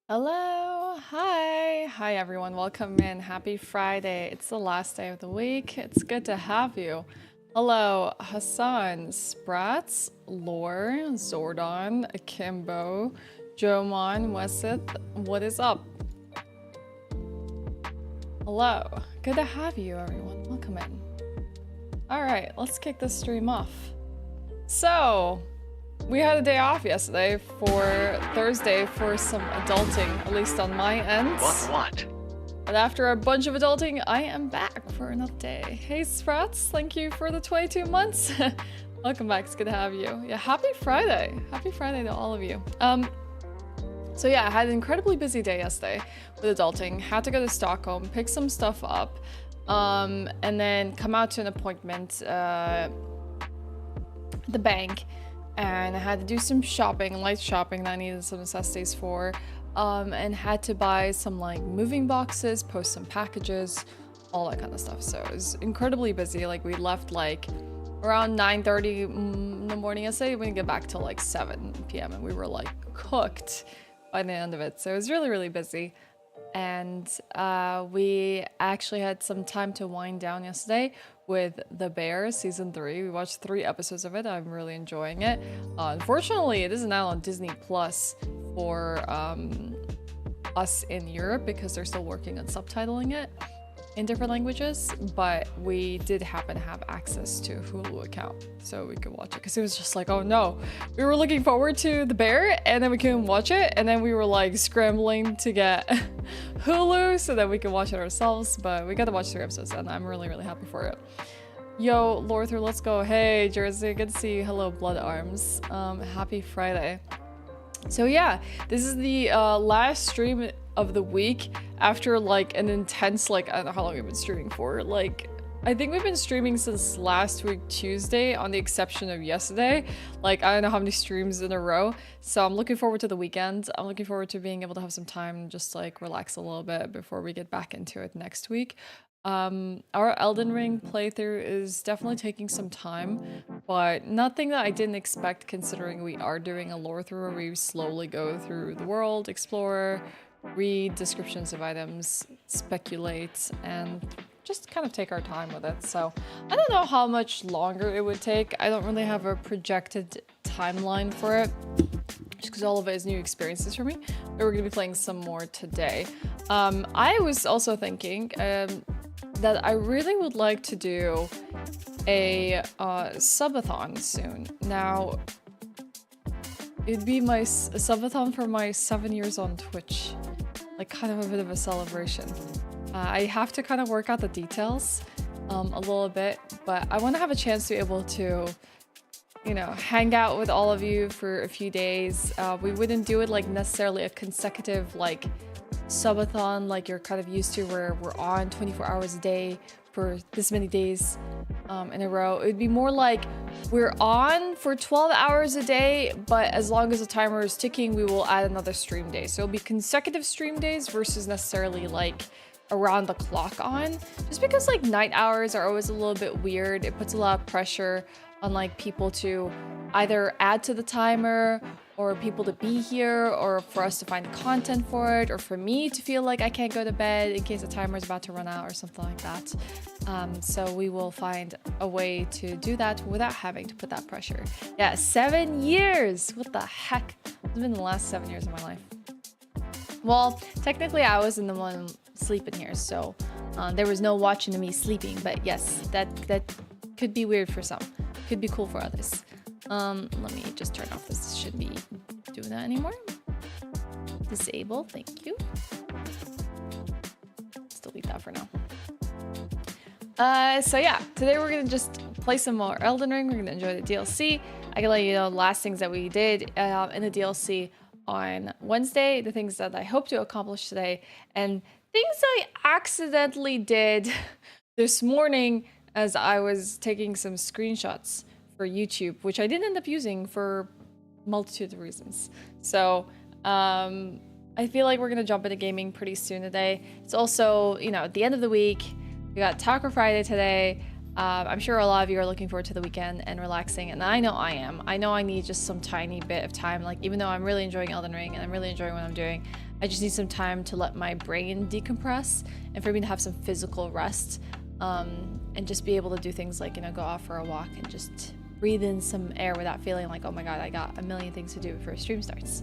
Hello, hi everyone, welcome in. Happy Friday. It's the last day of the week. It's good to have you. Hello, Hassan, Sprats, Lore, Zordon, Akimbo, Jomon, Wesith. What is up? Hello, good to have you everyone. Welcome in. All right, let's kick this stream off. So, we had a day off yesterday for Thursday for some adulting, at least on my end. What? But after a bunch of adulting, I am back for another day. Hey Sprats, thank you for the 22 months. Welcome back, it's good to have you. Yeah, happy Friday. Happy Friday to all of you. So yeah, I had an incredibly busy day yesterday with adulting. Had to go to Stockholm, pick some stuff up, and then come out to an appointment at the bank. And I had to do some shopping, light shopping that I needed some necessities for, and had to buy some like moving boxes, post some packages, all that kind of stuff. So it was incredibly busy. Like we left like around 9:30 in the morning yesterday. We didn't get back till like 7 p.m. and we were like cooked by the end of it. So it was really, really busy. And we actually had some time to wind down yesterday with The Bear season 3. We watched 3 episodes of it. I'm really enjoying it. Unfortunately, it isn't out on Disney Plus for us in Europe because they're still working on subtitling it in different languages, but we did happen to have access to a Hulu account so we could watch it because it was just like, oh no, we were looking forward to The Bear and then we couldn't watch it, and then we were like scrambling to get Hulu so that we could watch it ourselves, but we got to watch 3 episodes and I'm really, really happy for it. Yo, Lorther, let's go. Hey, Jersey, good to see you. Hello, Blood Arms. Happy Friday. So yeah, this is the last stream of the week after like an intense, like, I don't know how long we've been streaming for. Like, I think we've been streaming since last week Tuesday, on the exception of yesterday. Like, I don't know how many streams in a row. So I'm looking forward to the weekend. I'm looking forward to being able to have some time and just like relax a little bit before we get back into it next week. Our Elden Ring playthrough is definitely taking some time, but nothing that I didn't expect considering we are doing a lore through where we slowly go through the world, explore, read descriptions of items, speculate, and just kind of take our time with it. So I don't know how much longer it would take. I don't really have a projected timeline for it, just because all of it is new experiences for me. But we're gonna be playing some more today. I was also thinking that I really would like to do a subathon soon. Now, it'd be my subathon for my 7 years on Twitch. Like kind of a bit of a celebration. I have to kind of work out the details a little bit, but I want to have a chance to be able to, you know, hang out with all of you for a few days. We wouldn't do it like necessarily a consecutive like subathon like you're kind of used to, where we're on 24 hours a day for this many days in a row. It would be more like we're on for 12 hours a day, but as long as the timer is ticking, we will add another stream day. So it'll be consecutive stream days versus necessarily like around the clock on, just because like night hours are always a little bit weird. It puts a lot of pressure on like people to either add to the timer, or people to be here, or for us to find content for it, or for me to feel like I can't go to bed in case the timer is about to run out or something like that. So we will find a way to do that without having to put that pressure. Yeah, 7 years! What the heck? It's been the last 7 years of my life. Well, technically I wasn't the one sleeping here, so there was no watching me sleeping, but yes, that could be weird for some. Could be cool for others. Let me just turn off this. Shouldn't be doing that anymore. Disable, thank you. Let's delete that for now. So yeah, today we're gonna just play some more Elden Ring. We're gonna enjoy the DLC. I can let you know the last things that we did in the DLC on Wednesday, the things that I hope to accomplish today, and things I accidentally did this morning as I was taking some screenshots for YouTube, which I didn't end up using for multitude of reasons. So I feel like we're gonna jump into gaming pretty soon today. It's also, you know, at the end of the week. We got Taco Friday today. I'm sure a lot of you are looking forward to the weekend and relaxing, and I know I am. I know I need just some tiny bit of time. Like, even though I'm really enjoying Elden Ring and I'm really enjoying what I'm doing, I just need some time to let my brain decompress and for me to have some physical rest, and just be able to do things like, you know, go out for a walk and just breathe in some air without feeling like, oh my god, I got a million things to do before stream starts.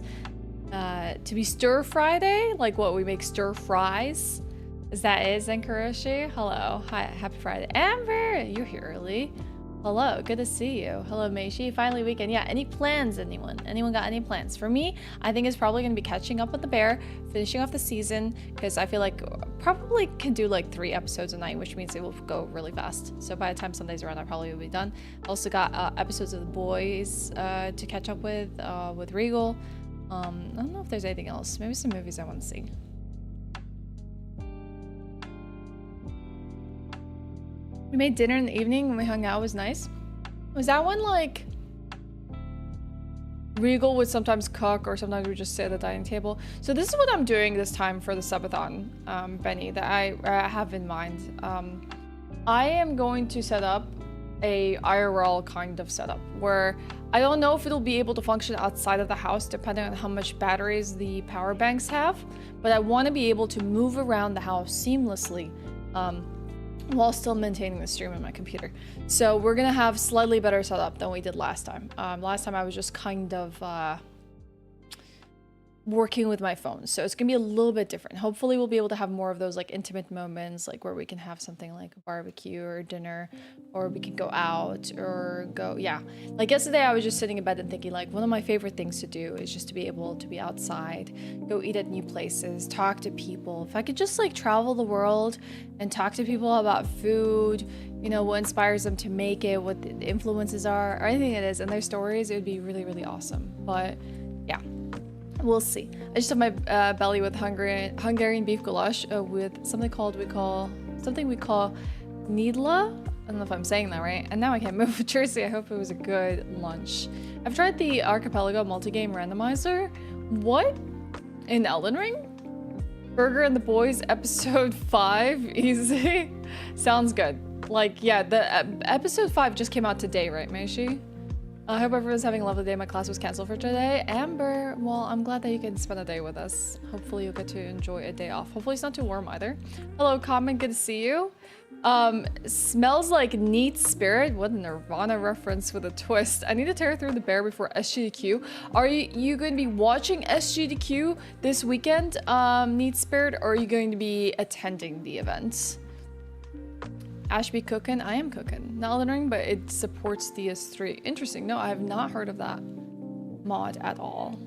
To be stir Friday, like what we make stir fries. Is that it, Zenkaroshi? Hello. Hi, happy Friday. Amber, you're here early. Hello, good to see you. Hello, Meishi. Finally weekend. Yeah, any plans, anyone? Anyone got any plans? For me, I think it's probably going to be catching up with the bear, finishing off the season, because I feel like probably can do like 3 episodes a night, which means it will go really fast. So by the time Sunday's around, I probably will be done. Also got episodes of The Boys to catch up with Regal. I don't know if there's anything else. Maybe some movies I want to see. We made dinner in the evening when we hung out. It was nice. Was that when, like, Regal would sometimes cook, or sometimes we just sit at the dining table? So this is what I'm doing this time for the subathon, Benny, that I have in mind. I am going to set up a IRL kind of setup where I don't know if it'll be able to function outside of the house depending on how much batteries the power banks have, but I want to be able to move around the house seamlessly, while still maintaining the stream on my computer. So we're gonna have slightly better setup than we did last time. Last time I was just kind of working with my phone, so it's gonna be a little bit different. Hopefully we'll be able to have more of those like intimate moments, like where we can have something like a barbecue or dinner, or we can go out or go, yeah. Like yesterday I was just sitting in bed and thinking like one of my favorite things to do is just to be able to be outside, go eat at new places, talk to people. If I could just like travel the world and talk to people about food, you know, what inspires them to make it, what the influences are, or anything it is, and their stories, it would be really, really awesome. But yeah. We'll see. I just have my belly with Hungarian beef goulash with something we call Needla. I don't know if I'm saying that right. And now I can't move with Jersey. I hope it was a good lunch. I've tried the Archipelago multi-game randomizer. What? In Elden Ring? Burger and the Boys episode 5? Easy. Sounds good. Like, yeah, the episode 5 just came out today, right, Meishi? I hope everyone's having a lovely day. My class was canceled for today. Amber, well, I'm glad that you can spend a day with us. Hopefully you'll get to enjoy a day off. Hopefully it's not too warm either. Hello, Common, good to see you. Smells like neat spirit. What a Nirvana reference with a twist. I need to tear through the bear before SGDQ. Are you going to be watching SGDQ this weekend, neat spirit, or are you going to be attending the event? Ashe be cooking? I am cooking. Not Elden Ring, but it supports DS3. Interesting. No, I have not heard of that mod at all.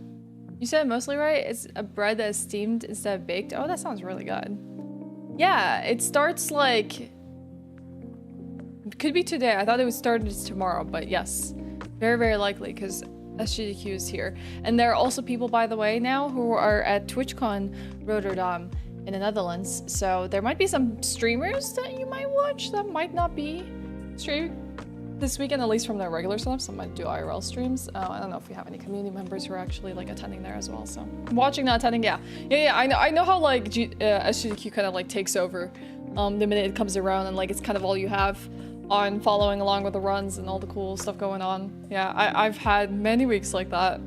You said mostly right? It's a bread that is steamed instead of baked. Oh, that sounds really good. Yeah, it starts like... It could be today. I thought it would start tomorrow, but yes. Very, very likely, because SGDQ is here. And there are also people, by the way, now who are at TwitchCon Rotterdam in the Netherlands, so there might be some streamers that you might watch that might not be streaming this weekend, at least from their regular setup. Some might do IRL streams. I don't know if we have any community members who are actually like attending there as well. So watching, not attending, yeah. I know how like SGDQ kind of like takes over the minute it comes around, and like it's kind of all you have on following along with the runs and all the cool stuff going on. Yeah, I've had many weeks like that.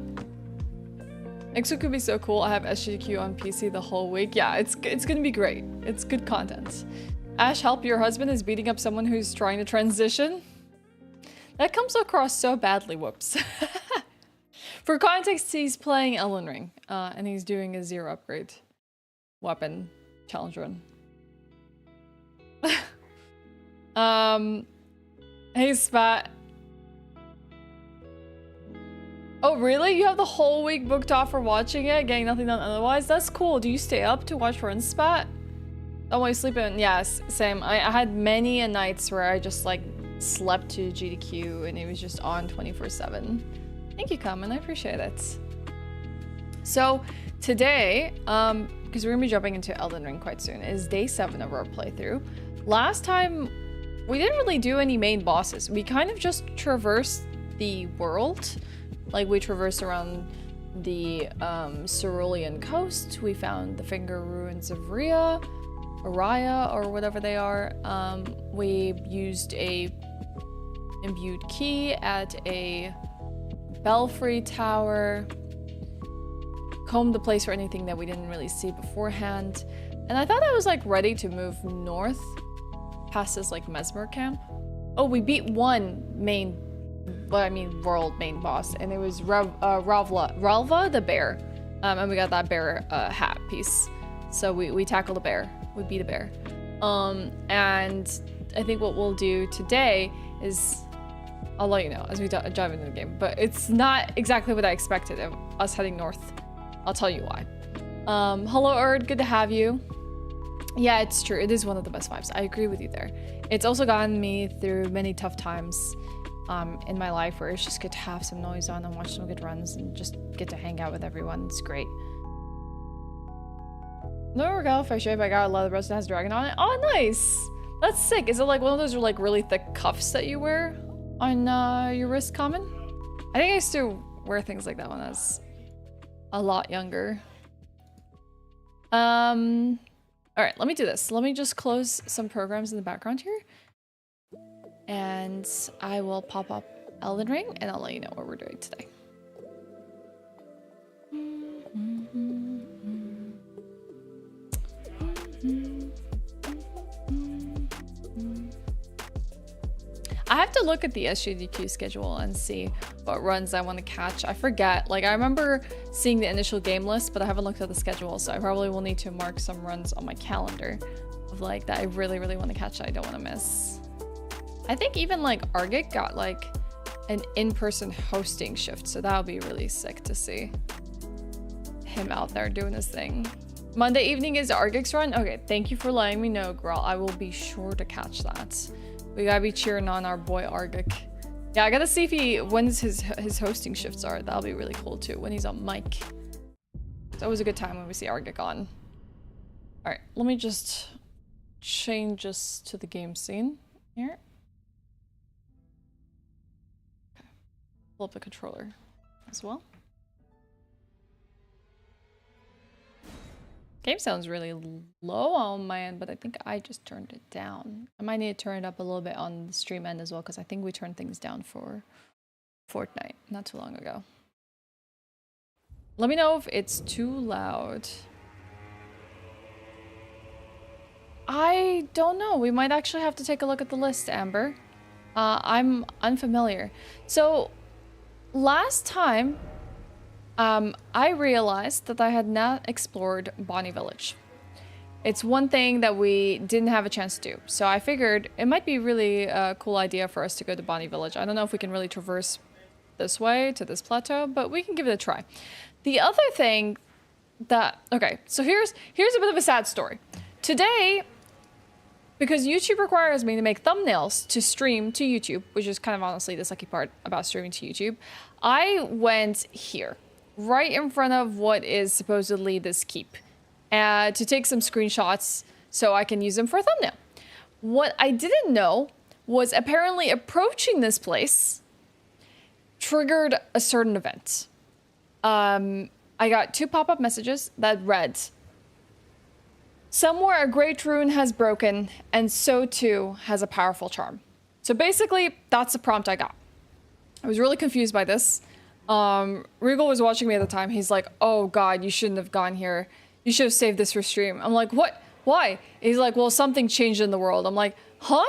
Exo could be so cool. I have SGDQ on PC the whole week. Yeah, it's gonna be great. It's good content. Ashe, help, your husband is beating up someone who's trying to transition. That comes across so badly, whoops. For context, he's playing Elden Ring, and he's doing a 0 upgrade weapon challenge run. Hey, Spat. Oh, really? You have the whole week booked off for watching it, getting nothing done otherwise? That's cool. Do you stay up to watch Run Spat? Oh, while you sleep in? Yes, same. I had many nights where I just like slept to GDQ and it was just on 24/7. Thank you, Common. I appreciate it. So today, because we're gonna be jumping into Elden Ring quite soon, is day 7 of our playthrough. Last time, we didn't really do any main bosses. We kind of just traversed the world. Like, we traversed around the Cerulean coast. We found the Finger Ruins of Raya, or whatever they are. We used a imbued key at a belfry tower. Combed the place for anything that we didn't really see beforehand. And I thought I was like ready to move north past this like Mesmer camp. Oh, we beat one world main boss, and it was Ralva the bear. And we got that bear hat piece. So we tackled a bear. We beat a bear. And I think what we'll do today is, I'll let you know as we dive into the game, but it's not exactly what I expected of us heading north. I'll tell you why. Hello, Erd, good to have you. Yeah, it's true. It is one of the best vibes. I agree with you there. It's also gotten me through many tough times in my life where it's just good to have some noise on and watch some good runs and just get to hang out with everyone. It's great. No regal if I shave, I got a leather vest that has dragon on it. Oh, nice! That's sick. Is it like one of those like really thick cuffs that you wear on your wrist, Common? I think I used to wear things like that when I was a lot younger. Alright, let me do this. Let me just close some programs in the background here. And I will pop up Elden Ring and I'll let you know what we're doing today. I have to look at the SGDQ schedule and see what runs I want to catch. I forget. Like, I remember seeing the initial game list, but I haven't looked at the schedule, so I probably will need to mark some runs on my calendar of like that I really, really want to catch that I don't want to miss. I think even like Argit got like an in-person hosting shift, so that would be really sick to see him out there doing his thing. Monday evening is Argit's run? Okay, thank you for letting me know, girl. I will be sure to catch that. We gotta be cheering on our boy Argic. Yeah, I gotta see if when his hosting shifts are. That'll be really cool too, when he's on mic. It's always a good time when we see Argic on. Alright, let me just change us to the game scene here. Okay. Pull up the controller as well. Game sounds really low on my end, but I think I just turned it down. I might need to turn it up a little bit on the stream end as well, because I think we turned things down for Fortnite not too long ago. Let me know if it's too loud. I don't know. We might actually have to take a look at the list, Amber. I'm unfamiliar. So last time, I realized that I had not explored Bonnie Village. It's one thing that we didn't have a chance to do. So I figured it might be really a cool idea for us to go to Bonnie Village. I don't know if we can really traverse this way to this plateau, but we can give it a try. The other thing that, okay, so here's a bit of a sad story. Today, because YouTube requires me to make thumbnails to stream to YouTube, which is kind of honestly the sucky part about streaming to YouTube, I went here, right in front of what is supposedly this keep, to take some screenshots so I can use them for a thumbnail. What I didn't know was apparently approaching this place triggered a certain event. I got 2 pop-up messages that read, "Somewhere a great rune has broken, and so too has a powerful charm." So basically, that's the prompt I got. I was really confused by this. Regal was watching me at the time. He's like, "Oh God, you shouldn't have gone here. You should have saved this for stream." I'm like, "What? Why?" He's like, "Well, something changed in the world." I'm like, "Huh?"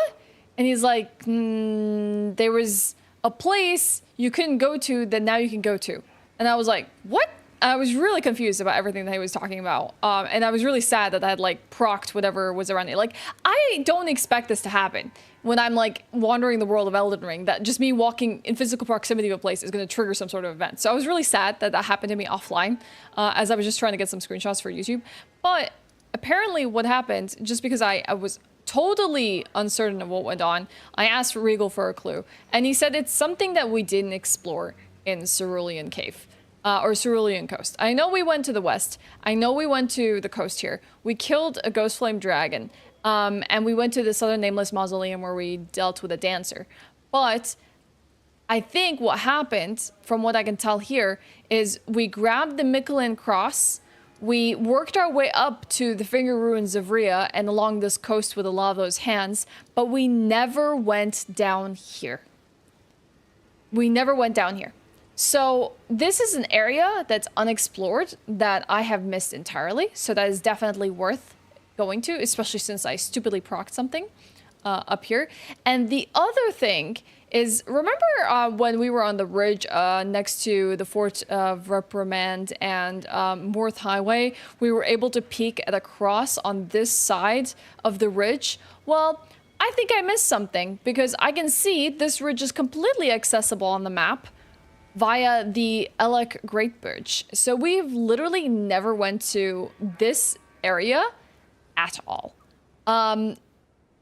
And he's like, "There was a place you couldn't go to that now you can go to." And I was like, "What?" I was really confused about everything that he was talking about. And I was really sad that I had like procced whatever was around it. Like, I don't expect this to happen when I'm like wandering the world of Elden Ring, that just me walking in physical proximity of a place is going to trigger some sort of event. So I was really sad that that happened to me offline, as I was just trying to get some screenshots for YouTube. But apparently what happened, just because I was totally uncertain of what went on, I asked Regal for a clue. And he said it's something that we didn't explore in Cerulean Cave. Or Cerulean Coast. I know we went to the west. I know we went to the coast here. We killed a ghost flame dragon. And we went to this other nameless mausoleum where we dealt with a dancer. But I think what happened, from what I can tell here, is we grabbed the Miquella cross, we worked our way up to the Finger Ruins of Rhea and along this coast with a lot of those hands, but we never went down here. We never went down here. So this is an area that's unexplored that I have missed entirely, so that is definitely worth going to, especially since I stupidly procced something up here. And the other thing is, remember when we were on the ridge next to the Fort of Reprimand and Morth Highway, we were able to peek at a cross on this side of the ridge? Well, I think I missed something, because I can see this ridge is completely accessible on the map via the Elec Great Bridge. So we've literally never went to this area at all.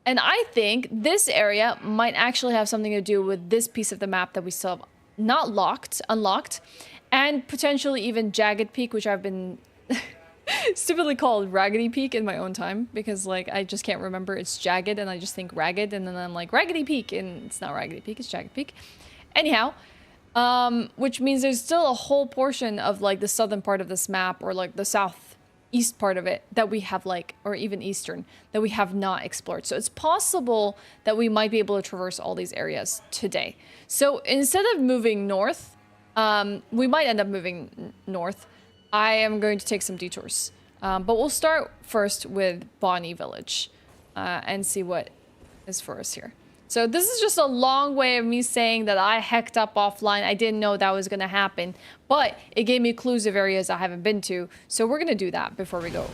And I think this area might actually have something to do with this piece of the map that we still have not unlocked, and potentially even Jagged Peak, which I've been stupidly called Raggedy Peak in my own time, because like I just can't remember. It's Jagged and I just think Ragged, and then I'm like Raggedy Peak, and it's not Raggedy Peak, it's Jagged Peak. Anyhow, which means there's still a whole portion of like the southern part of this map, or like the southeast part of it, that we have like, or even eastern, that we have not explored. So it's possible that we might be able to traverse all these areas today. So instead of moving north, we might end up moving north. I am going to take some detours, but we'll start first with Bonnie Village and see what is for us here. So this is just a long way of me saying that I hecked up offline. I didn't know that was going to happen, but it gave me clues of areas I haven't been to. So we're going to do that before we go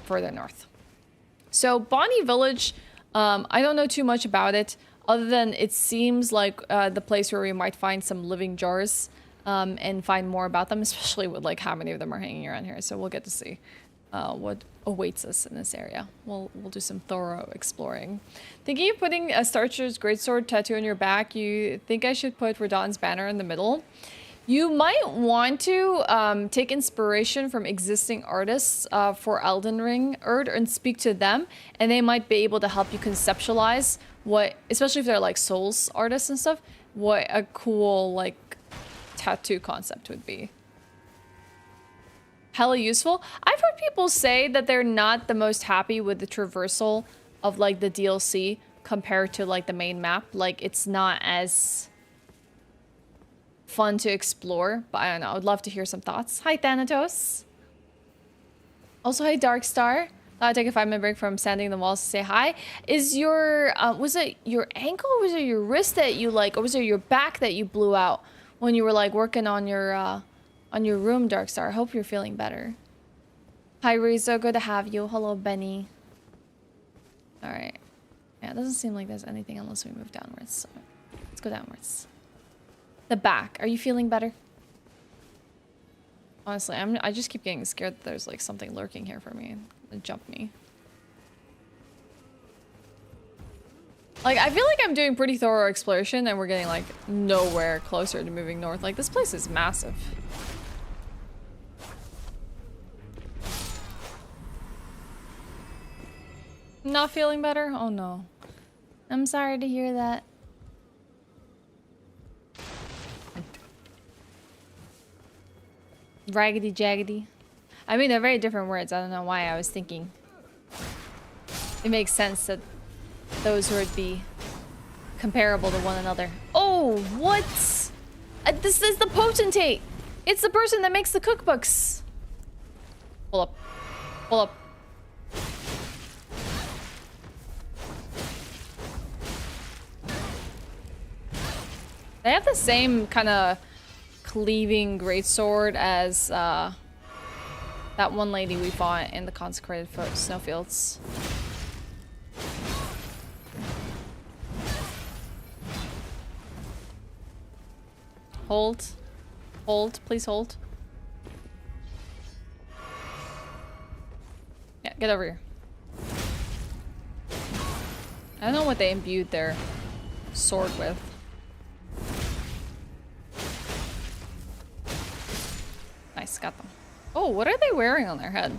further north. So Bonnie Village, I don't know too much about it, other than it seems like the place where we might find some living jars and find more about them, especially with like how many of them are hanging around here. So we'll get to see what awaits us in this area. We'll do some thorough exploring. Thinking of putting a Starcher's greatsword tattoo on your back, you think I should put Radahn's banner in the middle? You might want to take inspiration from existing artists for Elden Ring Erd and speak to them, and they might be able to help you conceptualize what, especially if they're like Souls artists and stuff, what a cool like tattoo concept would be. Hella useful. I've heard people say that they're not the most happy with the traversal of like the DLC compared to like the main map. Like it's not as fun to explore, but I don't know. I would love to hear some thoughts. Hi Thanatos. Also, hi Darkstar. I'll take a 5-minute break from standing in the walls to say hi. Is your was it your ankle, or was it your wrist that you like, or was it your back that you blew out when you were like working on your room, Darkstar? I hope you're feeling better. Hi, Rizzo. Good to have you. Hello, Benny. All right. Yeah, it doesn't seem like there's anything unless we move downwards. So let's go downwards. The back. Are you feeling better? Honestly, I just keep getting scared that there's like something lurking here for me and jump me. Like, I feel like I'm doing pretty thorough exploration and we're getting like nowhere closer to moving north. Like, this place is massive. Not feeling better? Oh no. I'm sorry to hear that. Raggedy jaggedy. I mean, they're very different words. I don't know why I was thinking. It makes sense that those would be comparable to one another. Oh, what? This is the potentate. It's the person that makes the cookbooks. Pull up. Pull up. They have the same kind of cleaving greatsword as that one lady we fought in the consecrated snowfields. Hold. Hold. Please hold. Yeah, get over here. I don't know what they imbued their sword with. Nice, got them. Oh, what are they wearing on their head?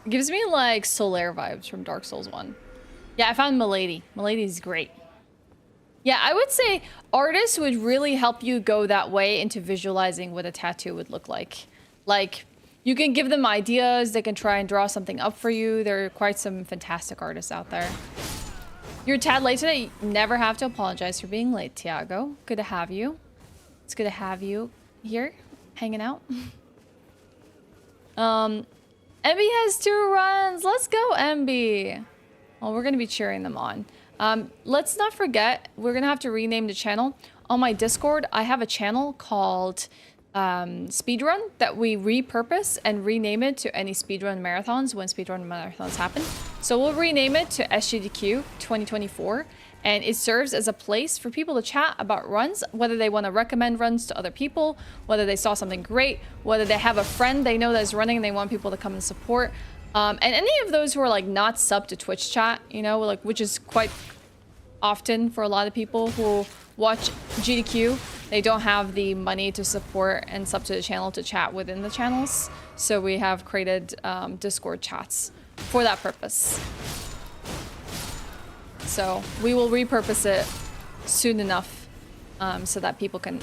It gives me like Solaire vibes from Dark Souls 1. Yeah, I found Milady. Milady's great. Yeah, I would say artists would really help you go that way into visualizing what a tattoo would look like. Like, you can give them ideas, they can try and draw something up for you. There are quite some fantastic artists out there. You're a tad late today. You never have to apologize for being late, Tiago. Good to have you. It's good to have you here, hanging out. MB has 2 runs. Let's go, MB. Well, we're going to be cheering them on. Let's not forget, we're going to have to rename the channel. On my Discord, I have a channel called Speedrun that we repurpose and rename it to any speedrun marathons when speedrun marathons happen. So we'll rename it to SGDQ 2024, and it serves as a place for people to chat about runs, whether they want to recommend runs to other people, whether they saw something great, whether they have a friend they know that's running and they want people to come and support. And any of those who are like not sub to Twitch chat, you know, like, which is quite often for a lot of people who watch GDQ, they don't have the money to support and sub to the channel to chat within the channels. So we have created Discord chats for that purpose. So we will repurpose it soon enough so that people can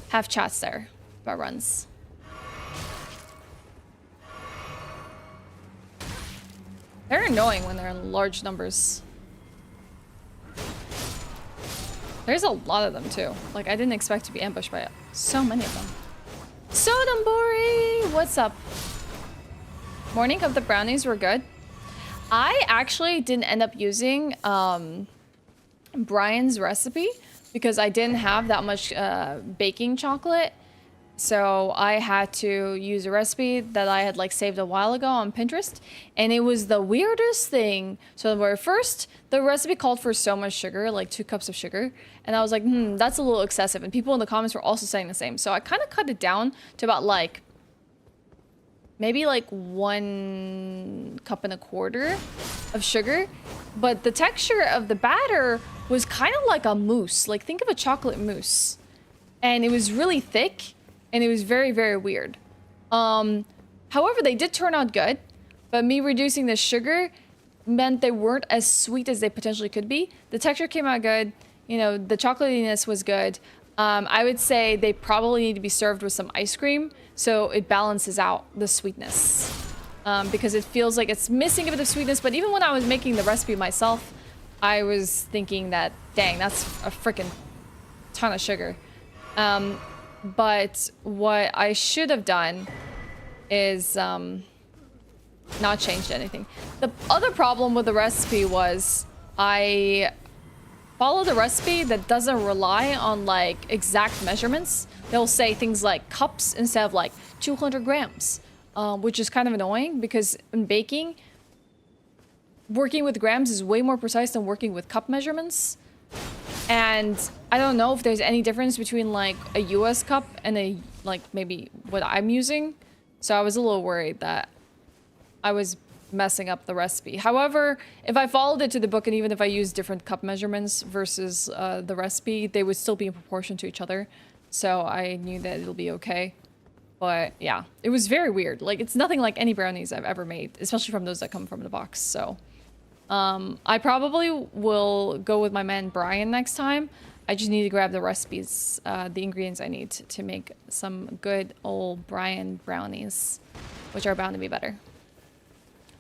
have chats there about runs. They're annoying when they're in large numbers. There's a lot of them too. Like, I didn't expect to be ambushed by so many of them. Sodambori, what's up? Morning, of the brownies were good. I actually didn't end up using Brian's recipe because I didn't have that much baking chocolate. So I had to use a recipe that I had like saved a while ago on Pinterest, and it was the weirdest thing. So where first the recipe called for so much sugar, like 2 cups of sugar, and I was like, that's a little excessive. And people in the comments were also saying the same. So I kind of cut it down to about like maybe like 1.25 cups of sugar, but the texture of the batter was kind of like a mousse. Like, think of a chocolate mousse, and it was really thick. And it was very, very weird. However, they did turn out good, but me reducing the sugar meant they weren't as sweet as they potentially could be. The texture came out good. You know, the chocolatiness was good. I would say they probably need to be served with some ice cream so it balances out the sweetness. Because it feels like it's missing a bit of sweetness. But even when I was making the recipe myself, I was thinking that, dang, that's a freaking ton of sugar. But what I should have done is not changed anything. The other problem with the recipe was I followed a recipe that doesn't rely on like exact measurements. They'll say things like cups instead of like 200 grams, which is kind of annoying because in baking, working with grams is way more precise than working with cup measurements. And I don't know if there's any difference between like a US cup and a like maybe what I'm using. So I was a little worried that I was messing up the recipe. However, if I followed it to the book and even if I used different cup measurements versus the recipe, they would still be in proportion to each other. So I knew that it'll be okay. But yeah, it was very weird. Like, it's nothing like any brownies I've ever made, especially from those that come from the box. So I probably will go with my man Brian next time. I just need to grab the recipes, the ingredients I need to make some good old Brian brownies, which are bound to be better.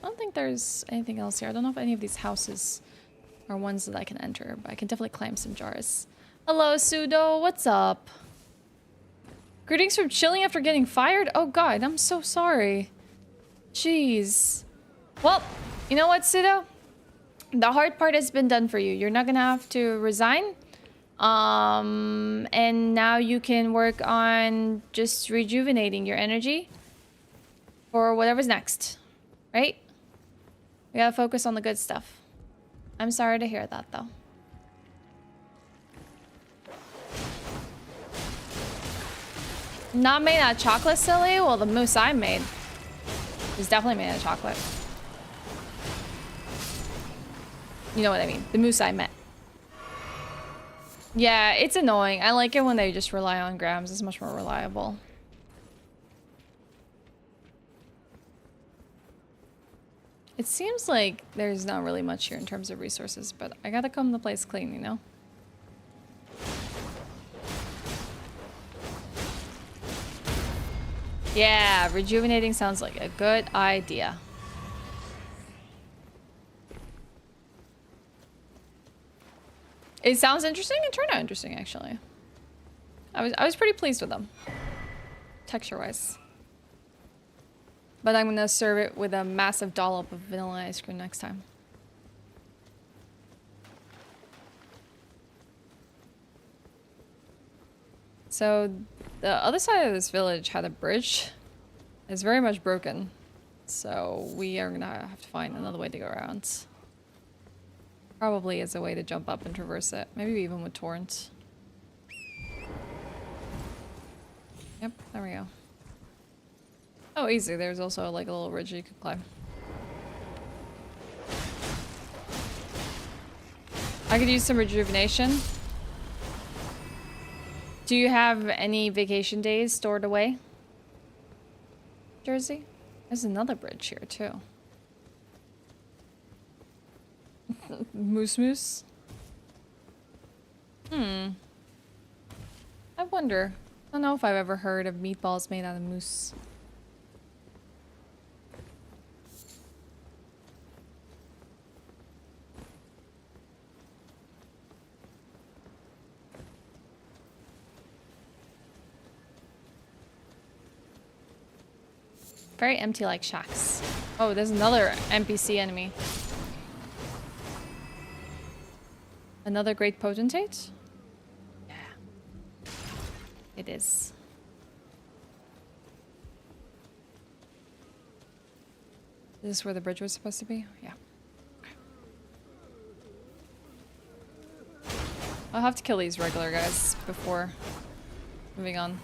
I don't think there's anything else here. I don't know if any of these houses are ones that I can enter, but I can definitely climb some jars. Hello, Sudo. What's up? Greetings from chilling after getting fired? Oh god, I'm so sorry. Jeez. Well, you know what, Sudo? The hard part has been done for you. You're not gonna have to resign. And now you can work on just rejuvenating your energy for whatever's next, right? We gotta focus on the good stuff. I'm sorry to hear that, though. Not made out of chocolate, silly? Well, the mousse I made is definitely made out of chocolate. You know what I mean. The mousse I meant. Yeah, it's annoying. I like it when they just rely on grams. It's much more reliable. It seems like there's not really much here in terms of resources, but I gotta come the place clean, you know? Yeah, rejuvenating sounds like a good idea. It sounds interesting. It turned out interesting, actually. I was pretty pleased with them, texture-wise. But I'm gonna serve it with a massive dollop of vanilla ice cream next time. So the other side of this village had a bridge. It's very much broken. So we are gonna have to find another way to go around. Probably as a way to jump up and traverse it. Maybe even with torrent. Yep, there we go. Oh, easy. There's also like a little ridge you could climb. I could use some rejuvenation. Do you have any vacation days stored away? Jersey? There's another bridge here too. Moose moose? I wonder. I don't know if I've ever heard of meatballs made out of moose. Very empty like shacks. Oh, there's another NPC enemy. Another great potentate? Yeah. It is. Is this where the bridge was supposed to be? Yeah. Okay. I'll have to kill these regular guys before moving on.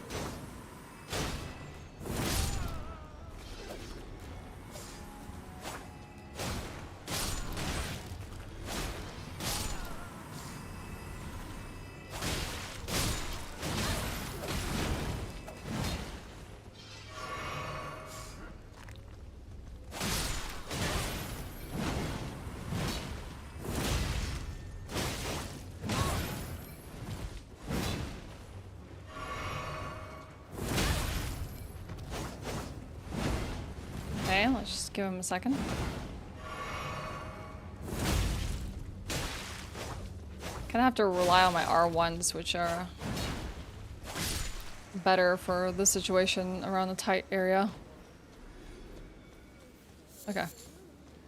Okay, let's just give him a second. Kind of have to rely on my R1s, which are better for the situation around the tight area. Okay.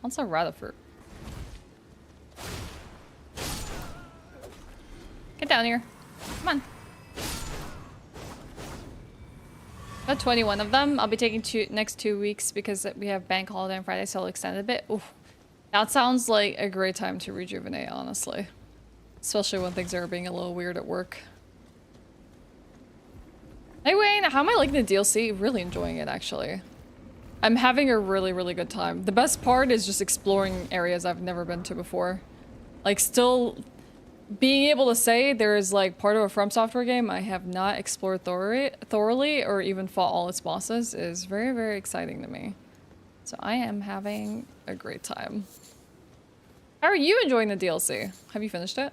Also rather fruit. Get down here. Come on. Got 21 of them. I'll be taking next 2 weeks because we have bank holiday on Friday, so I'll extend it a bit. Oof. That sounds like a great time to rejuvenate, honestly. Especially when things are being a little weird at work. Hey Wayne, how am I liking the DLC? Really enjoying it, actually. I'm having a really, really good time. The best part is just exploring areas I've never been to before. Like, still being able to say there is like part of a From Software game I have not explored thoroughly or even fought all its bosses is very, very exciting to me. So I am having a great time. How are you enjoying the DLC? Have you finished it?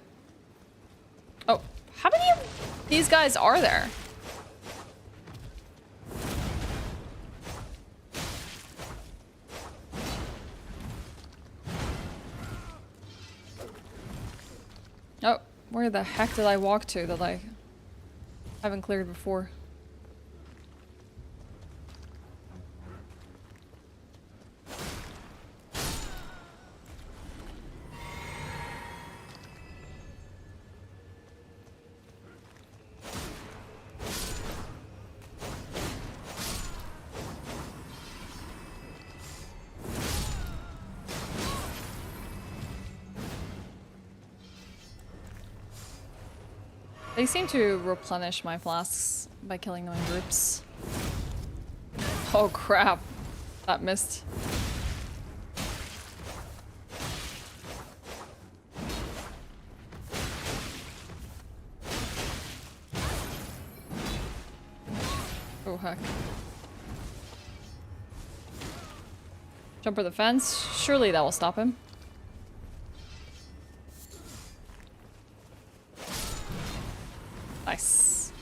Oh, how many of these guys are there? Oh, where the heck did I walk to that I haven't cleared before? They seem to replenish my flasks by killing them in groups. Oh crap. That missed. Oh heck. Jump over the fence. Surely that will stop him. Nice.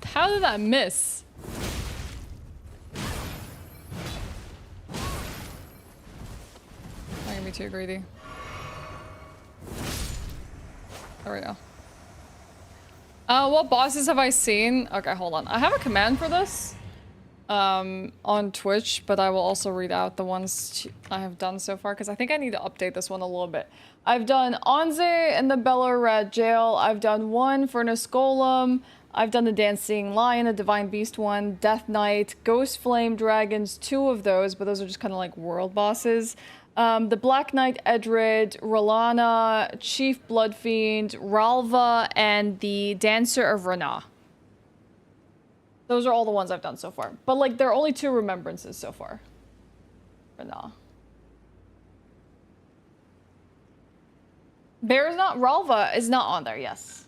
How did that miss? Not gonna be too greedy. There we go. What bosses have I seen? Okay, hold on. I have a command for this on Twitch, but I will also read out the ones I have done so far because I think I need to update this one a little bit. I've done Onze in the Bellow Rat Jail. I've done one Furnace Golem. I've done the Dancing Lion, the Divine Beast one, Death Knight, Ghost Flame Dragons, 2 of those, but those are just kind of like world bosses. The Black Knight Edred, Rolana, Chief Bloodfiend, Ralva, and the Dancer of Rana. Those are all the ones I've done so far. But like, there are only 2 remembrances so far. Rana. Ralva is not on there, yes.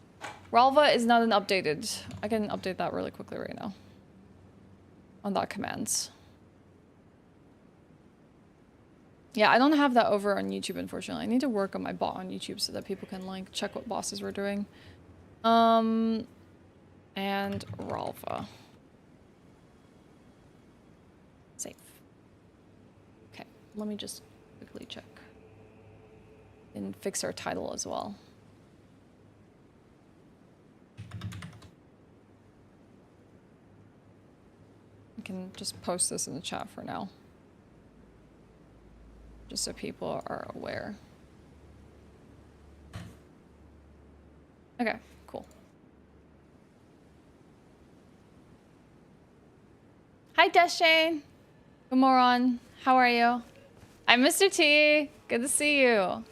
Ralva is not an updated. I can update that really quickly right now. On that command. Yeah, I don't have that over on YouTube, unfortunately. I need to work on my bot on YouTube so that people can, like, check what bosses we're doing. And Ralva. Safe. Okay, let me just quickly check. And fix our title as well. I can just post this in the chat for now. Just so people are aware. Okay, cool. Hi, Deshane. Good morning. How are you? I'm Mr. T. Good to see you.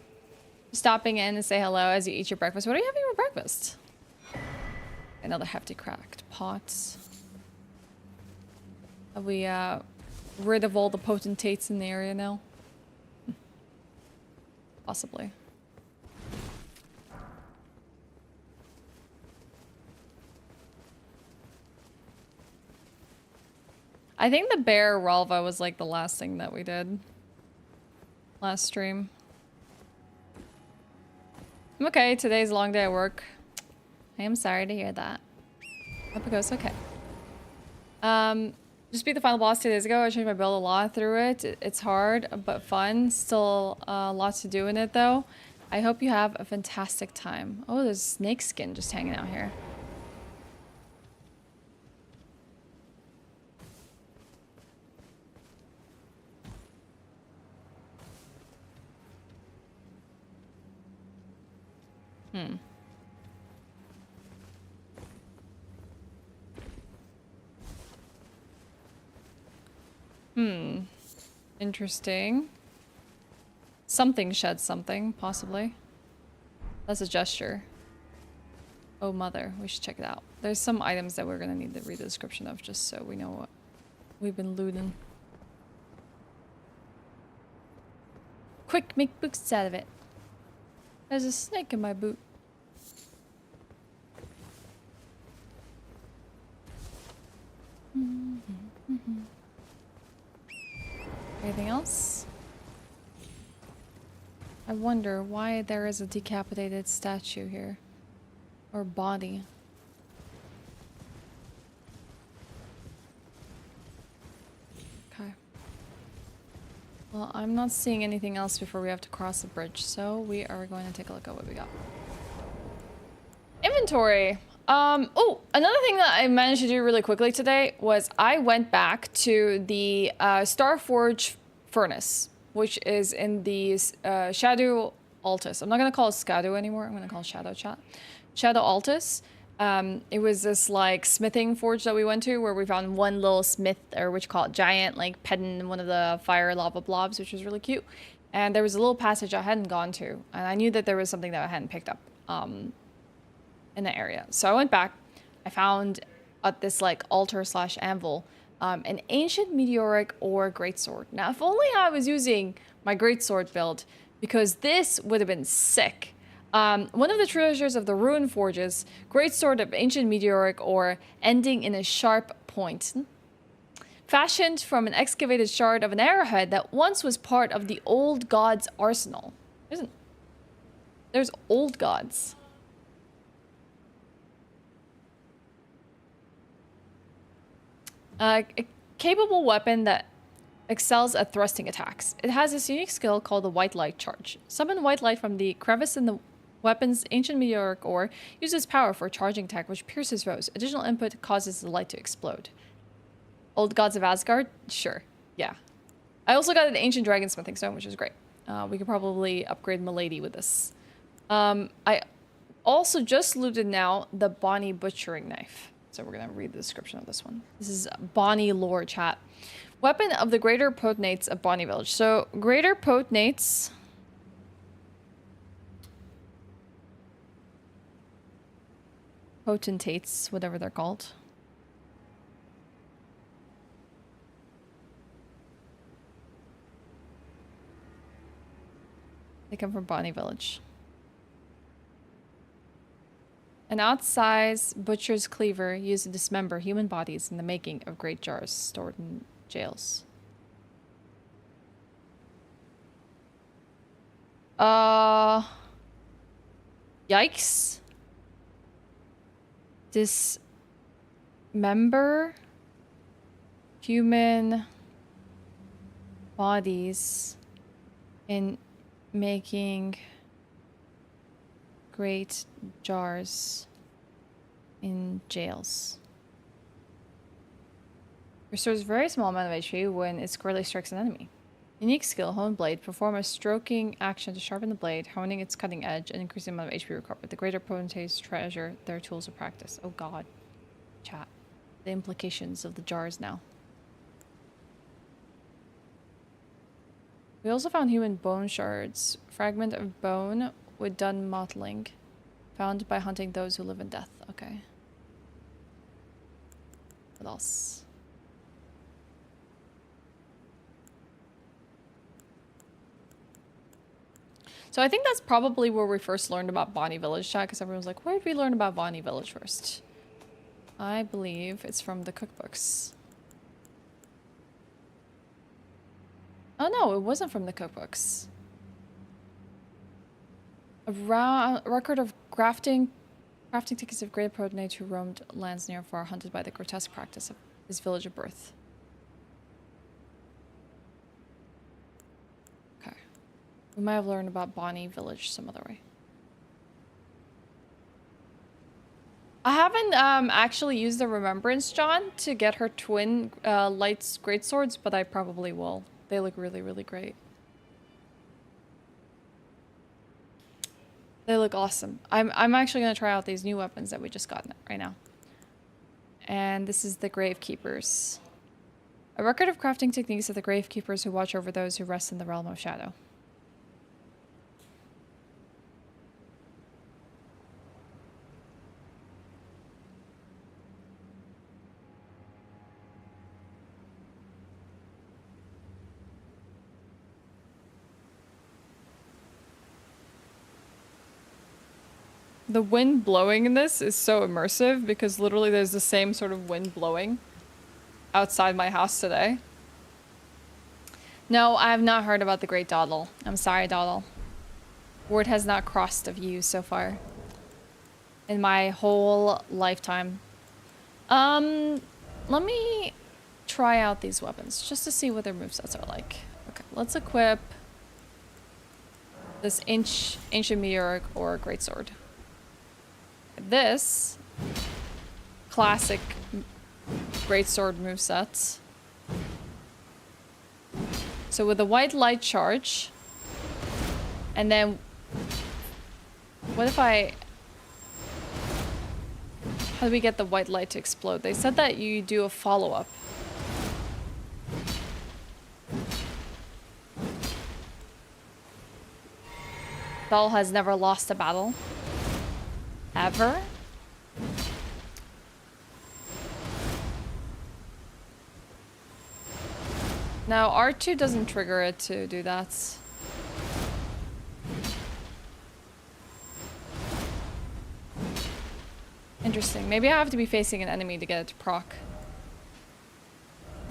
Stopping in to say hello as you eat your breakfast. What are you having for breakfast? Another hefty cracked pot. Are we rid of all the potentates in the area now? Possibly. I think the bear Ralva was like the last thing that we did. Last stream. I'm okay. Today's a long day at work. I am sorry to hear that. Hope it goes okay. Just beat the final boss 2 days ago. I changed my build a lot through it. It's hard, but fun. Still lots to do in it, though. I hope you have a fantastic time. Oh, there's snake skin just hanging out here. Interesting. Something shed something, possibly. That's a gesture. Oh, mother. We should check it out. There's some items that we're gonna need to read the description of just so we know what we've been looting. Quick, make boots out of it. There's a snake in my boot. Anything else? I wonder why there is a decapitated statue here. Or body. Okay. Well, I'm not seeing anything else before we have to cross the bridge, so we are going to take a look at what we got. Inventory! Oh, another thing that I managed to do really quickly today was I went back to the Starforge furnace, which is in the Shadow Altus. I'm not going to call it Skadu anymore. I'm going to call it Shadow Altus. It was this like smithing forge that we went to where we found one little smith, or what you call it, giant, like petting one of the fire lava blobs, which was really cute. And there was a little passage I hadn't gone to, and I knew that there was something that I hadn't picked up in the area. So I went back. I found at this like altar slash anvil an ancient meteoric ore greatsword. Now, if only I was using my greatsword build, because this would have been sick. One of the treasures of the Ruin Forges, greatsword of ancient meteoric ore, ending in a sharp point. Fashioned from an excavated shard of an arrowhead that once was part of the old god's arsenal. There's old gods. A capable weapon that excels at thrusting attacks. It has this unique skill called the white light charge. Summon white light from the crevice in the weapon's ancient meteoric ore. Uses power for a charging attack which pierces foes. Additional input causes the light to explode. Old gods of Asgard? Sure. Yeah. I also got an ancient dragon smithing stone, which is great. We could probably upgrade Milady with this. I also just looted now the Bonnie butchering knife. So we're going to read the description of this one. This is Bonnie lore chat. Weapon of the greater potentates of Bonnie Village. So greater potentates... Potentates, whatever they're called. They come from Bonnie Village. An outsized butcher's cleaver used to dismember human bodies in the making of great jars stored in jails. Yikes. Dismember human bodies in making great jars in jails. Restores a very small amount of HP when it squarely strikes an enemy. Unique skill, hone blade. Perform a stroking action to sharpen the blade, honing its cutting edge, and increasing the amount of HP recovered. The greater potentates treasure their tools of practice. Oh god. Chat. The implications of the jars now. We also found human bone shards. Fragment of bone with done mottling. Found by hunting those who live in death. Okay. What else? So I think that's probably where we first learned about Bonnie Village chat, because everyone's like, where did we learn about Bonnie Village first? I believe it's from the cookbooks. Oh no, it wasn't from the cookbooks. A record of crafting tickets of great protonates who roamed lands near and far, hunted by the grotesque practice of his village of birth. Okay. We might have learned about Bonnie Village some other way. I haven't actually used the Remembrance John to get her twin lights greatswords, but I probably will. They look really, really great. They look awesome. I'm actually gonna try out these new weapons that we just got right now. And this is the Gravekeepers. A record of crafting techniques of the Gravekeepers who watch over those who rest in the realm of shadow. The wind blowing in this is so immersive because literally there's the same sort of wind blowing outside my house today. No, I have not heard about the Great Dawdle. I'm sorry, Dawdle. Word has not crossed of you so far. In my whole lifetime. Let me try out these weapons just to see what their movesets are like. Okay, let's equip this ancient meteoric or greatsword. This classic greatsword moveset. So with the white light charge, and then what if how do we get the white light to explode? They said that you do a follow-up. Doll has never lost a battle. Ever? No, R2 doesn't trigger it to do that. Interesting. Maybe I have to be facing an enemy to get it to proc.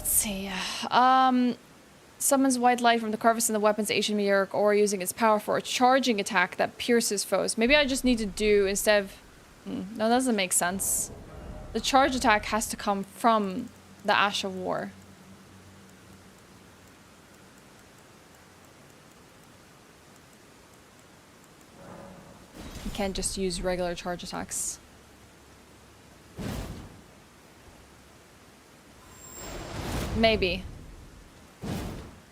Let's see. Summons white light from the crevice in the weapon's ancient meteoric ore using its power for a charging attack that pierces foes. Maybe I just need to do instead of... no, that doesn't make sense. The charge attack has to come from the Ash of War. You can't just use regular charge attacks. Maybe.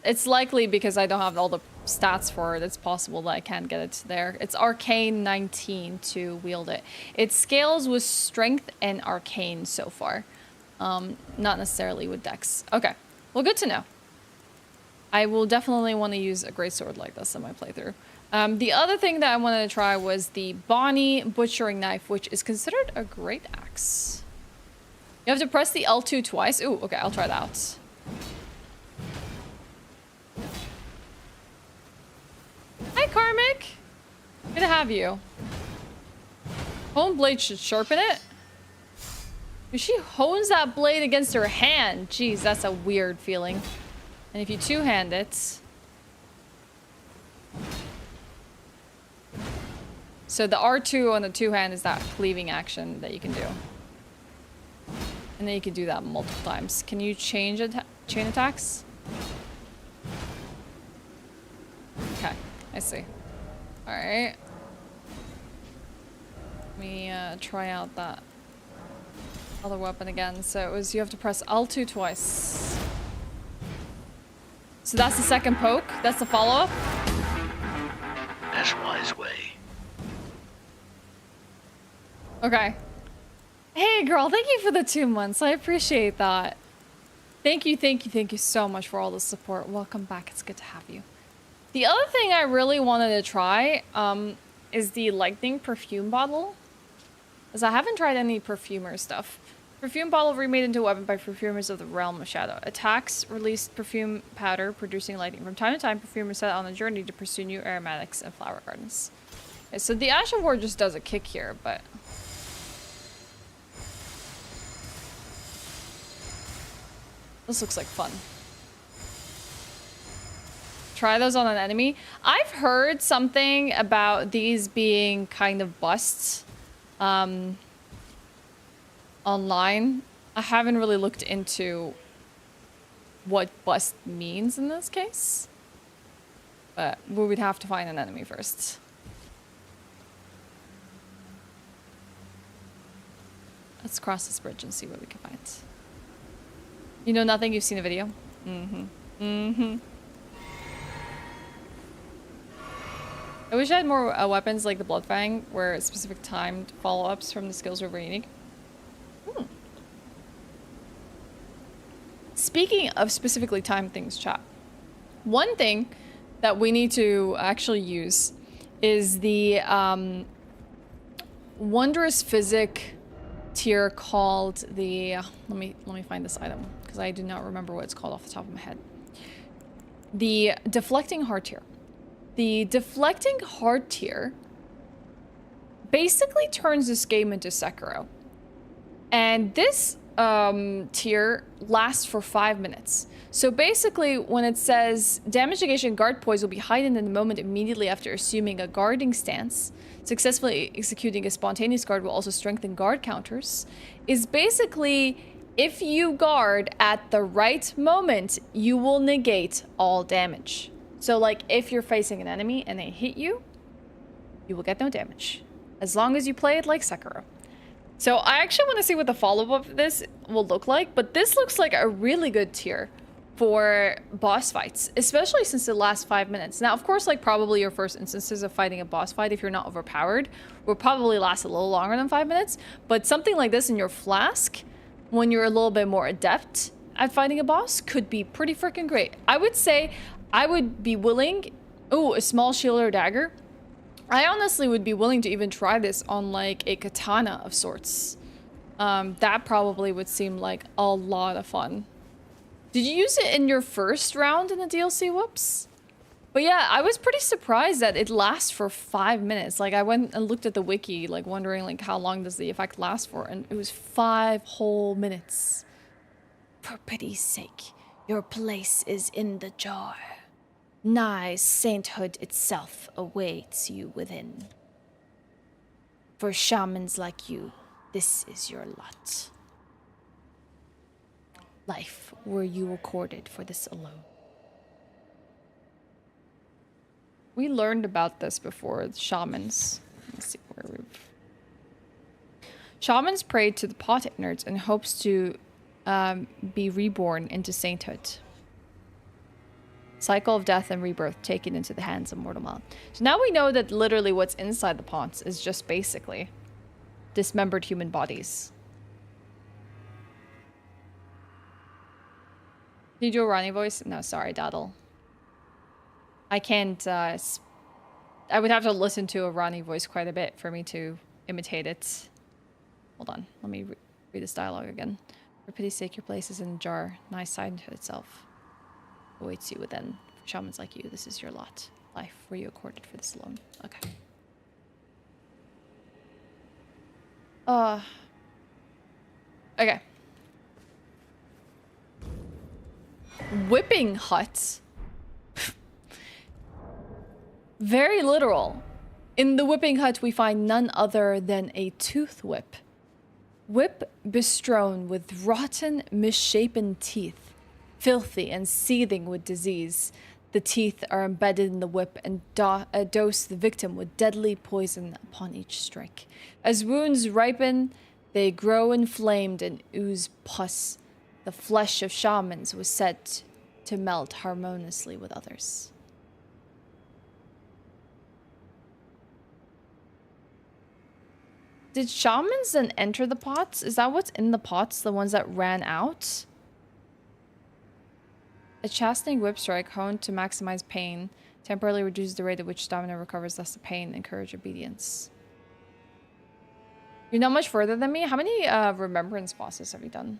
It's likely because I don't have all the stats for it. It's possible that I can't get it there. It's Arcane 19 to wield it. It scales with Strength and Arcane so far. Not necessarily with Dex. Okay. Well, good to know. I will definitely want to use a greatsword like this in my playthrough. The other thing that I wanted to try was the Bonnie Butchering Knife, which is considered a great axe. You have to press the L2 twice. Ooh, okay, I'll try that out. Hi, Karmic. Good to have you. Hone blade should sharpen it. She hones that blade against her hand. Jeez, that's a weird feeling. And if you two-hand it... So the R2 on the two-hand is that cleaving action that you can do. And then you can do that multiple times. Can you change chain attacks? Okay, I see. Alright. Let me try out that other weapon again. So it was, you have to press L2 twice. So that's the second poke. That's the follow-up. Ashewyn's way. Okay. Hey girl, thank you for the 2 months. I appreciate that. Thank you so much for all the support. Welcome back. It's good to have you. The other thing I really wanted to try is the lightning perfume bottle. Because I haven't tried any perfumer stuff. Perfume bottle remade into a weapon by perfumers of the realm of shadow. Attacks release perfume powder producing lightning. From time to time, perfumers set on a journey to pursue new aromatics and flower gardens. Okay, so the Ash of War just does a kick here, but... This looks like fun. Try those on an enemy. I've heard something about these being kind of busts online. I haven't really looked into what bust means in this case. But we would have to find an enemy first. Let's cross this bridge and see what we can find. You know nothing? You've seen a video? I wish I had more weapons like the Bloodfang, where specific timed follow-ups from the skills were very unique. Speaking of specifically timed things, chat. One thing that we need to actually use is the wondrous physic tier called the let me find this item because I do not remember what it's called off the top of my head. The deflecting heart tier. The deflecting heart tier basically turns this game into Sekiro. And this tier lasts for 5 minutes. So basically when it says damage negation guard poise will be heightened in the moment immediately after assuming a guarding stance, successfully executing a spontaneous guard will also strengthen guard counters, is basically if you guard at the right moment, you will negate all damage. So like if you're facing an enemy and they hit you, you will get no damage. As long as you play it like Sekiro. So I actually want to see what the follow-up of this will look like, but this looks like a really good tier for boss fights, especially since it lasts 5 minutes. Now, of course, like probably your first instances of fighting a boss fight, if you're not overpowered, will probably last a little longer than 5 minutes. But something like this in your flask, when you're a little bit more adept at fighting a boss, could be pretty freaking great. I would say I would be willing... Ooh, a small shield or dagger. I honestly would be willing to even try this on like a katana of sorts. That probably would seem like a lot of fun. Did you use it in your first round in the DLC? Whoops. But yeah, I was pretty surprised that it lasts for 5 minutes. Like I went and looked at the wiki, like wondering like how long does the effect last for, and it was 5 whole minutes. For pity's sake, your place is in the jar. Nigh sainthood itself awaits you within. For shamans like you, this is your lot. Life were you accorded for this alone. We learned about this before, the shamans. Let's see where we've... Shamans prayed to the pot innards in hopes to be reborn into sainthood. Cycle of death and rebirth taken into the hands of mortal man. So now we know that literally what's inside the pots is just basically dismembered human bodies. Did you do a Ronnie voice? No, sorry, Daddle. I can't, I would have to listen to a Ronnie voice quite a bit for me to imitate it. Hold on, let me read this dialogue again. For pity's sake, your place is in a jar, nigh sainthood itself awaits you within. For shamans like you, this is your lot. Life were you accorded for this alone. Okay. Okay. Whipping hut. Very literal. In the whipping hut, we find none other than a tooth whip. Whip bestrewn with rotten, misshapen teeth, filthy and seething with disease. The teeth are embedded in the whip and dose the victim with deadly poison upon each strike. As wounds ripen, they grow inflamed and ooze pus. The flesh of shamans was said to melt harmoniously with others. Did shamans then enter the pots? Is that what's in the pots? The ones that ran out? A chastening whip strike honed to maximize pain. Temporarily reduces the rate at which stamina recovers, thus the pain. Encourage obedience. You're not much further than me. How many remembrance bosses have you done?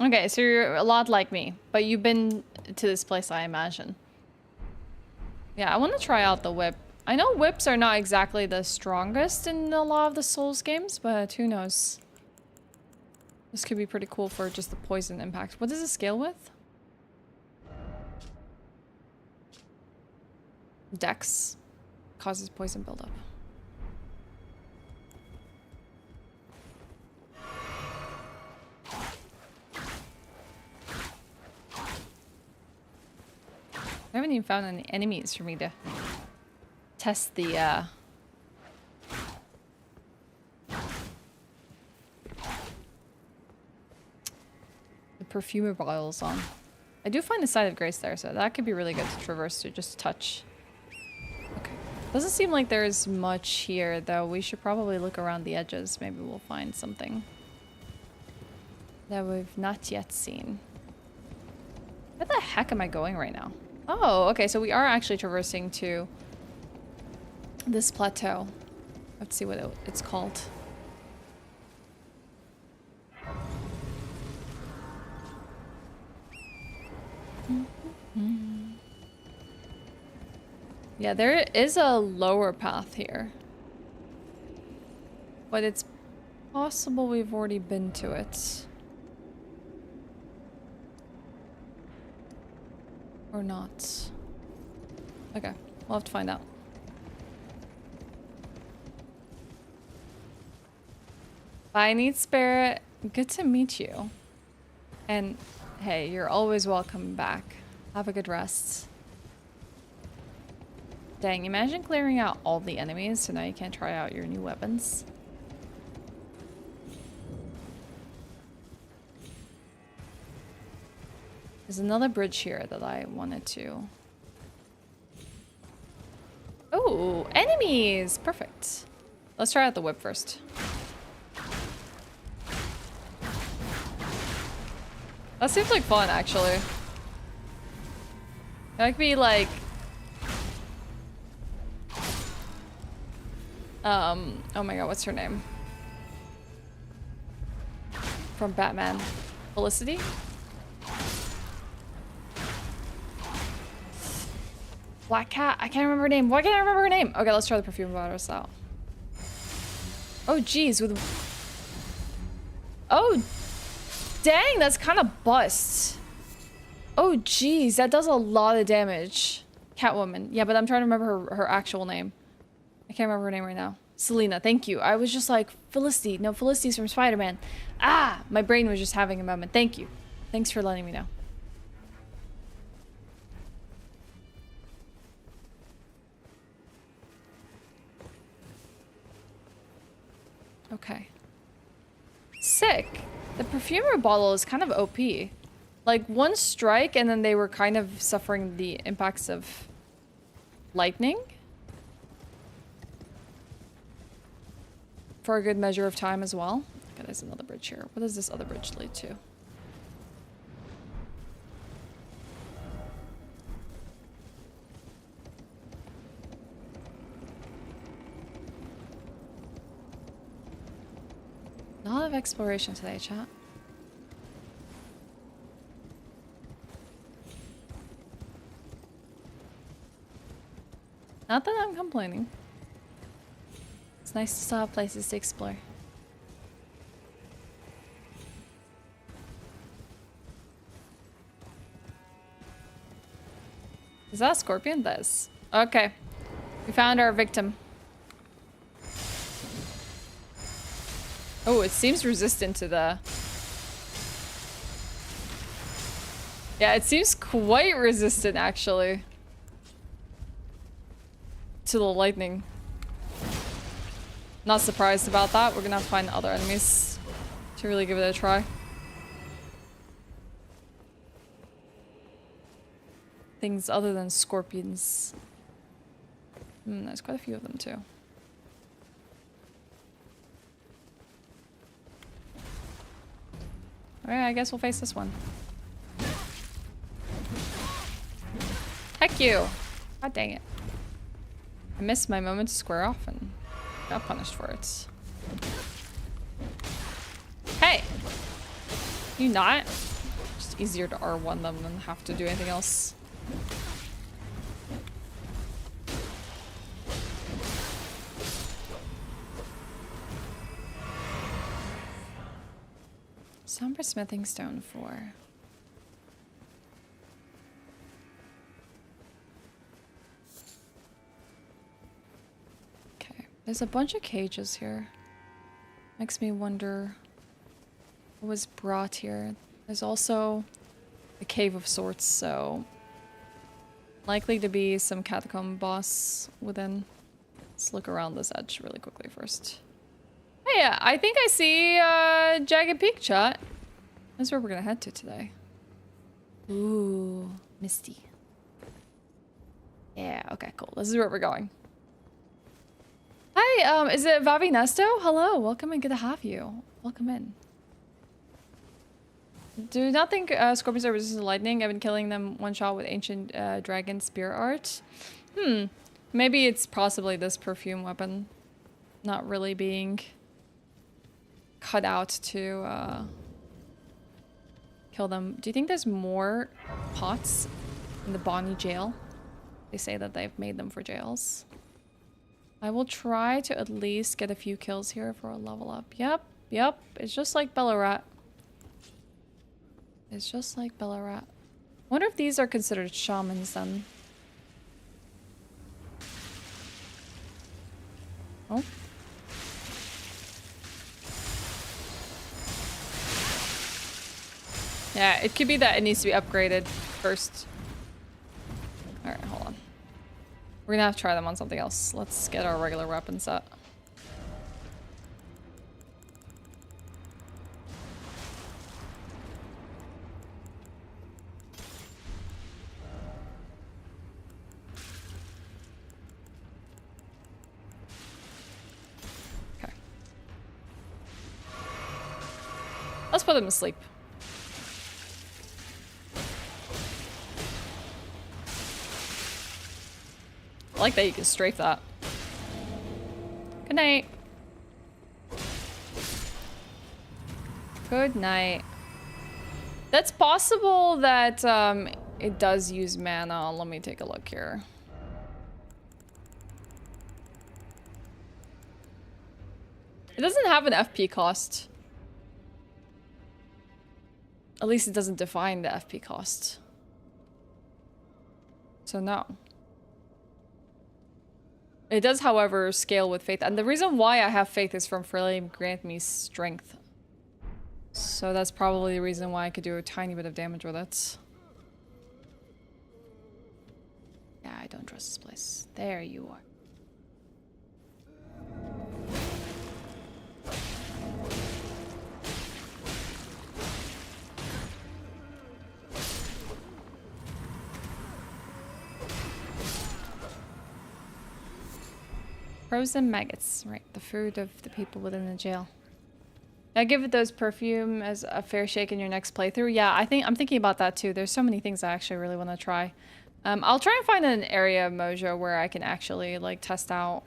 Okay, so you're a lot like me, but you've been to this place, I imagine. Yeah, I want to try out the whip. I know whips are not exactly the strongest in a lot of the Souls games, but who knows? This could be pretty cool for just the poison impact. What does it scale with? Dex. Causes poison buildup. I haven't even found any enemies for me to test the perfumer bottles on. I do find the Side of Grace there, so that could be really good to traverse to just touch. Okay. Doesn't seem like there's much here, though. We should probably look around the edges. Maybe we'll find something that we've not yet seen. Where the heck am I going right now? Oh, okay, so we are actually traversing to this plateau. Let's see what it's called. Yeah, there is a lower path here. But it's possible we've already been to it. Or not. Okay, we'll have to find out. Bye, Neat Spirit. Good to meet you. And hey, you're always welcome back. Have a good rest. Dang, imagine clearing out all the enemies so now you can't try out your new weapons. There's another bridge here that I wanted to... Oh, Oh, enemies! Perfect. Let's try out the whip first. That seems like fun, actually. That could be like... oh my god, what's her name? From Batman. Felicity? Black Cat? I can't remember her name. Why can't I remember her name? Okay, let's try the perfume bottles out. Oh, geez. With... Oh, dang. That's kind of bust. Oh, geez. That does a lot of damage. Catwoman. Yeah, but I'm trying to remember her actual name. I can't remember her name right now. Selena. Thank you. I was just like, Felicity. No, Felicity's from Spider-Man. Ah, my brain was just having a moment. Thank you. Thanks for letting me know. Okay. Sick. The perfumer bottle is kind of OP. Like, one strike and then they were kind of suffering the impacts of lightning. For a good measure of time as well. Okay, there's another bridge here. What does this other bridge lead to? A lot of exploration today, chat. Not that I'm complaining. It's nice to still have places to explore. Is that a scorpion? That is. Okay. We found our victim. Oh, it seems resistant to the... Yeah, it seems quite resistant, actually. To the lightning. Not surprised about that. We're gonna have to find other enemies to really give it a try. Things other than scorpions. There's quite a few of them, too. Alright, I guess we'll face this one. Heck you! God dang it. I missed my moment to square off and got punished for it. Hey! You not? Just easier to R1 them than have to do anything else. Somber smithing stone 4. Okay, there's a bunch of cages here. Makes me wonder what was brought here. There's also a cave of sorts, so likely to be some catacomb boss within. Let's look around this edge really quickly first. Hey, I think I see Jagged Peak, chat. That's where we're gonna head to today. Ooh, misty. Yeah, okay, cool. This is where we're going. Hi, is it Vavi Nesto? Hello, welcome and good to have you. Welcome in. Do not think scorpions are resistant to lightning. I've been killing them one shot with ancient dragon spear art. Maybe it's possibly this perfume weapon not really being cut out to kill them. Do you think there's more pots in the Bonnie jail? They say that they've made them for jails. I will try to at least get a few kills here for a level up. Yep. It's just like Bellarat. It's just like Bellarat. Wonder if these are considered shamans then. Oh. Yeah, it could be that it needs to be upgraded first. Alright, hold on. We're gonna have to try them on something else. Let's get our regular weapon set. put him to sleep. I like that you can strafe that. Good night. Good night. That's possible that it does use mana. Let me take a look here. It doesn't have an FP cost. At least it doesn't define the FP cost. So no. It does, however, scale with faith. And the reason why I have faith is from Flame grant me strength. So that's probably the reason why I could do a tiny bit of damage with it. Yeah, I don't trust this place. There you are. Frozen maggots. Right, the food of the people within the jail. I give it those perfume as a fair shake in your next playthrough. Yeah, I'm thinking about that too. There's so many things I actually really want to try. I'll try and find an area of Mojo where I can actually like test out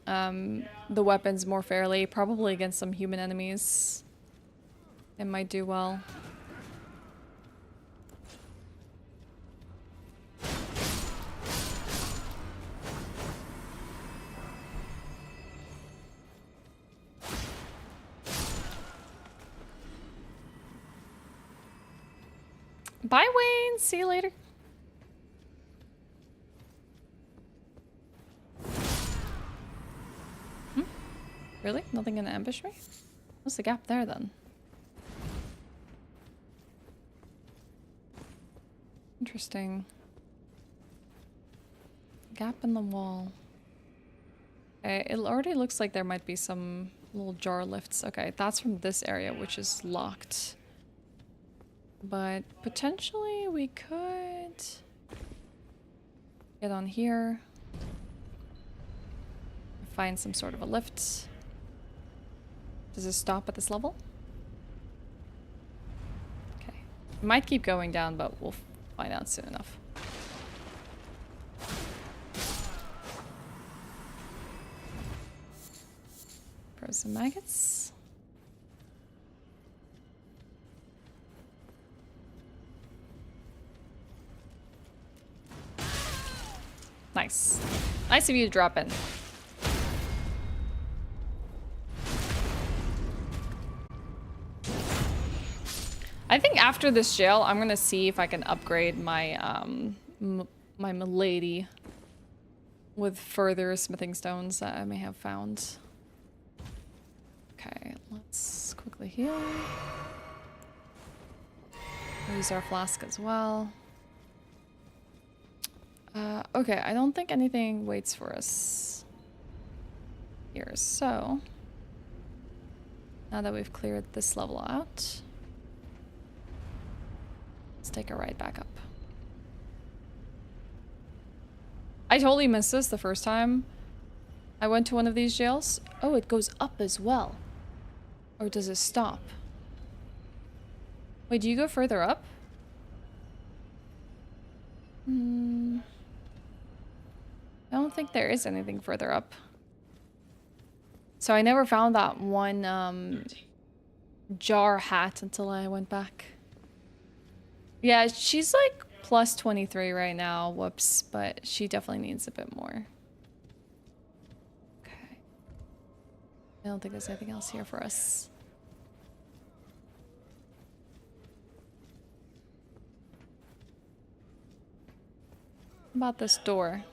the weapons more fairly, probably against some human enemies. It might do well. Bye, Wayne. See you later. Really? Nothing gonna ambush me? What's the gap there then? Interesting. Gap in the wall. Okay, it already looks like there might be some little jar lifts. Okay, that's from this area, which is locked. But potentially we could get on here, find some sort of a lift. Does it stop at this level? Okay. It might keep going down, but we'll find out soon enough. Frozen maggots. Nice. Nice of you to drop in. I think after this jail, I'm gonna see if I can upgrade my my milady with further smithing stones that I may have found. Okay, let's quickly heal. Use our flask as well. Okay, I don't think anything waits for us here, so now that we've cleared this level out, let's take a ride back up. I totally missed this the first time I went to one of these jails. Oh, it goes up as well. Or does it stop? Wait, do you go further up? I don't think there is anything further up. So I never found that one jar hat until I went back. Yeah, she's like plus 23 right now. Whoops, but she definitely needs a bit more. Okay. I don't think there's anything else here for us. How about this door?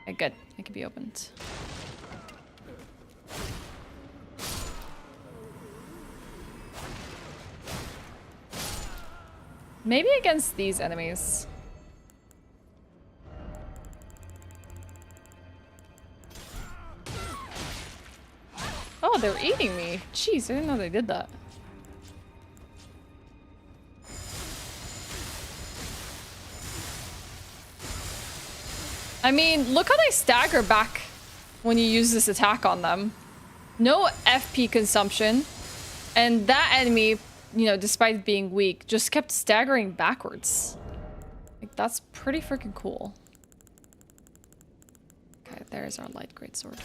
Okay, good. It can be opened. Maybe against these enemies. Oh, they're eating me. Jeez, I didn't know they did that. I mean, look how they stagger back when you use this attack on them. No FP consumption. And that enemy, you know, despite being weak, just kept staggering backwards. Like, that's pretty freaking cool. Okay, there's our light greatsword.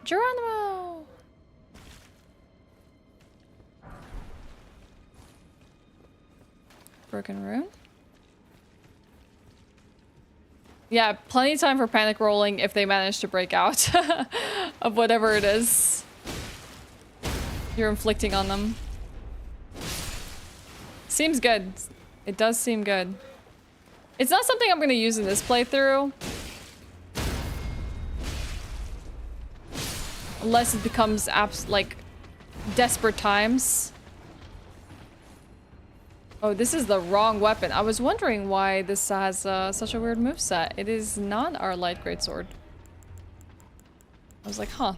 Geronimo! Broken rune? Yeah, plenty of time for panic rolling if they manage to break out of whatever it is you're inflicting on them. Seems good. It does seem good. It's not something I'm gonna use in this playthrough. Unless it becomes like desperate times. Oh, this is the wrong weapon. I was wondering why this has such a weird moveset. It is not our light greatsword. I was like, huh.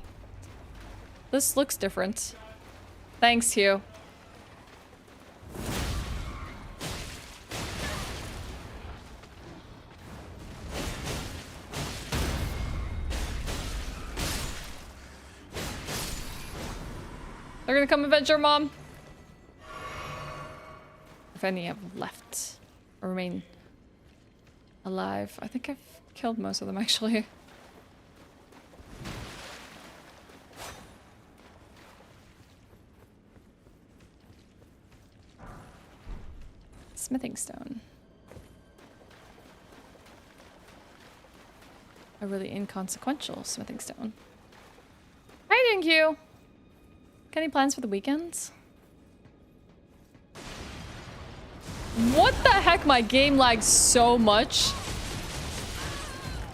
This looks different. Thanks, Hugh. They're gonna come avenge our mom. If any have left or remain alive. I think I've killed most of them, actually. Smithing stone. A really inconsequential smithing stone. How you doing, Q? Got any plans for the weekends? What the heck? My game lagged so much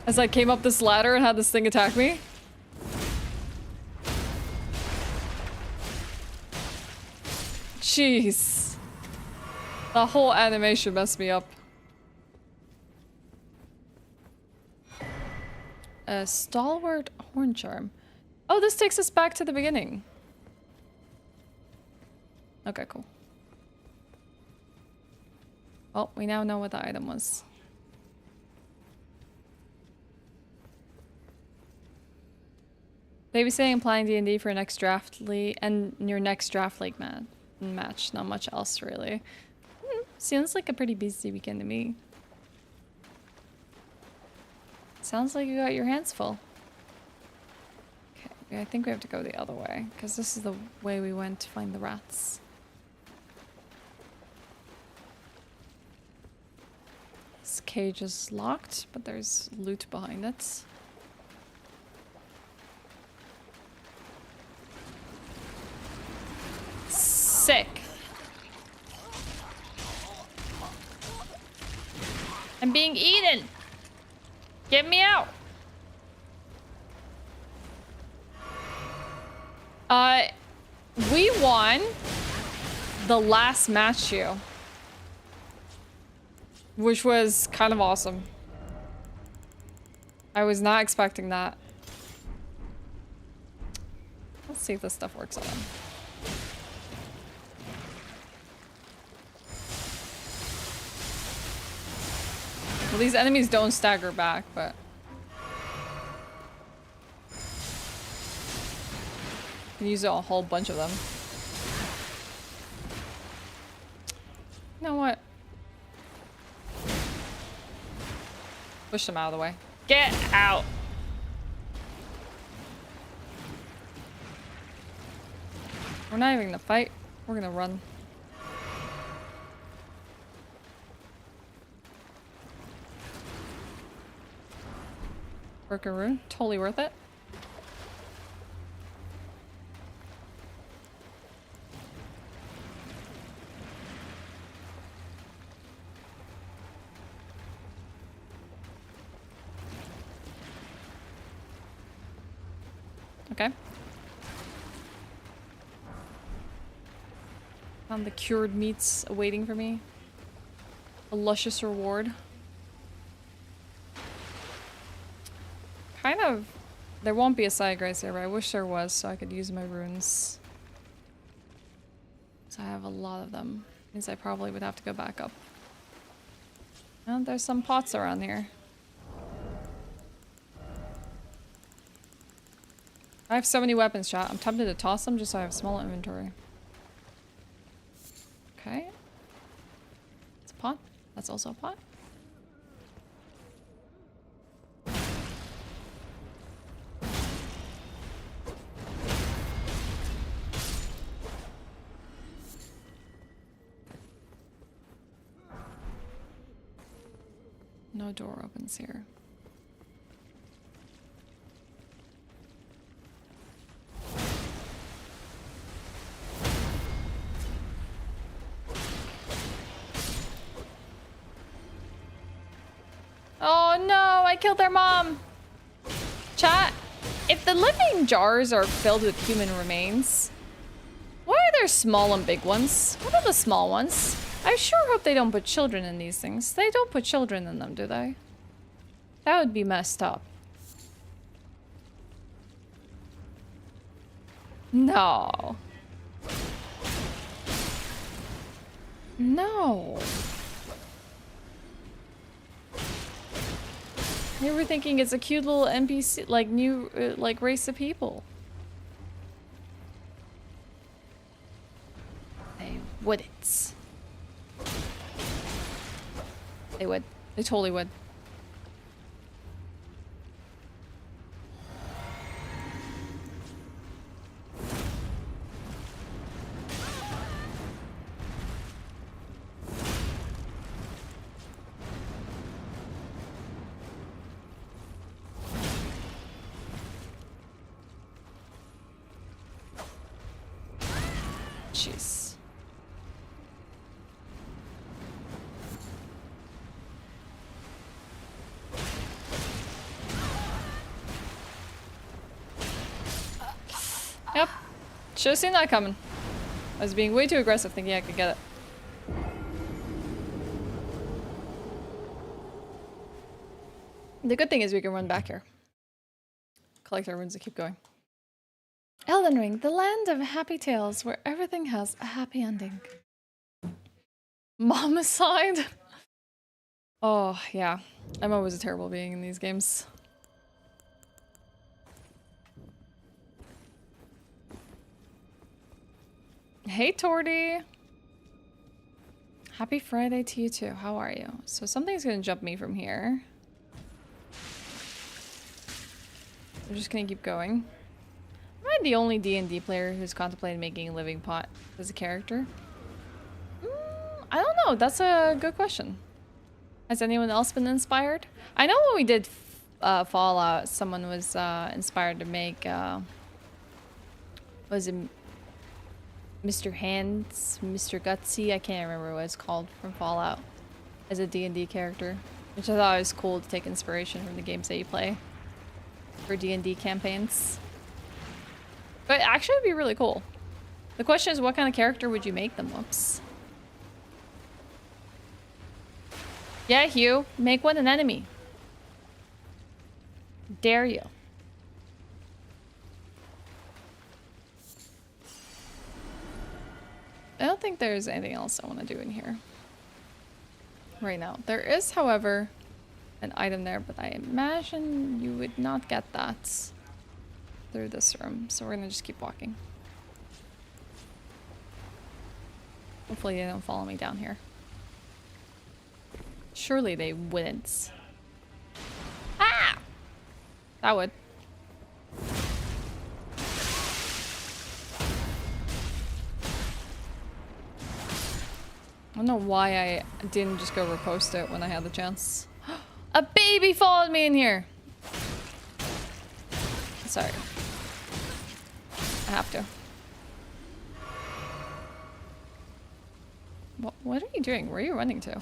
as I came up this ladder and had this thing attack me. Jeez. The whole animation messed me up. A stalwart horn charm. Oh, this takes us back to the beginning. Okay, cool. Well, we now know what the item was. Babysitting, playing D&D for next draft league and your next draft league match. Not much else, really. Sounds like a pretty busy weekend to me. Sounds like you got your hands full. Okay, I think we have to go the other way, because this is the way we went to find the rats. This cage is locked, but there's loot behind it. Sick. I'm being eaten. Get me out. We won the last match here, which was kind of awesome. I was not expecting that. Let's see if this stuff works on him. Well, these enemies don't stagger back, but... you can use a whole bunch of them. You know what? Push them out of the way. Get out! We're not even gonna fight. We're gonna run. Broken rune, totally worth it. Okay. Found the cured meats awaiting for me. A luscious reward. Kind of... there won't be a side grace here, but I wish there was so I could use my runes. So I have a lot of them. Means I probably would have to go back up. And there's some pots around here. I have so many weapons, chat. I'm tempted to toss them just so I have small inventory. Okay. It's a pot. That's also a pot. No door opens here. Oh no, I killed their mom! Chat, if the living jars are filled with human remains, why are there small and big ones? What are the small ones? I sure hope they don't put children in these things. They don't put children in them, do they? That would be messed up. No. No. They were thinking it's a cute little NPC, like new, like race of people. They wouldn't. They would. They totally would. Jeez. Yep. Should've seen that coming. I was being way too aggressive thinking I could get it. The good thing is we can run back here. Collect our runes and keep going. Elden Ring, the land of happy tales where everything has a happy ending. Momicide? Oh, yeah. I'm always a terrible being in these games. Hey, Torty. Happy Friday to you too. How are you? So something's gonna jump me from here. I'm just gonna keep going. Am I the only D&D player who's contemplated making a living pot as a character? I don't know. That's a good question. Has anyone else been inspired? I know when we did Fallout, someone was inspired to make, was it Mr. Hands, Mr. Gutsy? I can't remember what it's called from Fallout as a D&D character, which I thought was cool to take inspiration from the games that you play for D&D campaigns. But actually it'd be really cool. The question is, what kind of character would you make them? Whoops. Yeah, Hugh, make one an enemy. Dare you. I don't think there's anything else I want to do in here right now. There is, however, an item there, but I imagine you would not get that through this room. So we're gonna just keep walking. Hopefully they don't follow me down here. Surely they wouldn't. Ah! That would. I don't know why I didn't just go repost it when I had the chance. A baby followed me in here! Sorry. I have to. What are you doing? Where are you running to?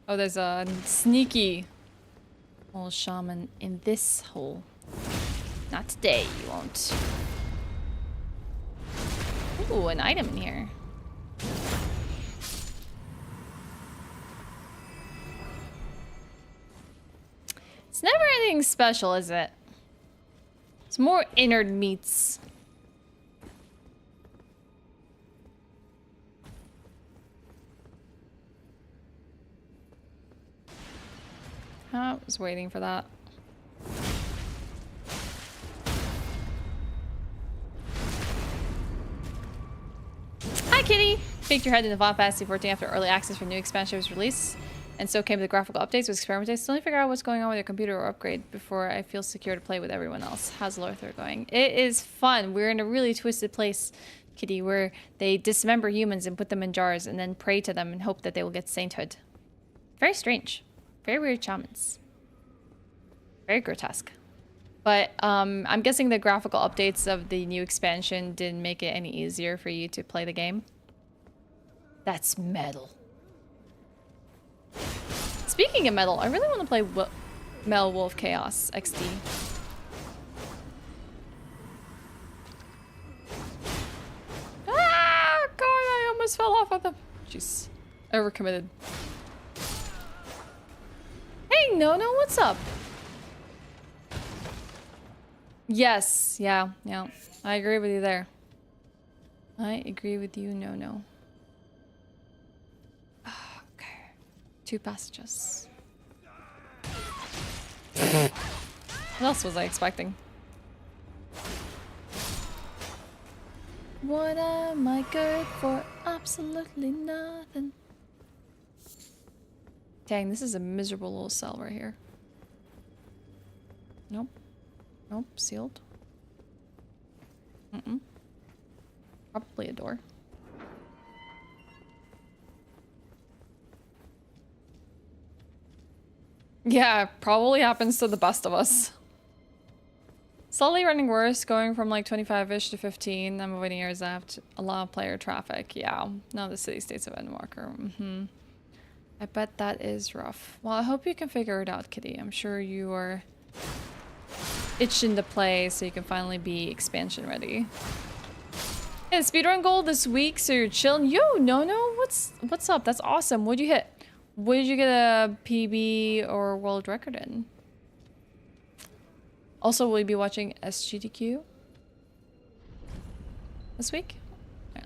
Oh, there's a sneaky old shaman in this hole. Not today, you won't. Ooh, an item in here. nothing special, is it? It's more innard meats. I was waiting for that. Hi, Kitty! Peeked your head into Final Fantasy 14 after early access for new expansion was released, and so came the graphical updates with experimenting. Still need to figure out what's going on with your computer or upgrade before I feel secure to play with everyone else. How's Lothar going? It is fun. We're in a really twisted place, Kitty, where they dismember humans and put them in jars and then pray to them and hope that they will get sainthood. Very strange. Very weird shamans. Very grotesque. But I'm guessing the graphical updates of the new expansion didn't make it any easier for you to play the game. That's metal. Speaking of metal, I really want to play Metal Wolf Chaos XD. Ah, God, I almost fell off of them. Jeez, overcommitted. Hey, no, what's up? Yes, yeah. I agree with you there. I agree with you, no. Okay. 2 passages. What else was I expecting? What am I good for? Absolutely nothing. Dang, this is a miserable little cell right here. Nope. Nope, sealed. Probably a door. Yeah, probably happens to the best of us. Slowly running worse, going from like 25-ish to 15. I'm avoiding areas that have a lot of player traffic. Yeah, now the city-states of Endwalker. I bet that is rough. Well, I hope you can figure it out, Kitty. I'm sure you are itching to play so you can finally be expansion ready. Yeah, speedrun goal this week, so you're chilling. Yo, no, what's up? That's awesome. What'd you hit? What did you get a PB or world record in? Also, will you be watching SGDQ this week? Yeah.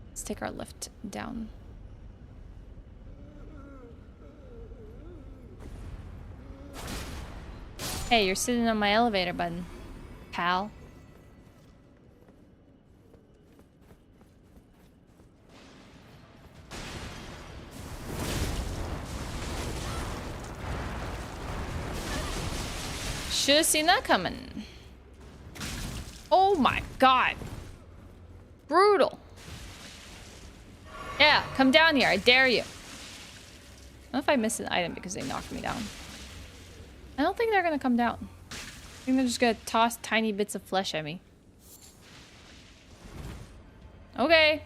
Let's take our lift down. Hey, you're sitting on my elevator button, pal. Should have seen that coming. Oh my god. Brutal. Yeah, come down here. I dare you. I don't know if I missed an item because they knocked me down. I don't think they're gonna come down. I think they're just gonna toss tiny bits of flesh at me. Okay.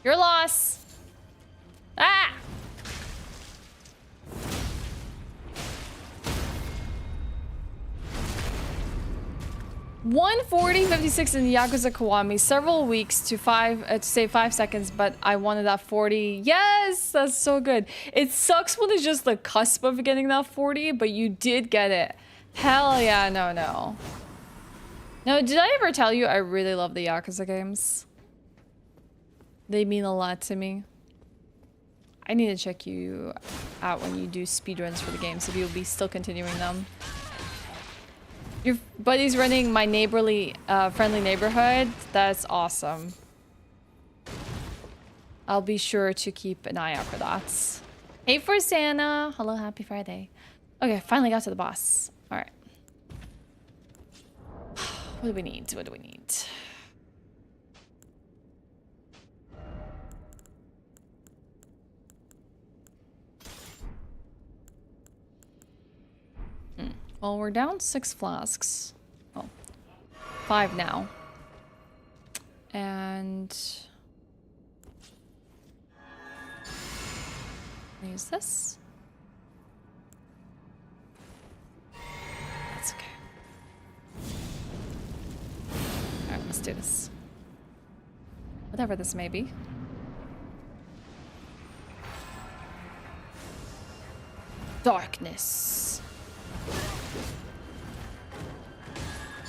Your loss. Ah! 140.56 in Yakuza Kiwami. Several weeks to save 5 seconds, but I wanted that 40. Yes, that's so good. It sucks when it's just the cusp of getting that 40, but you did get it. Hell yeah, no. No, did I ever tell you I really love the Yakuza games? They mean a lot to me. I need to check you out when you do speedruns for the games, if you'll be still continuing them. Your buddy's running my neighborly, friendly neighborhood. That's awesome. I'll be sure to keep an eye out for that. Hey, for Santa. Hello, happy Friday. Okay, finally got to the boss. All right. What do we need? What do we need? Well, we're down 6 flasks. Oh, 5 now. And use this. That's okay. All right, let's do this. Whatever this may be. Darkness.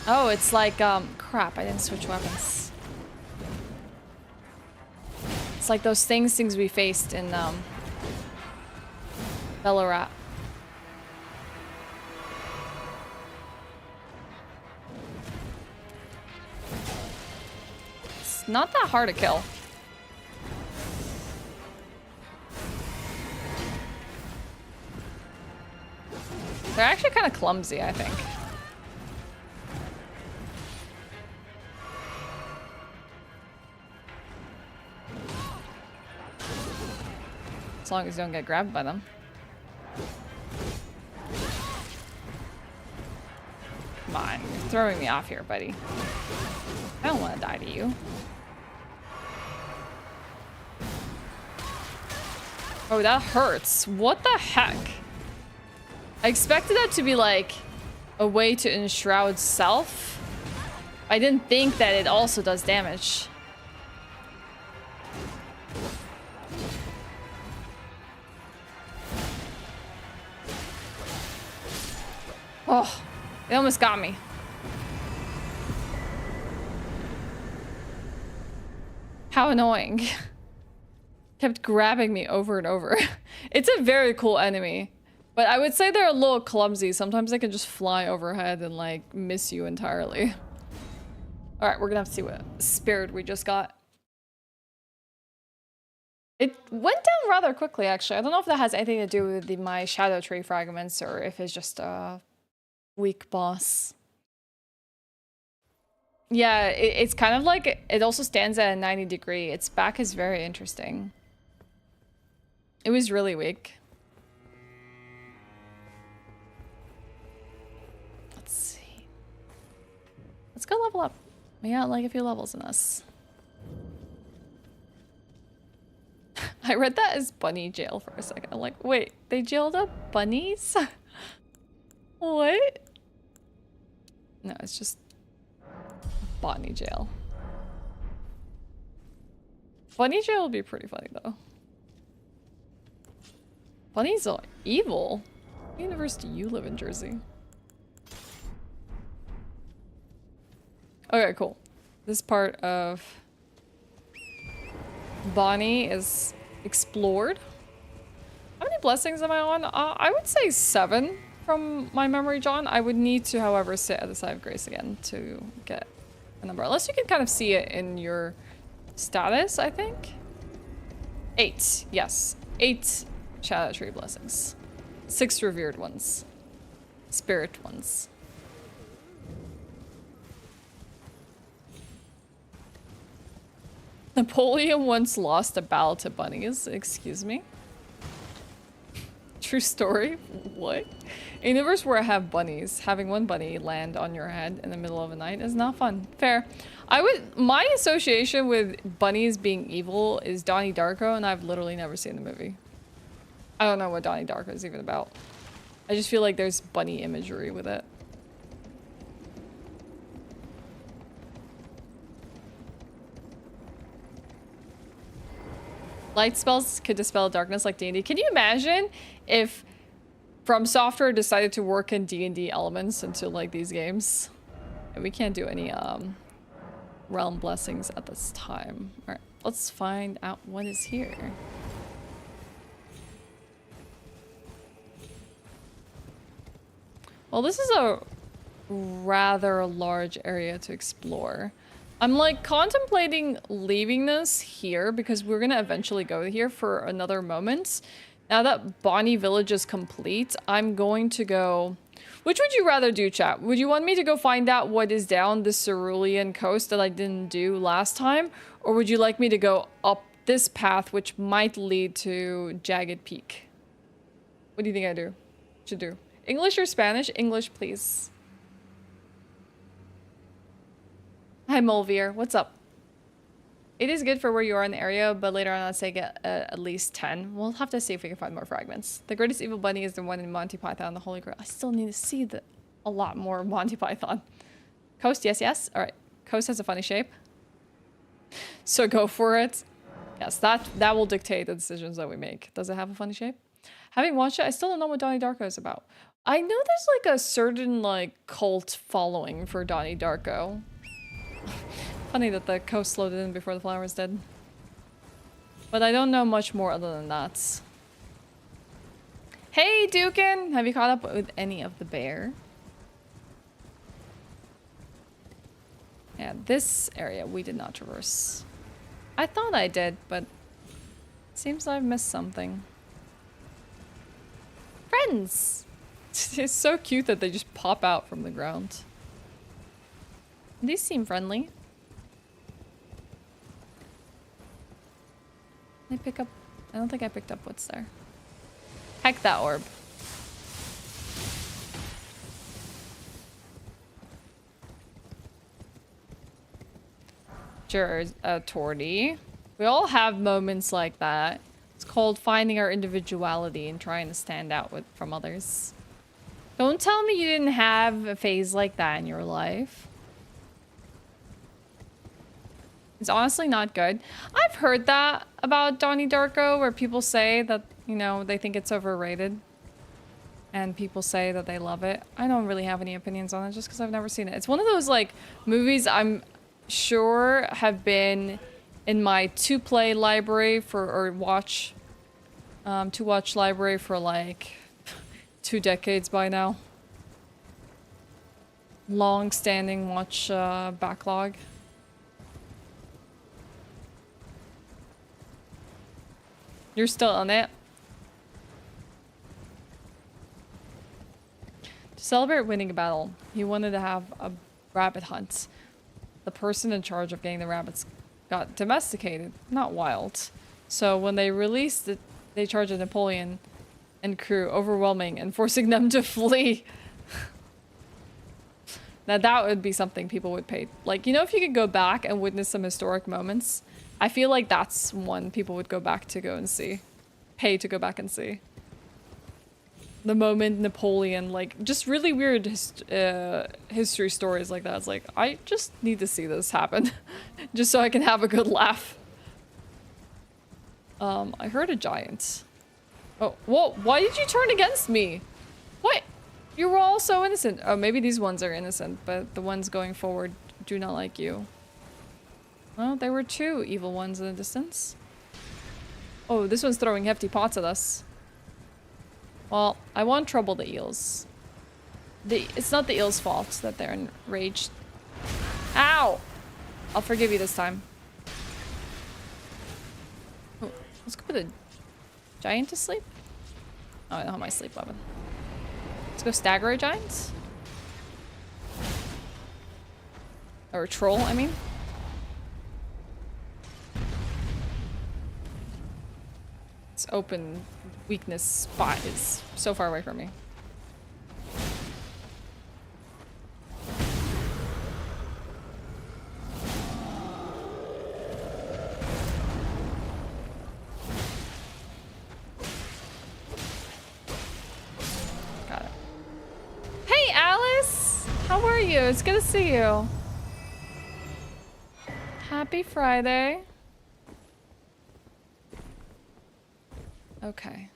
Oh, it's like, crap, I didn't switch weapons. It's like those things we faced in, Bellarat. It's not that hard to kill. They're actually kind of clumsy, I think. As long as you don't get grabbed by them. Come on, you're throwing me off here, buddy. I don't want to die to you. Oh, that hurts. What the heck? I expected that to be like a way to enshroud self. I didn't think that it also does damage. Oh, it almost got me. How annoying. Kept grabbing me over and over. It's a very cool enemy. But I would say they're a little clumsy. Sometimes they can just fly overhead and like miss you entirely. Alright, we're gonna have to see what spirit we just got. It went down rather quickly, actually. I don't know if that has anything to do with my shadow tree fragments or if it's just a weak boss. Yeah, it's kind of like, it also stands at a 90 degree. Its back is very interesting. It was really weak. Let's see. Let's go level up. We got like a few levels in us. I read that as bunny jail for a second. I'm like, wait, they jailed up bunnies? What? No, it's just bunny jail. Bunny jail would be pretty funny though. Bunnies are evil. What universe do you live in, Jersey? Okay, cool. This part of Bonnie is explored. How many blessings am I on? I would say 7 from my memory, John. I would need to, however, sit at the side of grace again to get a number. Unless you can kind of see it in your status, I think. 8, yes. 8 shadow tree blessings. 6 revered ones. Spirit ones. Napoleon once lost a battle to bunnies. Excuse me? True story? What? In a universe where I have bunnies, having one bunny land on your head in the middle of the night is not fun. Fair. My association with bunnies being evil is Donnie Darko, and I've literally never seen the movie. I don't know what Donnie Darko is even about. I just feel like there's bunny imagery with it. Light spells could dispel darkness like D&D. Can you imagine if From Software decided to work in D&D elements into like these games? And we can't do any realm blessings at this time. All right, let's find out what is here. Well, this is a rather large area to explore. I'm like contemplating leaving this here because we're gonna eventually go here for another moment. Now that Bonnie Village is complete, I'm going to go... Which would you rather do, chat? Would you want me to go find out what is down the Cerulean coast that I didn't do last time? Or would you like me to go up this path, which might lead to Jagged Peak? What do you think I should do? English or Spanish? English, please. Hi, Molvier. What's up? It is good for where you are in the area, but later on I'd say get at least 10. We'll have to see if we can find more fragments. The greatest evil bunny is the one in Monty Python, the Holy Grail. I still need to see a lot more Monty Python. Coast, yes, yes. All right. Coast has a funny shape. So go for it. Yes, that will dictate the decisions that we make. Does it have a funny shape? Having watched it, I still don't know what Donnie Darko is about. I know there's like a certain like cult following for Donnie Darko. Funny that the coast loaded in before the flowers did. But I don't know much more other than that. Hey, Dukin! Have you caught up with any of the bear? Yeah, this area we did not traverse. I thought I did, but seems I've missed something. Friends! It's so cute that they just pop out from the ground. These seem friendly. I pick up... I don't think I picked up what's there. Heck that orb. Sure, Torty. We all have moments like that. It's called finding our individuality and trying to stand out from others. Don't tell me you didn't have a phase like that in your life. It's honestly not good. I've heard that about Donnie Darko, where people say that, you know, they think it's overrated. And people say that they love it. I don't really have any opinions on it just because I've never seen it. It's one of those, like, movies I'm sure have been in my to-play library for, or watch, to-watch library for, like, 2 decades by now. Long-standing watch backlog. You're still on it? To celebrate winning a battle, he wanted to have a rabbit hunt. The person in charge of getting the rabbits got domesticated, not wild. So when they released it, they charged Napoleon and crew, overwhelming and forcing them to flee. Now that would be something people would pay. Like, you know, if you could go back and witness some historic moments, I feel like that's one people would go back to go and see. Pay to go back and see. The moment Napoleon, like, just really weird history stories like that. It's like, I just need to see this happen. Just so I can have a good laugh. I heard a giant. Oh, whoa, why did you turn against me? What? You were all so innocent. Oh, maybe these ones are innocent, but the ones going forward do not like you. Well, there were 2 evil ones in the distance. Oh, this one's throwing hefty pots at us. Well, I won't trouble the eels. It's not the eels' fault that they're enraged. Ow! I'll forgive you this time. Oh, let's go put a giant to sleep. Oh, I don't have my sleep weapon. Let's go stagger a giant. Or a troll, I mean. This open weakness spot is so far away from me. Got it. Hey, Alice! How are you? It's good to see you. Happy Friday. Okay.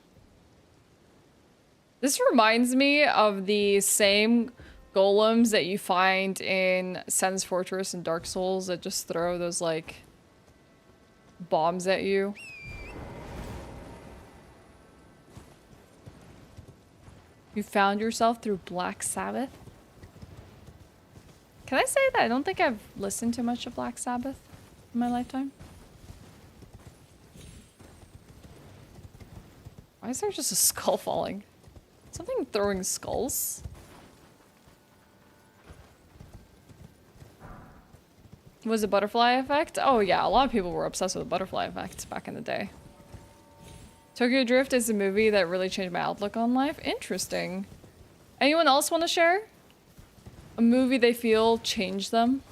This reminds me of the same golems that you find in Sen's Fortress and Dark Souls that just throw those, like, bombs at you. You found yourself through Black Sabbath? Can I say that I don't think I've listened to much of Black Sabbath in my lifetime? Why is there just a skull falling? Something throwing skulls? Was it butterfly effect? Oh yeah, a lot of people were obsessed with the butterfly effect back in the day. Tokyo Drift is a movie that really changed my outlook on life. Interesting. Anyone else want to share? A movie they feel changed them?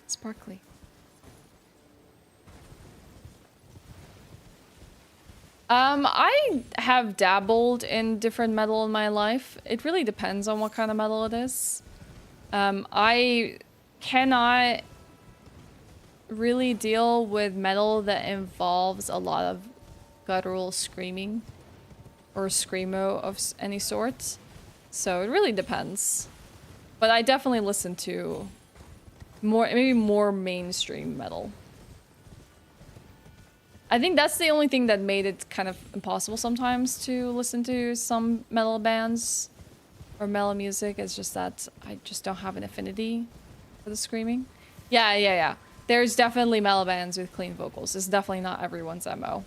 Sparkly. I have dabbled in different metal in my life. It really depends on what kind of metal it is. I cannot really deal with metal that involves a lot of guttural screaming or screamo of any sort. So it really depends. But I definitely listen to maybe more mainstream metal. I think that's the only thing that made it kind of impossible sometimes to listen to some metal bands or metal music. It's just that I just don't have an affinity for the screaming. Yeah. There's definitely metal bands with clean vocals. It's definitely not everyone's MO.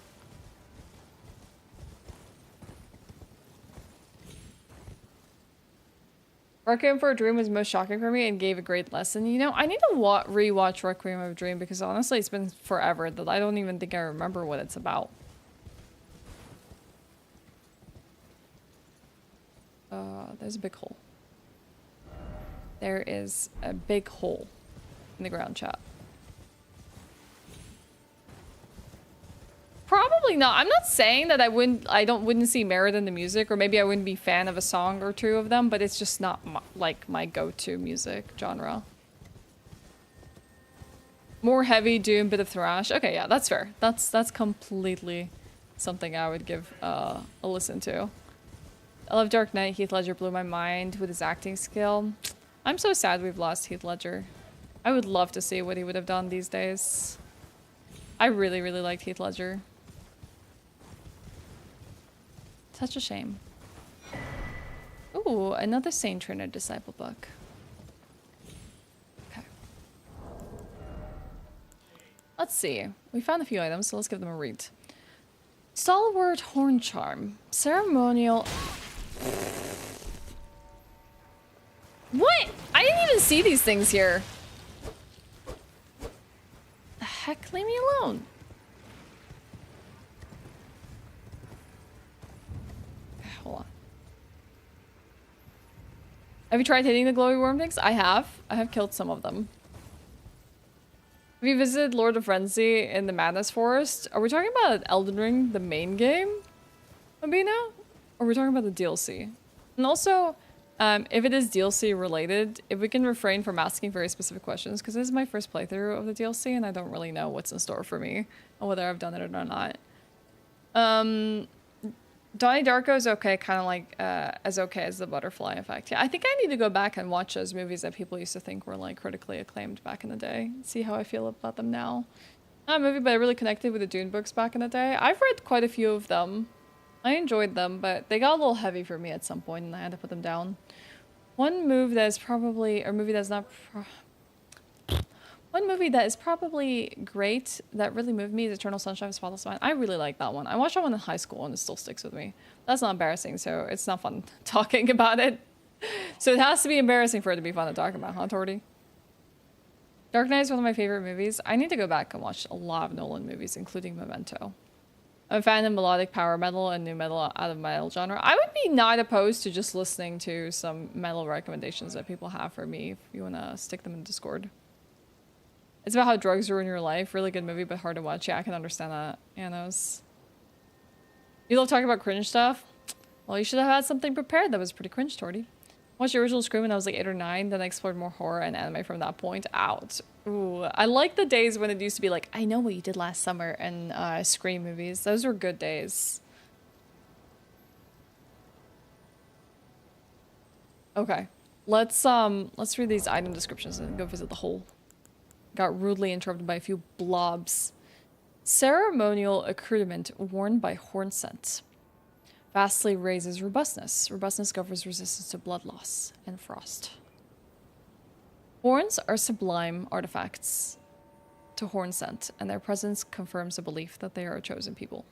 Requiem for a Dream was most shocking for me and gave a great lesson. You know, I need to rewatch Requiem of a Dream because honestly, it's been forever that I don't even think I remember what it's about. There's a big hole. There is a big hole in the ground, chat. Probably not. I'm not saying that I wouldn't see merit in the music, or maybe I wouldn't be a fan of a song or two of them, but it's just not my go-to music genre. More heavy doom, bit of thrash. Okay, yeah, that's fair. That's completely something I would give a listen to. I love Dark Knight. Heath Ledger blew my mind with his acting skill. I'm so sad we've lost Heath Ledger. I would love to see what he would have done these days. I really, really liked Heath Ledger. Such a shame. Ooh, another Saint Trainer Disciple book. Okay. Let's see. We found a few items, so let's give them a read. Stalwart Horn Charm. Ceremonial... What? I didn't even see these things here. The heck? Leave me alone. Hold on. Have you tried hitting the glowy worm things? I have. I have killed some of them. Have you visited Lord of Frenzy in the Madness Forest? Are we talking about Elden Ring, the main game? Abina? Or are we talking about the DLC? And also, if it is DLC related, if we can refrain from asking very specific questions, because this is my first playthrough of the DLC and I don't really know what's in store for me, or whether I've done it or not. Donnie Darko is okay, kind of like as okay as the Butterfly Effect. Yeah, I think I need to go back and watch those movies that people used to think were like critically acclaimed back in the day. See how I feel about them now. Not a movie, but I really connected with the Dune books back in the day. I've read quite a few of them. I enjoyed them, but they got a little heavy for me at some point, and I had to put them down. One movie that is probably, or movie that's not, one movie that is probably great that really moved me is Eternal Sunshine of the Spotless Mind. I really like that one. I watched that one in high school, and it still sticks with me. That's not embarrassing, so it's not fun talking about it. So it has to be embarrassing for it to be fun to talk about, huh, Torty? Dark Knight is one of my favorite movies. I need to go back and watch a lot of Nolan movies, including Memento. I'm a fan of melodic power metal and new metal out of metal genre. I would be not opposed to just listening to some metal recommendations that people have for me if you want to stick them in Discord. It's about how drugs ruin your life. Really good movie, but hard to watch. Yeah, I can understand that. Anos. You love talking about cringe stuff? Well, you should have had something prepared that was pretty cringe, Torty. I watched the original Scream when I was like 8 or 9, then I explored more horror and anime from that point out. Ooh, I like the days when it used to be like, I know what you did last summer, and Scream movies. Those were good days. Okay. Let's read these item descriptions and go visit the hole. Got rudely interrupted by a few blobs. Ceremonial accoutrement worn by Hornsent. Vastly raises robustness. Robustness governs resistance to blood loss and frost. Horns are sublime artifacts to Hornsent, and their presence confirms the belief that they are a chosen people.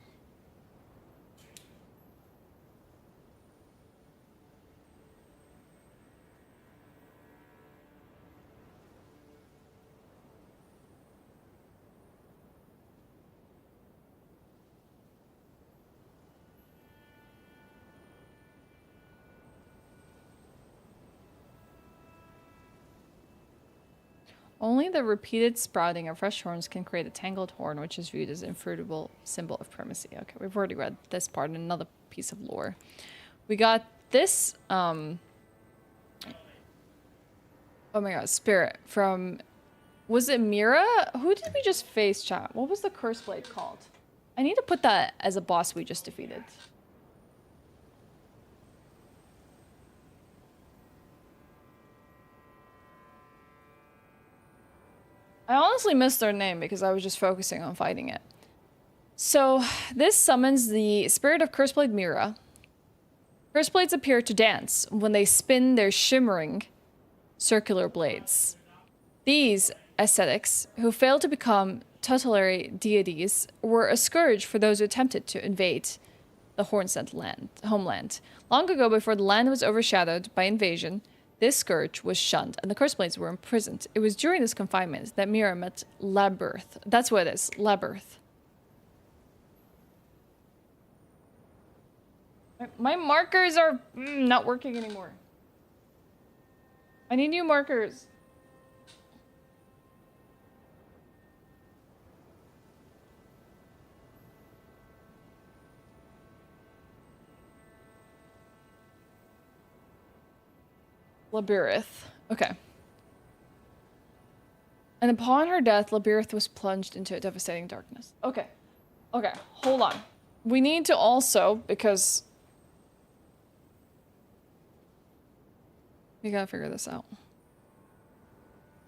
Only the repeated sprouting of fresh horns can create a tangled horn, which is viewed as an infruitable symbol of primacy. Okay, we've already read this part in another piece of lore. We got this, oh my god, spirit from, was it Mira? Who did we just face, chat? What was the curse blade called? I need to put that as a boss we just defeated. I honestly missed their name because I was just focusing on fighting it. So, this summons the spirit of Curseblade Mira. Curseblades appear to dance when they spin their shimmering circular blades. These ascetics, who failed to become tutelary deities, were a scourge for those who attempted to invade the Hornsent homeland. Long ago, before the land was overshadowed by invasion, this scourge was shunned, and the Curseblades were imprisoned. It was during this confinement that Mira met Labyrinth. That's what it is, Labyrinth. My markers are not working anymore. I need new markers. Labyrinth. Okay. And upon her death, Labyrinth was plunged into a devastating darkness. Okay. Okay, hold on. We need to also, because we gotta figure this out.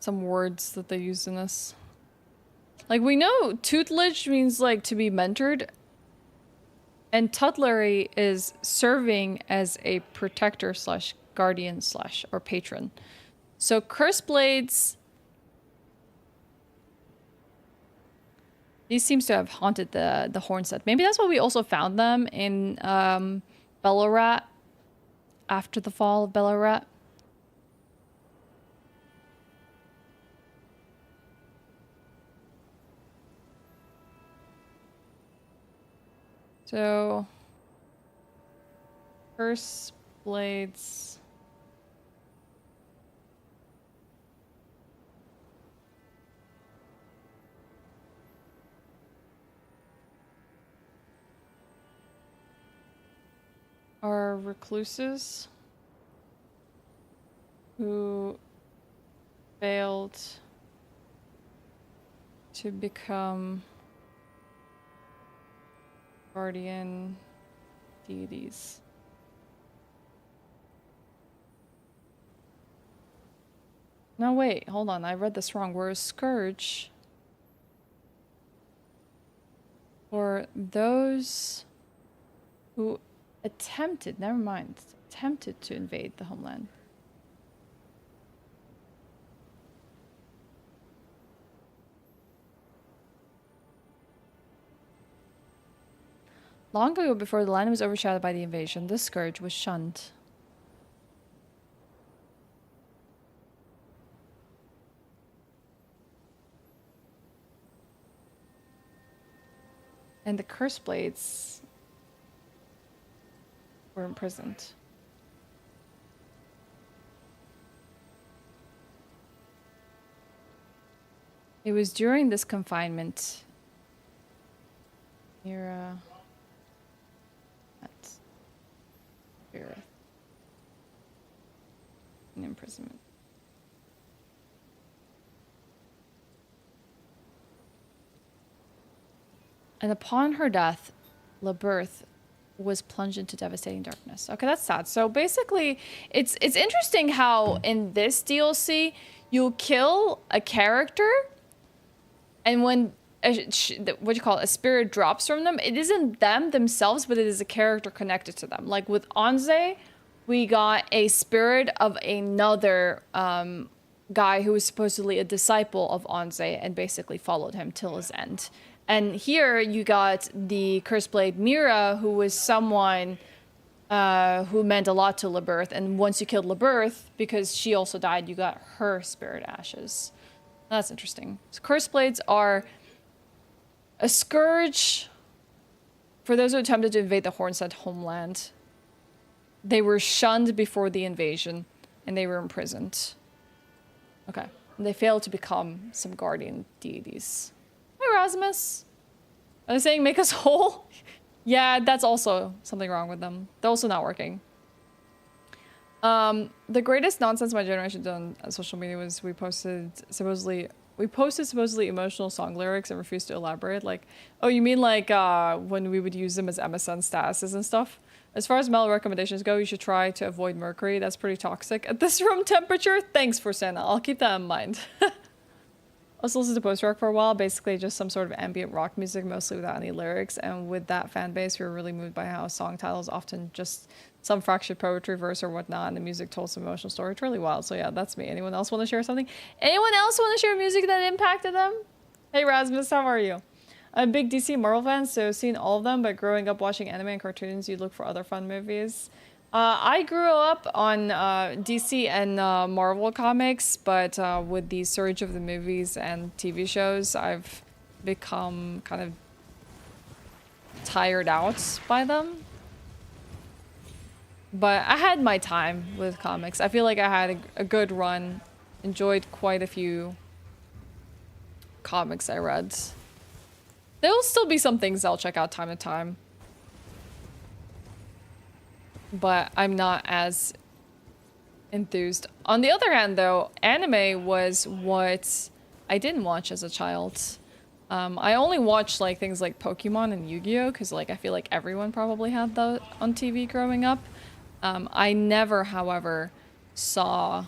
Some words that they use in this. Like, we know tutelage means, like, to be mentored. And tutelary is serving as a protector slash guardian slash or patron. So Curseblades... These seems to have haunted the Hornsent. Maybe that's why we also found them in Belorat. After the fall of Belorat. So, Curseblades. Are recluses who failed to become guardian deities. No, wait, hold on. I read this wrong. We're a scourge for those who attempted, never mind, attempted to invade the homeland. Long ago, before the land was overshadowed by the invasion, this scourge was shunned. And the Curseblades were imprisoned. It was during this confinement, Mira met Labyrinth in imprisonment. And upon her death, Labyrinth was plunged into devastating darkness. Okay, that's sad. So basically, it's interesting how in this DLC, you'll kill a character, and when what you call it, a spirit drops from them, it isn't them themselves, but it is a character connected to them. Like with Anze, we got a spirit of another guy who was supposedly a disciple of Anze and basically followed him till his end. And here you got the Curseblade Mira, who was someone who meant a lot to Labyrinth. And once you killed Labyrinth, because she also died, you got her spirit ashes. That's interesting. So Curseblades are a scourge for those who attempted to invade the Hornsent homeland. They were shunned before the invasion, and they were imprisoned. Okay. And they failed to become some guardian deities. Erasmus. Are they saying make us whole? Yeah, that's also something wrong with them. They're also not working. The greatest nonsense my generation done on social media was we posted supposedly emotional song lyrics and refused to elaborate. Like, oh, you mean like when we would use them as MSN statuses and stuff? As far as mellow recommendations go, you should try to avoid mercury. That's pretty toxic at this room temperature. Thanks for Santa. I'll keep that in mind. also listened to post-rock for a while, basically just some sort of ambient rock music, mostly without any lyrics. And with that fan base, we were really moved by how song titles often just some fractured poetry verse or whatnot, and the music told some emotional story. It's really wild. So yeah, that's me. Anyone else want to share something? Anyone else want to share music that impacted them? Hey Rasmus, how are you? I'm a big DC Marvel fan, so seen all of them, but growing up watching anime and cartoons, you'd look for other fun movies. I grew up on DC and Marvel comics, but with the surge of the movies and TV shows, I've become kind of tired out by them. But I had my time with comics. I feel like I had a good run, enjoyed quite a few comics I read. There'll still be some things I'll check out time to time. But I'm not as enthused. On the other hand, though, anime was what I didn't watch as a child. I only watched like things like Pokemon and Yu-Gi-Oh! Because like I feel like everyone probably had that on TV growing up. I never, however, saw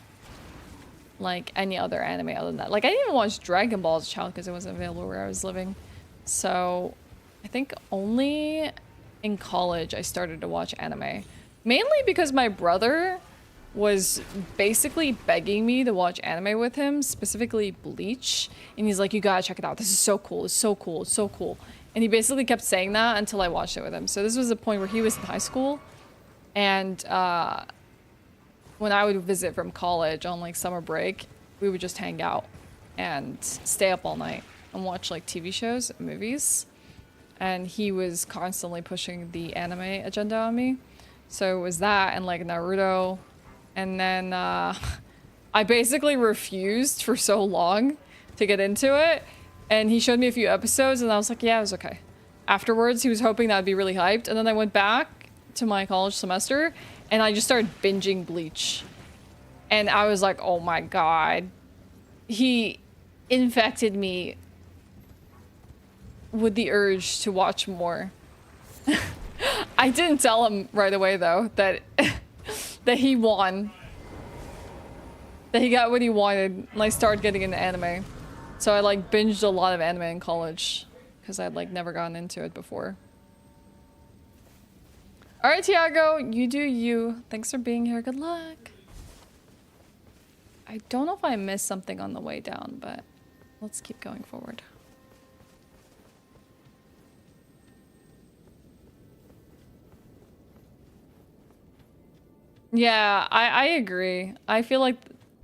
like any other anime other than that. Like I didn't even watch Dragon Ball as a child because it wasn't available where I was living. So I think only in college I started to watch anime. Mainly because my brother was basically begging me to watch anime with him, specifically Bleach. And he's like, you gotta check it out. This is so cool. It's so cool. It's so cool. And he basically kept saying that until I watched it with him. So this was the point where he was in high school. And when I would visit from college on like summer break, we would just hang out and stay up all night and watch like TV shows and movies. And he was constantly pushing the anime agenda on me. So it was that and like Naruto. And then I basically refused for so long to get into it. And he showed me a few episodes and I was like, yeah, it was okay. Afterwards, he was hoping that I'd be really hyped. And then I went back to my college semester and I just started binging Bleach. And I was like, oh my God. He infected me with the urge to watch more. I didn't tell him right away though that that he won. That he got what he wanted and I started getting into anime. So I like binged a lot of anime in college because I'd like never gotten into it before. All right, Tiago, you do you. Thanks for being here. Good luck. I don't know if I missed something on the way down, but let's keep going forward. Yeah, I agree. I feel like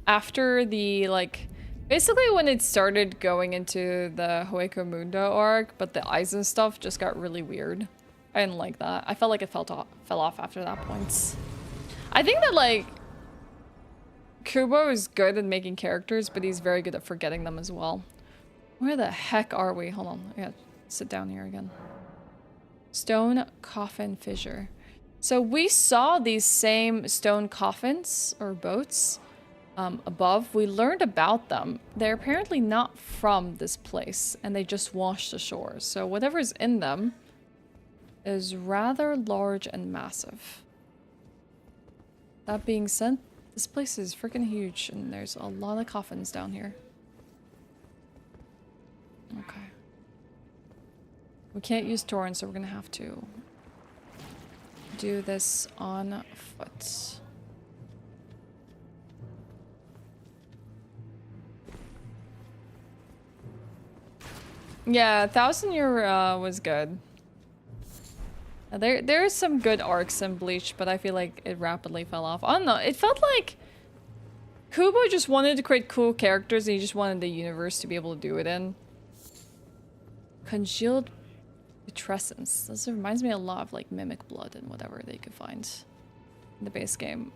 after the, like, basically when it started going into the Hueco Mundo arc, but the Aizen stuff just got really weird. I didn't like that. I felt like it fell off after that point. I think that, like, Kubo is good at making characters, but he's very good at forgetting them as well. Where the heck are we? Hold on. I gotta sit down here again. Stone Coffin Fissure. So we saw these same stone coffins, or boats, above. We learned about them. They're apparently not from this place, and they just washed ashore. So whatever's in them is rather large and massive. That being said, this place is freaking huge, and there's a lot of coffins down here. Okay. We can't use torrents, so we're gonna have to do this on foot. Yeah, 1,000 Year was good. There's some good arcs in Bleach, but I feel like it rapidly fell off. I don't know, it felt like Kubo just wanted to create cool characters and he just wanted the universe to be able to do it in. Congealed Putrescence. This reminds me a lot of like Mimic Blood and whatever they could find in the base game.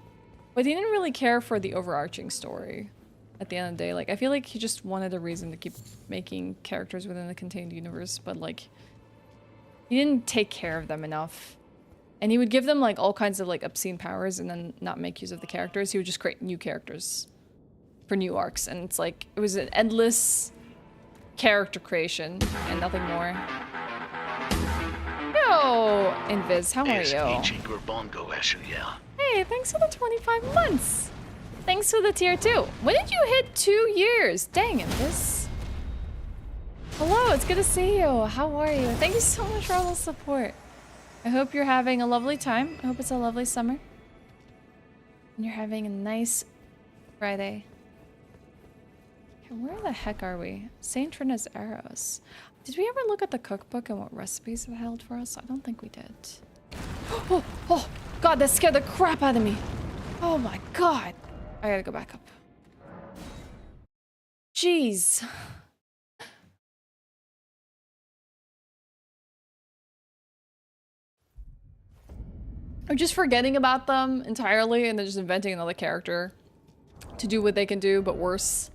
But he didn't really care for the overarching story at the end of the day. Like, I feel like he just wanted a reason to keep making characters within the contained universe, but like, he didn't take care of them enough. And he would give them like all kinds of like obscene powers and then not make use of the characters. He would just create new characters for new arcs. And it's like, it was an endless character creation and nothing more. Yo, Invis, how are you? Hey, thanks for the 25 months. Thanks for the tier 2. When did you hit 2 years? Dang, Invis. Hello, it's good to see you. How are you? Thank you so much for all the support. I hope you're having a lovely time. I hope it's a lovely summer. And you're having a nice Friday. Okay, where the heck are we? St. Trina's arrows. Did we ever look at the cookbook and what recipes it held for us? I don't think we did. Oh, oh, God, that scared the crap out of me. Oh my God. I gotta go back up. Jeez. I'm just forgetting about them entirely and then just inventing another character to do what they can do, but worse.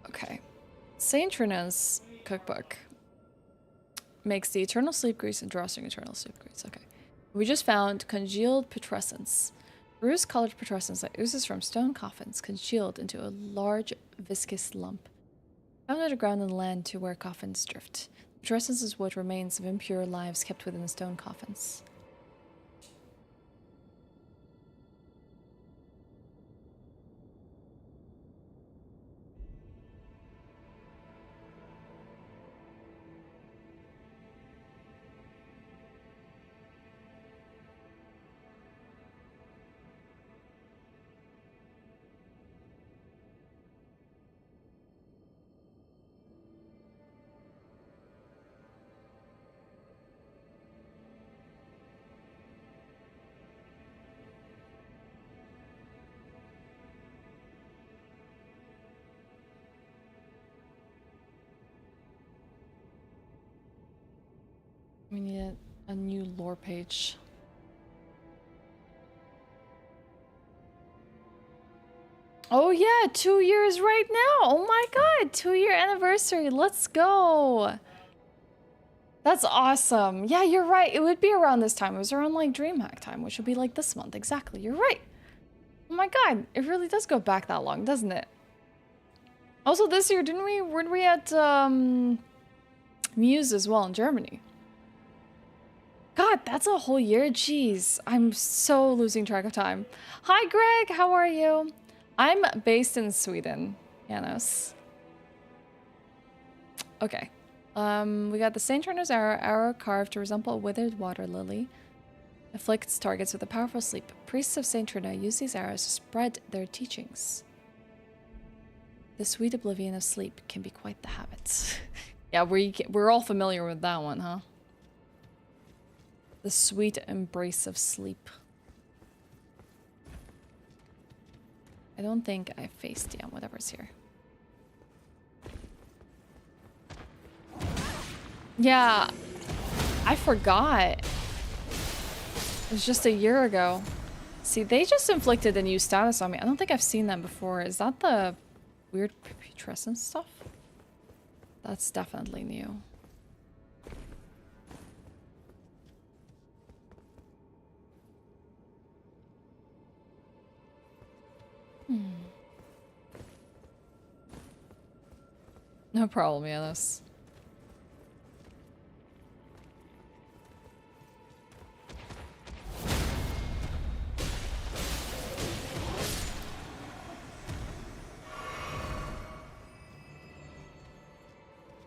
Okay. St. Trina's cookbook makes the eternal sleep grease and drawstring eternal sleep grease. Okay. We just found congealed putrescence. Rose-colored putrescence that oozes from stone coffins, congealed into a large viscous lump. Found underground in the land to where coffins drift. Putrescence is what remains of impure lives kept within the stone coffins. We need a new lore page. Oh yeah, 2 years right now. Oh my God, 2-year anniversary. Let's go. That's awesome. Yeah, you're right. It would be around this time. It was around like DreamHack time, which would be like this month. Exactly. You're right. Oh my God, it really does go back that long, doesn't it? Also this year, weren't we at Muse as well in Germany? God, that's a whole year. Jeez, I'm so losing track of time. Hi, Greg. How are you? I'm based in Sweden, Janos. Okay. We got the St. Trina's arrow carved to resemble a withered water lily. Afflicts targets with a powerful sleep. Priests of St. Trina use these arrows to spread their teachings. The sweet oblivion of sleep can be quite the habit. Yeah, we're all familiar with that one, huh? The sweet embrace of sleep. I don't think I faced, yeah, whatever's here. Yeah, I forgot. It was just a year ago. See, they just inflicted a new status on me. I don't think I've seen them before. Is that the weird putrescence stuff? That's definitely new. No problem, Yanis.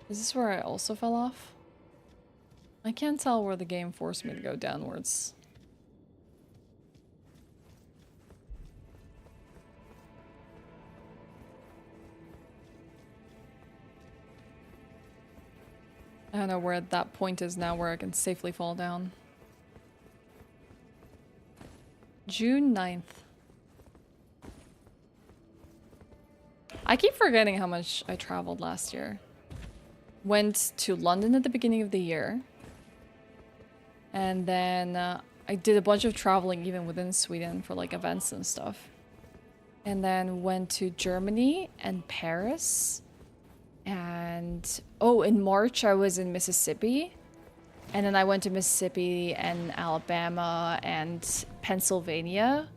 Is this where I also fell off? I can't tell where the game forced me to go downwards. I don't know where that point is now where I can safely fall down. June 9th. I keep forgetting how much I traveled last year. Went to London at the beginning of the year. And then I did a bunch of traveling even within Sweden for like events and stuff. And then went to Germany and Paris. And oh, in March I was in Mississippi. And then I went to Mississippi and Alabama and Pennsylvania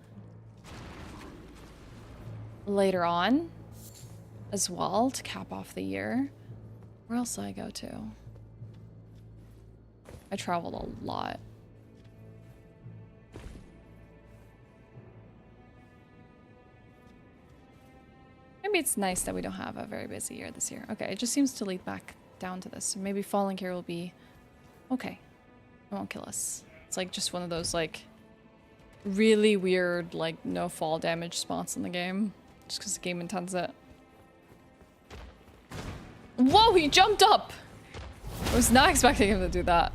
later on as well to cap off the year. Where else did I go to? I traveled a lot. Maybe it's nice that we don't have a very busy year this year. Okay, it just seems to lead back down to this. So maybe falling here will be okay. It won't kill us. It's like just one of those like really weird like no fall damage spots in the game. Just because the game intends it. Whoa, he jumped up! I was not expecting him to do that.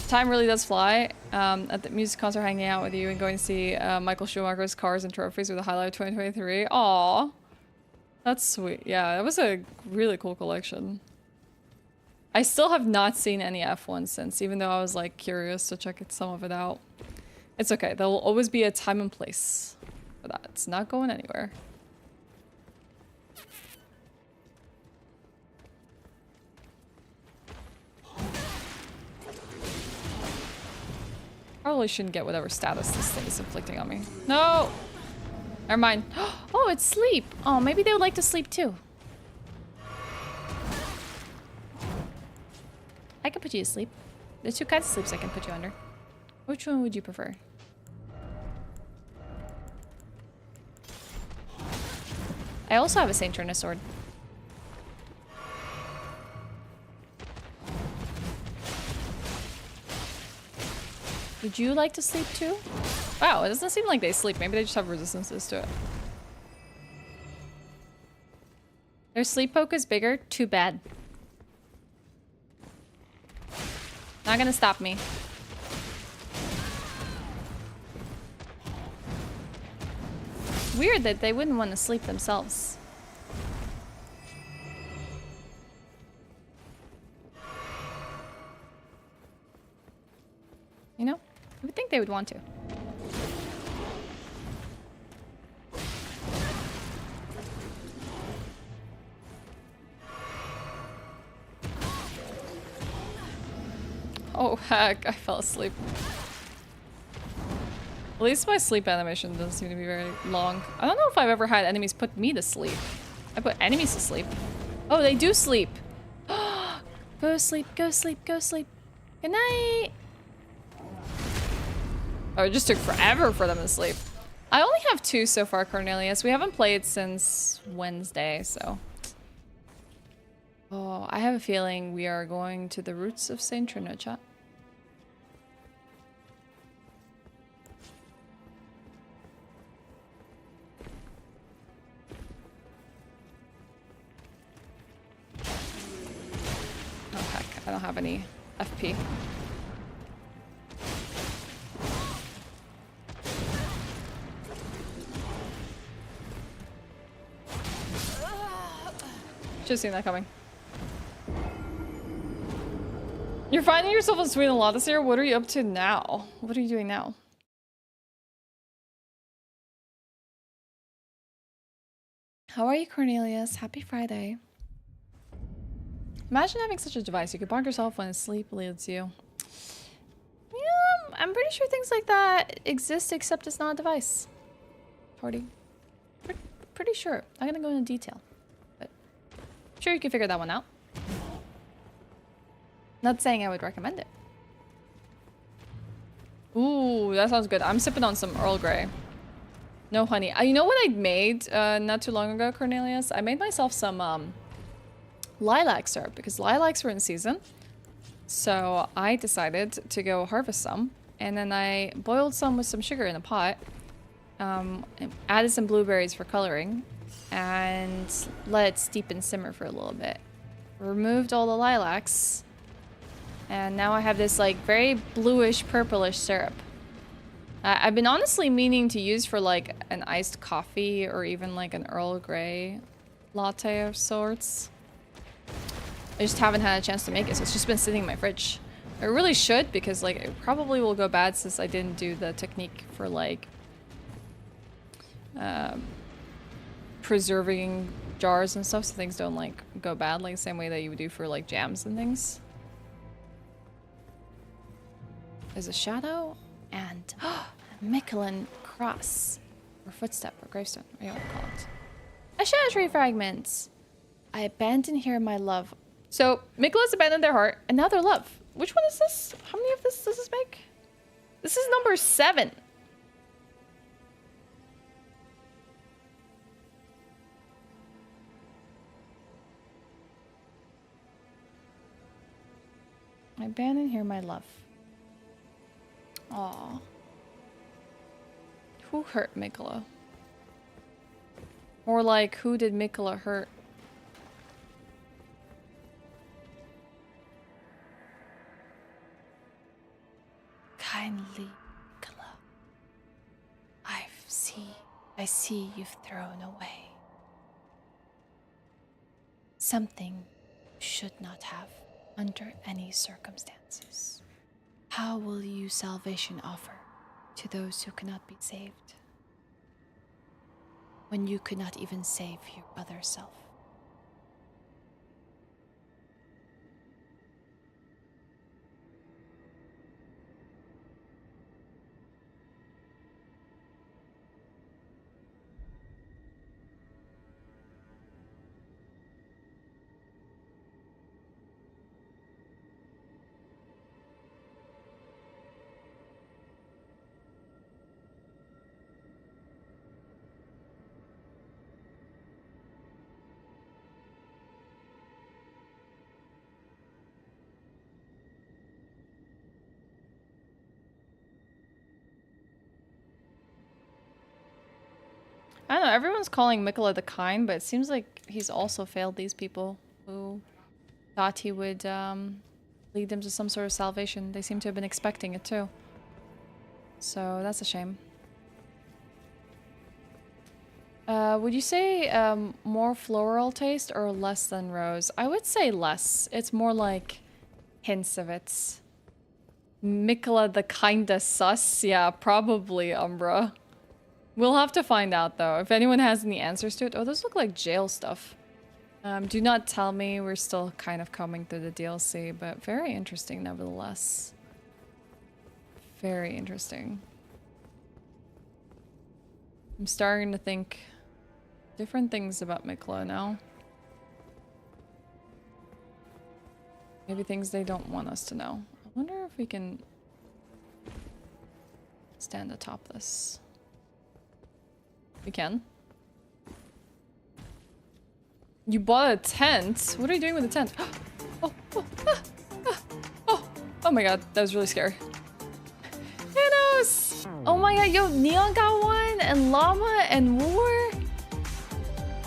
Time really does fly. At the music concert, hanging out with you and going to see Michael Schumacher's Cars and Trophies with the highlight of 2023. Aww. That's sweet. Yeah, that was a really cool collection. I still have not seen any F1 since, even though I was like curious to check some of it out. It's okay. There will always be a time and place for that. It's not going anywhere. Probably shouldn't get whatever status this thing is inflicting on me. No! Never mind. Oh, it's sleep. Oh, maybe they would like to sleep too. I can put you to sleep. There's two kinds of sleeps I can put you under. Which one would you prefer? I also have a Saint Trina sword. Would you like to sleep too? Wow, it doesn't seem like they sleep. Maybe they just have resistances to it. Their sleep poke is bigger? Too bad. Not gonna stop me. Weird that they wouldn't want to sleep themselves. You know? I would think they would want to. Oh heck, I fell asleep. At least my sleep animation doesn't seem to be very long. I don't know if I've ever had enemies put me to sleep. I put enemies to sleep. Oh, they do sleep. Go sleep, go sleep, go sleep. Good night. Oh, it just took forever for them to sleep. I only have 2 so far, Cornelius. We haven't played since Wednesday, so. Oh, I have a feeling we are going to the roots of Saint Trina, chat. Oh heck, I don't have any FP. Just seen that coming. You're finding yourself in Sweden a lot this year? What are you up to now? What are you doing now? How are you, Cornelius? Happy Friday. Imagine having such a device. You could bonk yourself when sleep leads you. Yeah, I'm pretty sure things like that exist, except it's not a device. Party. Pretty sure. I'm gonna go into detail. But I'm sure you can figure that one out. Not saying I would recommend it. Ooh, that sounds good. I'm sipping on some Earl Grey. No honey. You know what I made not too long ago, Cornelius? I made myself some lilac syrup because lilacs were in season. So I decided to go harvest some. And then I boiled some with some sugar in a pot. Added some blueberries for coloring. And let it steep and simmer for a little bit. Removed all the lilacs. And now I have this like very bluish purplish syrup. I've been honestly meaning to use for like an iced coffee or even like an Earl Grey latte of sorts. I just haven't had a chance to make it, so it's just been sitting in my fridge. I really should because like it probably will go bad since I didn't do the technique for like preserving jars and stuff so things don't like go bad like the same way that you would do for like jams and things. There's a shadow and a Miquella cross or footstep or gravestone, what do you want to call it? A shadow tree fragment. I abandon here my love. So Miquella's abandoned their heart and now their love. Which one is this? How many of this does this make? This is number 7. I abandon here, my love. Aw. Who hurt Miquella? Or like, who did Miquella hurt? Kindly, Miquella. I see you've thrown away something you should not have under any circumstances. How will you salvation offer to those who cannot be saved, when you could not even save your other self? I don't know, everyone's calling Miquella the kind, but it seems like he's also failed these people who thought he would lead them to some sort of salvation. They seem to have been expecting it too. So that's a shame. Would you say more floral taste or less than rose? I would say less. It's more like hints of it. Miquella the kinda sus? Yeah, probably Umbra. We'll have to find out though, if anyone has any answers to it. Oh, those look like jail stuff. Do not tell me, we're still kind of combing through the DLC, but very interesting nevertheless. Very interesting. I'm starting to think different things about Miquella now. Maybe things they don't want us to know. I wonder if we can stand atop this. We can. You bought a tent? What are you doing with the tent? Oh my god, that was really scary. Janos! Oh my god, yo, Neon got one, and Llama, and Wooer.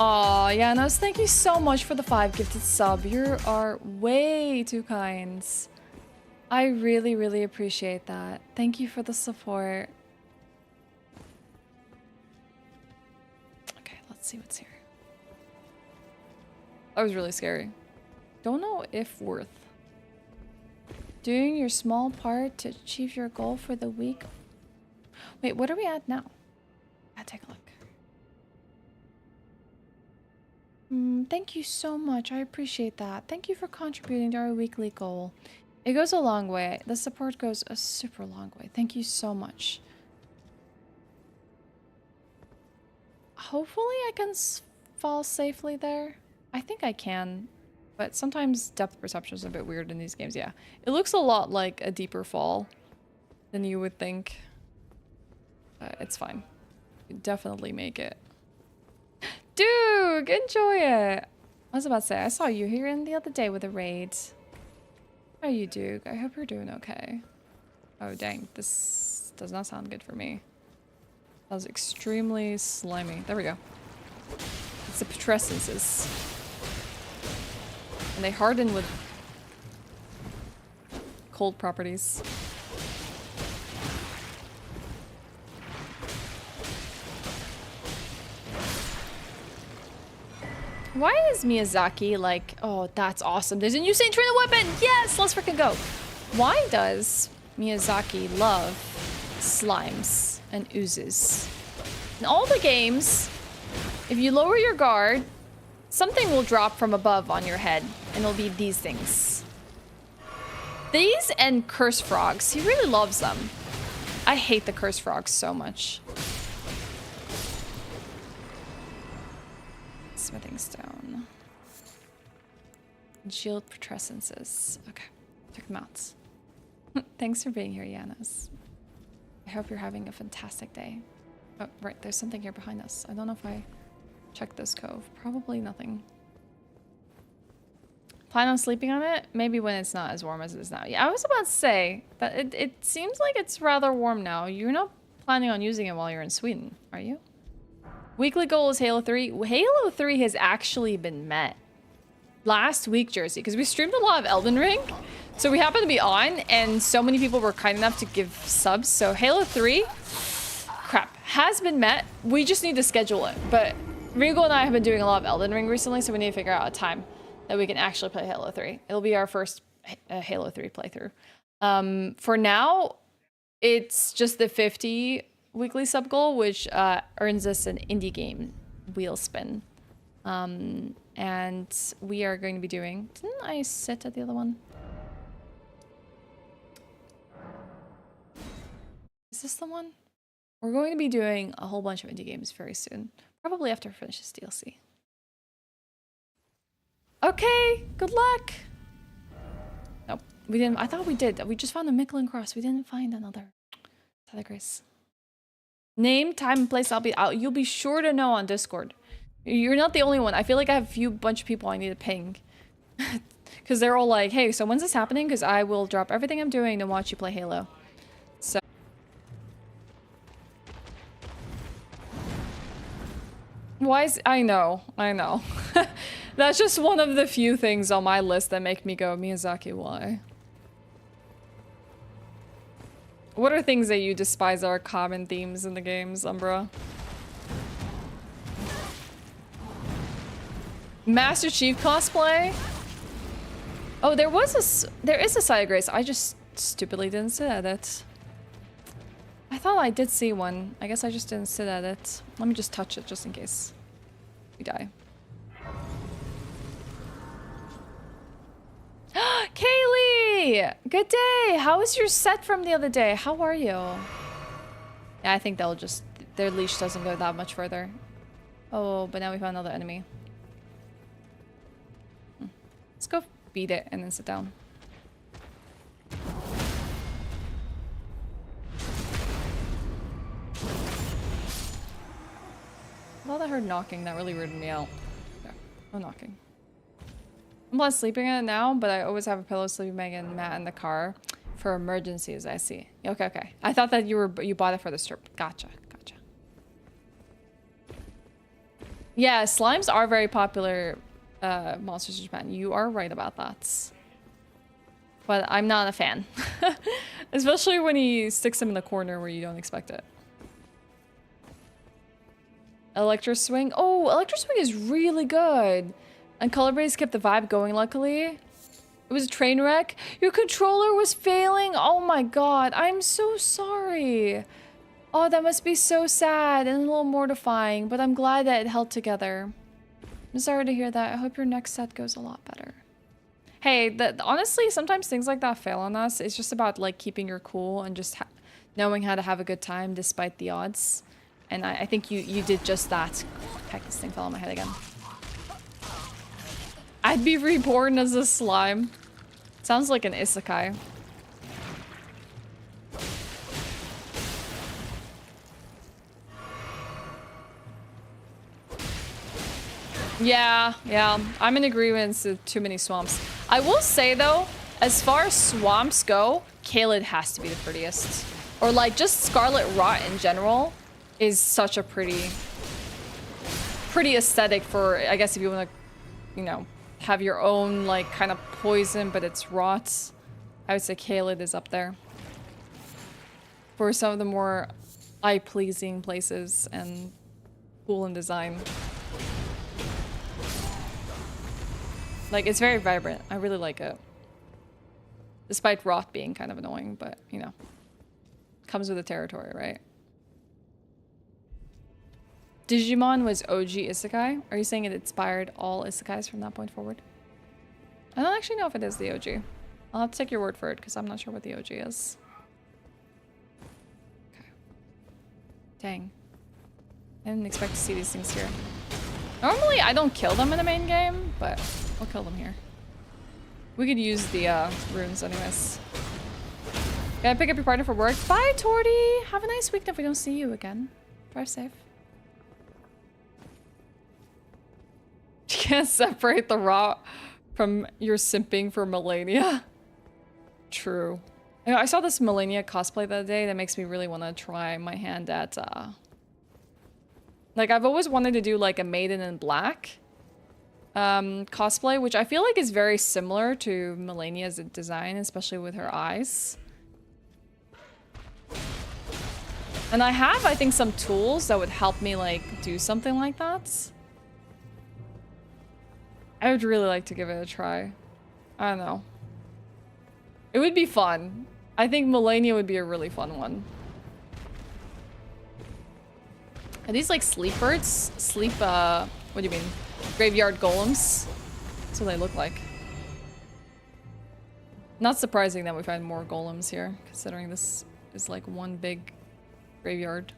Aw, Janos, thank you so much for the 5 gifted sub. You are way too kind. I really, really appreciate that. Thank you for the support. Let's see what's here. That was really scary. Don't know if worth. Doing your small part to achieve your goal for the week. Wait, what are we at now? Take a look. Thank you so much. I appreciate that. Thank you for contributing to our weekly goal. It goes a long way. The support goes a super long way. Thank you so much. Hopefully I can fall safely there. I think I can, but sometimes depth perception is a bit weird in these games. Yeah, it looks a lot like a deeper fall than you would think. It's fine. You can definitely make it. Dude, enjoy it. I was about to say, I saw you here in the other day with a raid. How are you, Duke? I hope you're doing okay. Oh, dang. This does not sound good for me. That was extremely slimy. There we go. It's the putrescences. And they harden with cold properties. Why is Miyazaki like, oh, that's awesome. There's a new Saint Trina weapon. Yes, let's freaking go. Why does Miyazaki love slimes and oozes? In all the games, if you lower your guard, something will drop from above on your head, and it'll be these things. These and curse frogs. He really loves them. I hate the curse frogs so much. Smithing stone. Shield putrescences. Okay, check them out. Thanks for being here, Janos. I hope you're having a fantastic day. Oh, right, there's something here behind us. I don't know if I checked this cove. Probably nothing. Plan on sleeping on it? Maybe when it's not as warm as it is now. Yeah, I was about to say that it seems like it's rather warm now. You're not planning on using it while you're in Sweden, are you? Weekly goal is Halo 3. Halo 3 has actually been met. Last week, Jersey, because we streamed a lot of Elden Ring. So we happened to be on, and so many people were kind enough to give subs. So Halo 3, crap, has been met. We just need to schedule it. But Rigo and I have been doing a lot of Elden Ring recently, so we need to figure out a time that we can actually play Halo 3. It'll be our first Halo 3 playthrough. For now, it's just the 50 weekly sub goal, which earns us an indie game wheel spin. And we are going to be doing... Didn't I sit at the other one? Is this the one? We're going to be doing a whole bunch of indie games very soon. Probably after I finish this DLC. Okay, good luck! Nope, we didn't. I thought we did. We just found a Miquella cross. We didn't find another. Tyler Grace. Name, time, and place. You'll be sure to know on Discord. You're not the only one. I feel like I have a bunch of people I need to ping. Because they're all like, hey, so when's this happening? Because I will drop everything I'm doing to watch you play Halo. So. Why is... I know. That's just one of the few things on my list that make me go, Miyazaki, why? What are things that you despise are common themes in the games, Umbra? Master Chief cosplay? Oh, there is a side grace. I just stupidly didn't sit at it. I thought I did see one. I guess I just didn't sit at it. Let me just touch it just in case we die. Kaylee! Good day! How was your set from the other day? How are you? Yeah, I think they'll just... Their leash doesn't go that much further. Oh, but now we found another enemy. Let's go beat it and then sit down. I thought I heard knocking. That really weirded me out. Yeah, no knocking. I'm not sleeping in it now, but I always have a pillow, sleeping bag, and mat in the car for emergencies. I see. Okay. I thought that you bought it for the strip. Gotcha. Yeah, slimes are very popular monsters in Japan. You are right about that. But I'm not a fan. Especially when he sticks them in the corner where you don't expect it. Electro Swing. Oh, Electro Swing is really good. And Color Base kept the vibe going, luckily. It was a train wreck. Your controller was failing. Oh my god. I'm so sorry. Oh, that must be so sad and a little mortifying, but I'm glad that it held together. I'm sorry to hear that. I hope your next set goes a lot better. Hey, honestly, sometimes things like that fail on us. It's just about like keeping your cool and just knowing how to have a good time despite the odds. And I think you did just that. Heck, this thing fell on my head again. I'd be reborn as a slime. Sounds like an isekai. Yeah. I'm in agreement with too many swamps. I will say though, as far as swamps go, Caelid has to be the prettiest. Or like just Scarlet Rot in general is such a pretty aesthetic for, I guess if you want to, you know, have your own like kind of poison, but it's rot. I would say Caelid is up there. For some of the more eye-pleasing places and cool in design. Like, it's very vibrant. I really like it. Despite rot being kind of annoying, but, you know. Comes with the territory, right? Digimon was OG isekai? Are you saying it inspired all isekais from that point forward? I don't actually know if it is the OG. I'll have to take your word for it, because I'm not sure what the OG is. Okay. Dang. I didn't expect to see these things here. Normally, I don't kill them in the main game, but I'll kill them here. We could use the runes anyways. Gotta pick up your partner for work. Bye, Torty! Have a nice week if we don't see you again. Drive safe. You can't separate the rot From your simping for Melania. True. You know, I saw this Melania cosplay the other day that makes me really want to try my hand at, like, I've always wanted to do, like, a Maiden in Black cosplay, which I feel like is very similar to Melania's design, especially with her eyes. And I have, I think, some tools that would help me, like, do something like that. I would really like to give it a try. I don't know. It would be fun. I think Melania would be a really fun one. Are these like sleep birds? Sleep, what do you mean? Graveyard golems? That's what they look like. Not surprising that we find more golems here, considering this is like one big graveyard.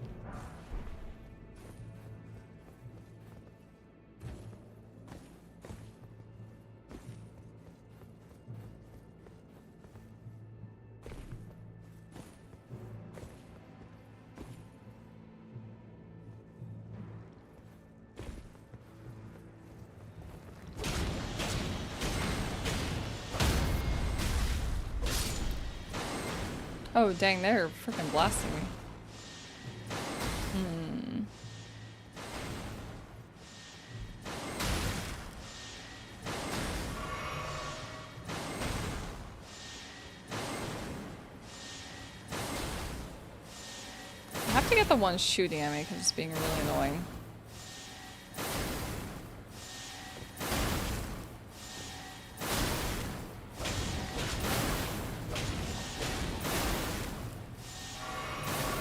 Oh, dang, they're freaking blasting me. I have to get the one shooting at me because it's being really annoying.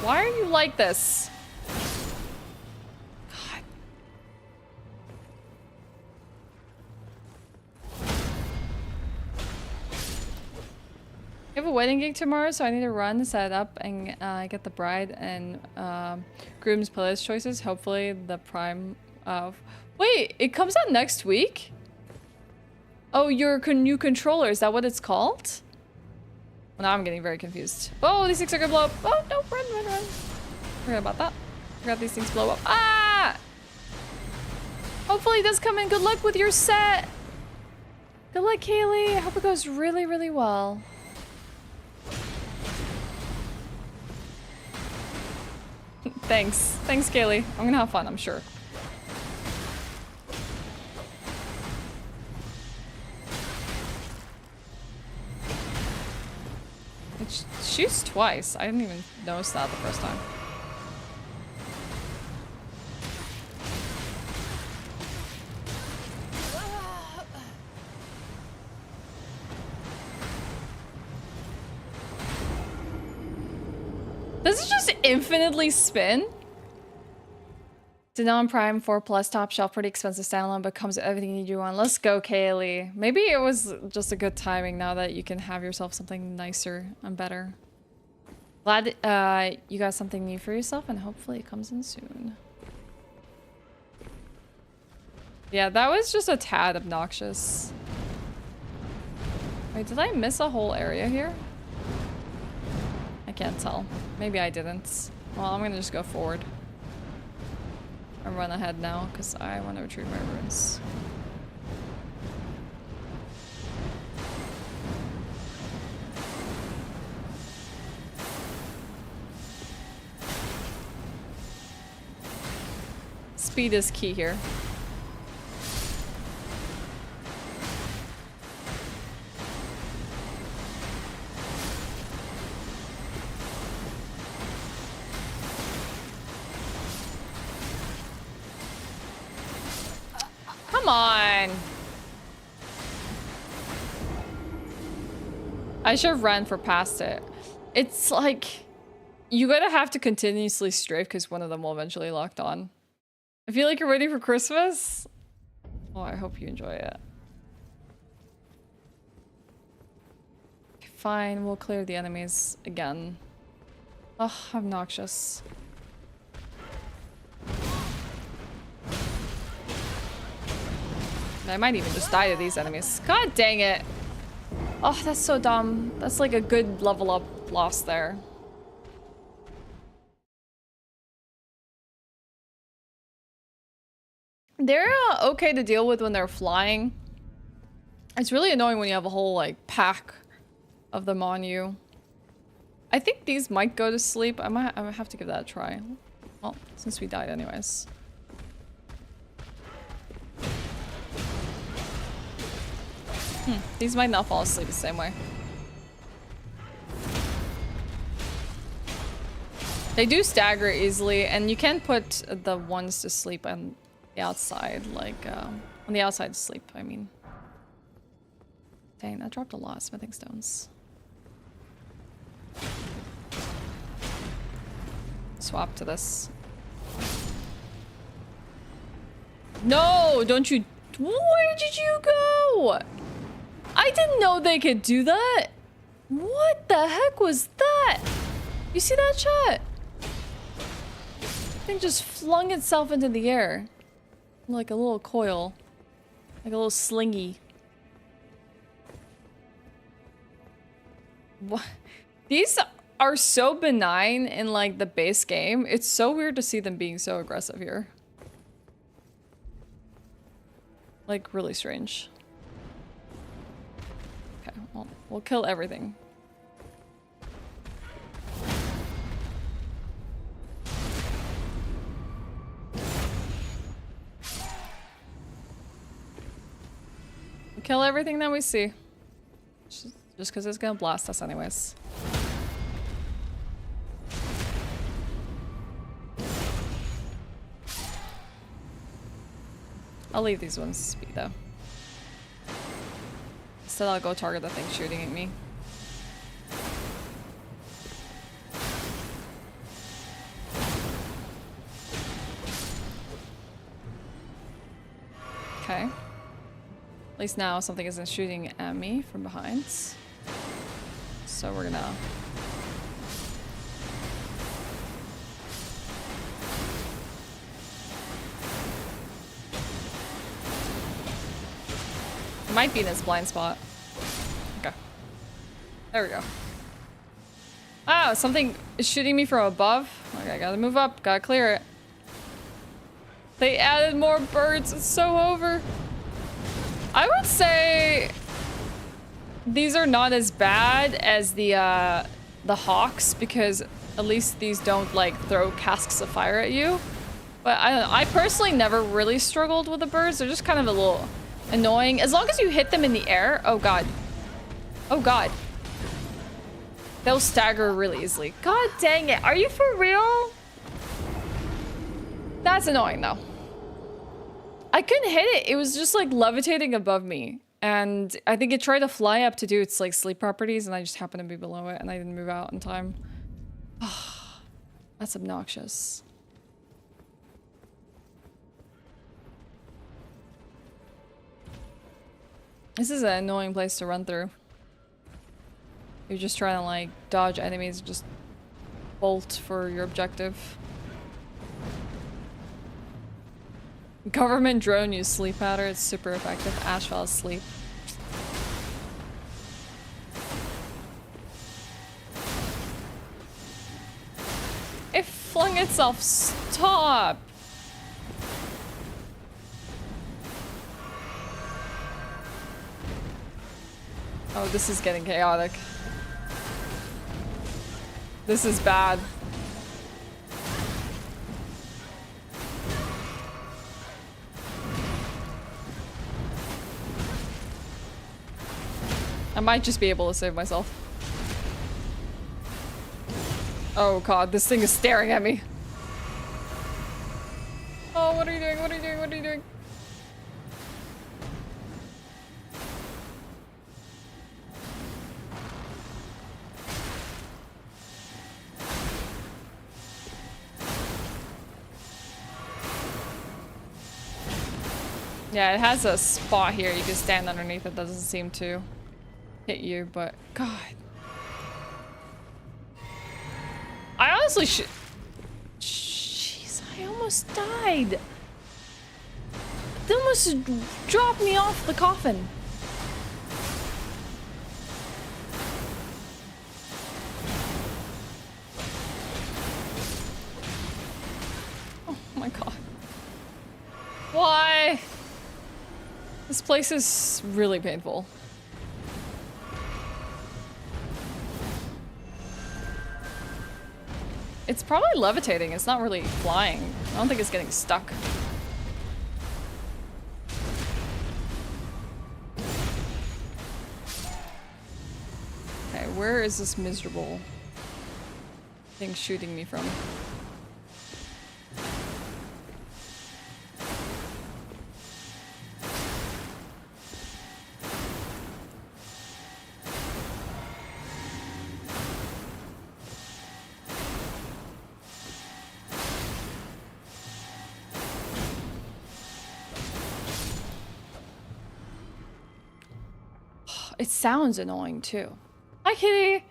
Why are you like this? God. I have a wedding gig tomorrow, so I need to run, set up, and get the bride and groom's playlist choices. Hopefully the prime of... Wait, it comes out next week? Oh, your new controller, is that what it's called? Well, now I'm getting very confused. Oh, these things are gonna blow up. Oh, no, run. Forgot about that. Forgot these things blow up. Ah! Hopefully it does come in. Good luck with your set. Good luck, Kaylee. I hope it goes really, really well. Thanks. Thanks, Kaylee. I'm gonna have fun, I'm sure. It shoots twice. I didn't even notice that the first time. Does it just infinitely spin? Denon Prime 4 Plus top shelf, pretty expensive standalone, but comes with everything you want. Let's go, Kaylee. Maybe it was just a good timing now that you can have yourself something nicer and better. Glad you got something new for yourself, and hopefully it comes in soon. Yeah, that was just a tad obnoxious. Wait, did I miss a whole area here? I can't tell. Maybe I didn't. Well, I'm gonna just go forward. And run ahead now, because I want to retrieve my runes. Speed is key here. Come on. I should have ran for past it. It's like you gotta have to continuously strafe because one of them will eventually lock on. I feel like you're ready for Christmas. Oh, I hope you enjoy it. Fine, we'll clear the enemies again. Ugh, obnoxious. I might even just die to these enemies. God dang it. Oh, that's so dumb. That's like a good level up loss there. They're okay to deal with when they're flying. It's really annoying when you have a whole, like, pack of them on you. I think these might go to sleep. I might have to give that a try. Well, since we died anyways. These might not fall asleep the same way. They do stagger easily, and you can put the ones to sleep on the outside, like, on the outside to sleep, I mean. Dang, that dropped a lot of smithing stones. Swap to this. No, don't you... Where did you go? I didn't know they could do that. What the heck was that? You see that shot? Thing just flung itself into the air. Like a little coil. Like a little slingy. What? These are so benign in like the base game. It's so weird to see them being so aggressive here. Like really strange. Okay, well, we'll kill everything. We'll kill everything that we see. Just because it's gonna blast us anyways. I'll leave these ones be though. Instead I'll go target the thing shooting at me. Okay. At least now something isn't shooting at me from behind. So we're gonna... It might be in its blind spot. Okay. There we go. Oh, something is shooting me from above. Okay, I gotta move up. Gotta clear it. They added more birds. It's so over. I would say these are not as bad as the hawks, because at least these don't like throw casks of fire at you. But I don't know. I personally never really struggled with the birds. They're just kind of a little annoying. As long as you hit them in the air. Oh god. Oh god. They'll stagger really easily. God dang it. Are you for real? That's annoying though. I couldn't hit it. It was just like levitating above me. And I think it tried to fly up to do its like sleep properties, and I just happened to be below it and I didn't move out in time. That's obnoxious. This is an annoying place to run through. You're just trying to like dodge enemies, just bolt for your objective. Government drone use sleep powder. It's super effective. Ashe fell asleep. It flung itself. Stop. Oh, this is getting chaotic. This is bad. I might just be able to save myself. Oh god, this thing is staring at me. Oh, what are you doing? What are you doing? What are you doing? Yeah, it has a spot here you can stand underneath. It doesn't seem to hit you, but god. I honestly should... Jeez, I almost died. They almost dropped me off the coffin. Oh my god. Why? This place is really painful. It's probably levitating. It's not really flying. I don't think it's getting stuck. Okay, where is this miserable thing shooting me from? It sounds annoying too. Hi, kitty!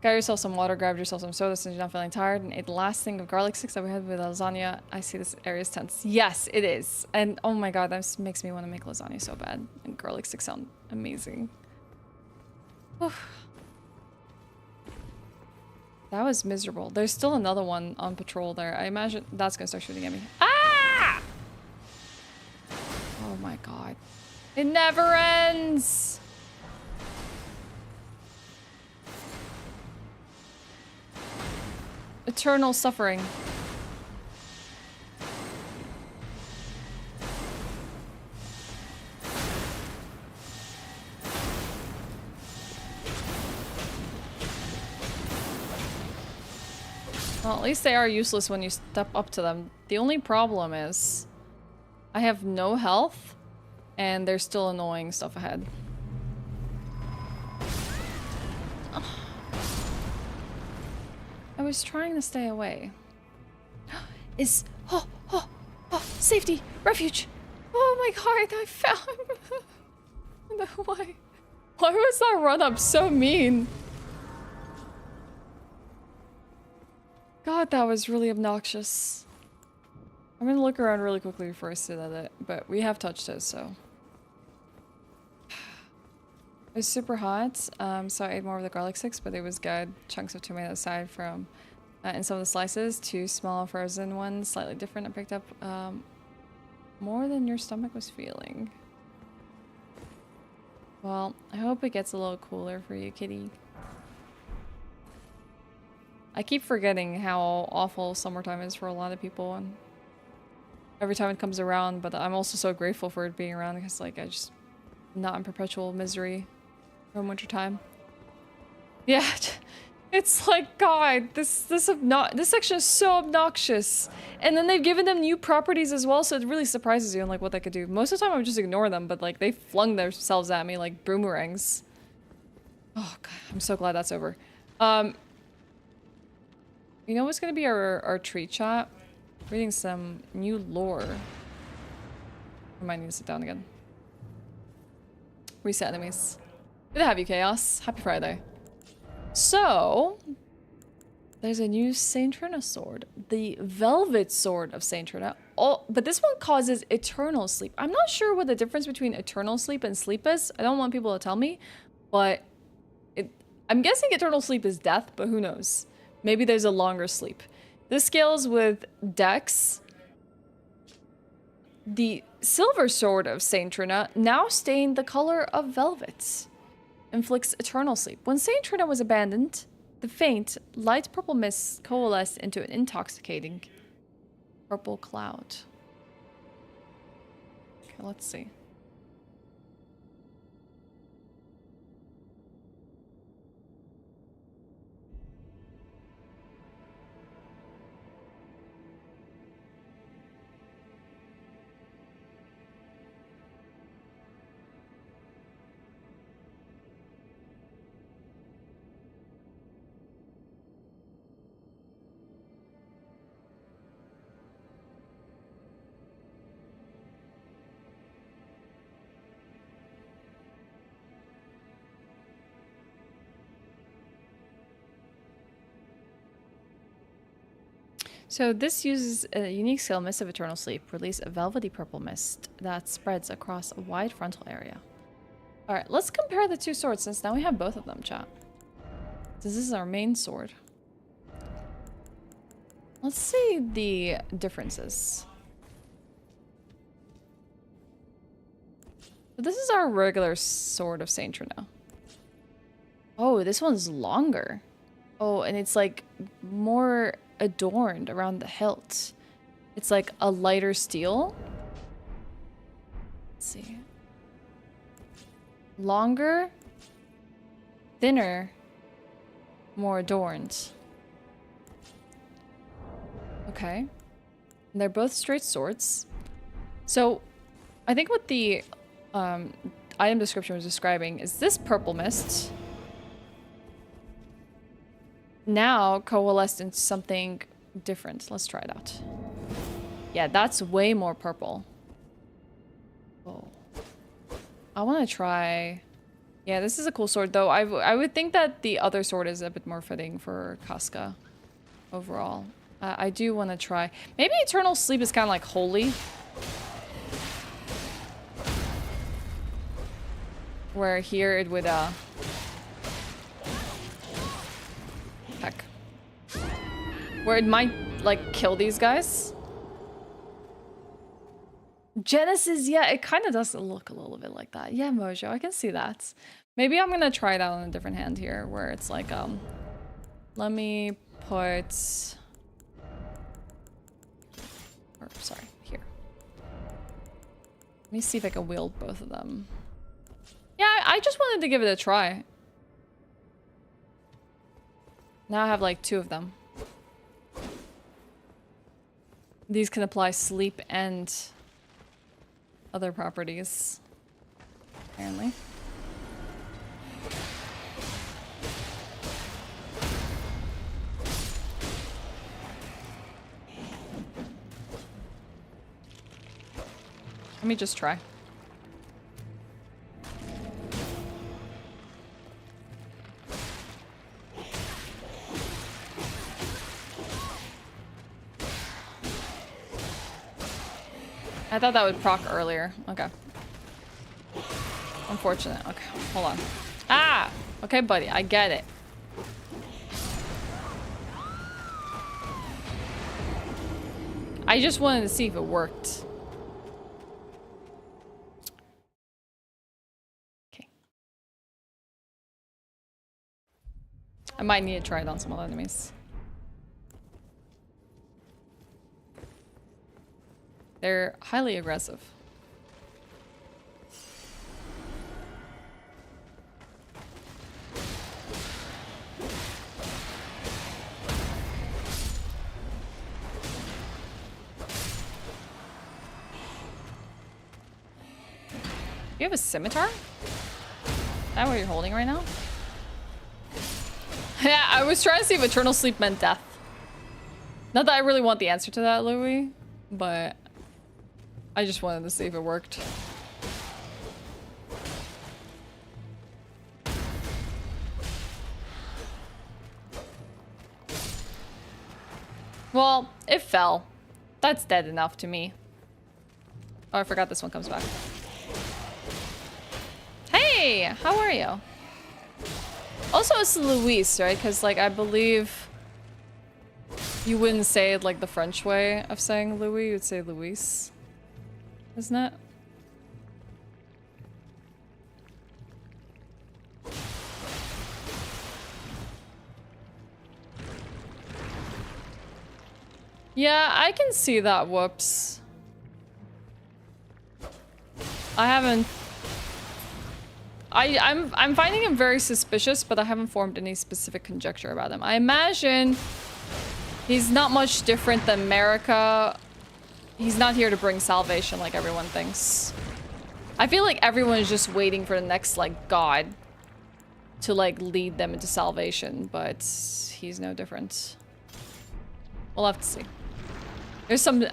Got yourself some water, grabbed yourself some soda since you're not feeling tired, and ate the last thing of garlic sticks that we had with lasagna. I see this area's tense. Yes, it is. And oh my god, that makes me want to make lasagna so bad. And garlic sticks sound amazing. Oof. That was miserable. There's still another one on patrol there. I imagine that's gonna start shooting at me. Ah! Oh my god. It never ends! Eternal suffering. Well, at least they are useless when you step up to them. The only problem is I have no health and there's still annoying stuff ahead. I was trying to stay away. Safety! Refuge! Oh my god, I found... Why was that run up so mean? God, that was really obnoxious. I'm gonna look around really quickly before I sit at it, but we have touched it, so... It was super hot, so I ate more of the garlic sticks, but it was good. Chunks of tomato aside from in some of the slices. 2 small frozen ones, slightly different. I picked up more than your stomach was feeling. Well, I hope it gets a little cooler for you, kitty. I keep forgetting how awful summertime is for a lot of people, and every time it comes around, but I'm also so grateful for it being around because, like, I just... not in perpetual misery from wintertime. Yeah, it's like, God, this section is so obnoxious. And then they've given them new properties as well, so it really surprises you on like what they could do. Most of the time I would just ignore them, but like they flung themselves at me like boomerangs. Oh God, I'm so glad that's over. You know what's gonna be our treat shot? Reading some new lore. I might need to sit down again. Reset enemies. Good to have you, Chaos. Happy Friday. So, there's a new Saint Trina sword. The Velvet Sword of Saint Trina. Oh, but this one causes eternal sleep. I'm not sure what the difference between eternal sleep and sleep is. I don't want people to tell me, but I'm guessing eternal sleep is death, but who knows? Maybe there's a longer sleep. This scales with Dex. The Silver Sword of Saint Trina, now stained the color of velvet, inflicts eternal sleep. When Saint Trina was abandoned, the faint, light purple mist coalesced into an intoxicating purple cloud. Okay, let's see. So this uses a unique skill, Mist of Eternal Sleep. Release a velvety purple mist that spreads across a wide frontal area. Alright, let's compare the two swords since now we have both of them, chat. This is our main sword. Let's see the differences. So this is our regular Sword of Saint Trina. Oh, this one's longer. Oh, and it's like more adorned around the hilt. It's like a lighter steel. Let's see. Longer, thinner, more adorned. Okay. And they're both straight swords. So, I think what the item description was describing is this purple mist now coalesced into something different. Let's try it out. Yeah, that's way more purple. Oh. I want to try... Yeah, this is a cool sword, though. I would think that the other sword is a bit more fitting for Casca overall. I do want to try... Maybe Eternal Sleep is kind of like holy. Where here it would, heck. Where it might, like, kill these guys. Genesis, yeah, it kind of does look a little bit like that. Yeah, Mojo, I can see that. Maybe I'm gonna try it out on a different hand here, where it's like, let me put... Or, sorry, here. Let me see if I can wield both of them. Yeah, I just wanted to give it a try. Now I have like 2 of them. These can apply sleep and other properties, apparently. Let me just try. I thought that would proc earlier. Okay. Unfortunate. Okay, hold on. Ah! Okay, buddy, I get it. I just wanted to see if it worked. Okay. I might need to try it on some other enemies. They're highly aggressive. You have a scimitar? Is that what you're holding right now? Yeah, I was trying to see if Eternal Sleep meant death. Not that I really want the answer to that, Louis, but I just wanted to see if it worked. Well, it fell. That's dead enough to me. Oh, I forgot this one comes back. Hey, how are you? Also, it's Luis, right? Because, like, I believe you wouldn't say it like the French way of saying Louis. You'd say Luis. Isn't it? Yeah, I can see that. Whoops. I haven't... I'm finding him very suspicious, but I haven't formed any specific conjecture about him. I imagine he's not much different than America. He's not here to bring salvation like everyone thinks. I feel like everyone is just waiting for the next, like, god to, like, lead them into salvation, but he's no different. We'll have to see. There's some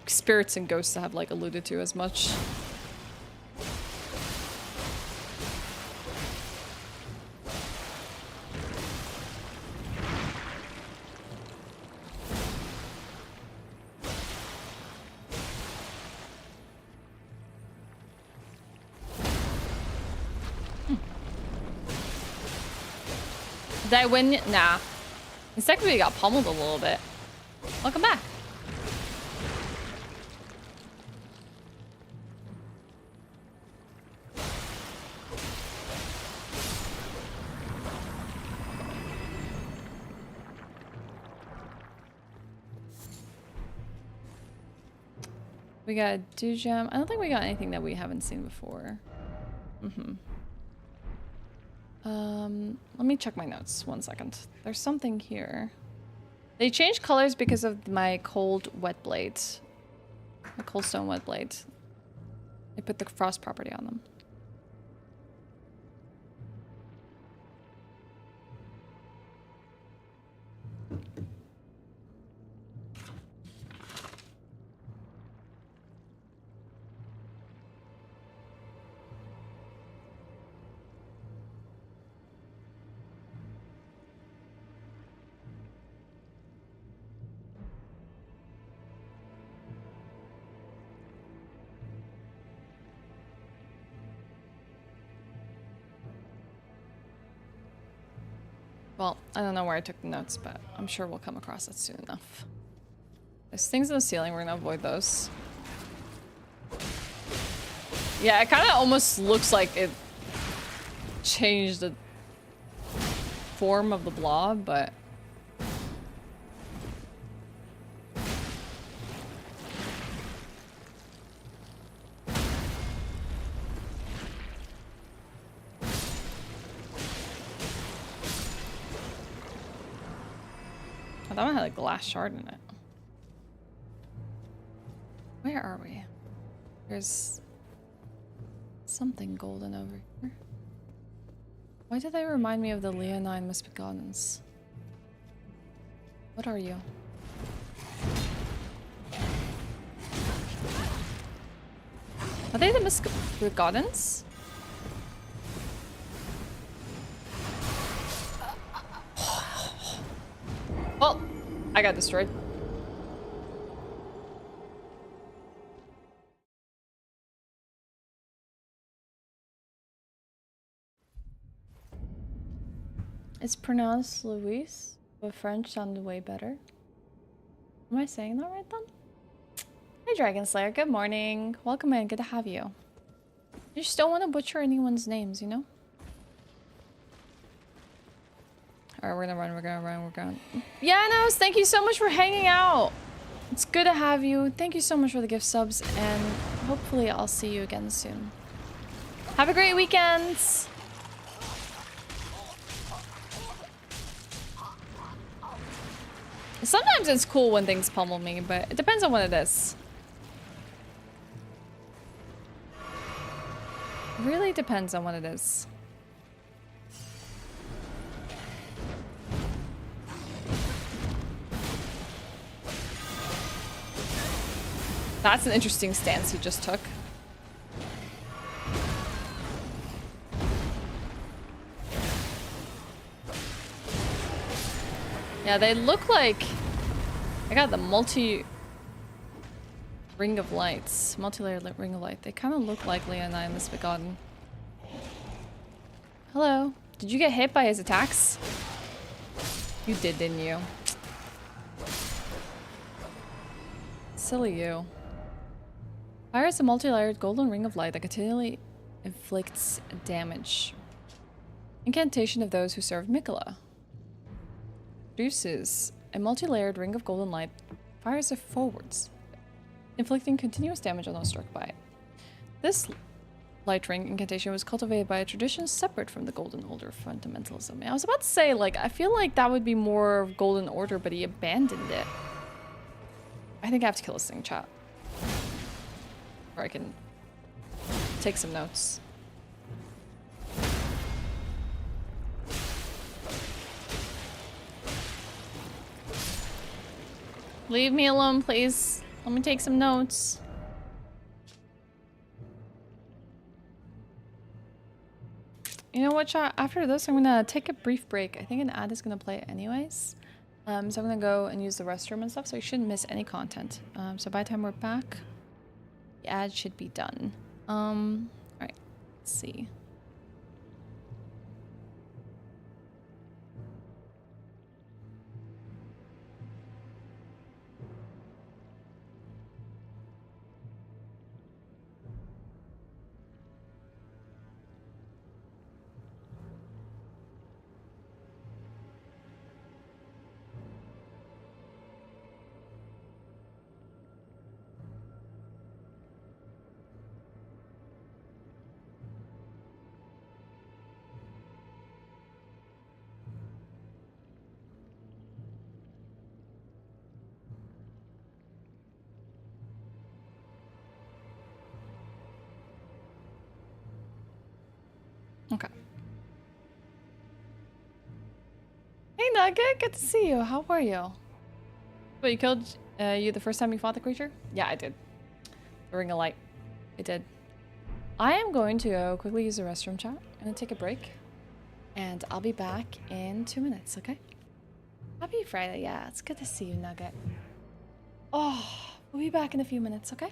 spirits and ghosts that have, like, alluded to as much. Did I win? Nah. The second we got pummeled a little bit. Welcome back. We got a dew gem. I don't think we got anything that we haven't seen before. Let me check my notes. 1 second. There's something here. They changed colors because of my cold wet blade. My cold stone wet blade. They put the frost property on them. Well, I don't know where I took the notes, but I'm sure we'll come across it soon enough. There's things in the ceiling, we're gonna avoid those. Yeah, it kind of almost looks like it changed the form of the blob, but... Oh, that one had a glass shard in it. Where are we? There's something golden over here. Why do they remind me of the Leonine Misbegottens? What are you? Are they the Misbegottens? Well, I got destroyed. It's pronounced Luis, but French sounded way better. Am I saying that right then? Hey Dragon Slayer, good morning. Welcome in, good to have you. You just don't want to butcher anyone's names, you know? Alright, we're gonna run. Yeah, Nos, thank you so much for hanging out. It's good to have you. Thank you so much for the gift subs, and hopefully I'll see you again soon. Have a great weekend! Sometimes it's cool when things pummel me, but it depends on what it is. Really depends on what it is. That's an interesting stance he just took. Yeah, they look like... I got the ring of lights. Multi-layered ring of light. They kind of look like Leonine Misbegotten. Hello. Did you get hit by his attacks? You did, didn't you? Silly you. Fire is a multi-layered golden ring of light that continually inflicts damage. Incantation of those who serve Miquella. Produces a multi-layered ring of golden light. Fires it forwards, inflicting continuous damage on those struck by it. This light ring incantation was cultivated by a tradition separate from the Golden Order fundamentalism. I was about to say, like, I feel like that would be more Golden Order, but he abandoned it. I think I have to kill this thing, chat. Or I can take some notes. Leave me alone, please. Let me take some notes. You know what, chat? After this, I'm gonna take a brief break. I think an ad is gonna play it anyways. So I'm gonna go and use the restroom and stuff, so you shouldn't miss any content. So by the time we're back, the ad should be done. Alright, let's see. Nugget. Good to see you. How are you? Wait, you killed you the first time you fought the creature? Yeah, I did. The ring of light. I did. I am going to quickly use the restroom chat. I'm gonna take a break. And I'll be back in 2 minutes, okay? Happy Friday, yeah. It's good to see you, Nugget. Oh, we'll be back in a few minutes, okay?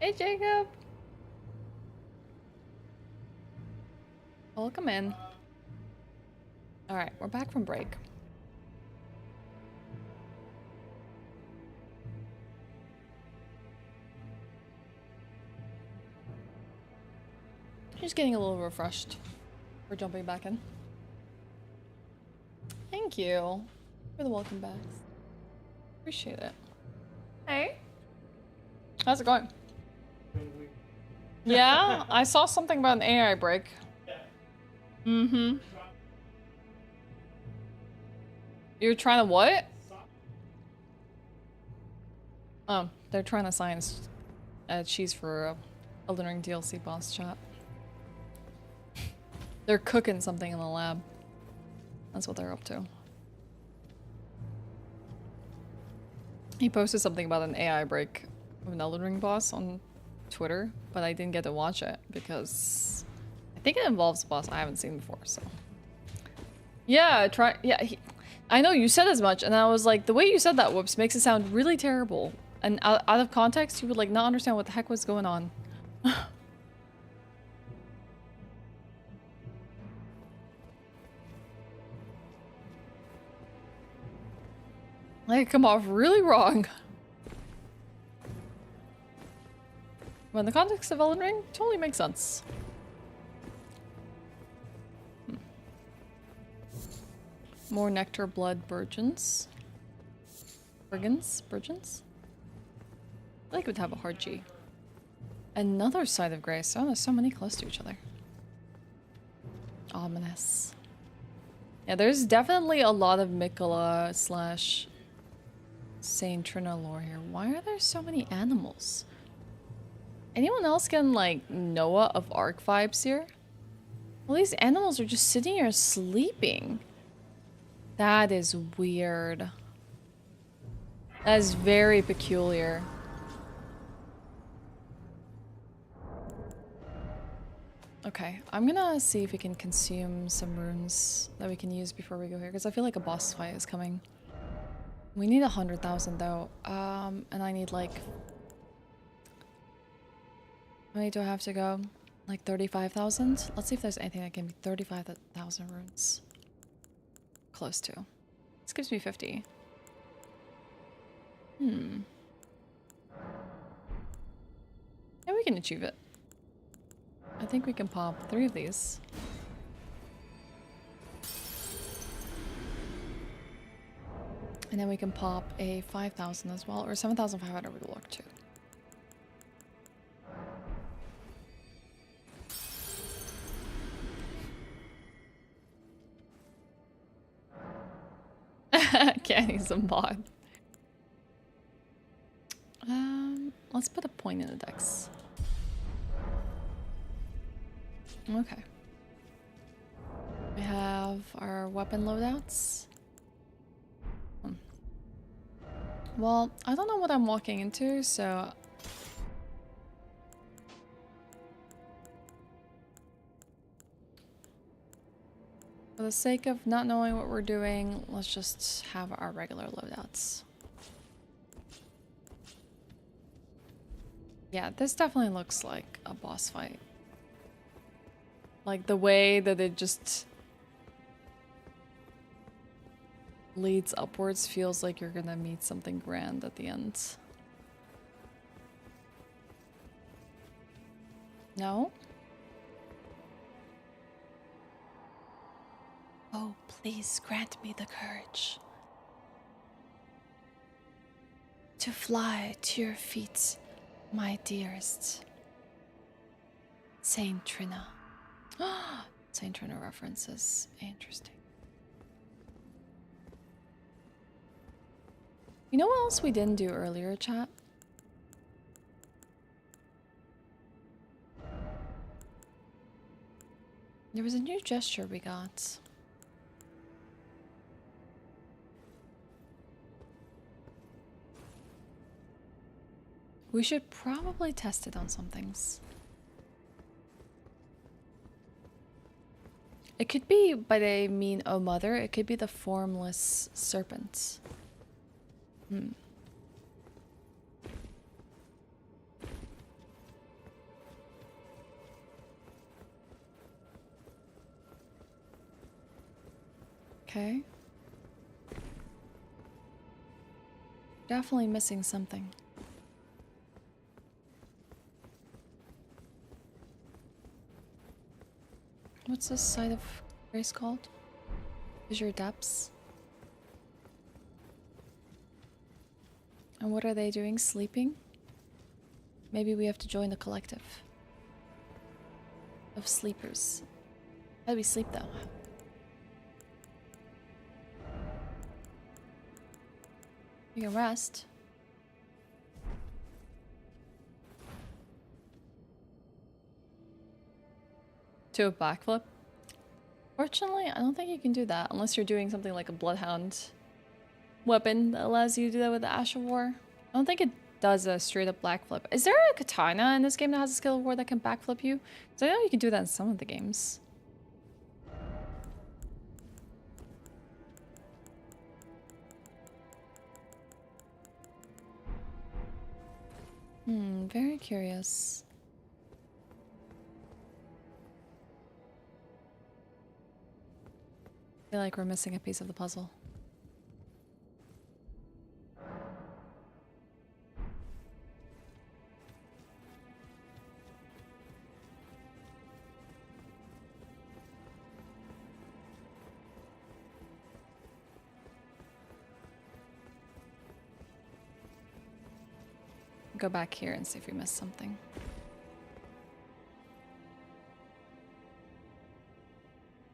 Hey, Jacob. Welcome in. Alright, we're back from break. Just getting a little refreshed for jumping back in. Thank you for the welcome backs. Appreciate it. Hey. How's it going? Yeah, I saw something about an AI break. Mm-hmm. You're trying to what? Oh, they're trying to science cheese for Elden Ring DLC boss chat. They're cooking something in the lab. That's what they're up to. He posted something about an AI break of an Elden Ring boss on Twitter, but I didn't get to watch it because I think it involves a boss I haven't seen before, so. Yeah, I know you said as much, and I was like, the way you said that, Whoops, makes it sound really terrible. And out of context, you would like not understand what the heck was going on. Like, come off really wrong. But in the context of Elden Ring, totally makes sense. More nectar blood burgeons. Burgeons? I feel like it would have a hard G. Another side of grace. Oh, there's so many close to each other. Ominous. Yeah, there's definitely a lot of Miquella slash Saint Trina lore here. Why are there so many animals? Anyone else getting like Noah of Ark vibes here? Well, these animals are just sitting here sleeping. That is weird. That is very peculiar. Okay, I'm gonna see if we can consume some runes that we can use before we go here, because I feel like a boss fight is coming. We need 100,000 though, and I need like... How many do I have to go? Like 35,000? Let's see if there's anything that can be 35,000 runes. Close to. This gives me 50. Yeah, we can achieve it. I think we can pop 3 of these. And then we can pop a 5,000 as well, or 7,500 we look to. Candy's a mod. Let's put a point in the dex. Okay. We have our weapon loadouts. Well, I don't know what I'm walking into, so... For the sake of not knowing what we're doing, let's just have our regular loadouts. Yeah, this definitely looks like a boss fight. Like the way that it just leads upwards feels like you're gonna meet something grand at the end. No? Oh, please grant me the courage to fly to your feet, my dearest Saint Trina. Saint Trina references. Interesting. You know what else we didn't do earlier, chat? There was a new gesture we got. We should probably test it on some things. It could be, by they mean, oh mother, it could be the formless serpent. Okay. Definitely missing something. What's this side of grace called? Fissure depths. And what are they doing? Sleeping? Maybe we have to join the collective of sleepers. How do we sleep though? We can rest. To a backflip? Fortunately, I don't think you can do that unless you're doing something like a bloodhound weapon that allows you to do that with the Ashe of War. I don't think it does a straight up backflip. Is there a katana in this game that has a skill of war that can backflip you? Because I know you can do that in some of the games. Very curious. I feel like we're missing a piece of the puzzle. Go back here and see if we missed something.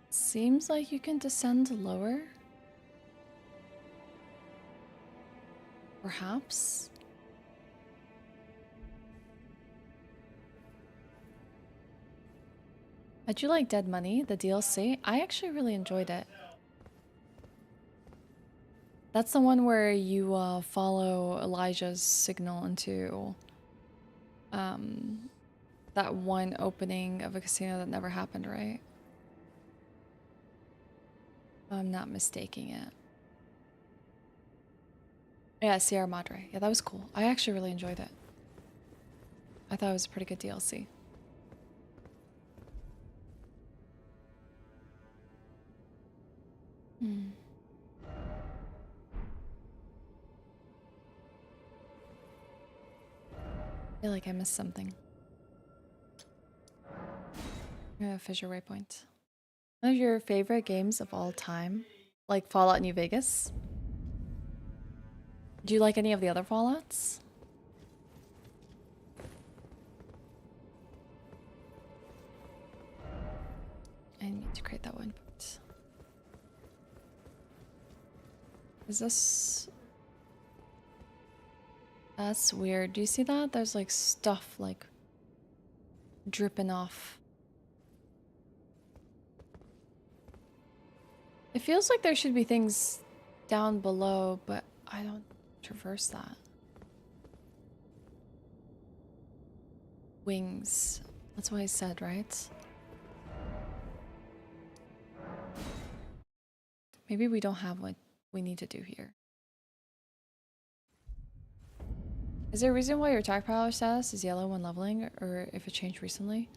Seems like you can descend lower. Perhaps. How'd you like Dead Money, the DLC? I actually really enjoyed it. That's the one where you follow Elijah's signal into that one opening of a casino that never happened, right? I'm not mistaking it. Yeah, Sierra Madre. Yeah, that was cool. I actually really enjoyed it. I thought it was a pretty good DLC. I feel like I missed something. Fissure Waypoint. One of your favorite games of all time? Like Fallout New Vegas? Do you like any of the other Fallouts? I need to create that one. Is this... That's weird. Do you see that? There's like stuff like dripping off. It feels like there should be things down below, but I don't traverse that. Wings. That's what I said, right? Maybe we don't have what we need to do here. Is there a reason why your attack power status is yellow when leveling, or if it changed recently?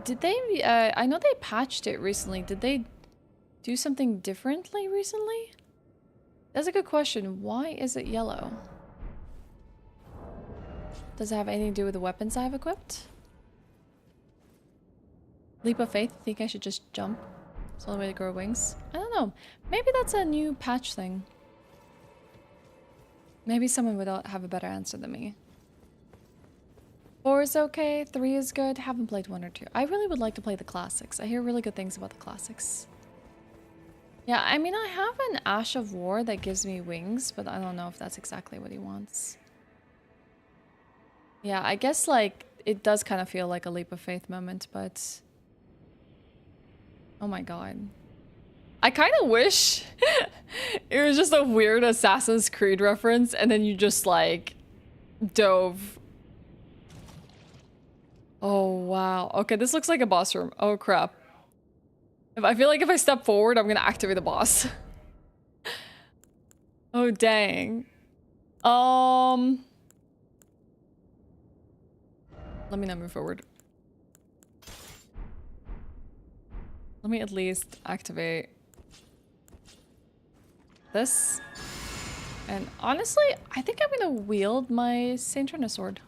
Did they, I know they patched it recently. Did they do something differently recently? That's a good question. Why is it yellow? Does it have anything to do with the weapons I have equipped? Leap of faith? Think I should just jump? It's the only way to grow wings? I don't know. Maybe that's a new patch thing. Maybe someone would have a better answer than me. 4 is okay, 3 is good. Haven't played 1 or 2. I really would like to play the classics. I hear really good things about the classics. Yeah, I mean, I have an Ashe of War that gives me wings, but I don't know if that's exactly what he wants. Yeah, I guess, like, it does kind of feel like a leap of faith moment, but... Oh my god. I kind of wish it was just a weird Assassin's Creed reference, and then you just, like, dove. Oh, wow. Okay, this looks like a boss room. Oh, crap. I feel like if I step forward, I'm gonna activate the boss. Oh, dang. Let me not move forward. Let me at least activate this. And honestly, I think I'm gonna wield my Saint Trina sword.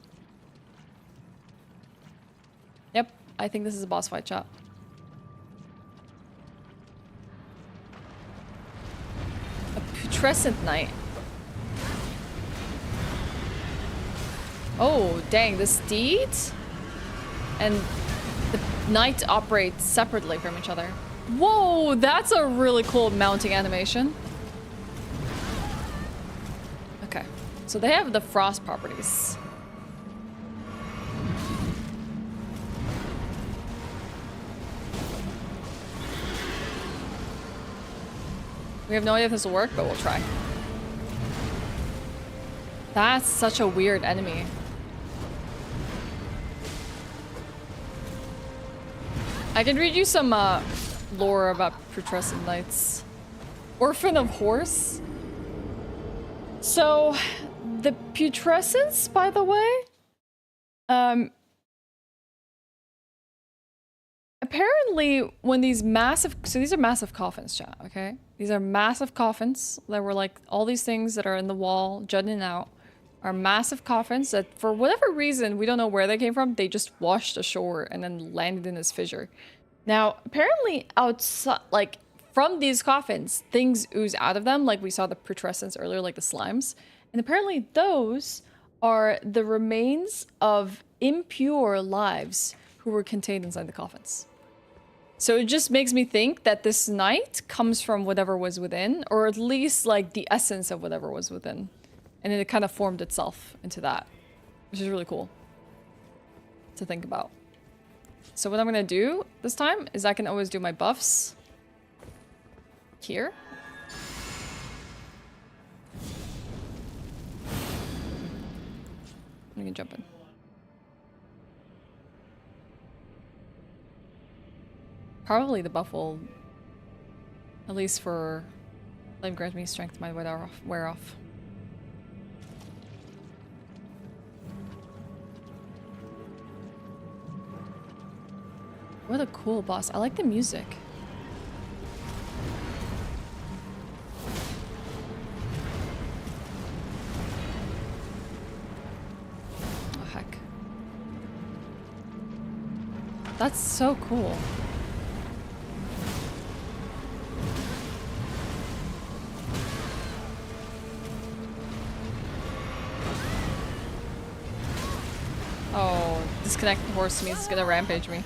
Yep, I think this is a boss fight, chat. A putrescent knight. Oh, dang, the steed and the knight operate separately from each other. Whoa, that's a really cool mounting animation. Okay, so they have the frost properties. We have no idea if this will work, but we'll try. That's such a weird enemy. I can read you some lore about putrescent knights. Orphan of Horse. So, the putrescents, by the way, apparently when these massive, so these are massive coffins, chat, okay? These are massive coffins that were like all these things that are in the wall, jutting out, are massive coffins that for whatever reason, we don't know where they came from, they just washed ashore and then landed in this fissure. Now, apparently outside, like from these coffins, things ooze out of them, like we saw the putrescents earlier, like the slimes. And apparently those are the remains of impure lives who were contained inside the coffins. So it just makes me think that this knight comes from whatever was within, or at least like the essence of whatever was within. And then it kind of formed itself into that, which is really cool to think about. So what I'm gonna do this time is I can always do my buffs here. I'm gonna jump in. Probably the buff will, at least for flame, grant me strength might wear off. What a cool boss. I like the music. Oh, heck. That's so cool. Oh, disconnect the horse means it's gonna rampage me.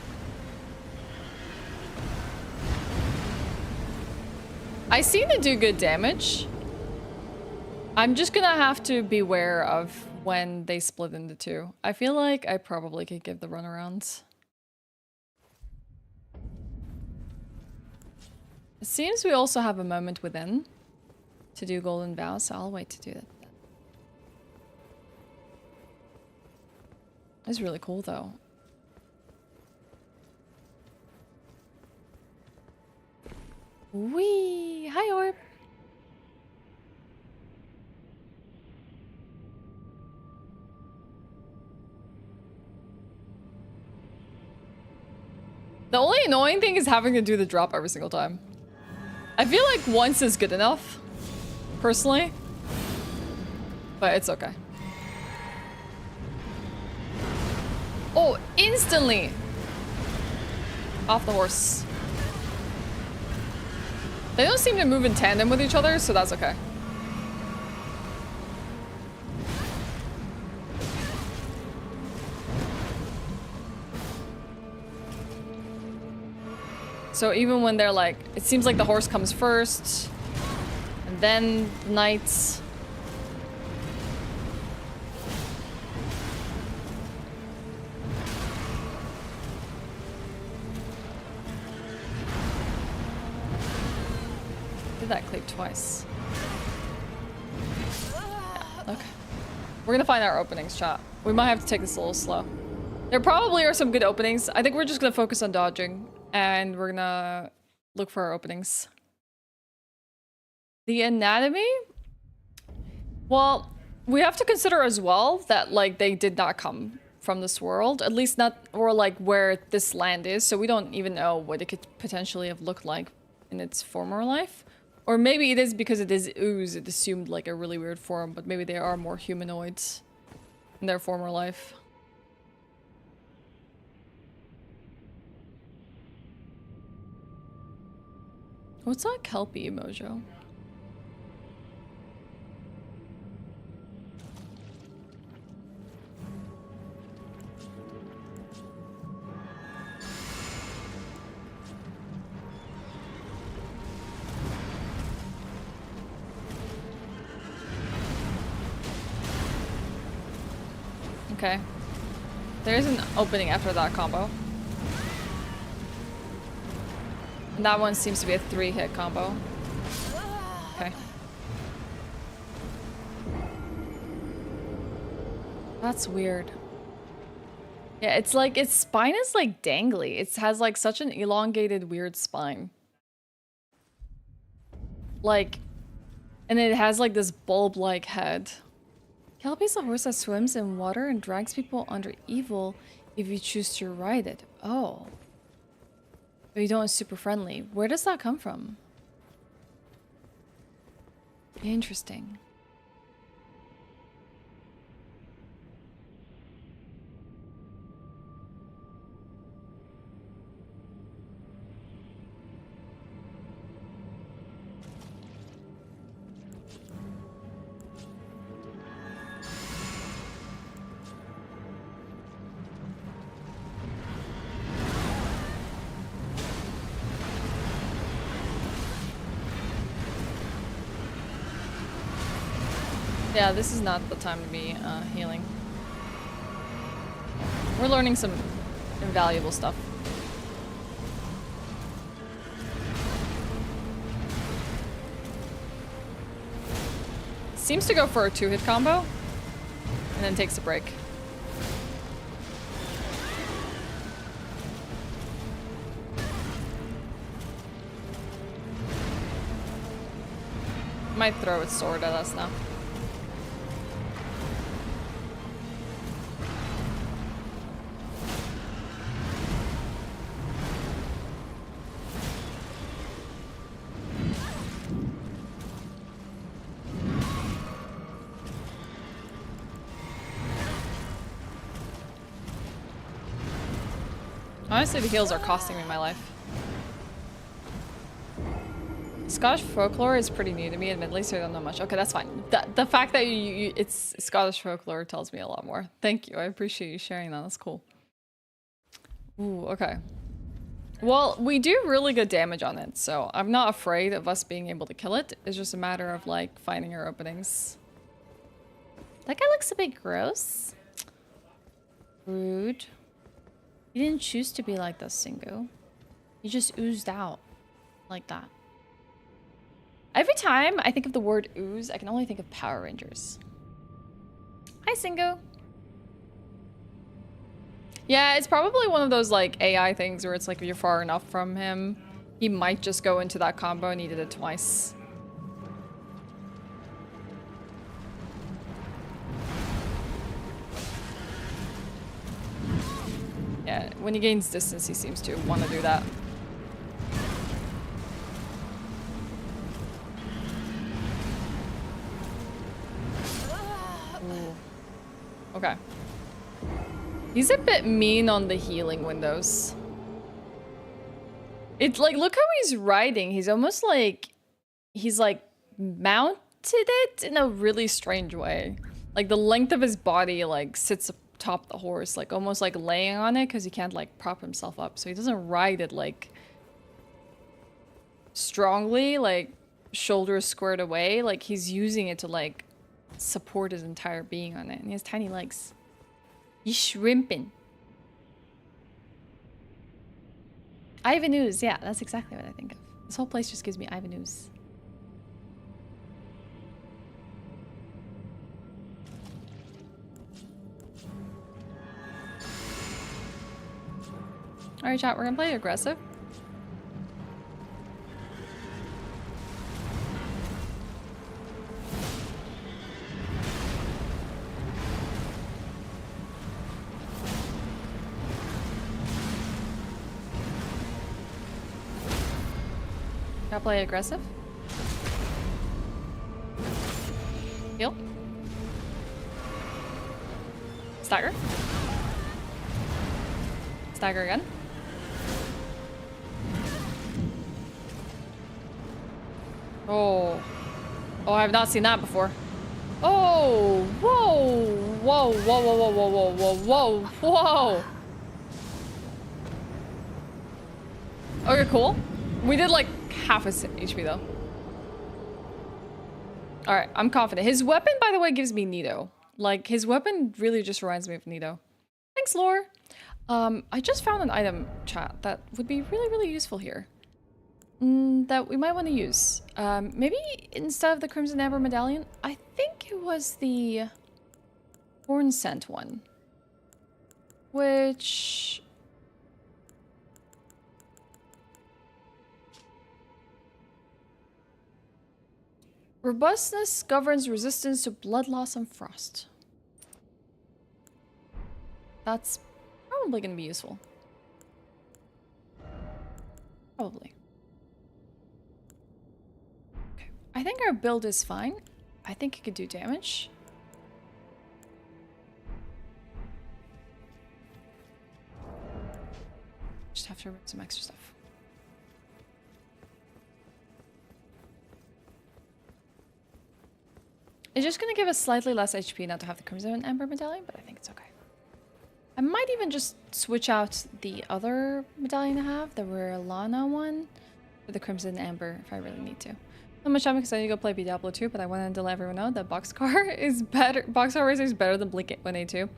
I seem to do good damage. I'm just gonna have to beware of when they split into two. I feel like I probably could give the runarounds. It seems we also have a moment within to do Golden Vow, so I'll wait to do that. It's really cool though. Wee! Hi, Orb! The only annoying thing is having to do the drop every single time. I feel like once is good enough, personally. But it's okay. Oh, instantly! Off the horse. They don't seem to move in tandem with each other, so that's okay. So even when they're like, it seems like the horse comes first, and then the knights. That clip twice. Yeah, okay. We're gonna find our openings, chat. We might have to take this a little slow. There probably are some good openings. I think we're just gonna focus on dodging and we're gonna look for our openings. The anatomy? Well, we have to consider as well that like they did not come from this world, at least not, or like where this land is, so we don't even know what it could potentially have looked like in its former life. Or maybe it is because it is ooze, it assumed like a really weird form, but maybe they are more humanoids in their former life. What's that Kelpie emojo? Okay. There is an opening after that combo. And that one seems to be a 3-hit combo. Okay. That's weird. Yeah, it's like its spine is like dangly. It has like such an elongated, weird spine. Like, and it has like this bulb-like head. Kelpie is a horse that swims in water and drags people under evil if you choose to ride it. Oh. But you don't, it's super friendly. Where does that come from? Interesting. Yeah, this is not the time to be healing. We're learning some invaluable stuff. Seems to go for a 2-hit combo and then takes a break. Might throw its sword at us now. Honestly, the heals are costing me my life. Scottish folklore is pretty new to me, admittedly, so I don't know much. Okay, that's fine. The fact that it's Scottish folklore tells me a lot more. Thank you. I appreciate you sharing that. That's cool. Ooh, okay. Well, we do really good damage on it, so I'm not afraid of us being able to kill it. It's just a matter of, like, finding our openings. That guy looks a bit gross. Rude. You didn't choose to be like this, Singo. You just oozed out like that. Every time I think of the word ooze, I can only think of Power Rangers. Hi, Singo. Yeah, it's probably one of those like AI things where it's like if you're far enough from him, he might just go into that combo and he did it twice. Yeah, when he gains distance, he seems to want to do that. Ooh. Okay. He's a bit mean on the healing windows. It's like, look how he's riding. He's almost like, he's like mounted it in a really strange way. Like the length of his body like sits atop the horse, like almost like laying on it because he can't like prop himself up. So he doesn't ride it like strongly, like shoulders squared away. Like he's using it to like support his entire being on it. And he has tiny legs. You shrimping. Ivan Ooze, yeah, that's exactly what I think of. This whole place just gives me Ivan Ooze. Alright, chat, we're gonna play aggressive. Gotta play aggressive. Heal. Stagger. Stagger again. Oh. Oh, I have not seen that before. Oh! Whoa! Whoa, whoa, whoa, whoa, whoa, whoa, whoa, whoa! Okay, cool. We did like half a HP though. Alright, I'm confident. His weapon, by the way, gives me Nito. Like, his weapon really just reminds me of Nito. Thanks, Lore! I just found an item, chat, that would be really, really useful here. That we might want to use. Maybe instead of the Crimson Amber Medallion, I think it was the Horn Scent one. Which... Robustness governs resistance to blood loss and frost. That's probably going to be useful. Probably. Okay. I think our build is fine. I think it could do damage. Just have to rip some extra stuff. It's just gonna give us slightly less HP not to have the Crimson Amber Medallion, but I think it's okay. I might even just switch out the other medallion I have, the Rarelana one, for the Crimson Amber if I really need to. Not much time because I need to go play Diablo 2, but I wanted to let everyone know that Boxcar is better. Boxcar Racer is better than Blink 182.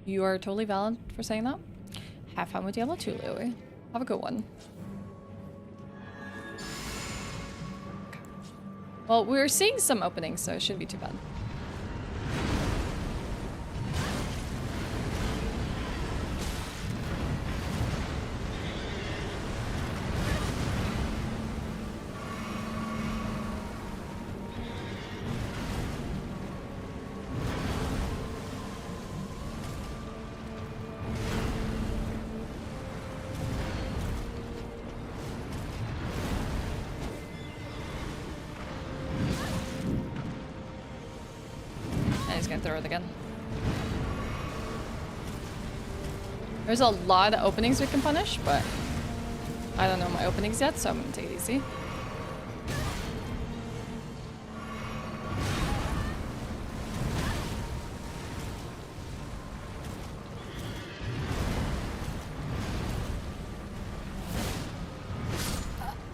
You are totally valid for saying that. Have fun with Diablo 2, Louie. Have a good one. Okay. Well, we're seeing some openings, so it shouldn't be too bad. Throw it again. There's a lot of openings we can punish, but I don't know my openings yet, so I'm gonna take it easy.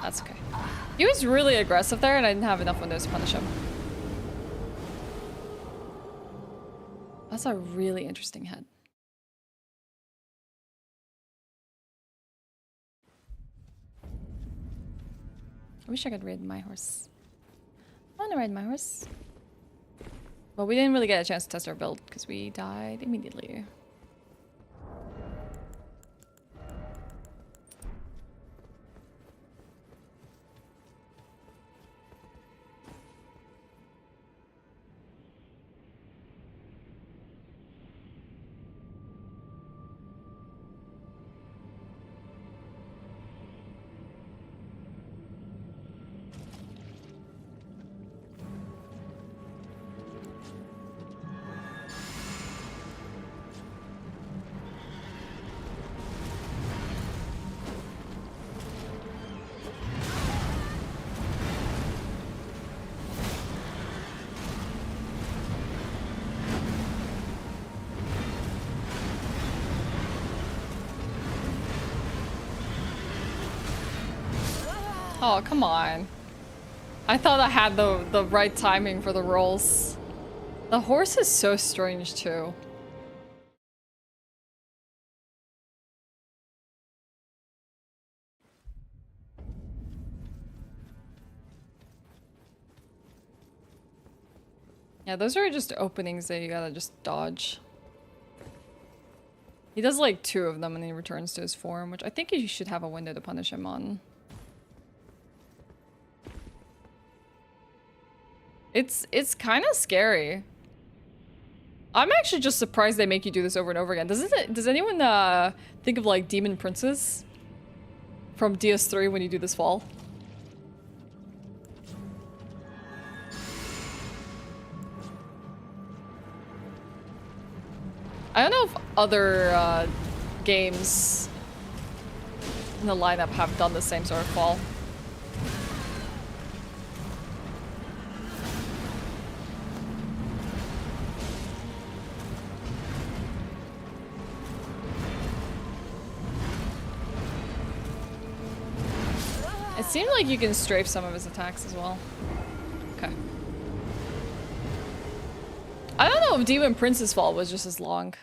That's okay. He was really aggressive there, and I didn't have enough windows to punish him. That's a really interesting head. I wish I could ride my horse. I want to ride my horse. Well, we didn't really get a chance to test our build because we died immediately. Oh, come on. I thought I had the right timing for the rolls. The horse is so strange too. Yeah, those are just openings that you gotta just dodge. He does like 2 of them and he returns to his form, which I think you should have a window to punish him on. It's kind of scary. I'm actually just surprised they make you do this over and over again. Does anyone think of like Demon Princes from DS3 when you do this fall? I don't know if other games in the lineup have done the same sort of fall. It seemed like you can strafe some of his attacks as well. Okay. I don't know if Demon Prince's fall was just as long.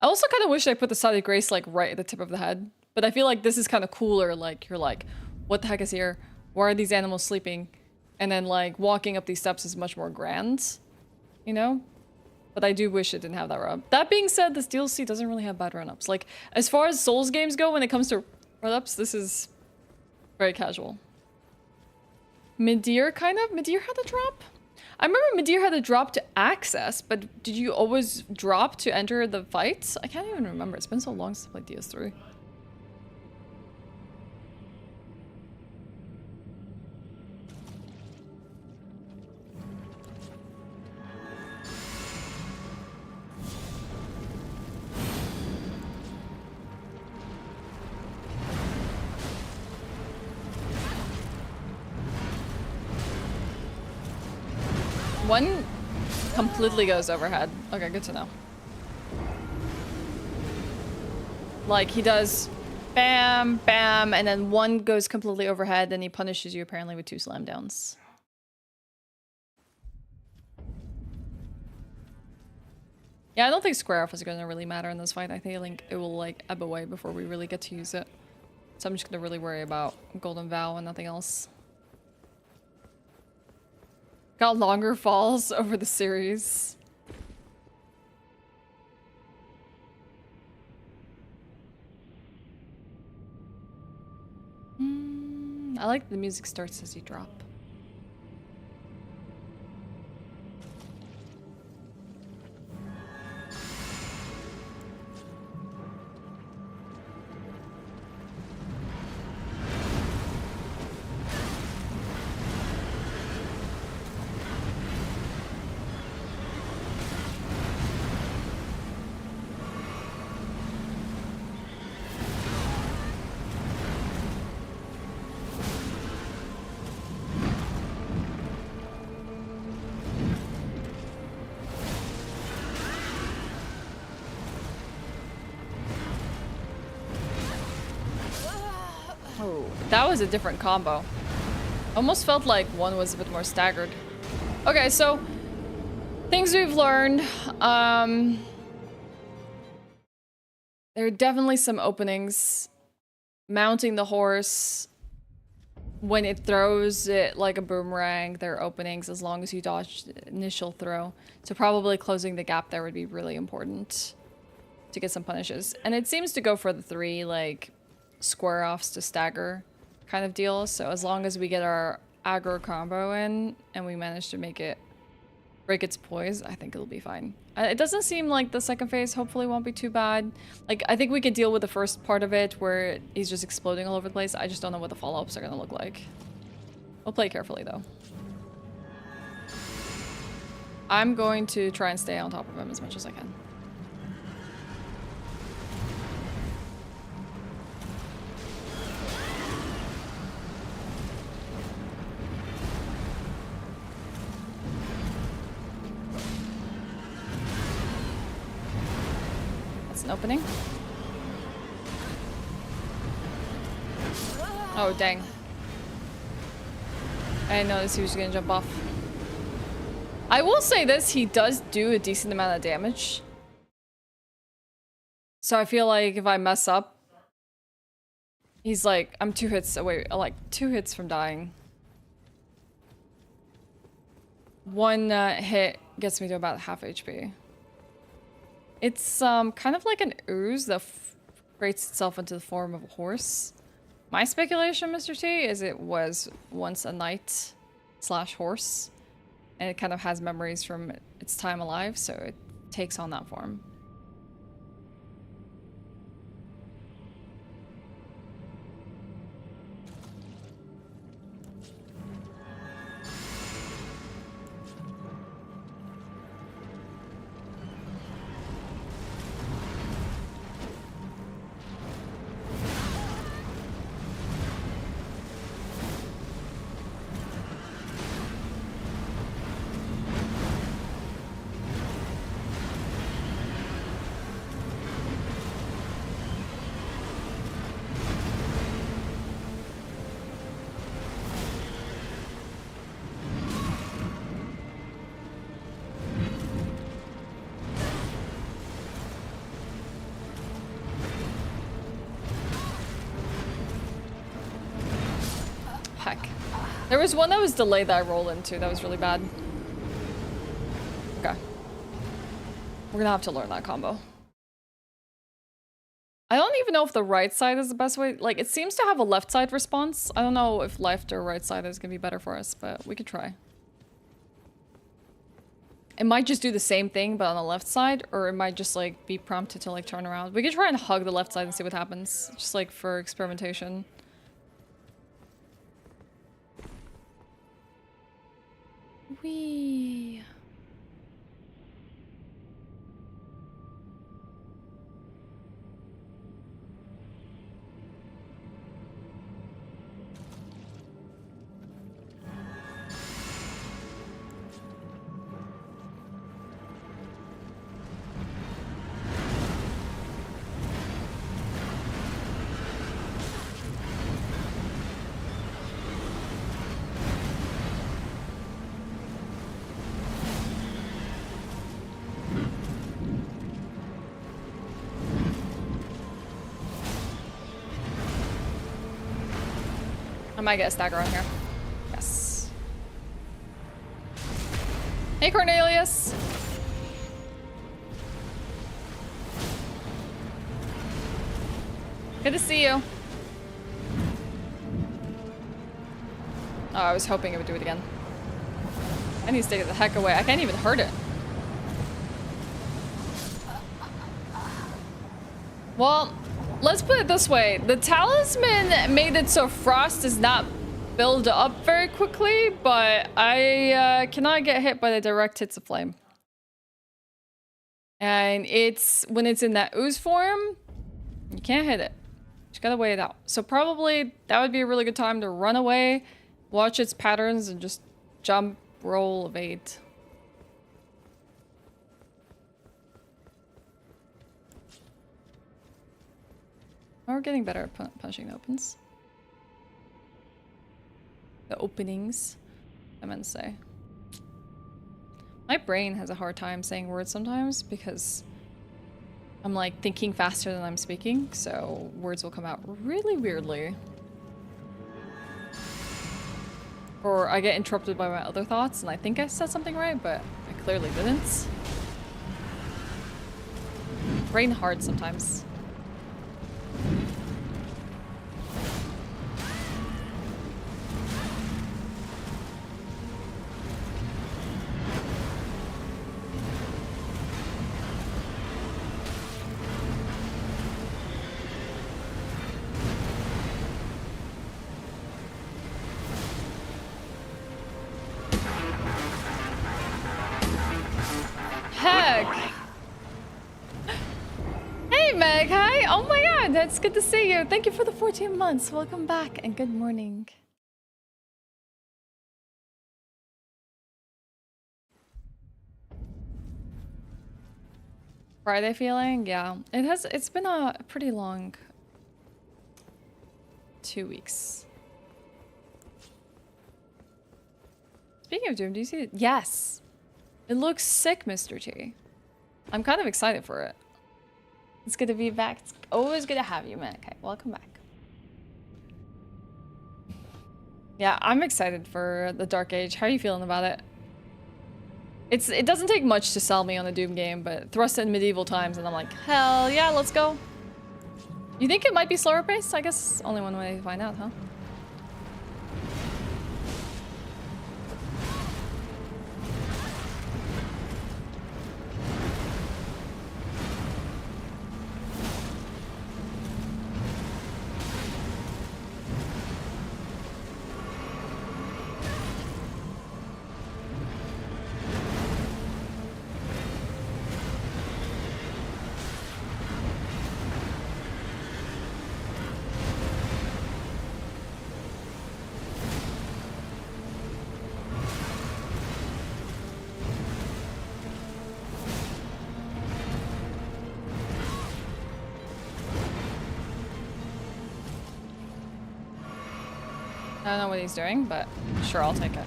I also kind of wish I put the Side of Grace like right at the tip of the head. But I feel like this is kind of cooler. Like, you're like, what the heck is here? Why are these animals sleeping? And then like walking up these steps is much more grand, you know? But I do wish it didn't have that run. That being said, this DLC doesn't really have bad run-ups. Like, as far as Souls games go, when it comes to run-ups, this is very casual. Midir, kind of? Midir had a drop? I remember Midir had a drop to access, but did you always drop to enter the fights? I can't even remember. It's been so long since I played DS3. One completely goes overhead. Okay, good to know. Like, he does bam, bam, and then one goes completely overhead, and he punishes you apparently with 2 slam downs. Yeah, I don't think square off is going to really matter in this fight. I think it will, like, ebb away before we really get to use it. So I'm just going to really worry about Golden Vow and nothing else. Got longer falls over the series. I like the music starts as you drop. That was a different combo. Almost felt like one was a bit more staggered. Okay, so things we've learned. There are definitely some openings. Mounting the horse, when it throws it like a boomerang, there are openings as long as you dodge the initial throw. So probably closing the gap there would be really important to get some punishes. And it seems to go for the 3 like square offs to stagger kind of deal. So as long as we get our aggro combo in and we manage to make it break its poise, I think it'll be fine. It doesn't seem like the second phase hopefully won't be too bad. Like, I think we could deal with the first part of it where he's just exploding all over the place. I just don't know what the follow-ups are gonna look like. We'll play carefully though. I'm going to try and stay on top of him as much as I can. Opening. Oh, dang. I didn't notice he was gonna jump off. I will say this, he does do a decent amount of damage. So I feel like if I mess up, he's like, I'm 2 hits away, like 2 hits from dying. One hit gets me to about half HP. It's kind of like an ooze that creates itself into the form of a horse. My speculation, Mr. T, is it was once a knight / horse, and it kind of has memories from its time alive, so it takes on that form. There was one that was delayed that I rolled into. That was really bad. Okay. We're gonna have to learn that combo. I don't even know if the right side is the best way. Like, it seems to have a left side response. I don't know if left or right side is gonna be better for us, but we could try. It might just do the same thing, but on the left side, or it might just, like, be prompted to, like, turn around. We could try and hug the left side and see what happens, just, like, for experimentation. Whee! I might get a stagger on here. Yes. Hey, Cornelius. Good to see you. Oh, I was hoping it would do it again. I need to stay the heck away. I can't even hurt it. Well, let's put it this way. The talisman made it so frost does not build up very quickly, but I cannot get hit by the direct hits of flame. And it's when it's in that ooze form, you can't hit it. Just gotta wait it out. So probably that would be a really good time to run away, watch its patterns, and just jump, roll, evade. Oh, we're getting better at punching the opens. The openings, I meant to say. My brain has a hard time saying words sometimes because I'm like thinking faster than I'm speaking, so words will come out really weirdly. Or I get interrupted by my other thoughts and I think I said something right, but I clearly didn't. Brain hard sometimes. It's good to see you. Thank you for the 14 months. Welcome back and good morning. Friday feeling? Yeah. It's been a pretty long 2 weeks. Speaking of Doom, do you see it? Yes. It looks sick, Mr. T. I'm kind of excited for it. It's good to be back. It's always good to have you, man. Okay, welcome back. Yeah, I'm excited for the Dark Age. How are you feeling about it? It doesn't take much to sell me on a Doom game, but thrust in medieval times and I'm like, hell yeah, let's go. You think it might be slower paced? I guess only one way to find out, huh? I don't know what he's doing, but sure, I'll take it.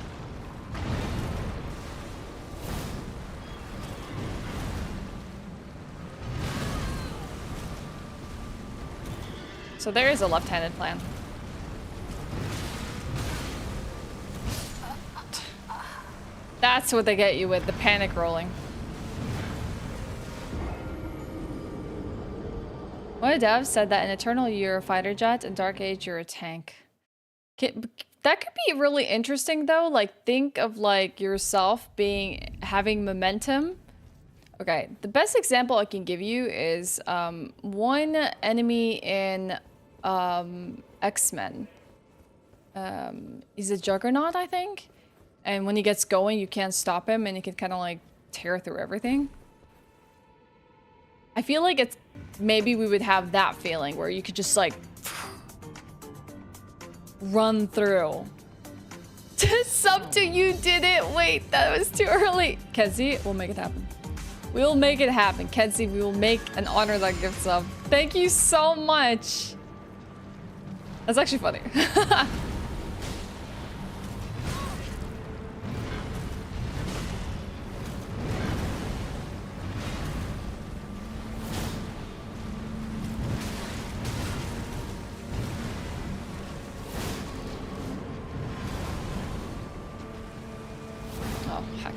So there is a left-handed plan. That's what they get you with, the panic rolling. One of the devs said that in Eternal you're a fighter jet, in Dark Age you're a tank. That could be really interesting though. Like, think of like yourself having momentum. Okay, the best example I can give you is one enemy in X-Men. He's a juggernaut, I think. And when he gets going, you can't stop him and he can kind of like tear through everything. I feel like it's maybe we would have that feeling where you could just like run through. Sub to you did it. Wait, that was too early. Kenzie, we'll make it happen. We'll make it happen. Kenzie, we will make an honor that gift sub. Thank you so much. That's actually funny. Oh, heck.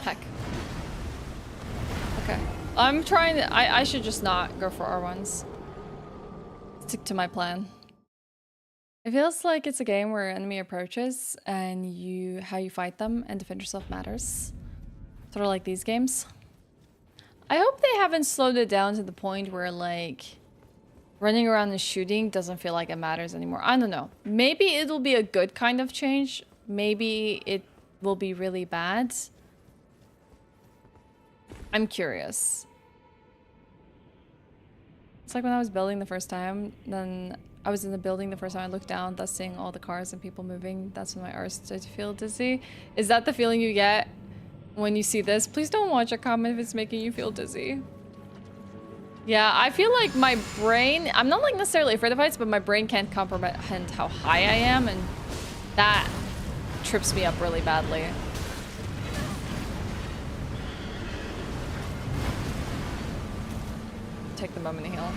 Heck. Okay. I'm trying to... I should just not go for R1s. Stick to my plan. It feels like it's a game where enemy approaches and how you fight them and defend yourself matters. Sort of like these games. I hope they haven't slowed it down to the point where like running around and shooting doesn't feel like it matters anymore. I don't know. Maybe it'll be a good kind of change. Maybe it will be really bad. I'm curious. It's like when I was building the first time, then I was in the building the first time, I looked down, thus seeing all the cars and people moving. That's when my arse started to feel dizzy. Is that the feeling you get when you see this? Please don't watch a comment if it's making you feel dizzy. Yeah, I feel like my brain, I'm not like necessarily afraid of heights, but my brain can't comprehend how high I am, and that trips me up really badly. Take the moment to heal.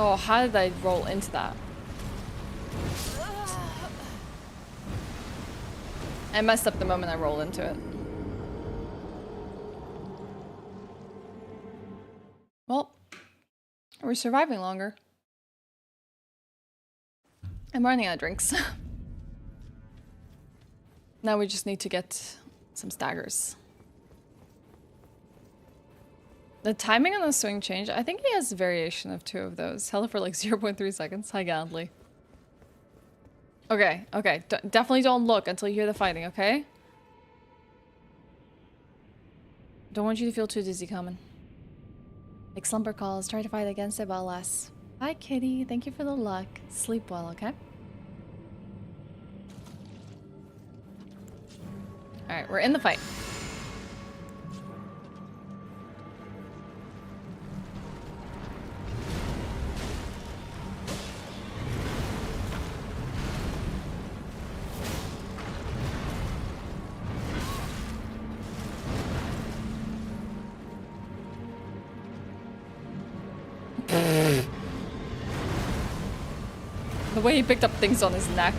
Oh, how did I roll into that? I messed up the moment I rolled into it. Well, we're surviving longer. I'm running out of drinks. Now we just need to get some staggers. The timing on the swing change, I think he has a variation of 2 of those. Held for like 0.3 seconds. Hi, Gallantly. Okay, okay. Definitely don't look until you hear the fighting, okay? Don't want you to feel too dizzy coming. Like slumber calls, try to fight against it, but less. Hi, kitty. Thank you for the luck. Sleep well, okay? Alright, we're in the fight. The way he picked up things on his neck.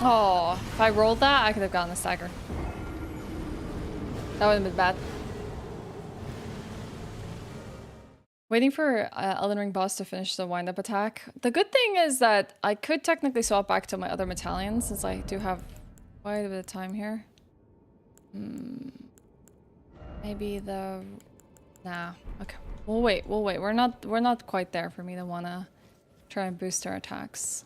Oh, if I rolled that, I could have gotten a stagger. That would have been bad. Waiting for Elden Ring boss to finish the wind-up attack. The good thing is that I could technically swap back to my other battalion since I do have quite a bit of time here. Maybe the... Nah. Okay. We'll wait. We'll wait. We're not quite there for me to wanna try and boost our attacks.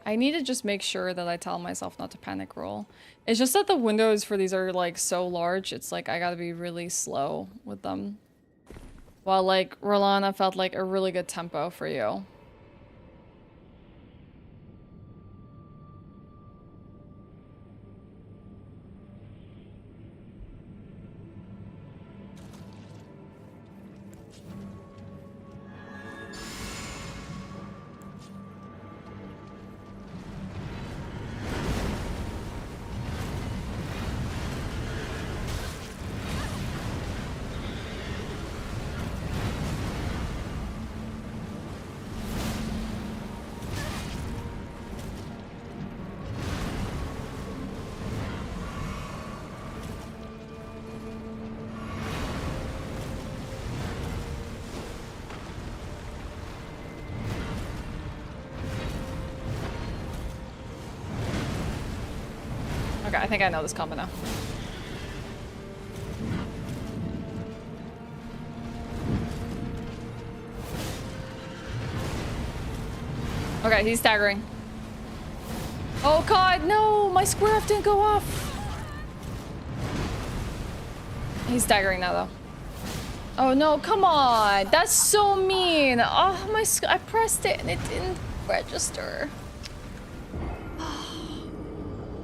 I need to just make sure that I tell myself not to panic roll. It's just that the windows for these are like so large, it's like I gotta be really slow with them. While like Rolana felt like a really good tempo for you. Okay, I think I know this combo now. Okay, he's staggering. Oh god, no! My square F didn't go off! He's staggering now, though. Oh no, come on! That's so mean! Oh, I pressed it and it didn't register.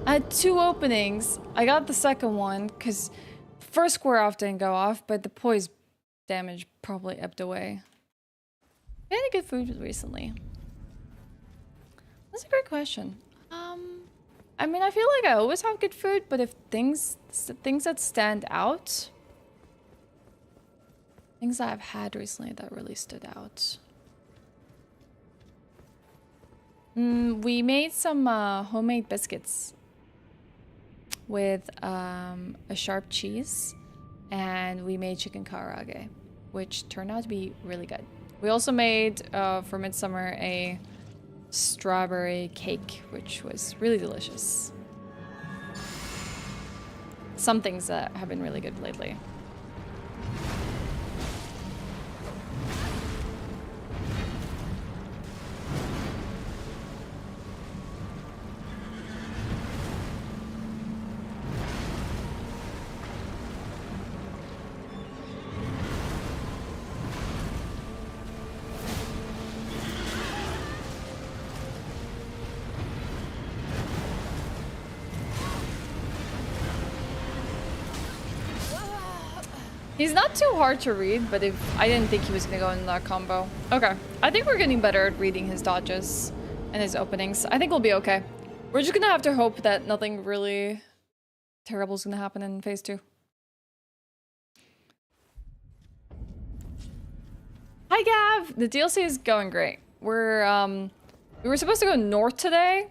I had 2 openings. I got the second one because first square off didn't go off, but the poise damage probably ebbed away. I had good food recently. That's a great question. I mean, I feel like I always have good food, but if things that stand out, things that I've had recently that really stood out. We made some homemade biscuits with a sharp cheese, and we made chicken karage, which turned out to be really good. We also made for midsummer a strawberry cake, which was really delicious. Some things that have been really good lately. He's not too hard to read, but I didn't think he was gonna go in that combo. Okay, I think we're getting better at reading his dodges and his openings. I think we'll be okay. We're just gonna have to hope that nothing really terrible is gonna happen in phase 2. Hi, Gav! The DLC is going great. We were supposed to go north today.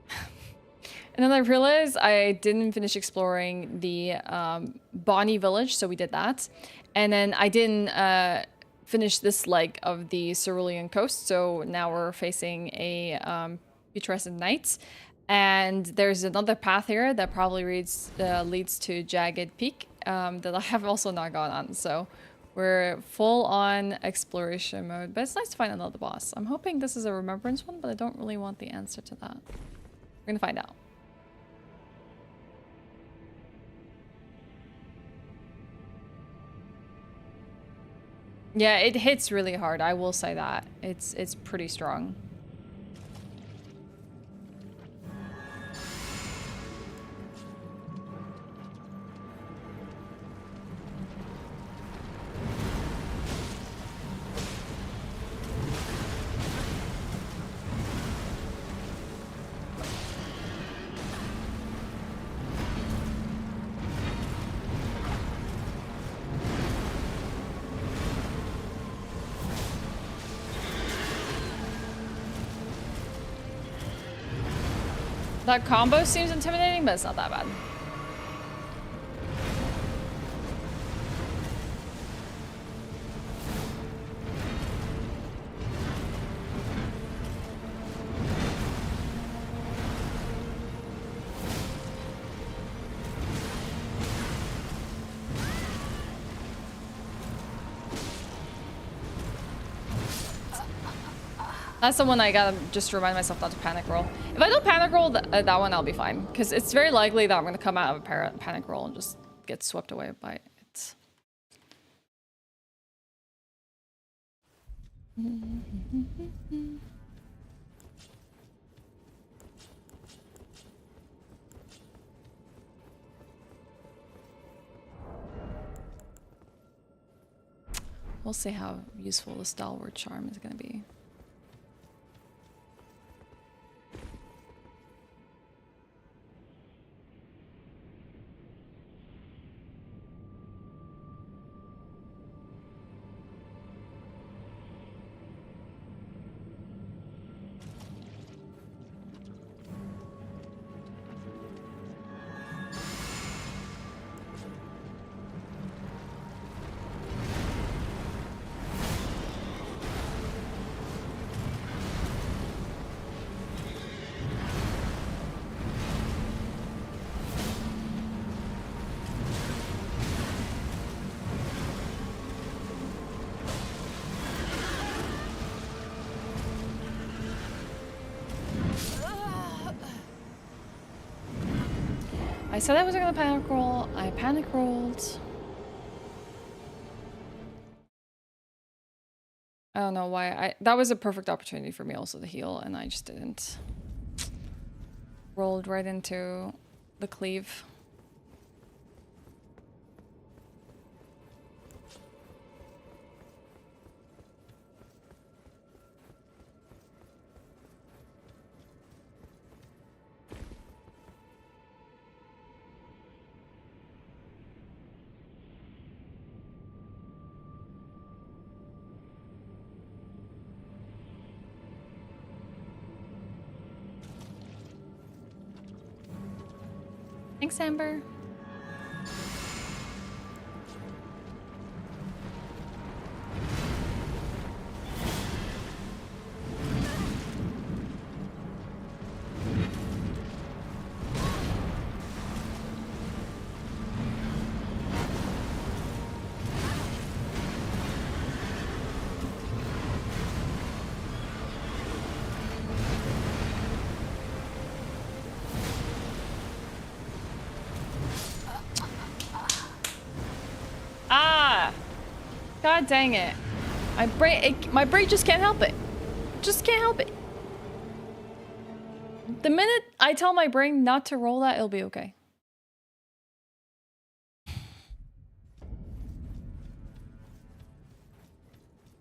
And then I realized I didn't finish exploring the Bonnie village, so we did that. And then I didn't finish this leg of the Cerulean coast, so now we're facing a putrescent night. And there's another path here that probably leads to Jagged Peak that I have also not gone on, so we're full on exploration mode. But it's nice to find another boss. I'm hoping this is a remembrance one, but I don't really want the answer to that. We're gonna find out. Yeah, it hits really hard, I will say that. It's pretty strong. That combo seems intimidating, but it's not that bad. That's the one I gotta just remind myself not to panic roll. If I don't panic roll that one, I'll be fine. Because it's very likely that I'm gonna come out of a panic roll and just get swept away by it. We'll see how useful the stalwart charm is gonna be. I said I wasn't gonna panic roll. I panic rolled. I don't know why. That was a perfect opportunity for me also to heal, and I just didn't. Rolled right into the cleave. Thanks, Amber. God dang it. My brain just can't help it. Just can't help it. The minute I tell my brain not to roll that, it'll be okay.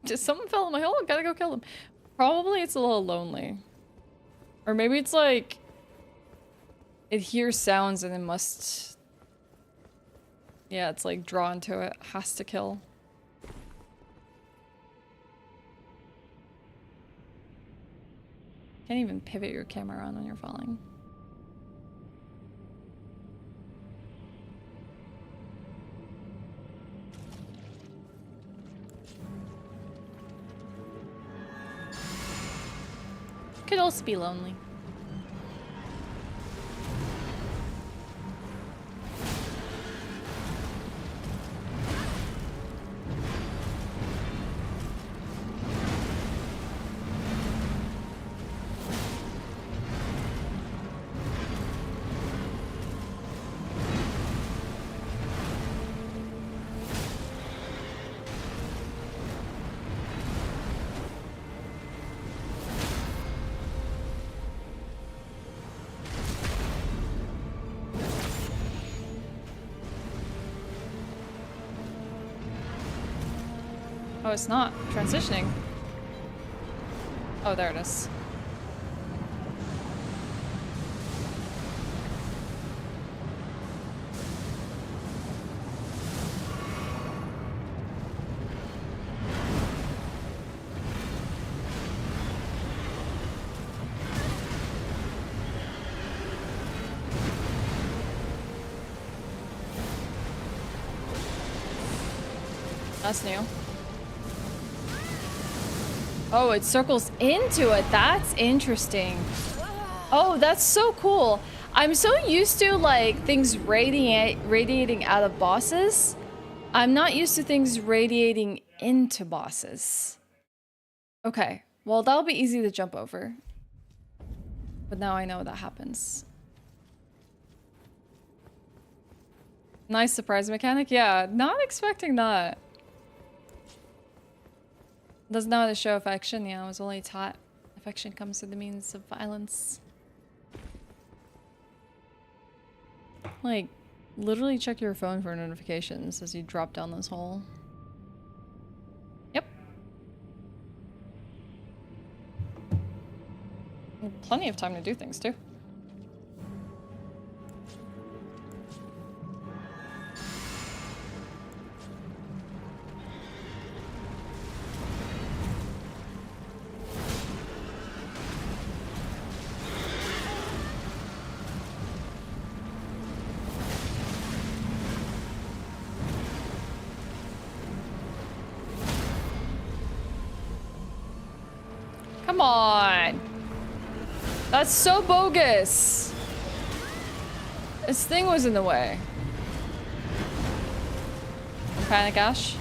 Just someone fell on my hole, gotta go kill them. Probably it's a little lonely. Or maybe it's like it hears sounds and it must, yeah, it's like drawn to it, has to kill. Can't even pivot your camera around when you're falling. Could also be lonely. Oh, it's not transitioning. Oh, there it is. That's new. Oh, it circles into it. That's interesting. Oh, that's so cool. I'm so used to like things radiating out of bosses. I'm not used to things radiating into bosses. Okay, well that'll be easy to jump over. But now I know that happens. Nice surprise mechanic. Yeah, not expecting that. Doesn't know how to show affection. Yeah, I was only taught affection comes with the means of violence. Like, literally check your phone for notifications as you drop down this hole. Yep. Plenty of time to do things, too. Come on. That's so bogus. This thing was in the way. Panic Ashe.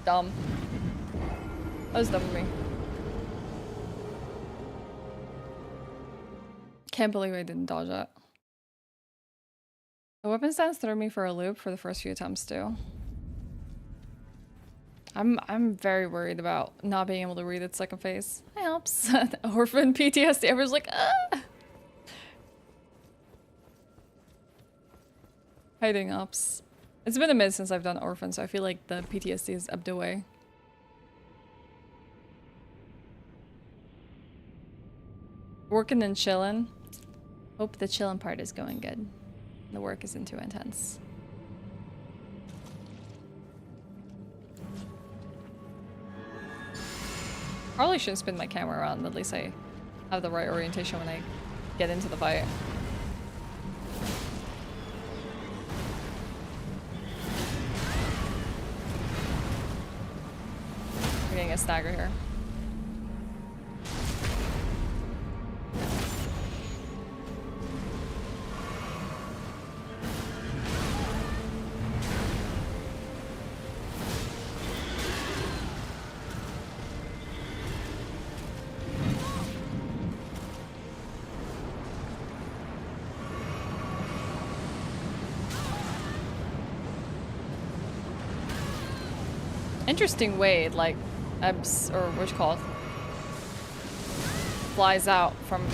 Dumb. That was dumb of me. Can't believe I didn't dodge that. The weapon stance threw me for a loop for the first few attempts too. I'm very worried about not being able to read its second phase. It helps. Orphan PTSD. I was like, ah! Hiding ops. It's been a minute since I've done Orphan, so I feel like the PTSD is ebbed away. Working and chilling. Hope the chilling part is going good. The work isn't too intense. Probably shouldn't spin my camera around, at least I have the right orientation when I get into the fight. We're getting a stagger here. Interesting way, like, ebbs, or what's it called? Flies out from...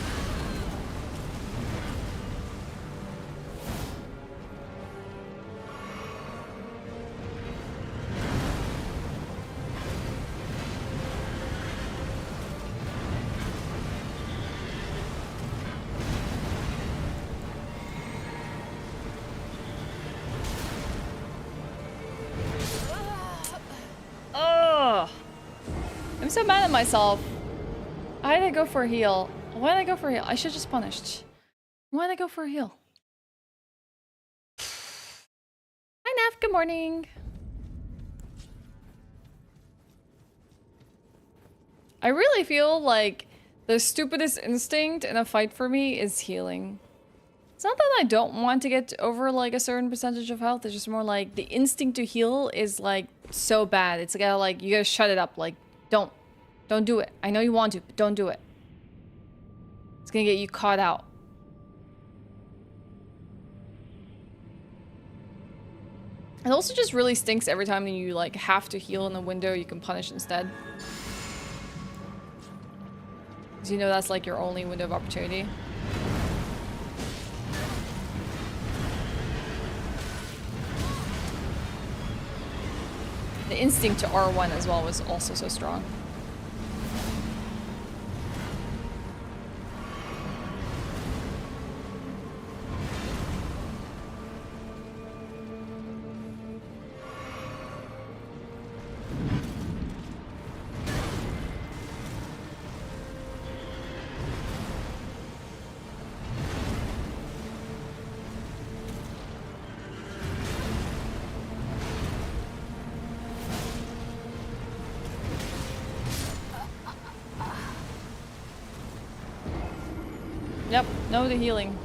Oh, I'm so mad at myself. Why did I go for a heal? Why did I go for a heal? I should just punished. Why did I go for a heal? Hi, Neff. Good morning. I really feel like the stupidest instinct in a fight for me is healing. It's not that I don't want to get over like a certain percentage of health. It's just more like the instinct to heal is like so bad. It's like you gotta shut it up. Like don't do it. I know you want to, but don't do it. It's gonna get you caught out. It also just really stinks every time that you like have to heal in a window you can punish instead. Because you know that's like your only window of opportunity. The instinct to R1 as well was also so strong. Yep, no to healing.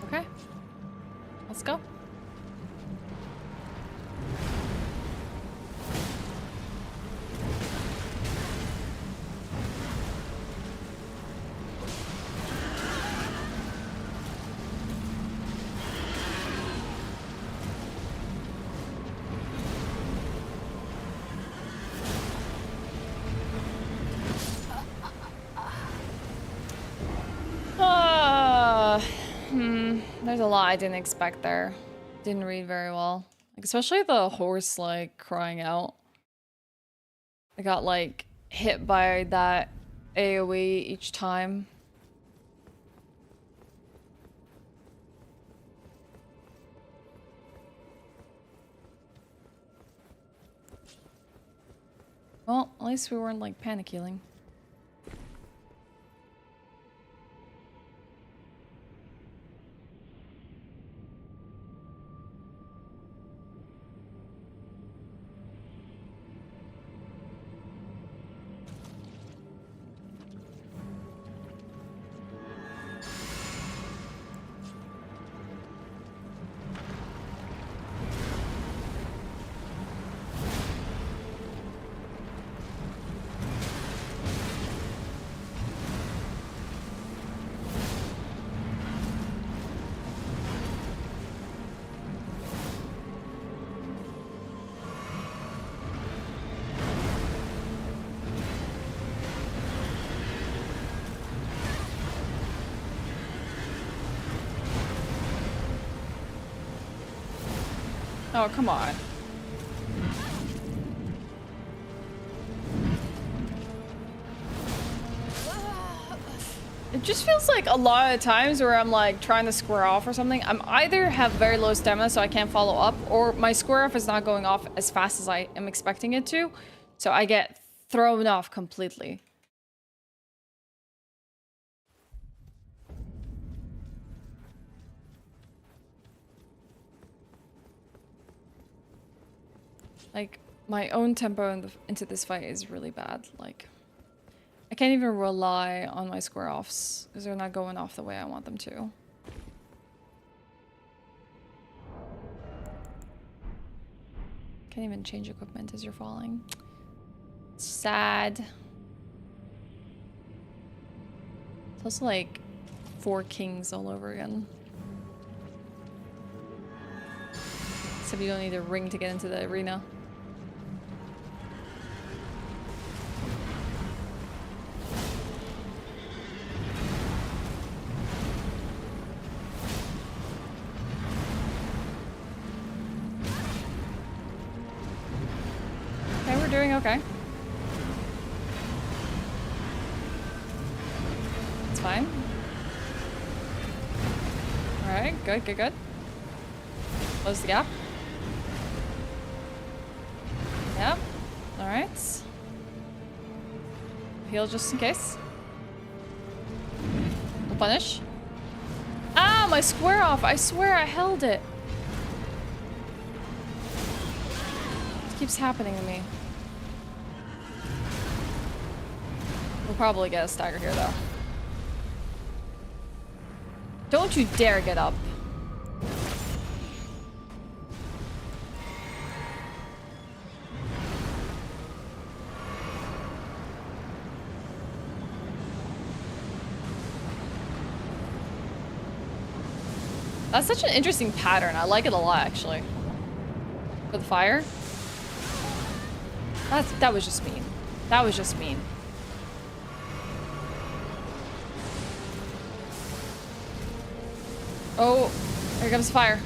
Okay, let's go. There's a lot I didn't expect there. Didn't read very well. Like, especially the horse, like, crying out. I got, like, hit by that AoE each time. Well, at least we weren't, like, panic healing. Oh, come on. It just feels like a lot of times where I'm like trying to square off or something, I'm either have very low stamina so I can't follow up, or my square off is not going off as fast as I am expecting it to, so I get thrown off completely. Like, my own tempo into this fight is really bad. Like, I can't even rely on my square offs because they're not going off the way I want them to. Can't even change equipment as you're falling. Sad. It's also like 4 kings all over again. Except you don't need a ring to get into the arena. Okay, we're doing okay. It's fine. Alright, good, good, good. Close the gap. Yep. Alright. Heal just in case. We'll punish. Ah, my square off! I swear I held it. It keeps happening to me. We'll probably get a stagger here, though. Don't you dare get up. That's such an interesting pattern. I like it a lot, actually. For the fire. That was just mean. That was just mean. Oh, here comes the fire.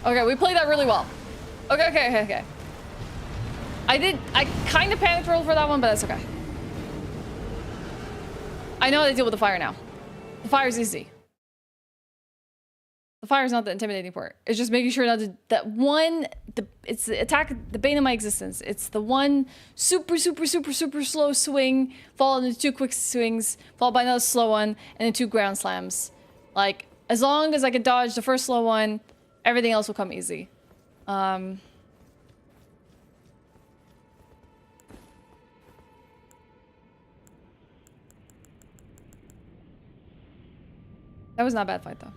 Okay, we played that really well. Okay. I kind of panicked rolled for that one, but that's okay. I know how to deal with the fire now. The fire's easy. The fire's not the intimidating part. It's just making sure not to, it's the attack, the bane of my existence. It's the one super slow swing, followed into 2 quick swings, followed by another slow one, and then 2 ground slams. Like, as long as I can dodge the first slow one, everything else will come easy. That was not a bad fight, though.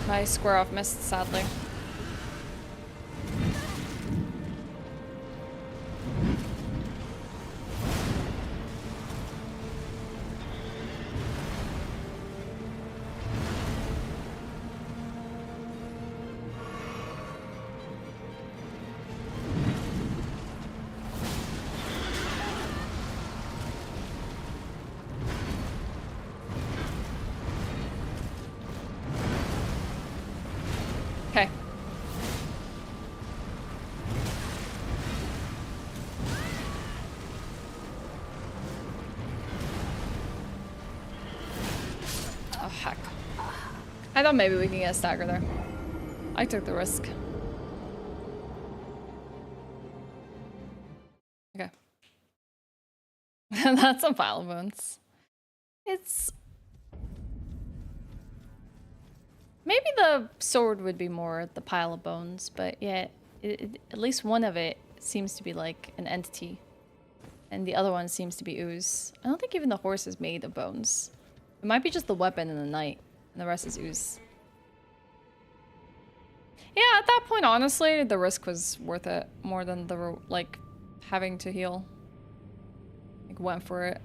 My square off missed, sadly. Okay. Oh, heck. I thought maybe we can get a stagger there. I took the risk. Okay. That's a pile of bones. It's... Maybe the sword would be more the pile of bones, but yeah, at least one of it seems to be like an entity. And the other one seems to be ooze. I don't think even the horse is made of bones. It might be just the weapon and the knight, and the rest is ooze. Yeah, at that point, honestly, the risk was worth it more than the, like, having to heal. Like, went for it.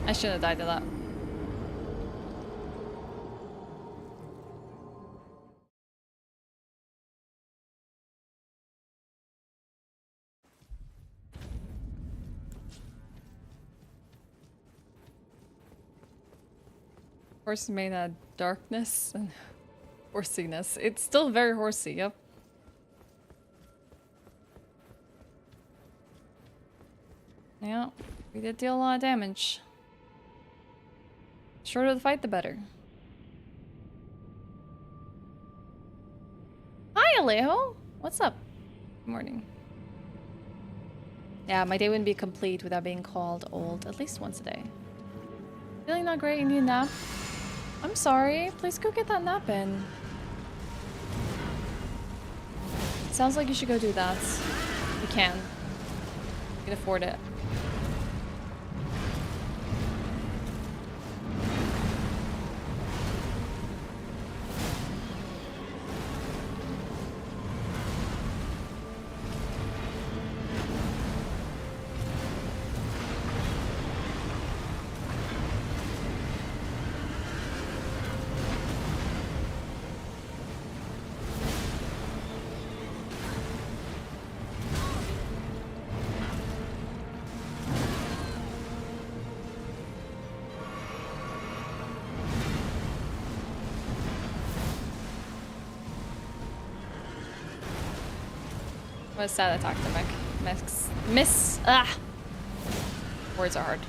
I shouldn't have died to that. Horse made out of darkness and horsiness. It's still very horsey, yep. Yeah, we did deal a lot of damage. Shorter the fight, the better. Hi, Alejo! What's up? Good morning. Yeah, my day wouldn't be complete without being called old at least once a day. Feeling not great, you need a nap? I'm sorry, please go get that nap in. Sounds like you should go do that. You can. You can afford it. What a sad attack to miss. Ah! Words are hard.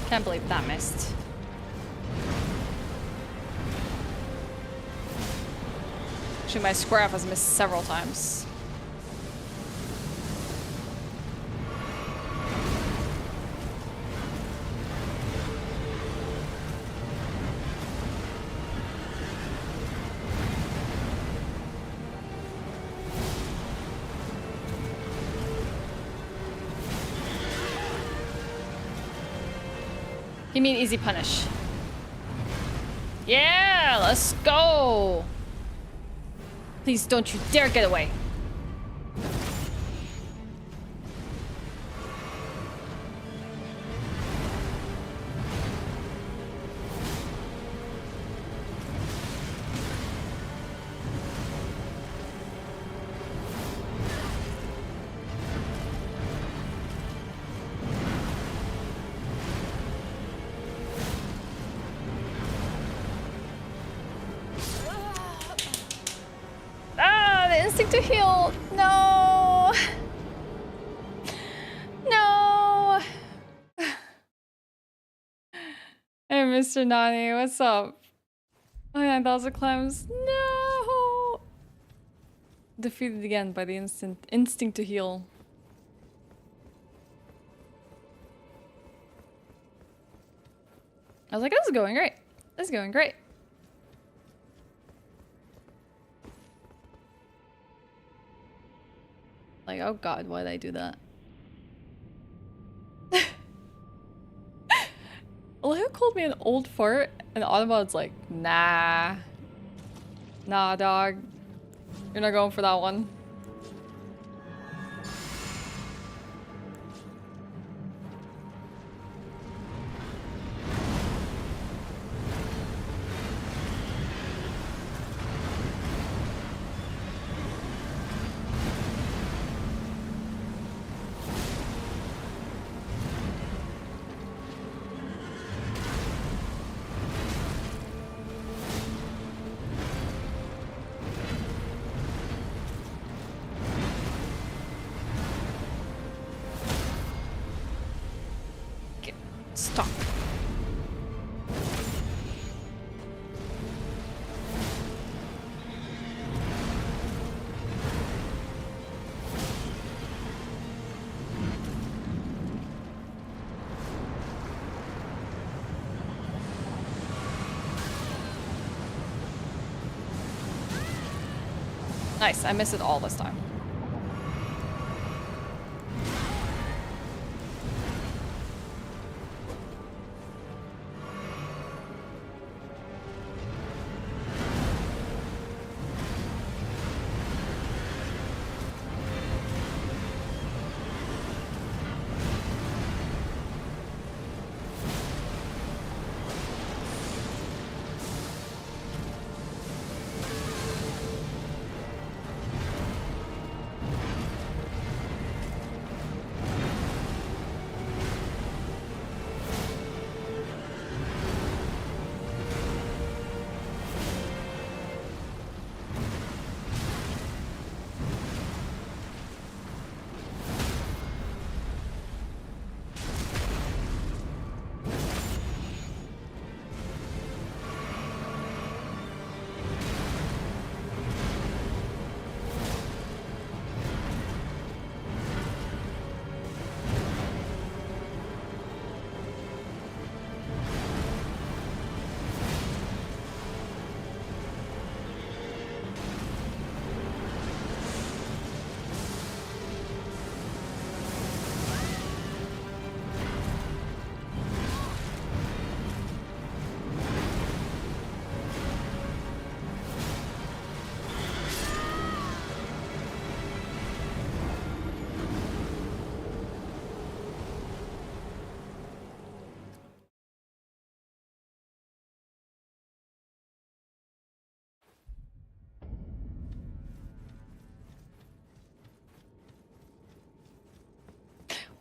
Can't believe that missed. Actually, my square F has missed several times. You mean easy punish? Yeah, let's go! Please don't you dare get away. To heal. No. No. Hey, Mr. Nani, what's up? Oh, 9,000 climbs. No. Defeated again by the instinct to heal. I was like, this is going great. This is going great. Like, oh god, why did I do that? Leo called me an old fart, and Autobot's like, nah. Nah, dog. You're not going for that one. Nice, I missed it all this time.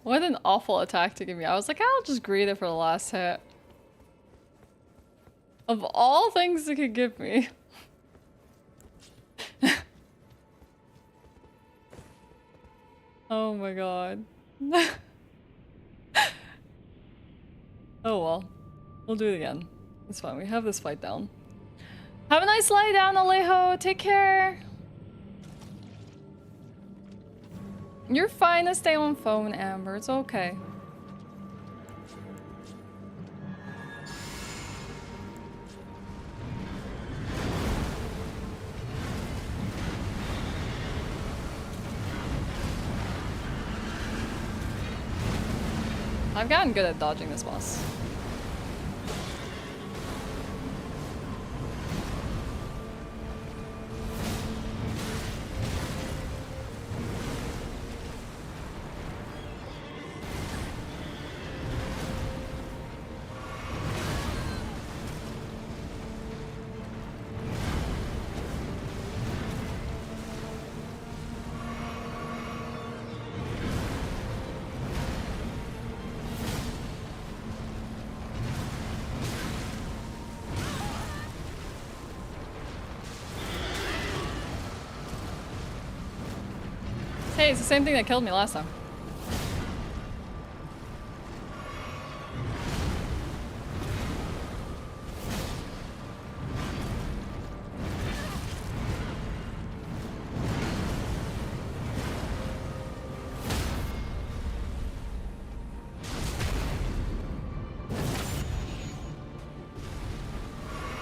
What an awful attack to give me. I was like, I'll just greet it for the last hit. Of all things it could give me. Oh my god. Oh well. We'll do it again. It's fine. We have this fight down. Have a nice lie down, Alejo. Take care. You're fine to stay on phone, Amber. It's okay. I've gotten good at dodging this boss. Hey, it's the same thing that killed me last time.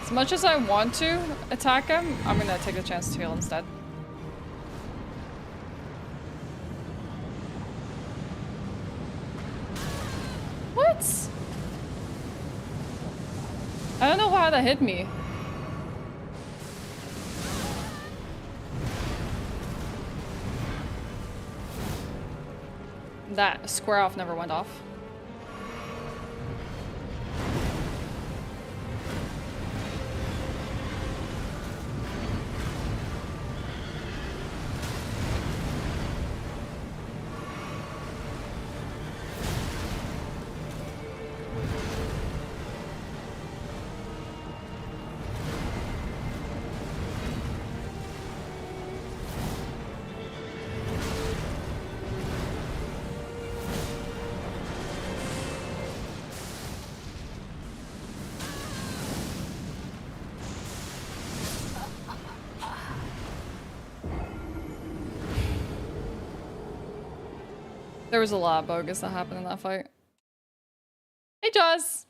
As much as I want to attack him, I'm gonna take the chance to heal instead. What? I don't know how that hit me. That square off never went off. There was a lot of bogus that happened in that fight. Hey, Jaws!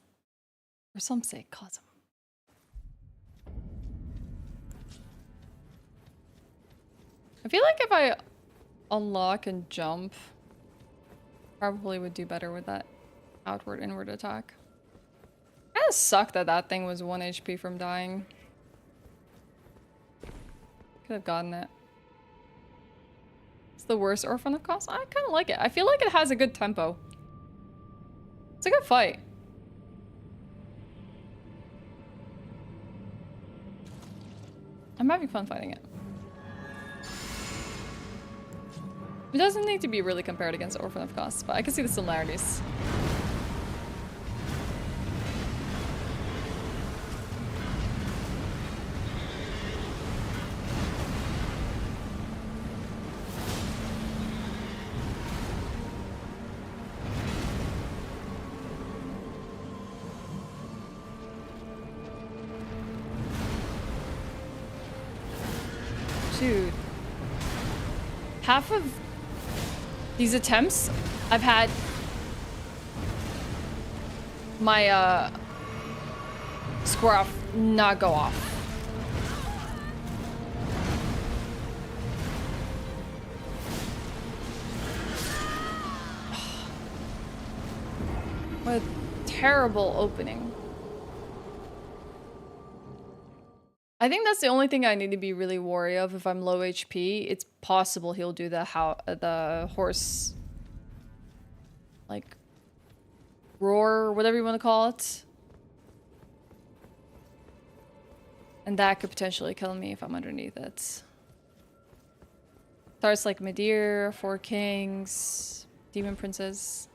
For some sake, cause him. I feel like if I unlock and jump, probably would do better with that outward inward attack. Kinda sucked that that thing was 1 HP from dying. Could have gotten it. It's the worst Orphan of Casca. I kind of like it. I feel like it has a good tempo. It's a good fight. I'm having fun fighting it. It doesn't need to be really compared against Orphan of Casca, but I can see the similarities. Dude. Half of these attempts, I've had my square off not go off. What a terrible opening. I think that's the only thing I need to be really wary of if I'm low HP. It's possible he'll do the horse, like, roar or whatever you want to call it. And that could potentially kill me if I'm underneath it. Starts like Midir, Four Kings, Demon Princes.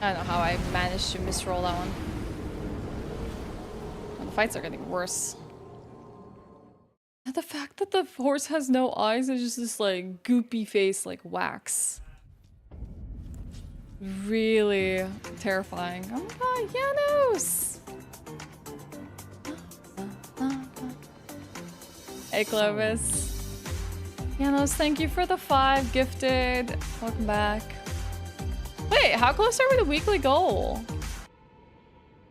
I don't know how I managed to misroll that one. Oh, the fights are getting worse. And the fact that the horse has no eyes is just this like goopy face like wax. Really terrifying. Oh my god, Janos! Hey Clovis. Janos, thank you for the 5 gifted. Welcome back. Wait, how close are we to weekly goal?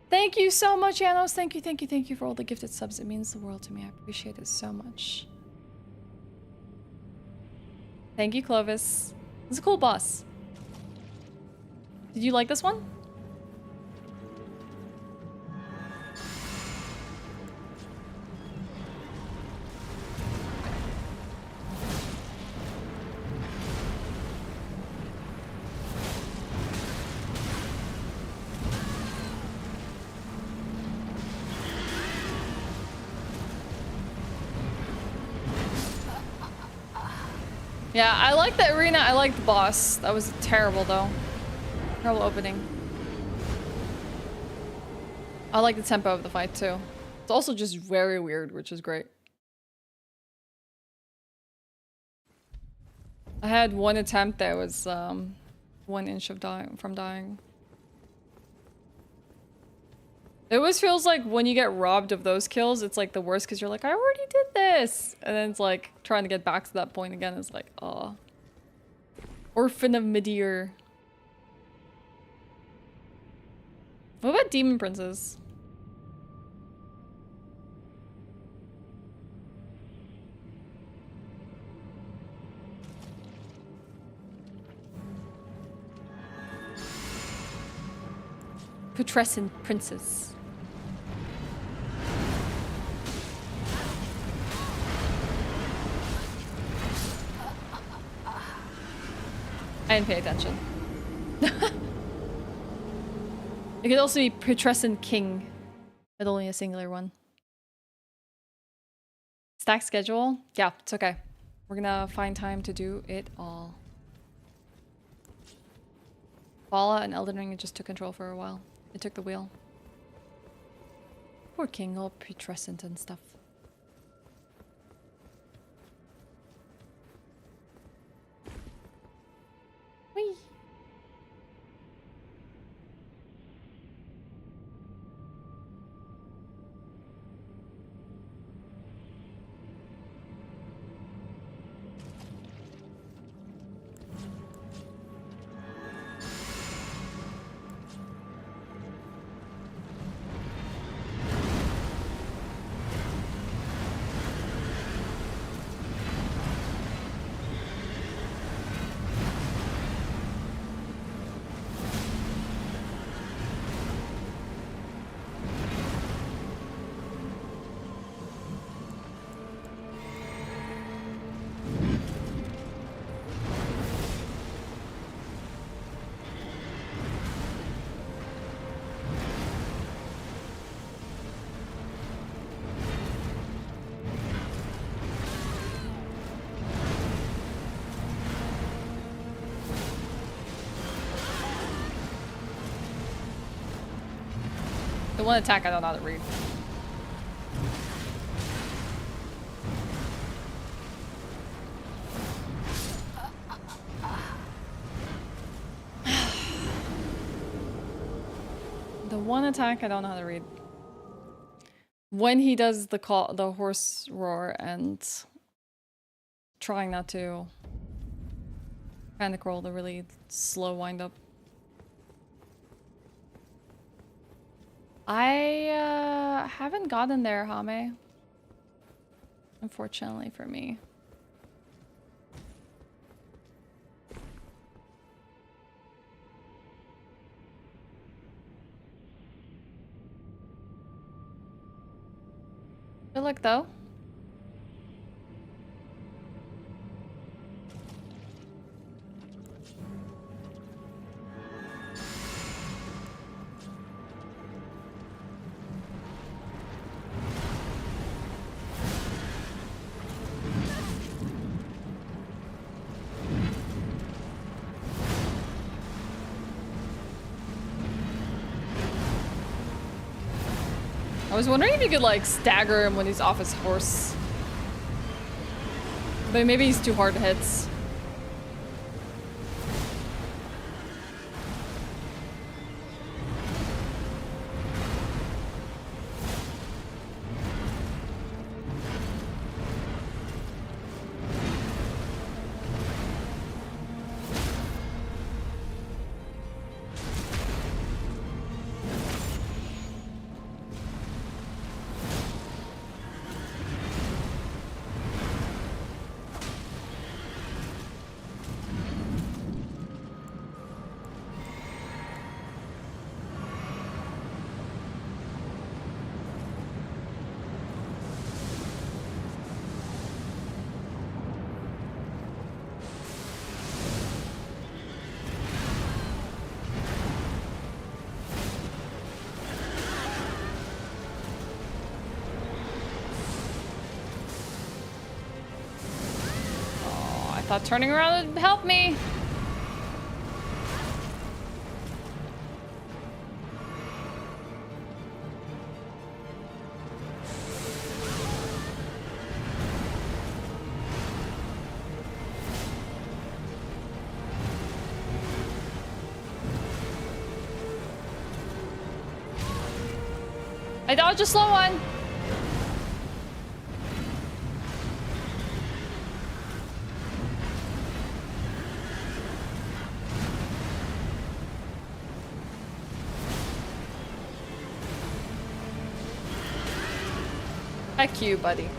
Thank you so much, Janos. Thank you for all the gifted subs. It means the world to me. I appreciate it so much. Thank you, Clovis. It's a cool boss. Did you like this one? Yeah, I like the arena. I like the boss. That was terrible, though. Terrible opening. I like the tempo of the fight, too. It's also just very weird, which is great. I had one attempt that was 1 inch of from dying. It always feels like when you get robbed of those kills, it's like the worst because you're like, I already did this. And then it's like trying to get back to that point again is like, oh. Orphan of Midir. What about Demon Princes? Putrescent Princess. I didn't pay attention. It could also be Putrescent King, but only a singular one. Stack schedule? Yeah, it's okay. We're gonna find time to do it all. Vala and Elden Ring just took control for a while. It took the wheel. Poor King, all putrescent and stuff. Whee! The one attack I don't know how to read. The one attack I don't know how to read. When he does the call, the horse roar, and trying not to panic roll, the really slow wind up. I haven't gotten there, Hame. Unfortunately for me. Good luck though. I was wondering if you could like stagger him when he's off his horse. But maybe he's too hard to hit. Thought turning around would help me. I dodged a slow one. Heck you, buddy.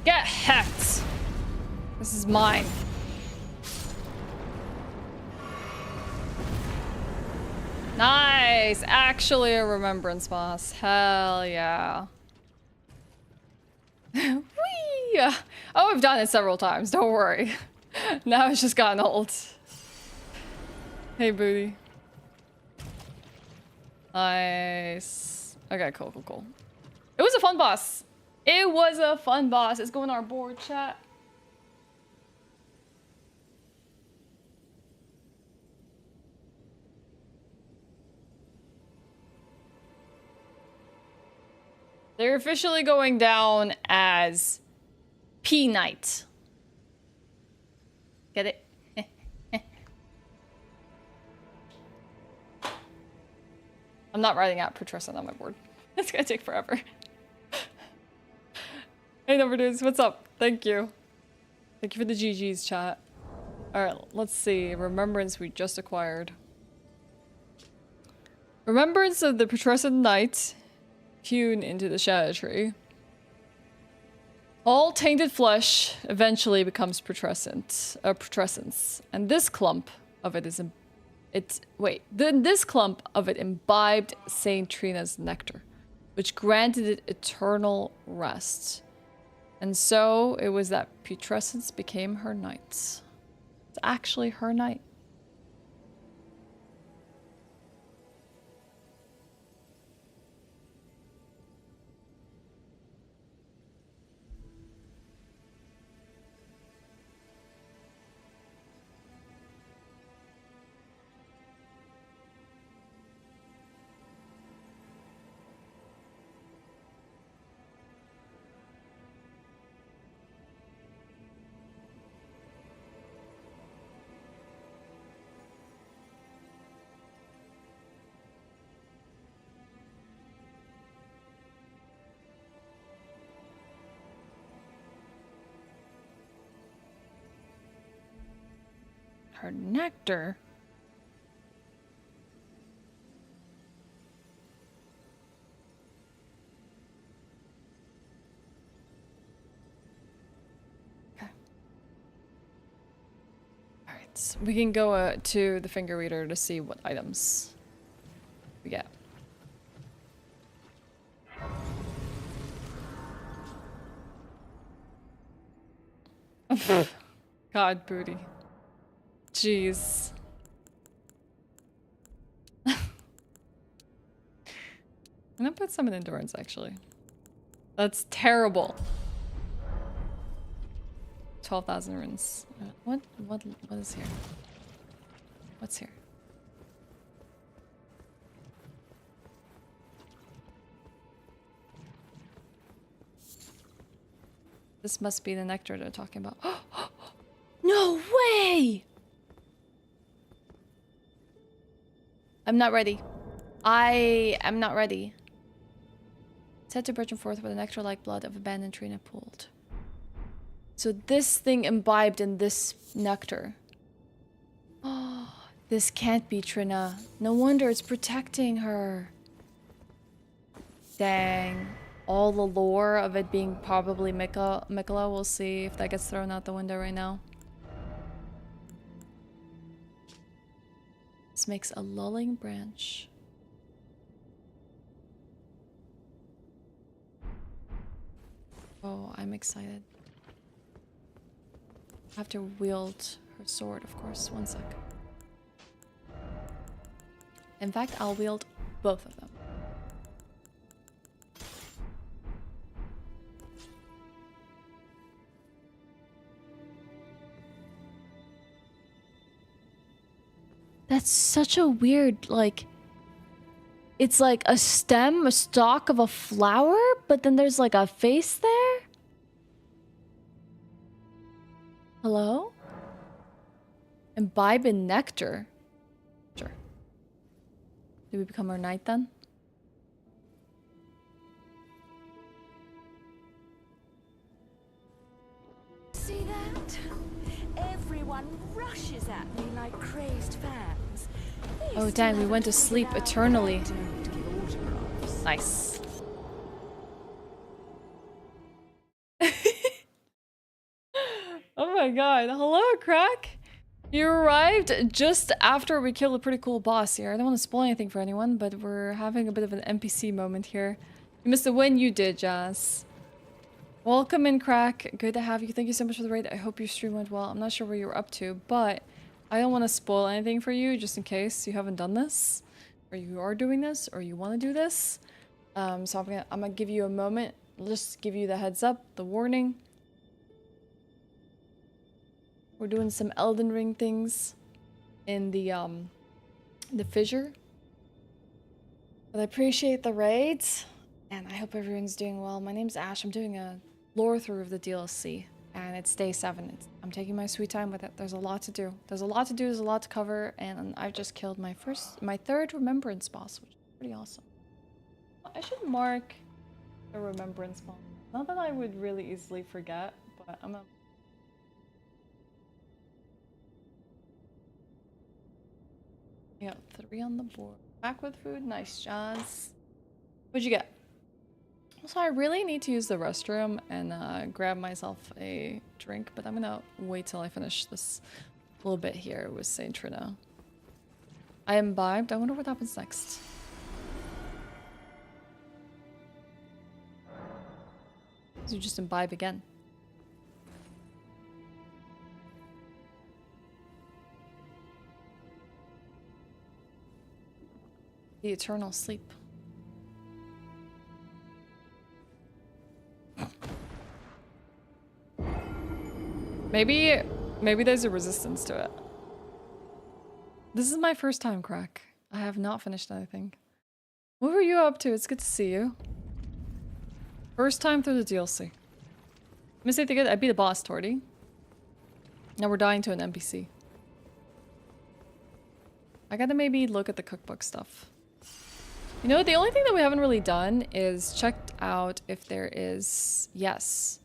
Get hecked. This is mine. Nice! Actually a remembrance boss. Hell yeah. Whee! Oh, I've done it several times. Don't worry. Now it's just gotten old. Hey, booty. Nice. Okay, cool, cool, cool. It was a fun boss. It was a fun boss. Let's go in our board chat. They're officially going down as P Knight. Get it? I'm not writing out Putrescent on my board. It's gonna take forever. Hey, number dudes, what's up? Thank you. Thank you for the GG's, chat. Alright, let's see. Remembrance we just acquired. Remembrance of the Putrescent Knight hewn into the Shadow Tree. All tainted flesh eventually becomes putrescence, and this clump of it is this clump of it imbibed Saint Trina's nectar, which granted it eternal rest. And so it was that putrescence became her knight. It's actually her knight. Her nectar? Okay. Alright, so we can go to the finger reader to see what items we get. God, booty. Jeez. I'm gonna put some in endurance, actually. That's terrible. 12,000 runes. What is here? What's here? This must be the nectar they're talking about. No way! I'm not ready. I am not ready. Set to burgeon forth with the nectar-like blood of abandoned Trina pooled. So this thing imbibed in this nectar. Oh, this can't be Trina. No wonder it's protecting her. Dang. All the lore of it being probably Miquella. We'll see if that gets thrown out the window right now. This makes a lulling branch. Oh, I'm excited. I have to wield her sword, of course. One sec. In fact, I'll wield both of them. That's such a weird, like... It's like a stem, a stalk of a flower, but then there's like a face there? Hello? Imbibe in nectar. Sure. Do we become our knight then? See that? Everyone rushes at me like crazed fans. Oh dang, we went to sleep eternally. Nice. my god. Hello, Crack. You arrived just after we killed a pretty cool boss here. I don't want to spoil anything for anyone, but we're having a bit of an NPC moment here. You missed the win, you did, Jazz. Welcome in, Crack. Good to have you. Thank you so much for the raid. I hope your stream went well. I'm not sure where you were up to, but I don't want to spoil anything for you just in case you haven't done this, or you are doing this, or you want to do this. So I'm gonna give you a moment. Just give you the heads up, the warning. We're doing some Elden Ring things in the fissure. But I appreciate the raids, and I hope everyone's doing well. My name's Ashe. I'm doing a lore through of the DLC, and it's day 7. I'm taking my sweet time with it. There's a lot to do. There's a lot to do. There's a lot to cover, and I've just killed my 3rd remembrance boss, which is pretty awesome. I should mark a remembrance boss. Not that I would really easily forget, but I'm a... Yeah, 3 on the board. Back with food. Nice, Jazz. What'd you get? So I really need to use the restroom and grab myself a drink, but I'm gonna wait till I finish this little bit here with Saint Trina. I imbibed. I wonder what happens next. You just imbibe again. The eternal sleep. Maybe there's a resistance to it. This is my first time, Crack. I have not finished anything. What were you up to? It's good to see you. First time through the DLC. Let me say the good. I beat a boss, Torty. Now we're dying to an NPC. I gotta maybe look at the cookbook stuff. You know, the only thing that we haven't really done is checked out if there is... Yes.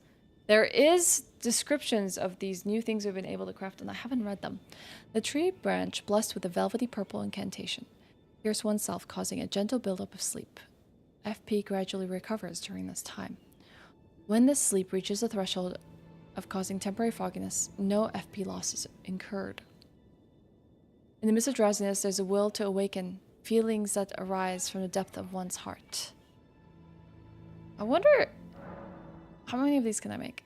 There is descriptions of these new things we've been able to craft, and I haven't read them. The tree branch blessed with a velvety purple incantation. Pierce oneself, causing a gentle buildup of sleep. FP gradually recovers during this time. When this sleep reaches the threshold of causing temporary fogginess, no FP loss is incurred. In the midst of drowsiness, there's a will to awaken feelings that arise from the depth of one's heart. I wonder how many of these can I make?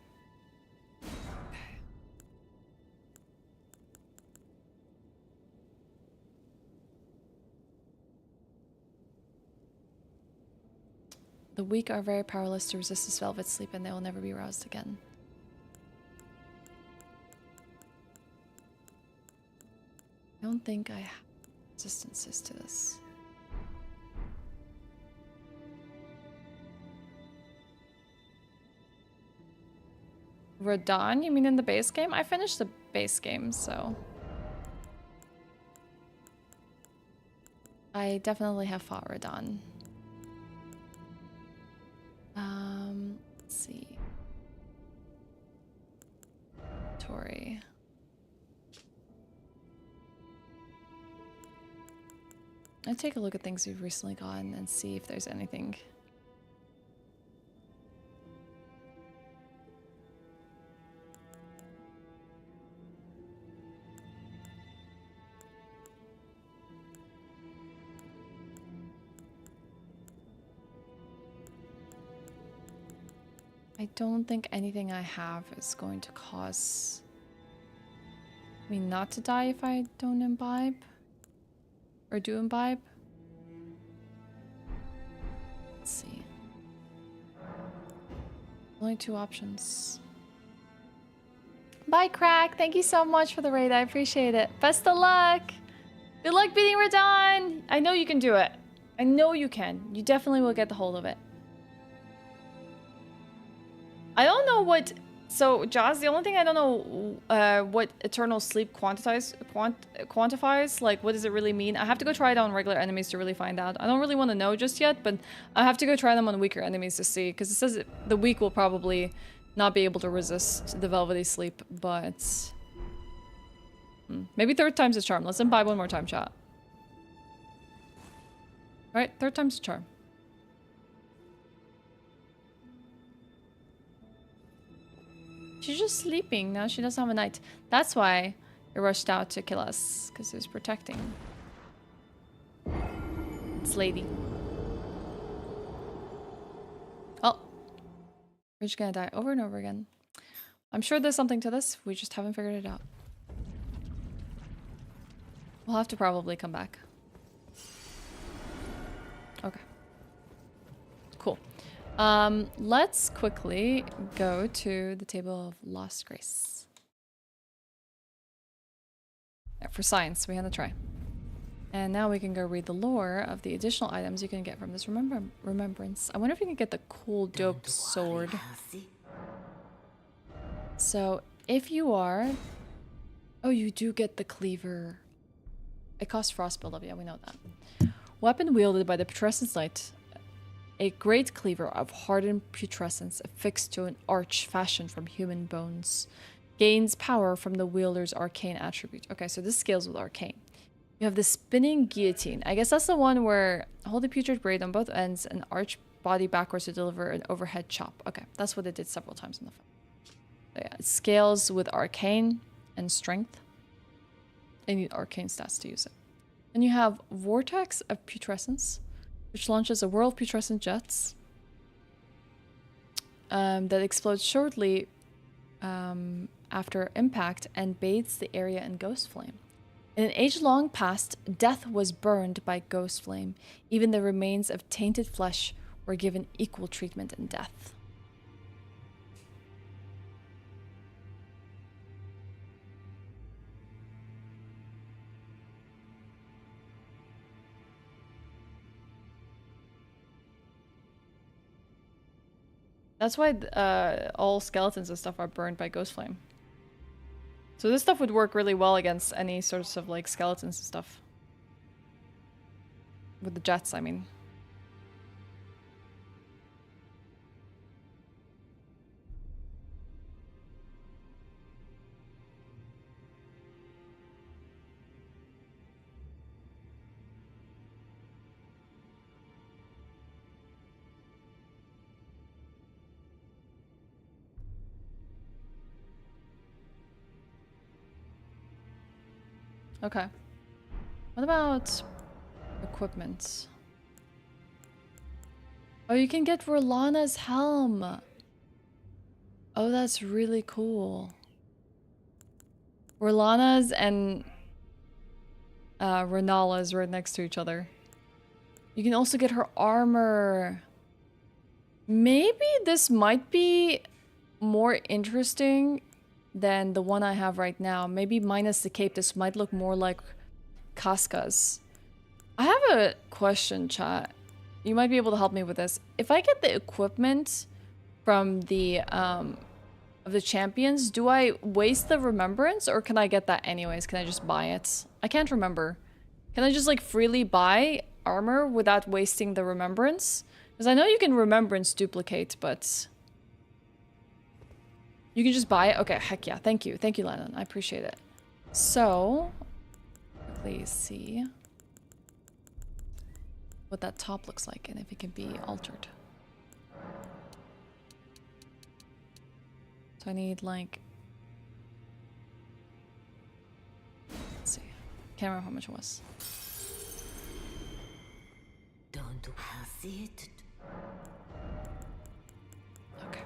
The weak are very powerless to resist this velvet sleep, and they will never be roused again. I don't think I have resistances to this. Radon? You mean in the base game? I finished the base game, so... I definitely have fought Radon. Let's see. Tori. I'll take a look at things we've recently gotten and see if there's anything. I don't think anything I have is going to cause me not to die if I don't imbibe. Or do imbibe. Let's see. Only 2 options. Bye, Crack. Thank you so much for the raid. I appreciate it. Best of luck. Good luck beating Radon. I know you can do it. I know you can. You definitely will get the hold of it. I don't know what... So, Jazz, the only thing I don't know what eternal sleep quantifies. Like, what does it really mean? I have to go try it on regular enemies to really find out. I don't really want to know just yet, but I have to go try them on weaker enemies to see. Because it says the weak will probably not be able to resist the velvety sleep, but... Maybe 3rd time's a charm. Let's imbibe one more time, chat. Alright, 3rd time's a charm. She's just sleeping. Now she doesn't have a knight. That's why he rushed out to kill us. Because he was protecting this lady. Oh. We're just gonna die over and over again. I'm sure there's something to this. We just haven't figured it out. We'll have to probably come back. Okay. Cool. Let's quickly go to the table of Lost Grace. Yeah, for science, we had to try. And now we can go read the lore of the additional items you can get from this remembrance. I wonder if you can get the cool, dope sword. So, if you are... Oh, you do get the cleaver. It costs frost buildup, yeah, we know that. Weapon wielded by the putrescence light. A great cleaver of hardened putrescence affixed to an arch fashioned from human bones. Gains power from the wielder's arcane attribute. Okay, so this scales with arcane. You have the spinning guillotine. I guess that's the one where hold the putrid blade on both ends and arch body backwards to deliver an overhead chop. Okay, that's what it did several times in the film. So yeah, it scales with arcane and strength. I need arcane stats to use it. And you have Vortex of Putrescence, which launches a whirl of putrescent jets that explodes shortly after impact and bathes the area in ghost flame. In an age long past, death was burned by ghost flame. Even the remains of tainted flesh were given equal treatment in death. That's why all skeletons and stuff are burned by ghost flame. So this stuff would work really well against any sorts of like skeletons and stuff. With the jets, I mean. Okay. What about equipment? Oh, you can get Rolana's helm. Oh, that's really cool. Rolana's and Renala's right next to each other. You can also get her armor. Maybe this might be more interesting than the one I have right now. Maybe minus the cape, this might look more like Casca's. I have a question, chat. You might be able to help me with this. If I get the equipment from the of the champions, do I waste the remembrance or can I get that anyways? Can I just buy it? I can't remember. Can I just like freely buy armor without wasting the remembrance? Because I know you can remembrance duplicate, but you can just buy it? Okay, heck yeah. Thank you. Thank you, Lennon. I appreciate it. So, please see what that top looks like and if it can be altered. So I need like... Let's see. Can't remember how much it was. Don't hesitate. Okay.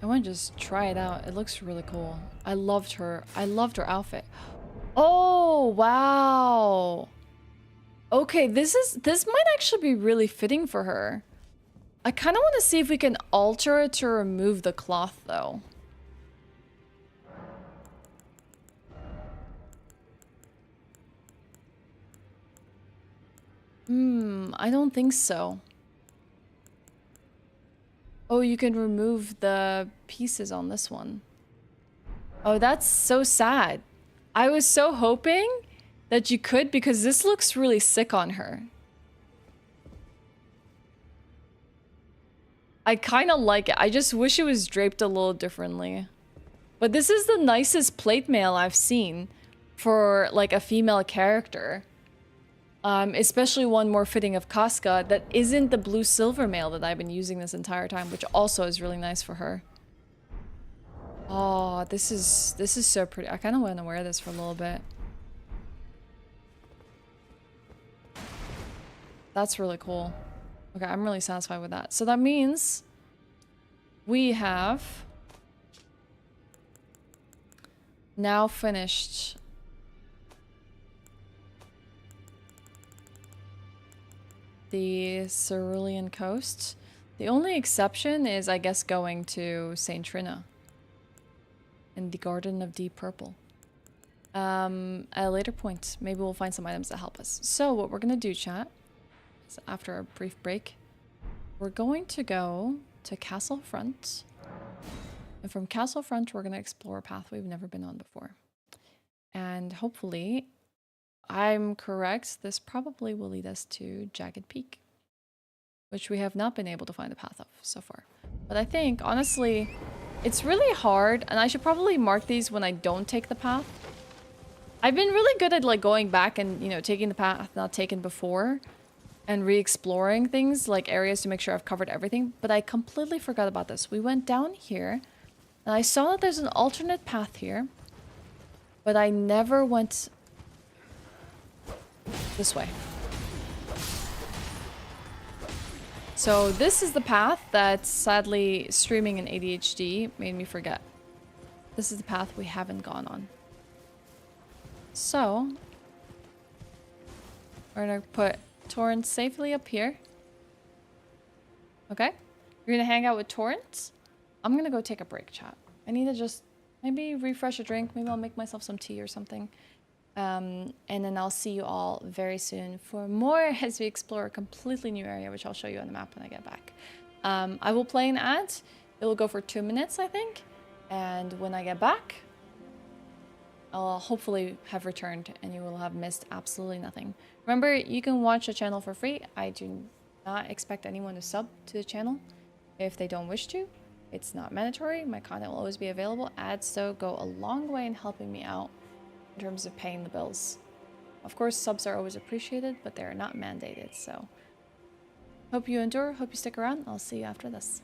I want to just try it out. It looks really cool. I loved her. I loved her outfit. Oh, wow. Okay, this might actually be really fitting for her. I kind of want to see if we can alter it to remove the cloth, though. I don't think so. Oh, you can remove the pieces on this one. Oh, that's so sad. I was so hoping that you could because this looks really sick on her. I kind of like it. I just wish it was draped a little differently. But this is the nicest plate mail I've seen for like a female character. Especially one more fitting of Casca that isn't the blue silver mail that I've been using this entire time, which also is really nice for her. Oh, this is so pretty. I kind of want to wear this for a little bit. That's really cool. Okay, I'm really satisfied with that. So that means we have now finished the Cerulean Coast. The only exception is, I guess, going to Saint Trina in the Garden of Deep Purple. At a later point, maybe we'll find some items that help us. So what we're gonna do, chat, is after a brief break, we're going to go to Castle Front. And from Castle Front, we're gonna explore a path we've never been on before. And hopefully, I'm correct, this probably will lead us to Jagged Peak, which we have not been able to find a path of so far. But I think, honestly, it's really hard, and I should probably mark these when I don't take the path. I've been really good at like going back and, you know, taking the path not taken before and re-exploring things, like areas to make sure I've covered everything, but I completely forgot about this. We went down here, and I saw that there's an alternate path here, but I never went this way. So this is the path that sadly streaming and ADHD made me forget. This is the path we haven't gone on. So we're gonna put Torrent safely up here. Okay? You're gonna hang out with Torrent. I'm gonna go take a break, chat. I need to just maybe refresh a drink. Maybe I'll make myself some tea or something. And then I'll see you all very soon for more as we explore a completely new area, which I'll show you on the map when I get back. I will play an ad. It will go for 2 minutes, I think. And when I get back, I'll hopefully have returned and you will have missed absolutely nothing. Remember, you can watch the channel for free. I do not expect anyone to sub to the channel if they don't wish to. It's not mandatory. My content will always be available. Ads, though, go a long way in helping me out in terms of paying the bills. Of course, subs are always appreciated, but they're not mandated, so hope you endure, hope you stick around. I'll see you after this.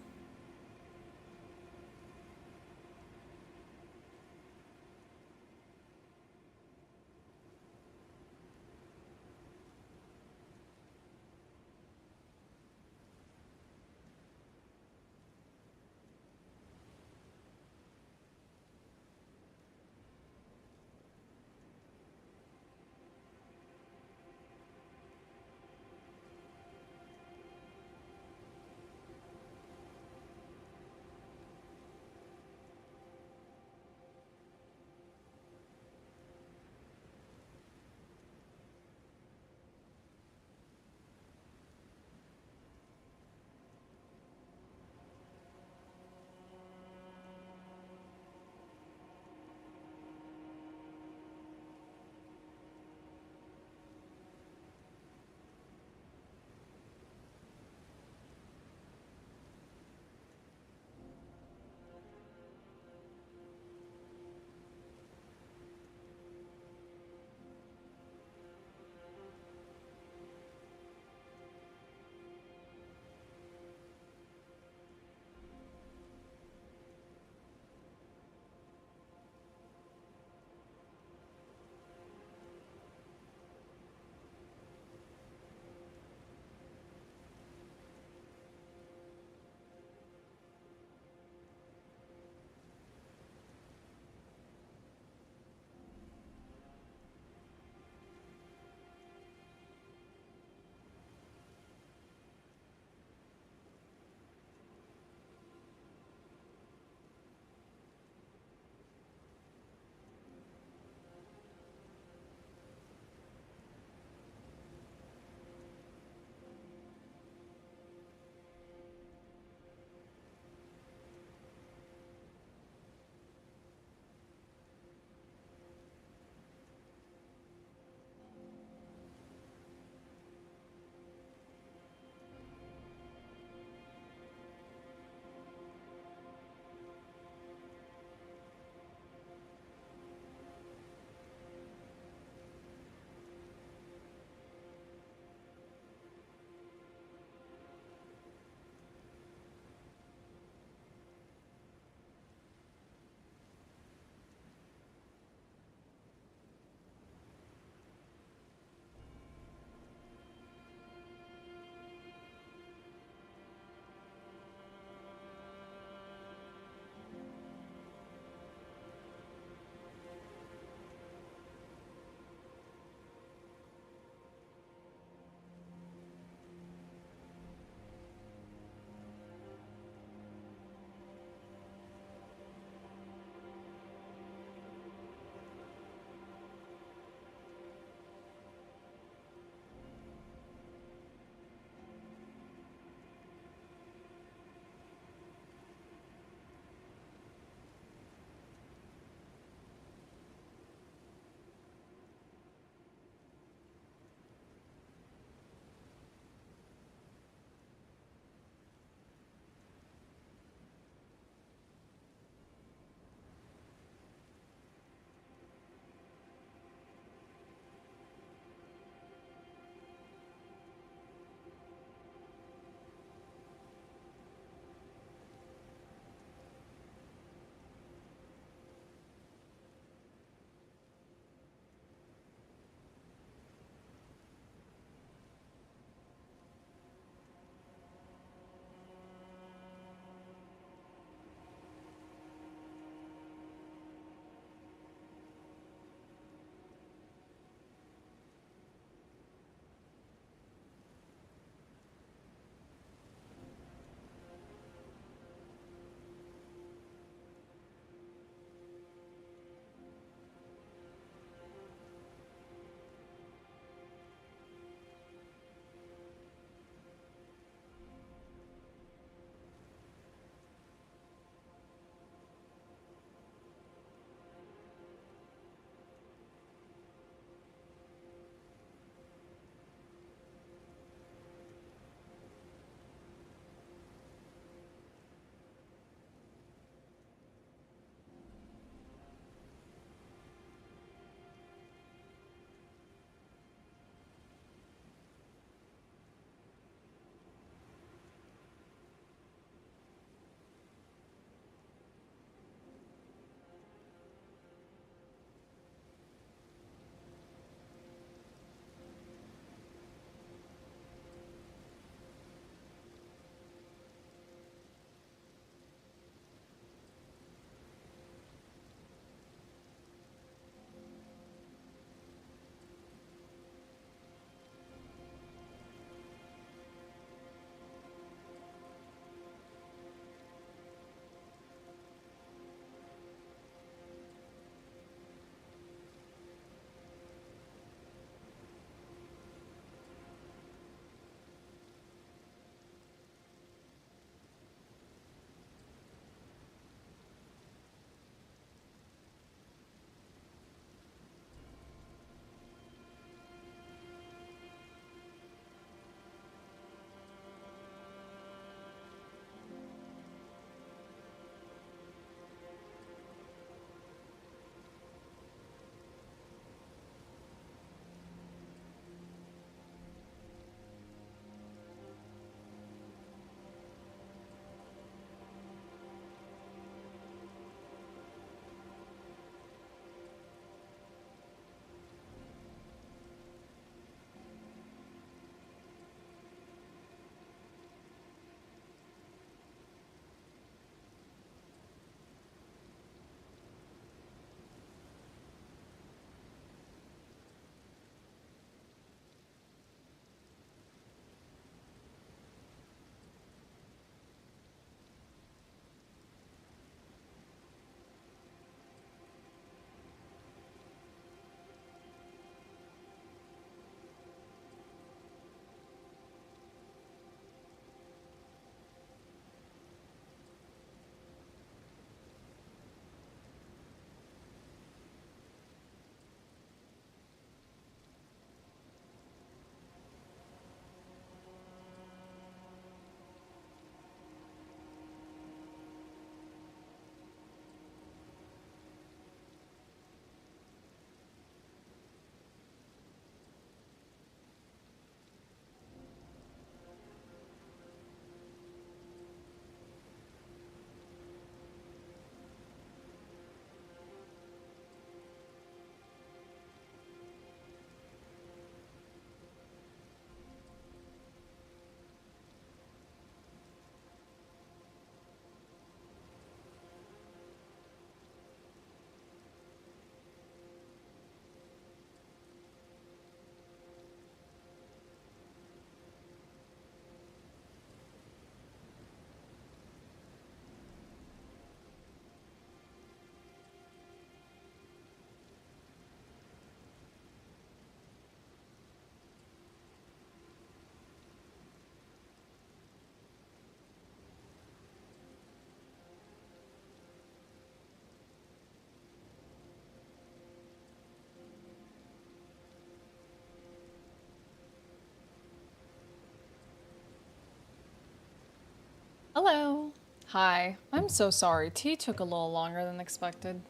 Hello. Hi. I'm so sorry. Tea took a little longer than expected.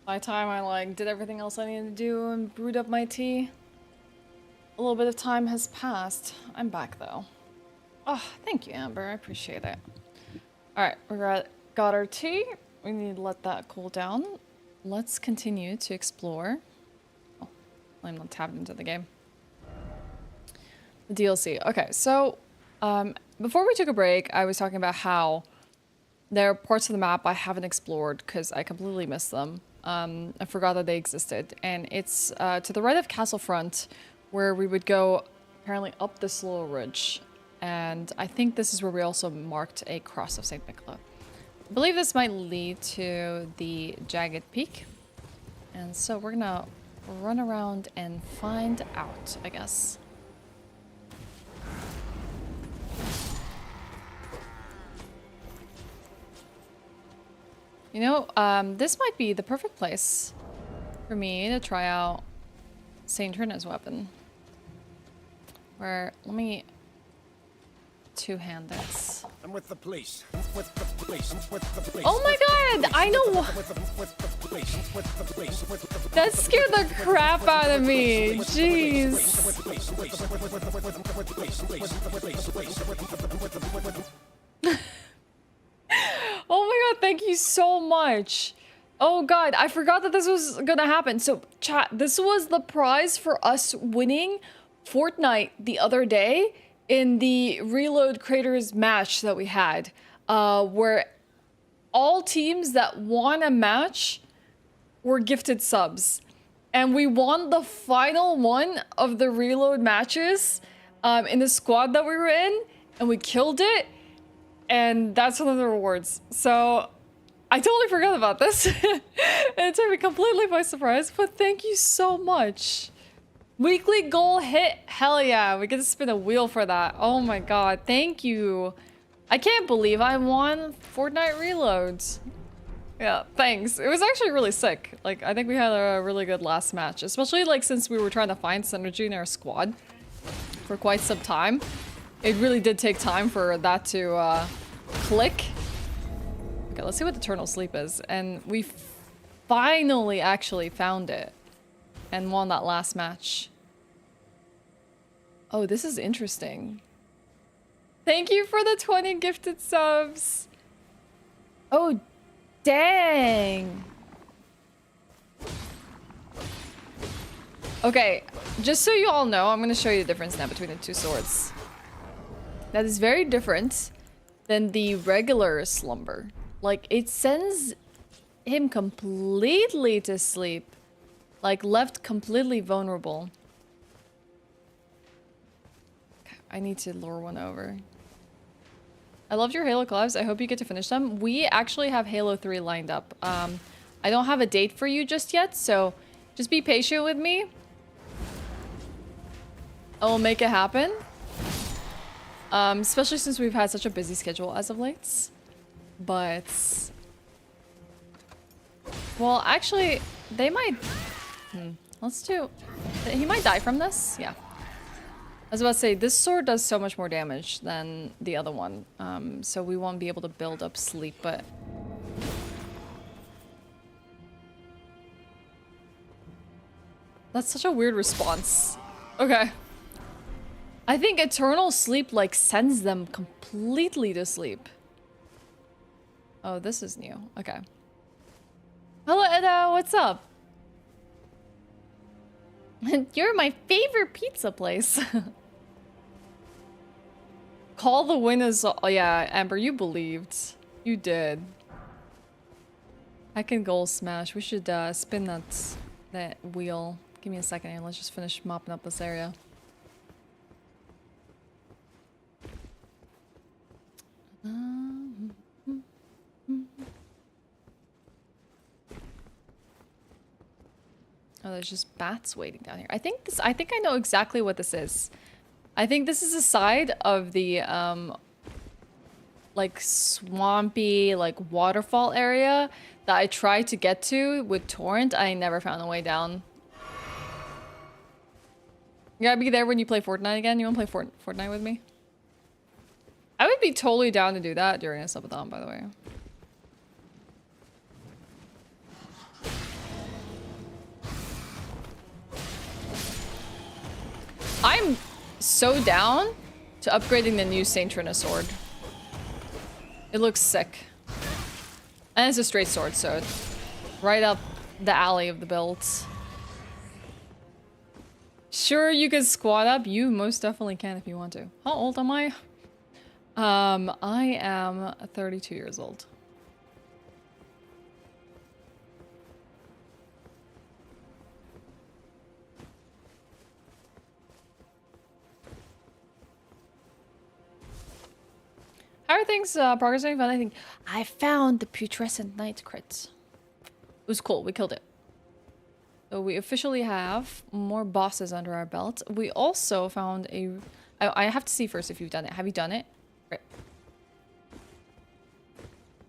By the time I like did everything else I needed to do and brewed up my tea, a little bit of time has passed. I'm back though. Oh, thank you, Amber. I appreciate it. Alright, got our tea. We need to let that cool down. Let's continue to explore. Oh, I'm not tapped into the game. The DLC. Okay, so before we took a break, I was talking about how there are parts of the map I haven't explored because I completely missed them. I forgot that they existed. And it's to the right of Castle Front, where we would go apparently up this little ridge. And I think this is where we also marked a cross of St. Miquella. I believe this might lead to the Jagged Peak. And so we're gonna run around and find out, I guess. You know, this might be the perfect place for me to try out Saint Trina's weapon. Where, let me two-hand this. I'm with the police. With the police. With the police. Oh my god! I know! That scared the crap out of me! Jeez! Oh my god, thank you so much! Oh god, I forgot that this was gonna happen. So, chat, this was the prize for us winning Fortnite the other day in the Reload Creators match that we had, where all teams that won a match were gifted subs. And we won the final one of the Reload matches in the squad that we were in, and we killed it, and that's one of the rewards. So I totally forgot about this. It took me completely by surprise, but thank you so much. Weekly goal hit. Hell yeah. We get to spin a wheel for that. Oh my god. Thank you. I can't believe I won Fortnite Reloads. Yeah, thanks. It was actually really sick. Like, I think we had a really good last match. Especially, like, since we were trying to find synergy in our squad for quite some time. It really did take time for that to, click. Okay, let's see what Eternal Sleep is. And we finally actually found it. And won that last match. Oh, this is interesting. Thank you for the 20 gifted subs. Oh, dang. Okay, just so you all know, I'm going to show you the difference now between the two swords. That is very different than the regular slumber. Like, it sends him completely to sleep. Like, left completely vulnerable. Okay, I need to lure one over. I loved your Halo collabs. I hope you get to finish them. We actually have Halo 3 lined up. I don't have a date for you just yet, so just be patient with me. I will make it happen. Especially since we've had such a busy schedule as of late. But... well, actually, they might... let's do... he might die from this? Yeah. I was about to say, this sword does so much more damage than the other one. So we won't be able to build up sleep, but... that's such a weird response. Okay. I think Eternal Sleep, like, sends them completely to sleep. Oh, this is new. Okay. Hello, Edda. What's up? You're my favorite pizza place. Call the winners. Oh, yeah, Amber, you believed. You did. I can goal smash. We should spin that wheel. Give me a second here. Let's just finish mopping up this area. Oh, there's just bats waiting down here. I think I know exactly what this is. I think this is a side of the like swampy, like waterfall area that I tried to get to with Torrent. I never found a way down. You gotta be there when you play Fortnite again. You wanna play Fortnite with me? I would be totally down to do that during a subathon, by the way. I'm so down to upgrading the new Saint Trina sword. It looks sick. And it's a straight sword, so it's right up the alley of the builds. Sure, you can squat up. You most definitely can if you want to. How old am I? I am 32 years old. How are things progressing? I think I found the putrescent knight crit. It was cool. We killed it. So we officially have more bosses under our belt. We also found a... I have to see first if you've done it. Have you done it? Great.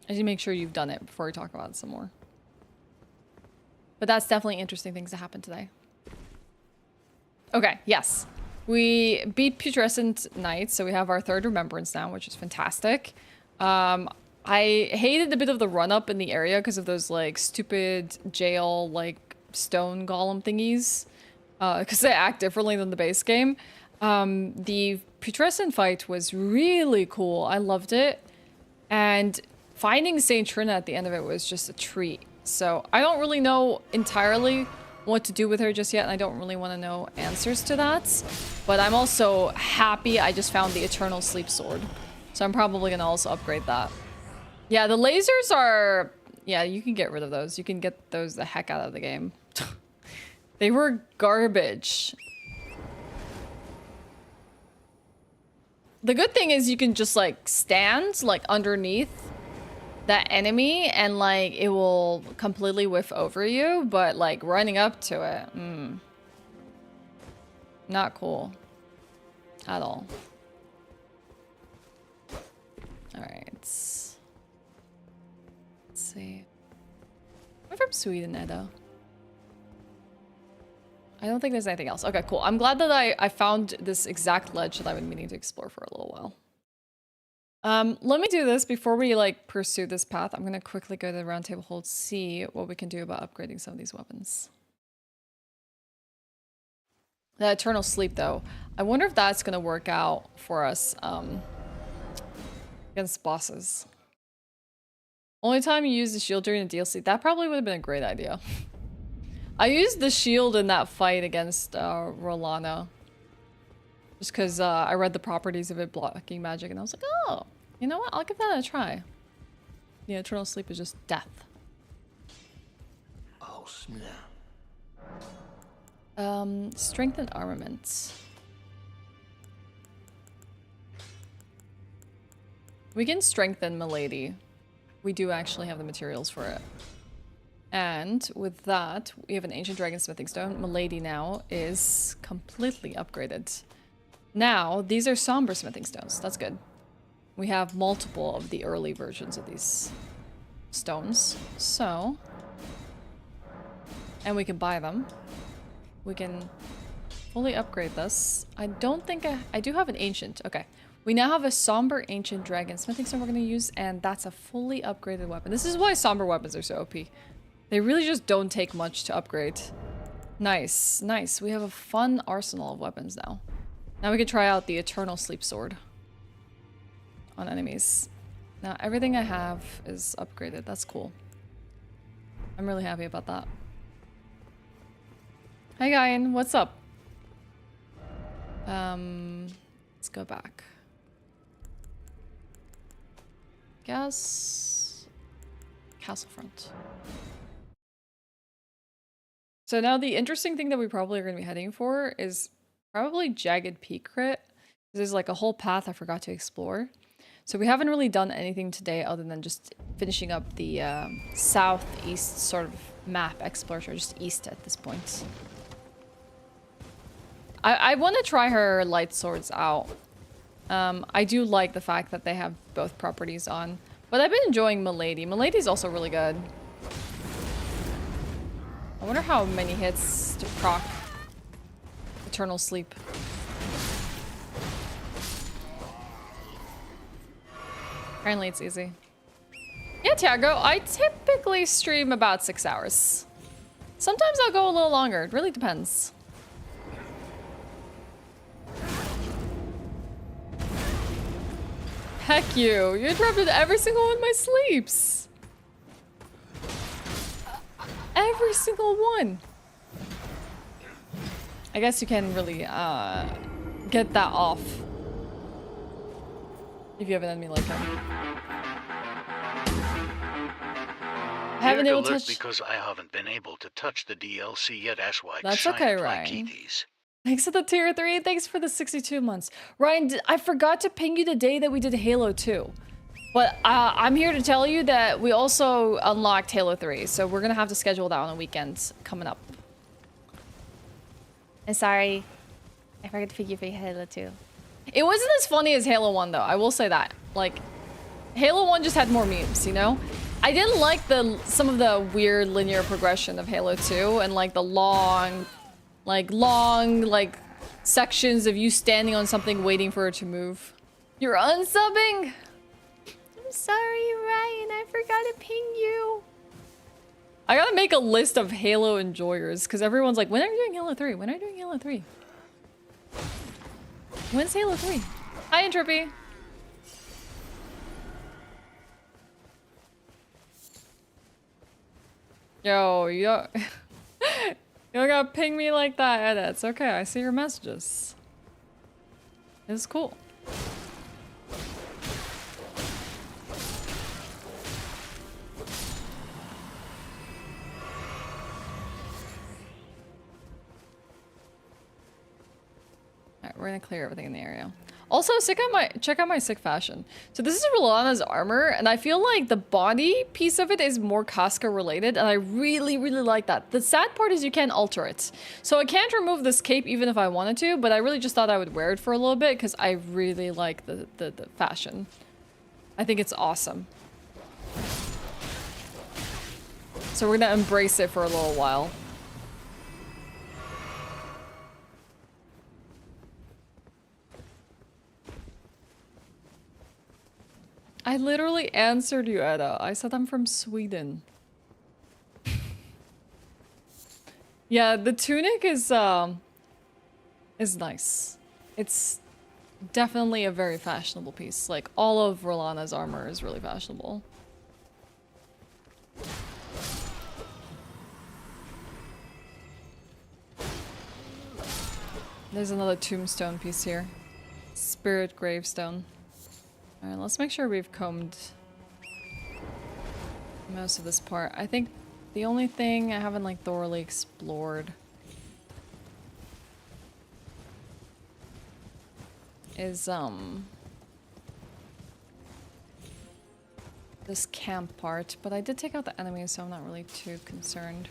I need to make sure you've done it before we talk about it some more. But that's definitely interesting things to happen today. Okay, yes. We beat Putrescent Knights, so we have our third Remembrance now, which is fantastic. I hated a bit of the run-up in the area because of those, like, stupid jail, like, stone golem thingies. Because they act differently than the base game. The Putrescent fight was really cool. I loved it. And finding Saint Trina at the end of it was just a treat. So I don't really know entirely what to do with her just yet, and I don't really want to know answers to that. But I'm also happy I just found the Eternal Sleep Sword. So I'm probably going to also upgrade that. Yeah, the lasers are... Yeah, you can get rid of those. You can get those the heck out of the game. They were garbage. The good thing is you can just, like, stand, like, underneath that enemy and, like, it will completely whiff over you, but, like, running up to it, not cool. At all. Alright. Let's see. I'm from Sweden, Edda. I don't think there's anything else. Okay, cool. I'm glad that I found this exact ledge that I've been meaning to explore for a little while. Let me do this before we, like, pursue this path. I'm gonna quickly go to the round table hold, see what we can do about upgrading some of these weapons. The Eternal Sleep, though. I wonder if that's gonna work out for us, against bosses. Only time you use the shield during the DLC. That probably would have been a great idea. I used the shield in that fight against Rolana. Just because I read the properties of it blocking magic and I was like, oh, you know what? I'll give that a try. Yeah, Eternal Sleep is just death. Oh, snap. Strength and armaments. We can strengthen Milady. We do actually have the materials for it. And with that, we have an Ancient Dragon Smithing Stone. Milady now is completely upgraded. Now, these are Somber Smithing Stones. That's good. We have multiple of the early versions of these stones. So... And we can buy them. We can fully upgrade this. I don't think I do have an Ancient. Okay. We now have a Somber Ancient Dragon Smithing Stone we're going to use, and that's a fully upgraded weapon. This is why Somber weapons are so OP. They really just don't take much to upgrade. Nice, nice. We have a fun arsenal of weapons now. Now we can try out the Eternal Sleep Sword on enemies. Now everything I have is upgraded. That's cool. I'm really happy about that. Hi Guyan, what's up? Let's go back. Guess... Castle front. So now the interesting thing that we probably are going to be heading for is probably Jagged Peak crit. There's like a whole path I forgot to explore. So we haven't really done anything today other than just finishing up the southeast sort of map exploration, or just east at this point. I want to try her light swords out. I do like the fact that they have both properties on. But I've been enjoying Milady. Milady's also really good. I wonder how many hits to proc Eternal Sleep. Apparently it's easy. Yeah, Tiago, I typically stream about 6 hours. Sometimes I'll go a little longer. It really depends. Heck you. You interrupted every single one of my sleeps. Every single one. I guess you can really get that off if you have an enemy like him. I haven't able to touch because I haven't been able to touch the DLC yet. That's okay, Ryan. Thanks for the tier 3. Thanks for the 62 months. Ryan, I forgot to ping you the day that we did Halo 2. But I'm here to tell you that we also unlocked Halo 3. So we're going to have to schedule that on the weekends coming up. I'm sorry. I forgot to ping you for Halo 2. It wasn't as funny as Halo 1 though. I will say that. Like, Halo 1 just had more memes, you know? I didn't like some of the weird linear progression of Halo 2 and like the long sections of you standing on something waiting for it to move. You're unsubbing? I'm sorry, Ryan. I forgot to ping you. I gotta make a list of Halo enjoyers because everyone's like, when are you doing Halo 3? When are you doing Halo 3? When's Halo 3? Hi, Entropy. Yo, you don't gotta ping me like that. It's okay. I see your messages. It's cool. Alright, we're gonna clear everything in the area. Also, check out my sick fashion. So this is Rolana's armor, and I feel like the body piece of it is more Casca related, and I really, really like that. The sad part is you can't alter it. So I can't remove this cape even if I wanted to, but I really just thought I would wear it for a little bit because I really like the fashion. I think it's awesome. So we're gonna embrace it for a little while. I literally answered you, Edda. I said I'm from Sweden. Yeah, the tunic is nice. It's definitely a very fashionable piece. Like, all of Rolana's armor is really fashionable. There's another tombstone piece here. Spirit gravestone. Alright, let's make sure we've combed most of this part. I think the only thing I haven't like thoroughly explored is this camp part, but I did take out the enemies, so I'm not really too concerned.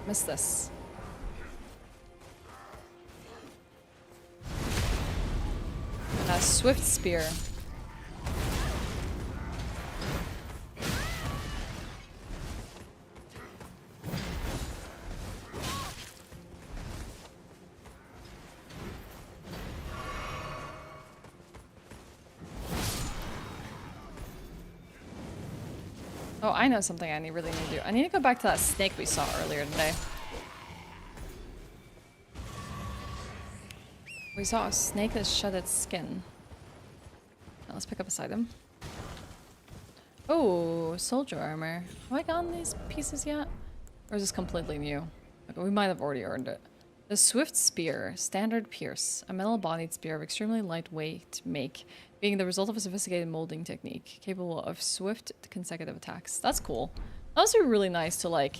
Missed this. A swift spear. Oh, I know something I really need to do. I need to go back to that snake we saw earlier today. We saw a snake that shed its skin. Now let's pick up this item. Oh, soldier armor. Have I gotten these pieces yet? Or is this completely new? Okay, we might have already earned it. The swift spear, standard pierce. A metal-bodied spear of extremely lightweight make, being the result of a sophisticated molding technique, capable of swift consecutive attacks. That's cool. That would be really nice to like,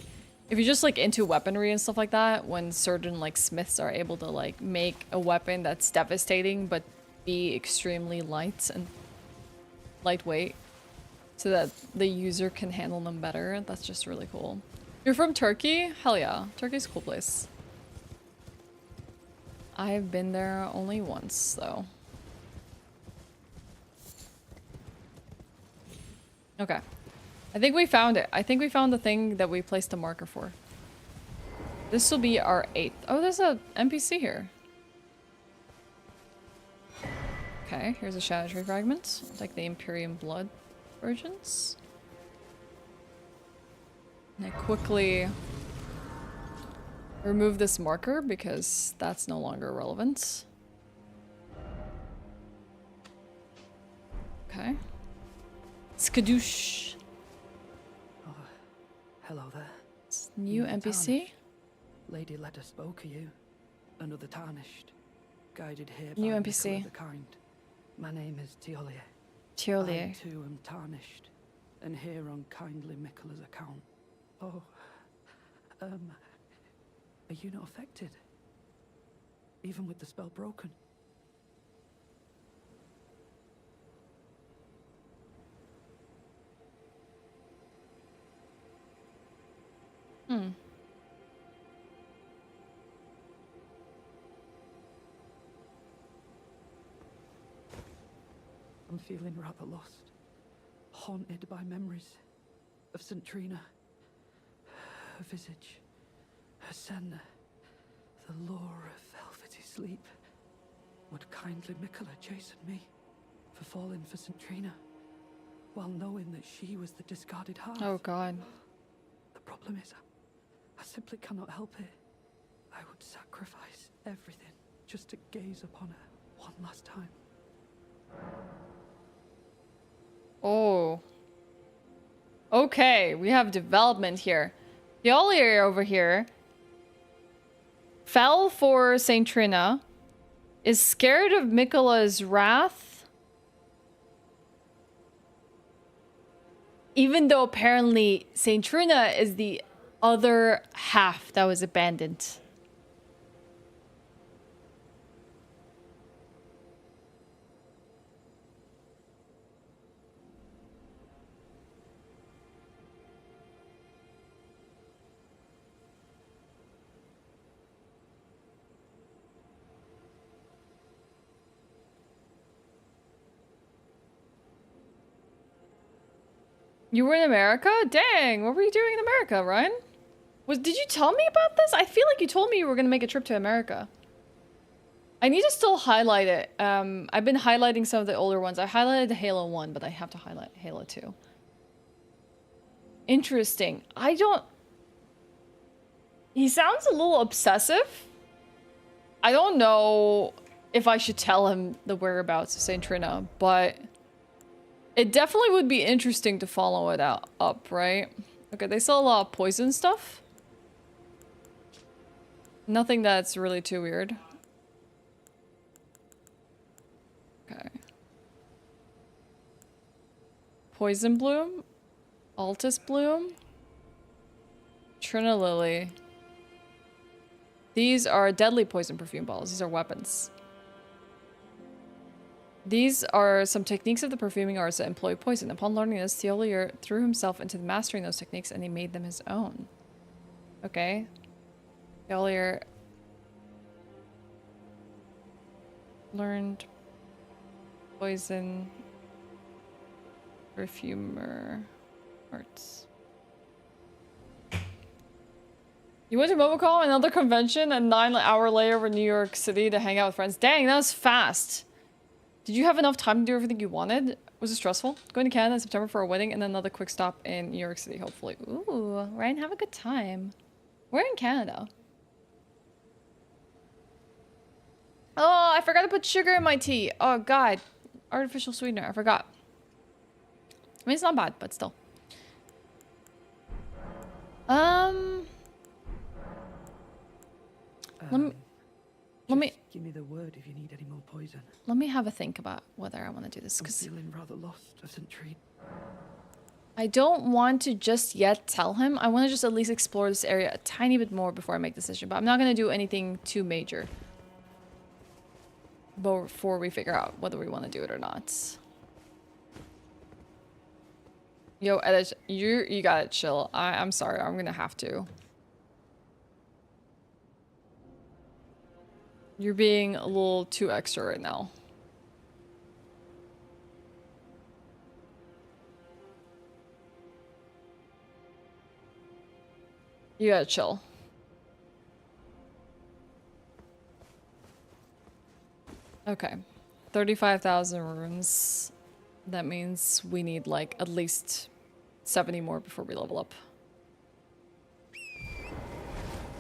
if you're just like into weaponry and stuff like that, when certain like smiths are able to like make a weapon that's devastating but be extremely light and lightweight so that the user can handle them better. That's just really cool. You're from Turkey? Hell yeah. Turkey's a cool place. I've been there only once though. Okay. I think we found it. I think we found the thing that we placed a marker for. This will be our 8th. Oh, there's a NPC here. Okay, here's a shadow tree fragment, like the Imperium Blood versions. And I quickly remove this marker because that's no longer relevant. Okay. Skadoosh. Oh, hello there. New You the NPC? tarnished. Lady Letta spoke of you. Another tarnished. Guided here New by NPC. Miquella the kind. My name is Tiolier. Tiolier. I too am tarnished. And here on kindly Miquella's account. Oh, are you not affected? Even with the spell broken? Hmm. I'm feeling rather lost. Haunted by memories of St. Trina. Her visage. Her scent. The lure of velvety sleep. Would kindly Miquella chasten me for falling for St. Trina, while knowing that she was the discarded heart? Oh god. The problem is, I simply cannot help it. I would sacrifice everything just to gaze upon her one last time. Oh. Okay, we have development here. The Ollier over here fell for Saint Trina, is scared of Miquella's wrath, even though apparently Saint Trina is the other half that was abandoned. You were in America? Dang, what were you doing in America, Ryan? Did you tell me about this? I feel like you told me you were gonna make a trip to America. I need to still highlight it. I've been highlighting some of the older ones. I highlighted the Halo 1, but I have to highlight Halo 2. Interesting. He sounds a little obsessive. I don't know if I should tell him the whereabouts of St. Trina, but it definitely would be interesting to follow it up, right? Okay, they sell a lot of poison stuff. Nothing that's really too weird. Okay. Poison Bloom. Altus Bloom. Trina Lily. These are deadly poison perfume balls. These are weapons. These are some techniques of the perfuming arts that employ poison. Upon learning this, Theolier threw himself into mastering those techniques and he made them his own. Okay. Theolier learned poison perfumer arts. You went to Momocom, another convention, and 9-hour layover in New York City to hang out with friends. Dang, that was fast. Did you have enough time to do everything you wanted? Was it stressful? Going to Canada in September for a wedding and then another quick stop in New York City, hopefully. Ooh, Ryan, have a good time. We're in Canada. Oh, I forgot to put sugar in my tea. Oh, God. Artificial sweetener. I forgot. I mean, it's not bad, but still. Let me give me the word if you need any more poison. Let me have a think about whether I want to do this, I'm because feeling rather lost of St. Trina. I don't want to just yet tell him. I want to just at least explore this area a tiny bit more before I make a decision. But I'm not going to do anything too major before we figure out whether we want to do it or not. Yo, Edith, you gotta chill. I'm sorry. I'm going to have to. You're being a little too extra right now. You gotta chill. Okay. 35,000 runes. That means we need like at least 70 more before we level up.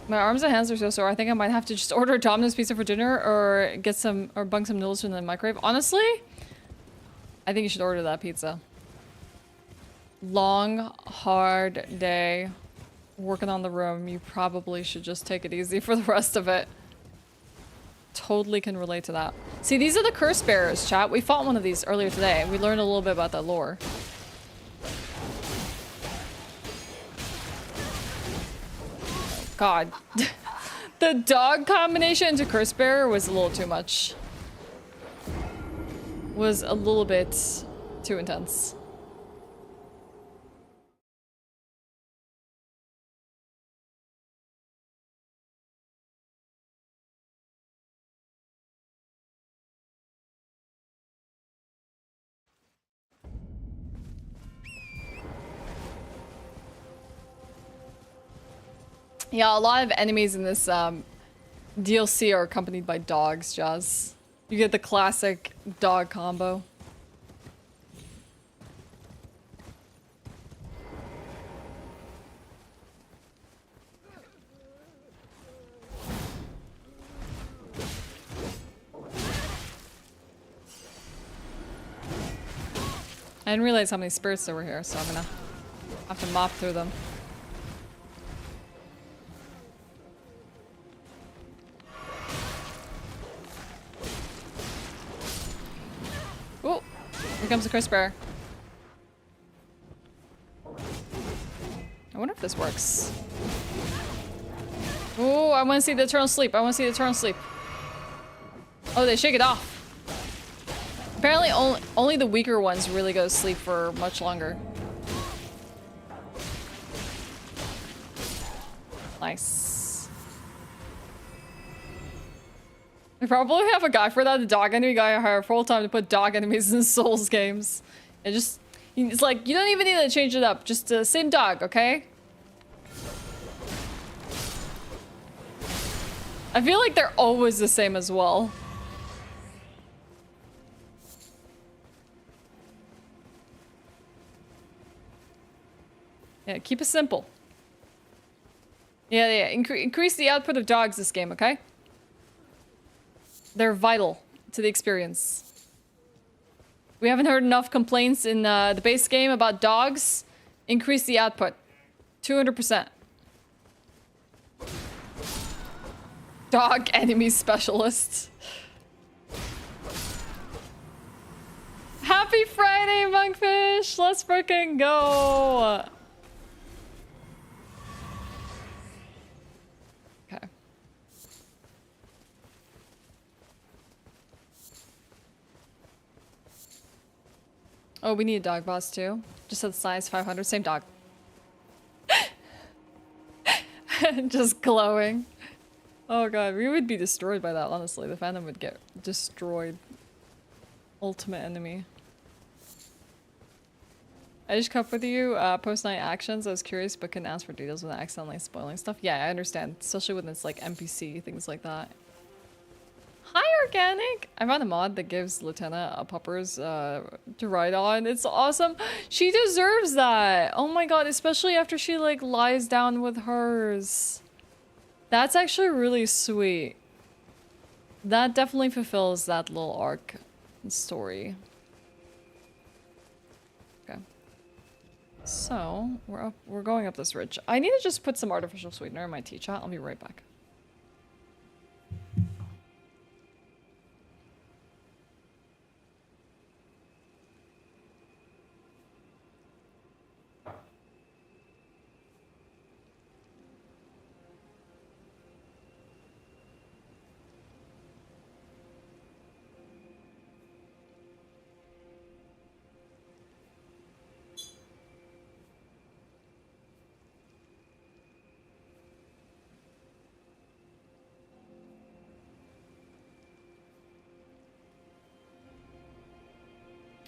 My arms and hands are so sore. I think I might have to just order a Domino's pizza for dinner or get some or bung some noodles from the microwave. Honestly, I think you should order that pizza. Long, hard day working on the room. You probably should just take it easy for the rest of it. Totally can relate to that. See, these are the curse bearers, chat. We fought one of these earlier today. We learned a little bit about that lore. God. The dog combination into curse bearer was a little too much. Was a little bit too intense. Yeah, a lot of enemies in this DLC are accompanied by dogs, Jazz. You get the classic dog combo. I didn't realize how many spirits there were here, so I'm gonna have to mop through them. Oh, here comes the curse bearer. I wonder if this works. Oh, I want to see the eternal sleep. I want to see the eternal sleep. Oh, they shake it off. Apparently, only the weaker ones really go to sleep for much longer. Nice. We probably have a guy for that. The dog enemy guy I hire full time to put dog enemies in Souls games. And just, it's like, you don't even need to change it up. Just the same dog, okay? I feel like they're always the same as well. Yeah, keep it simple. Yeah. Increase the output of dogs this game, okay? They're vital to the experience. We haven't heard enough complaints in the base game about dogs. Increase the output. 200%. Dog enemy specialist. Happy Friday, Monkfish! Let's frickin' go! Okay. Oh, we need a dog boss too. Just at size 500. Same dog. Just glowing. Oh god, we would be destroyed by that, honestly. The fandom would get destroyed. Ultimate enemy. I just caught up with you post-night actions. I was curious but couldn't ask for details without accidentally spoiling stuff. Yeah, I understand. Especially when it's like NPC, things like that. Hi, Organic! I found a mod that gives Lieutenant a puppers to ride on. It's awesome. She deserves that. Oh my god, especially after she like lies down with hers. That's actually really sweet. That definitely fulfills that little arc story. Okay. So, we're going up this ridge. I need to just put some artificial sweetener in my tea chat. I'll be right back.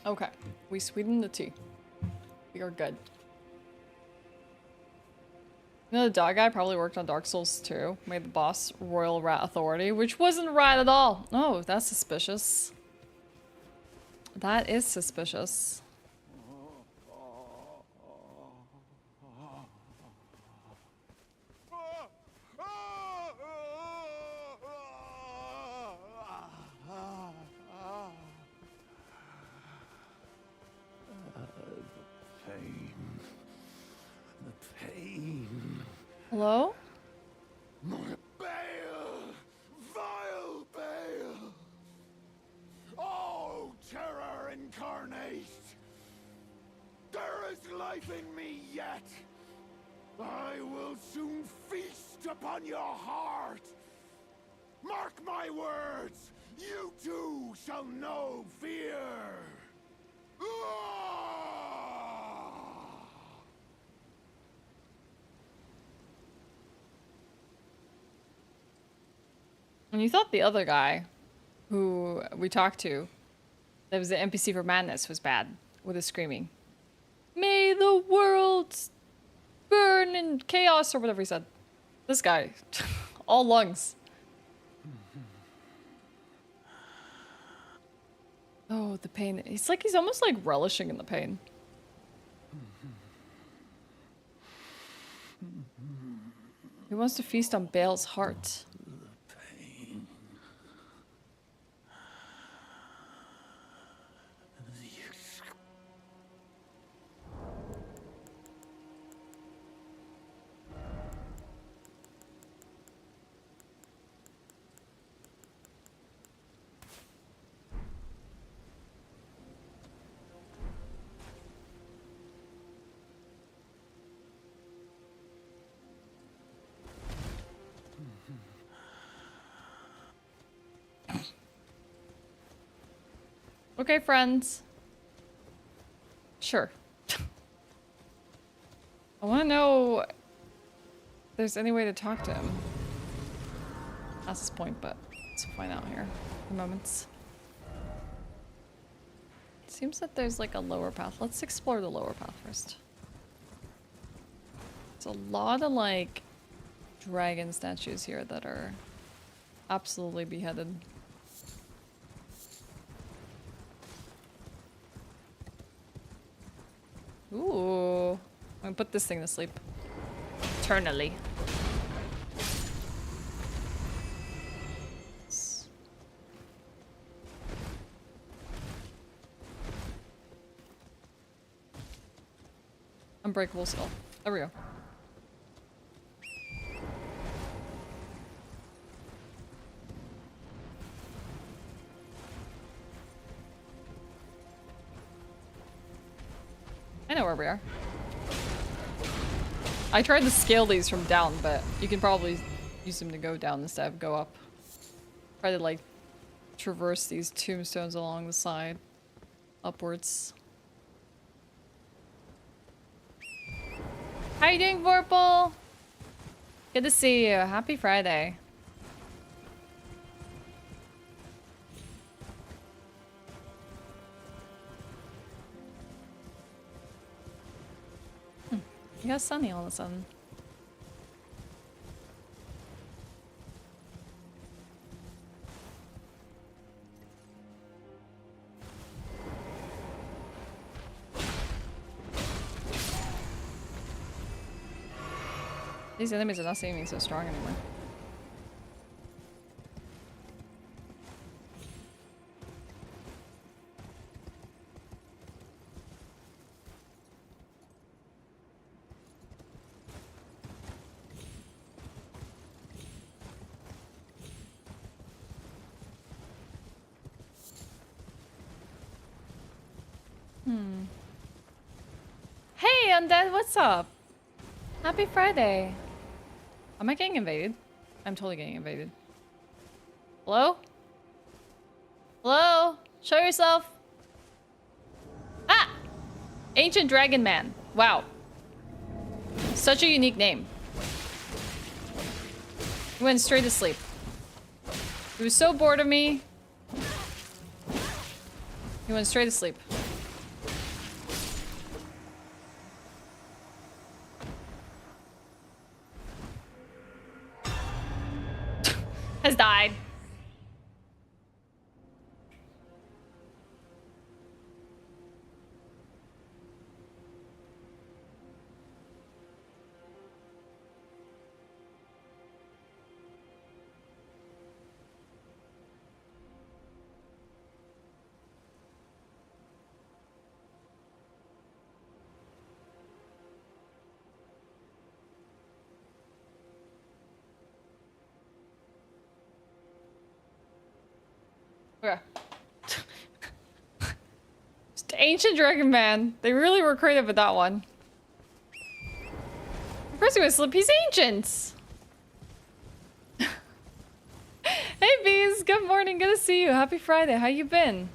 Okay, we sweetened the tea. We are good. You know, the dog guy probably worked on Dark Souls 2. Made the boss Royal Rat Authority, which wasn't rat at all. Oh, that's suspicious. That is suspicious. The pain. Hello? Bale! Vile Bale! Oh, terror incarnate! There is life in me yet! I will soon feast upon your heart! Mark my words! You too shall know fear! And you thought the other guy who we talked to, that was the NPC for Madness, was bad with his screaming. May the world burn in chaos, or whatever he said. This guy, all lungs. Oh, the pain. It's like he's almost like relishing in the pain. He wants to feast on Bale's heart. Okay, friends. Sure. I want to know if there's any way to talk to him. That's his point, but let's find out here in moments. It seems that there's like a lower path. Let's explore the lower path first. There's a lot of like dragon statues here that are absolutely beheaded. Ooh. I'm gonna put this thing to sleep. Eternally. Unbreakable skull. There we go. I know where we are. I tried to scale these from down, but you can probably use them to go down instead of go up. Try to like traverse these tombstones along the side, upwards. How you doing, Vorpal? Good to see you. Happy Friday. You got sunny all of a sudden. These enemies are not seeming so strong anymore. Hey, Undead, what's up? Happy Friday. Am I getting invaded? I'm totally getting invaded. Hello? Hello? Show yourself. Ah! Ancient Dragon Man. Wow. Such a unique name. He went straight to sleep. He was so bored of me. He went straight to sleep. Has died. Okay. Just ancient dragon man. They really were creative with that one. Of course he was slip. He's ancient. Hey bees, good morning. Good to see you. Happy Friday. How you been?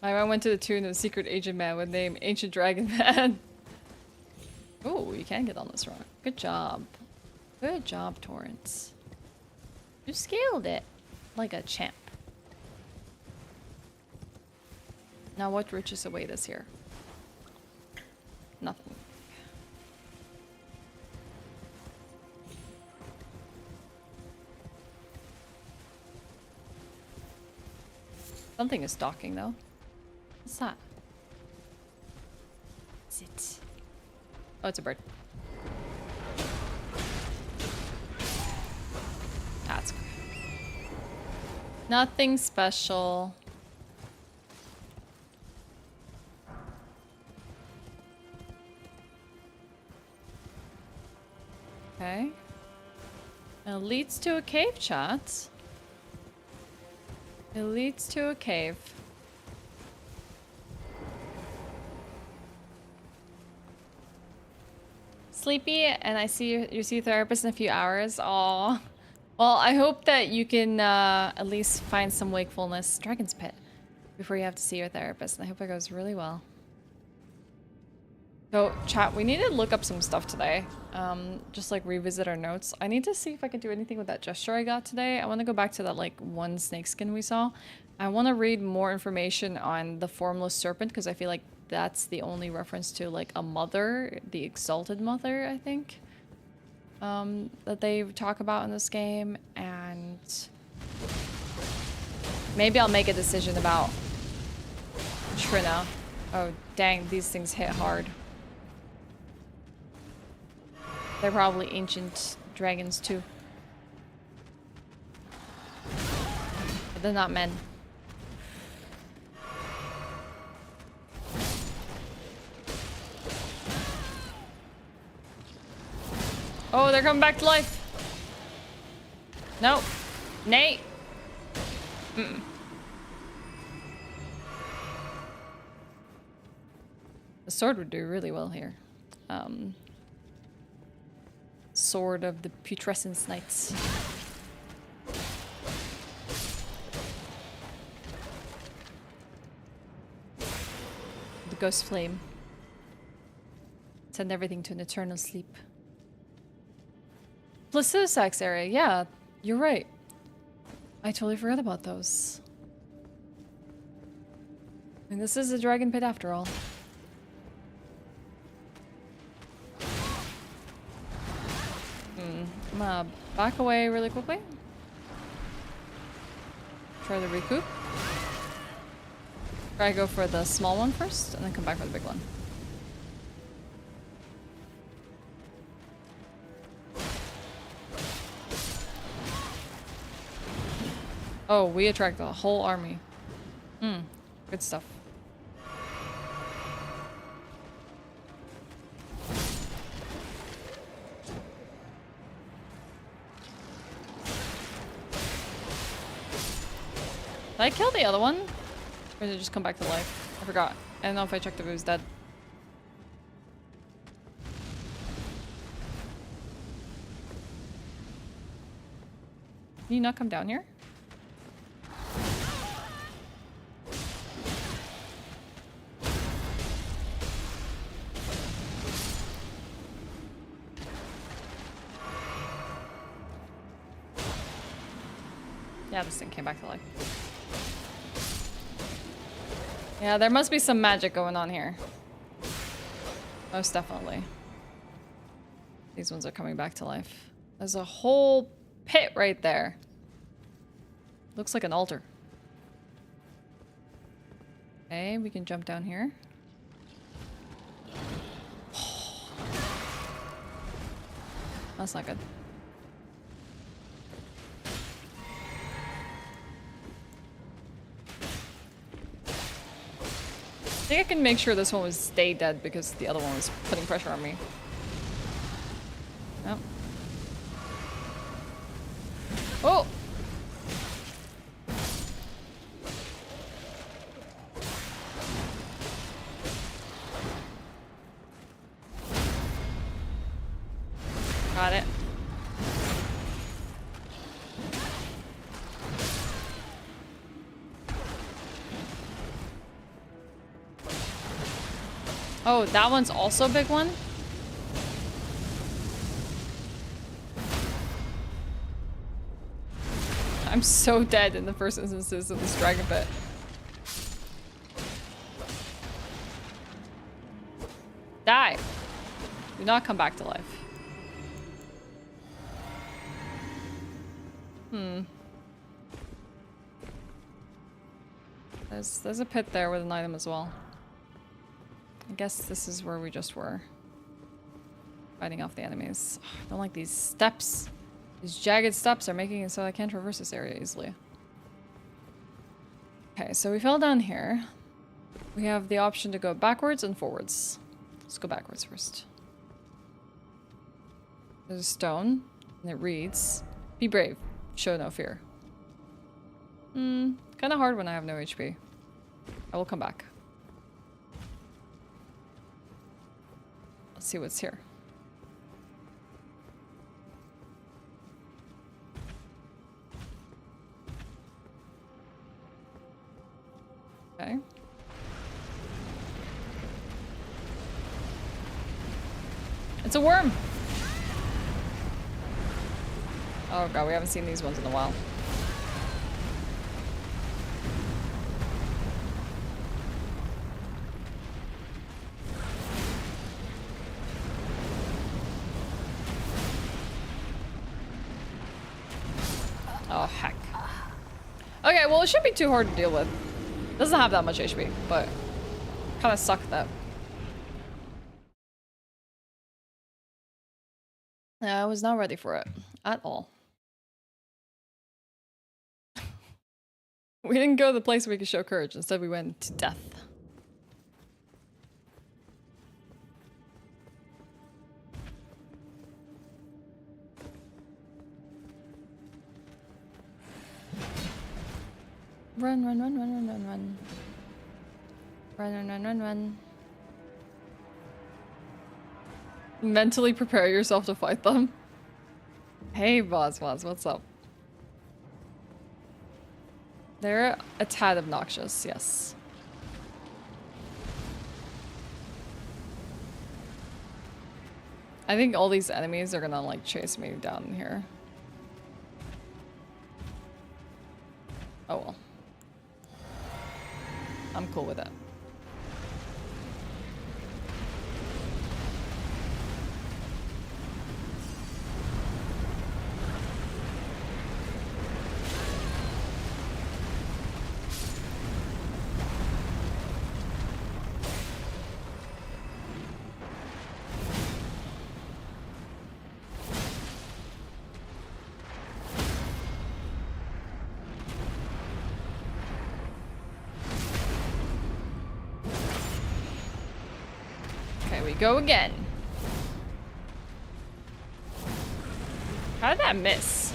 I went to the tune of Secret Agent Man with name Ancient Dragon Man. Oh, you can get on this rock. Good job. Good job, Torrance. You scaled it like a champ. Now what riches await us here? Nothing. Something is stalking though. What's that? What's it? Oh, it's a bird. That's good. Nothing special. Okay. It leads to a cave, chat. It leads to a cave. Sleepy, and I see you see a therapist in a few hours. Aw. Well, I hope that you can at least find some wakefulness. Dragon's Pit. Before you have to see your therapist. And I hope it goes really well. So, chat, we need to look up some stuff today. Just like revisit our notes. I need to see if I can do anything with that gesture I got today. I want to go back to that like one snakeskin we saw. I want to read more information on the formless serpent because I feel like that's the only reference to like a mother, the exalted mother, I think, that they talk about in this game. And maybe I'll make a decision about Trina. Oh, dang, these things hit hard. They're probably ancient dragons too. But they're not men. Oh, they're coming back to life. Nope. Nate. Mm-mm. The sword would do really well here. Sword of the Putrescence Knights. The Ghost Flame. Send everything to an eternal sleep. Placidusax area, yeah, you're right. I totally forgot about those. I mean, this is a dragon pit after all. I'm gonna back away really quickly. Try to recoup. Try to go for the small one first, and then come back for the big one. Oh, we attract the whole army. Good stuff. Did I kill the other one? Or did it just come back to life? I forgot. I don't know if I checked if it was dead. Can you not come down here? Yeah, this thing came back to life. Yeah, there must be some magic going on here. Most definitely. These ones are coming back to life. There's a whole pit right there. Looks like an altar. Okay, we can jump down here. That's not good. I think I can make sure this one will stay dead because the other one was putting pressure on me. Oh. Got it. Oh, that one's also a big one? I'm so dead in the first instances of this dragon pit. Die! Do not come back to life. There's a pit there with an item as well. I guess this is where we just were. Fighting off the enemies. I don't like these steps. These jagged steps are making it so I can't traverse this area easily. Okay, so we fell down here. We have the option to go backwards and forwards. Let's go backwards first. There's a stone, and it reads, "Be brave, show no fear." Kind of hard when I have no HP. I will come back. Let's see what's here. Okay. It's a worm! Oh god, we haven't seen these ones in a while. Oh, heck. Okay, well, it shouldn't be too hard to deal with. Doesn't have that much HP, but kind of suck that. I was not ready for it at all. We didn't go to the place where we could show courage. Instead, we went to death. Run, run, run, run, run, run, run. Run, run, run, run, run. Mentally prepare yourself to fight them. Hey, Boz, what's up? They're a tad obnoxious, yes. I think all these enemies are gonna, like, chase me down here. Oh well. I'm cool with it. Go again. How did that miss?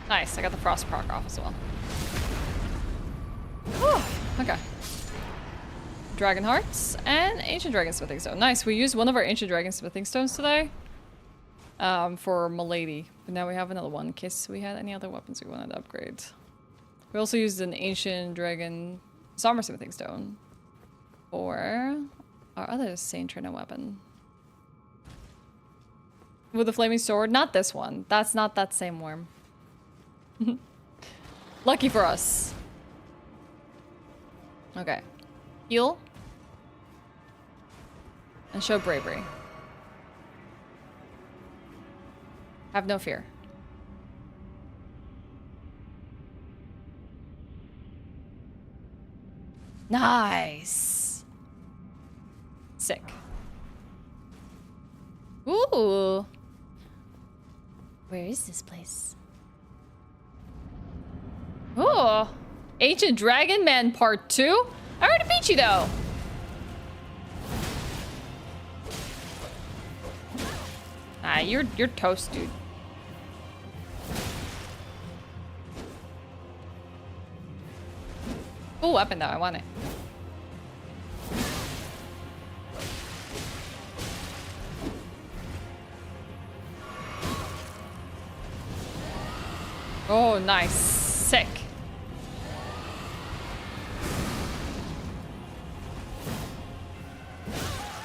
Nice, I got the frost proc off as well. Whew, okay. Dragon hearts and ancient dragon smithing stone. Nice, we used one of our ancient dragon smithing stones today. For Milady. But now we have another one in case we had any other weapons we wanted to upgrade. We also used an ancient dragon armor smithing stone for our other Saint Trina weapon. With the flaming sword, not this one. That's not that same worm. Lucky for us. Okay. Heal. And show bravery. Have no fear. Nice. Sick. Ooh. Where is this place? Oh, Ancient Dragon Man Part 2? I already beat you though. Ah, you're toast, dude. Cool weapon though, I want it. Oh, nice. Sick.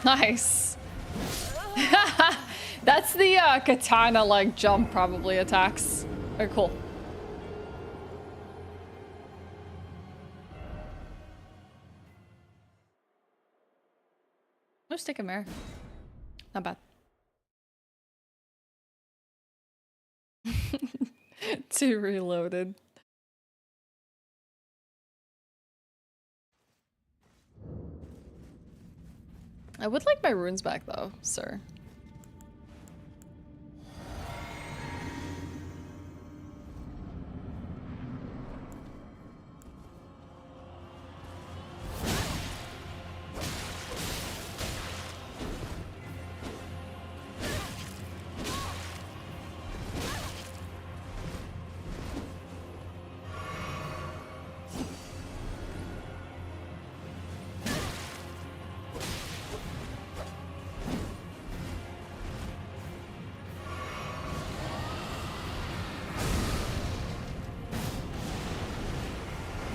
Nice. That's the katana like jump probably attacks. Very cool. No stick of mare. Not bad. Too reloaded. I would like my runes back though, sir.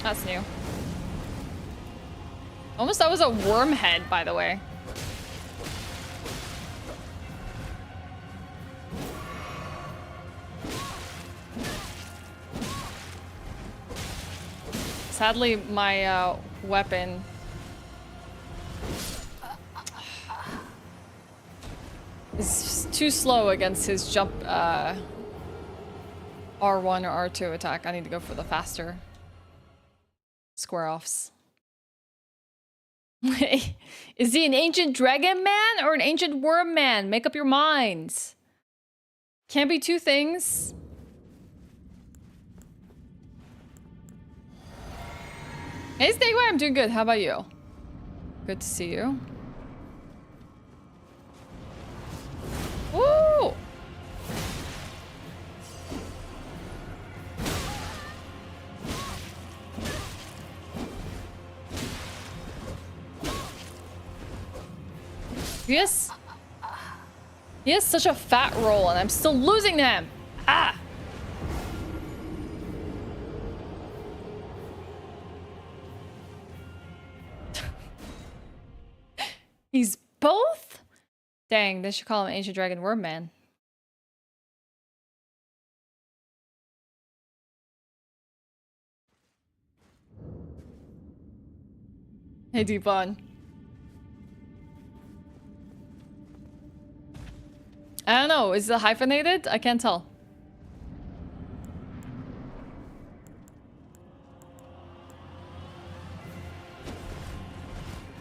That's new. Almost that was a worm head, by the way. Sadly, my weapon is too slow against his jump R1 or R2 attack. I need to go for the faster square offs. Is he an ancient dragon man or an ancient worm man? Make up your minds. Can't be two things. Hey, Snakeway, I'm doing good. How about you? Good to see you. Woo! Yes. He has such a fat roll and I'm still losing to him. Ah! He's both? Dang, they should call him Ancient Dragon Worm Man. Hey, Deepon. I don't know, is it hyphenated? I can't tell.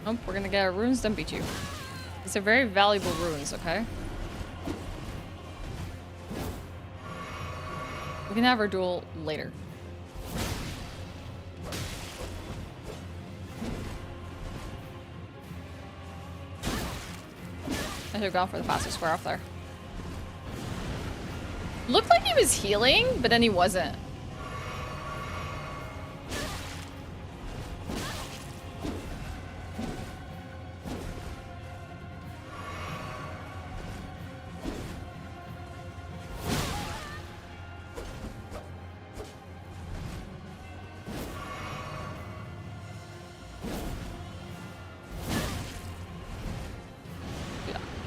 Oh, we're gonna get our runes done, beat you. These are very valuable runes, okay? We can have our duel later. I should have gone for the faster square off there. Looked like he was healing, but then he wasn't.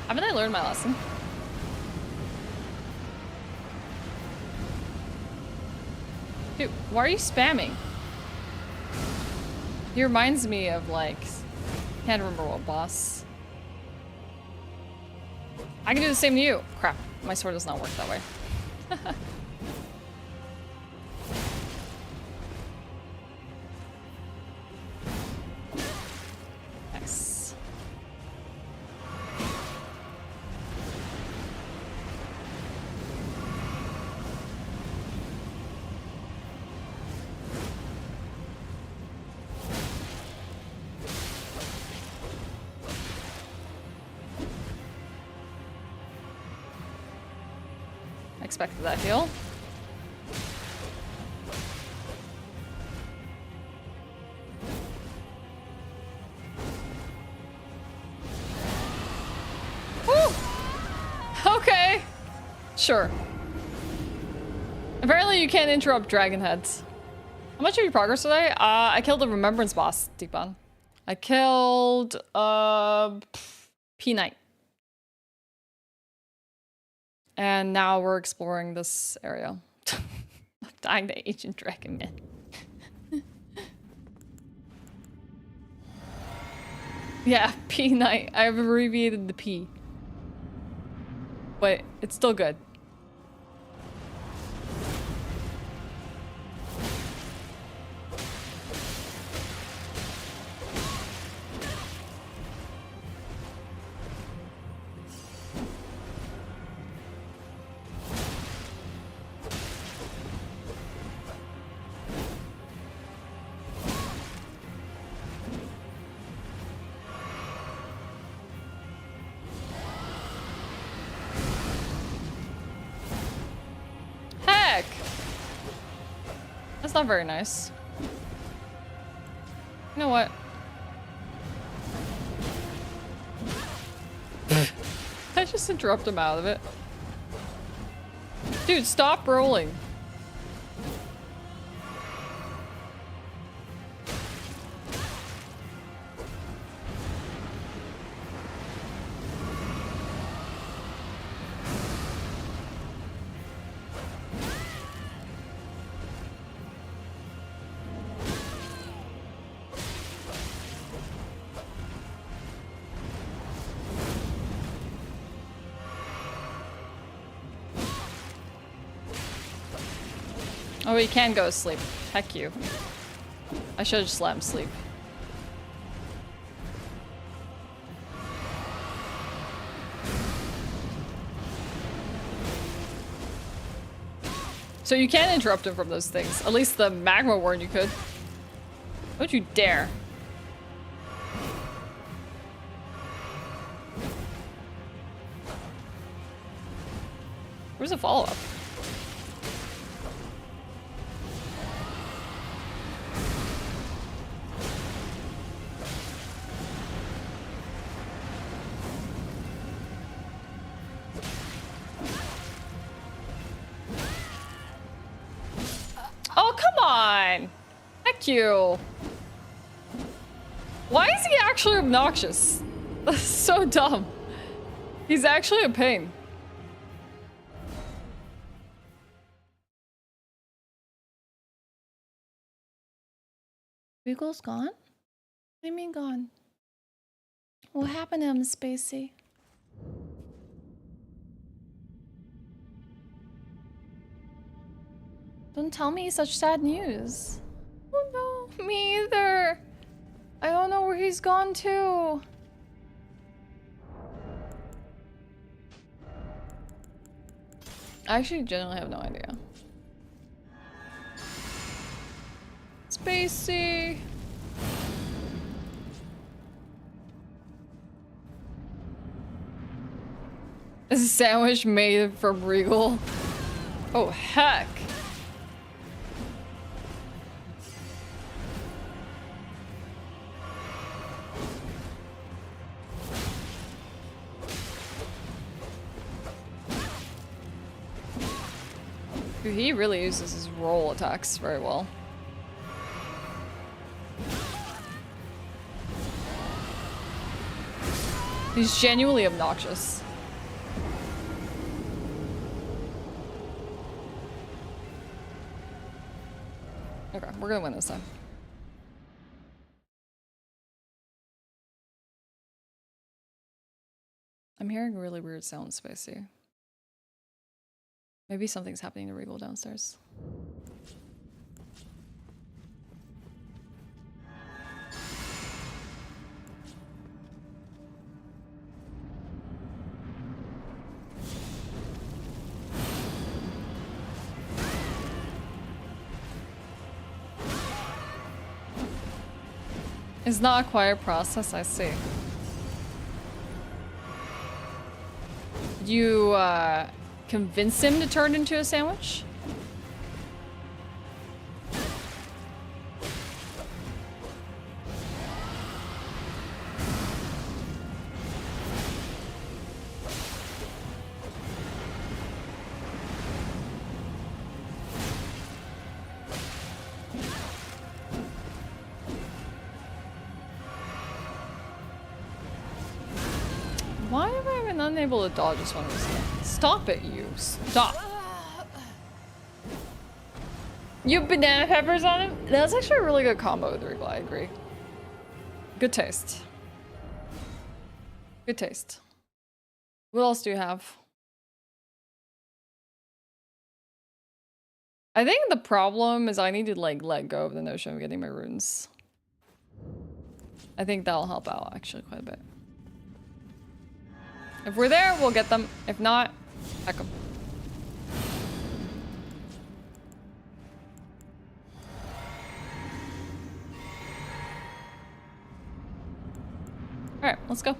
Haven't I learned my lesson? Dude, why are you spamming? He reminds me of like Can't remember what boss. I can do the same to you. Crap, my sword does not work that way. Nice. Expected that heal. Woo! Okay. Sure. Apparently you can't interrupt dragon heads. How much of your progress today? I killed the remembrance boss, Deepan. I killed P-Knight. And now we're exploring this area. I'm dying to ancient dragon man. Yeah, P-Knight. I've abbreviated the P. But it's still good. That's not very nice. You know what? I just interrupt him out of it. Dude, stop rolling. Oh, he can go to sleep. Heck you. I should have just let him sleep. So you can interrupt him from those things. At least the magma warn you could. Don't you dare. Where's the follow-up? Heck you. Why is he actually obnoxious? That's so dumb. He's actually a pain. Regal's gone? What do you mean gone? What happened to him, Spacey? Don't tell me such sad news. Oh no, me either. I don't know where he's gone to. I actually genuinely have no idea. Spacey. Is a sandwich made from Regal? Oh heck. He really uses his roll attacks very well. He's genuinely obnoxious. Okay, we're gonna win this time. I'm hearing really weird sounds, Spacey. Maybe something's happening to Regal downstairs. It's not a quiet process, I see. You, convince him to turn into a sandwich? Why have I been unable to dodge this one of these things? Stop it, you. Stop. You have banana peppers on him? That's actually a really good combo with Regal, I agree. Good taste. Good taste. What else do you have? I think the problem is I need to like let go of the notion of getting my runes. I think that'll help out actually quite a bit. If we're there, we'll get them. If not, heck 'em. Alright, let's go.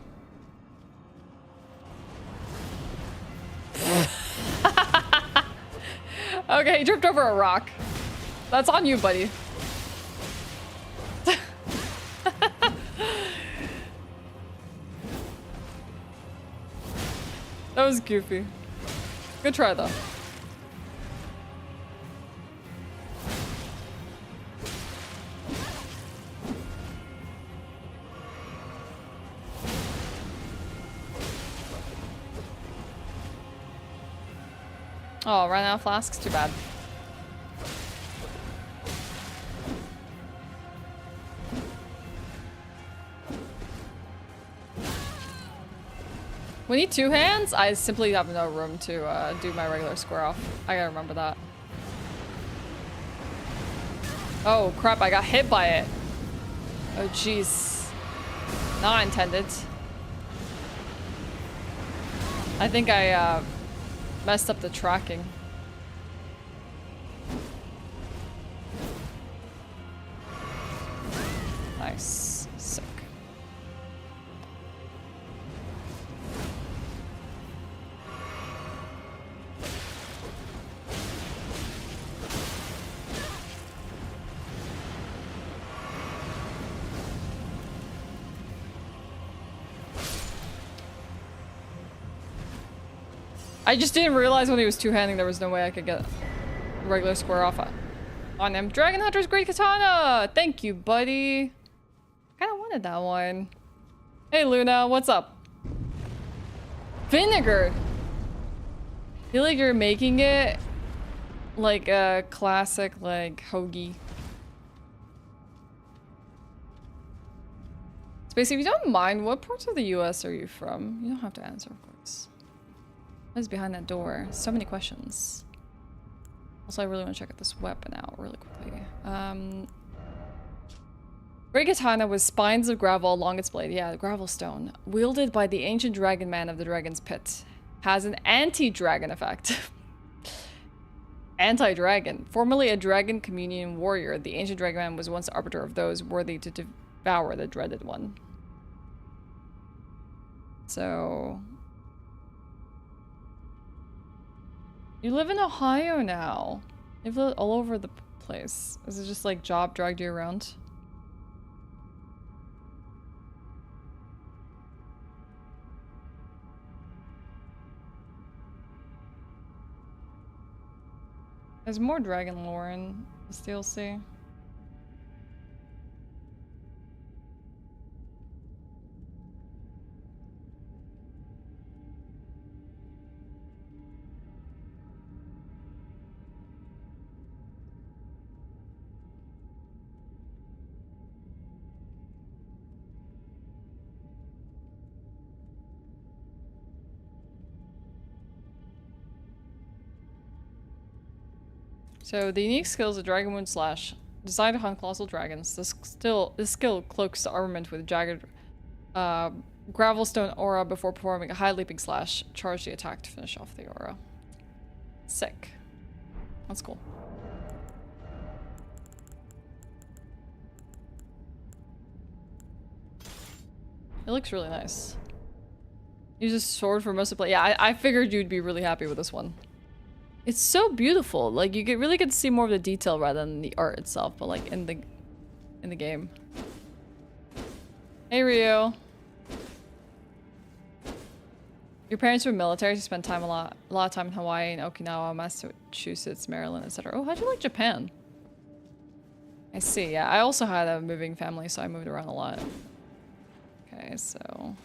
Okay, he tripped over a rock. That's on you, buddy. That was goofy. Good try, though. Oh, ran out of flasks? Too bad. We need two hands? I simply have no room to do my regular square off. I gotta remember that. Oh crap, I got hit by it. Oh jeez. Not intended. I think I messed up the tracking. Nice. Sick. I just didn't realize when he was two-handing there was no way I could get a regular square off on him. Dragon Hunter's Great Katana! Thank you, buddy. Kinda wanted that one. Hey, Luna, what's up? Vinegar! I feel like you're making it like a classic, like, hoagie. Spacey, if you don't mind, what parts of the US are you from? You don't have to answer, of course. What is behind that door? So many questions. Also, I really want to check out this weapon out really quickly. Great Katana with spines of gravel along its blade. Yeah, the gravel stone. Wielded by the ancient dragon man of the dragon's pit. Has an anti-dragon effect. Anti-dragon. Formerly a dragon communion warrior, the ancient dragon man was once the arbiter of those worthy to devour the dreaded one. So... You live in Ohio now. You've lived all over the place. Is it just like job dragged you around? There's more dragon lore in this DLC. So the unique skill is a Dragon Wound Slash. Designed to hunt colossal dragons. This skill cloaks the armament with jagged gravelstone aura before performing a high leaping slash. Charge the attack to finish off the aura. Sick. That's cool. It looks really nice. Use a sword for most of the play. Yeah, I figured you'd be really happy with this one. It's so beautiful. Like you really get to see more of the detail rather than the art itself, but like in the game. Hey Ryu. Your parents were military, so you spent a lot of time in Hawaii and Okinawa, Massachusetts, Maryland, etc. Oh, how'd you like Japan? I see. Yeah, I also had a moving family, so I moved around a lot. Okay, so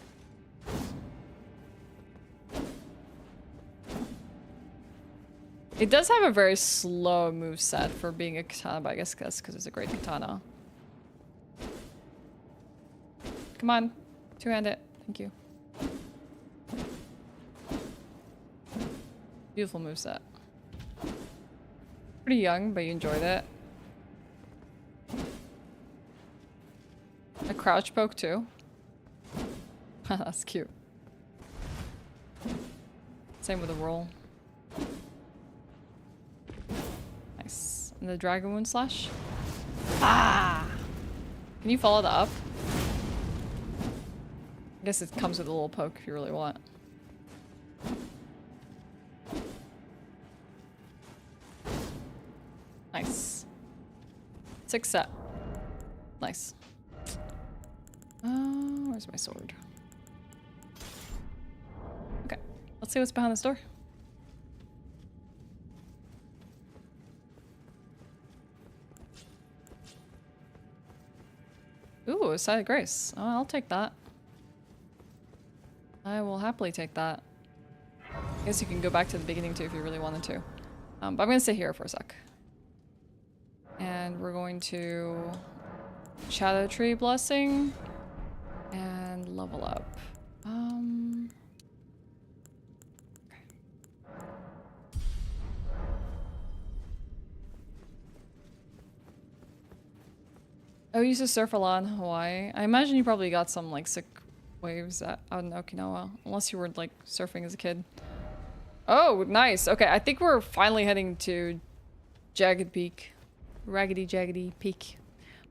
it does have a very slow moveset for being a katana, but I guess that's because it's a great katana. Come on, two-hand it. Thank you. Beautiful moveset. Pretty young, but you enjoyed it. A crouch poke too. That's cute. Same with the roll. Nice. And the Dragon Wound Slash. Ah! Can you follow that up? I guess it comes with a little poke if you really want. Nice. 6 set. Nice. Where's my sword? Okay. Let's see what's behind this door. Ooh, a Side of Grace. Oh, I'll take that. I will happily take that. I guess you can go back to the beginning too if you really wanted to. But I'm gonna sit here for a sec. And we're going to Shadow Tree Blessing and level up. Okay. Oh, you used to surf a lot in Hawaii. I imagine you probably got some like sick waves out in Okinawa, unless you were like surfing as a kid. Oh, nice. Okay, I think we're finally heading to Jagged Peak. Raggedy Jaggedy Peak.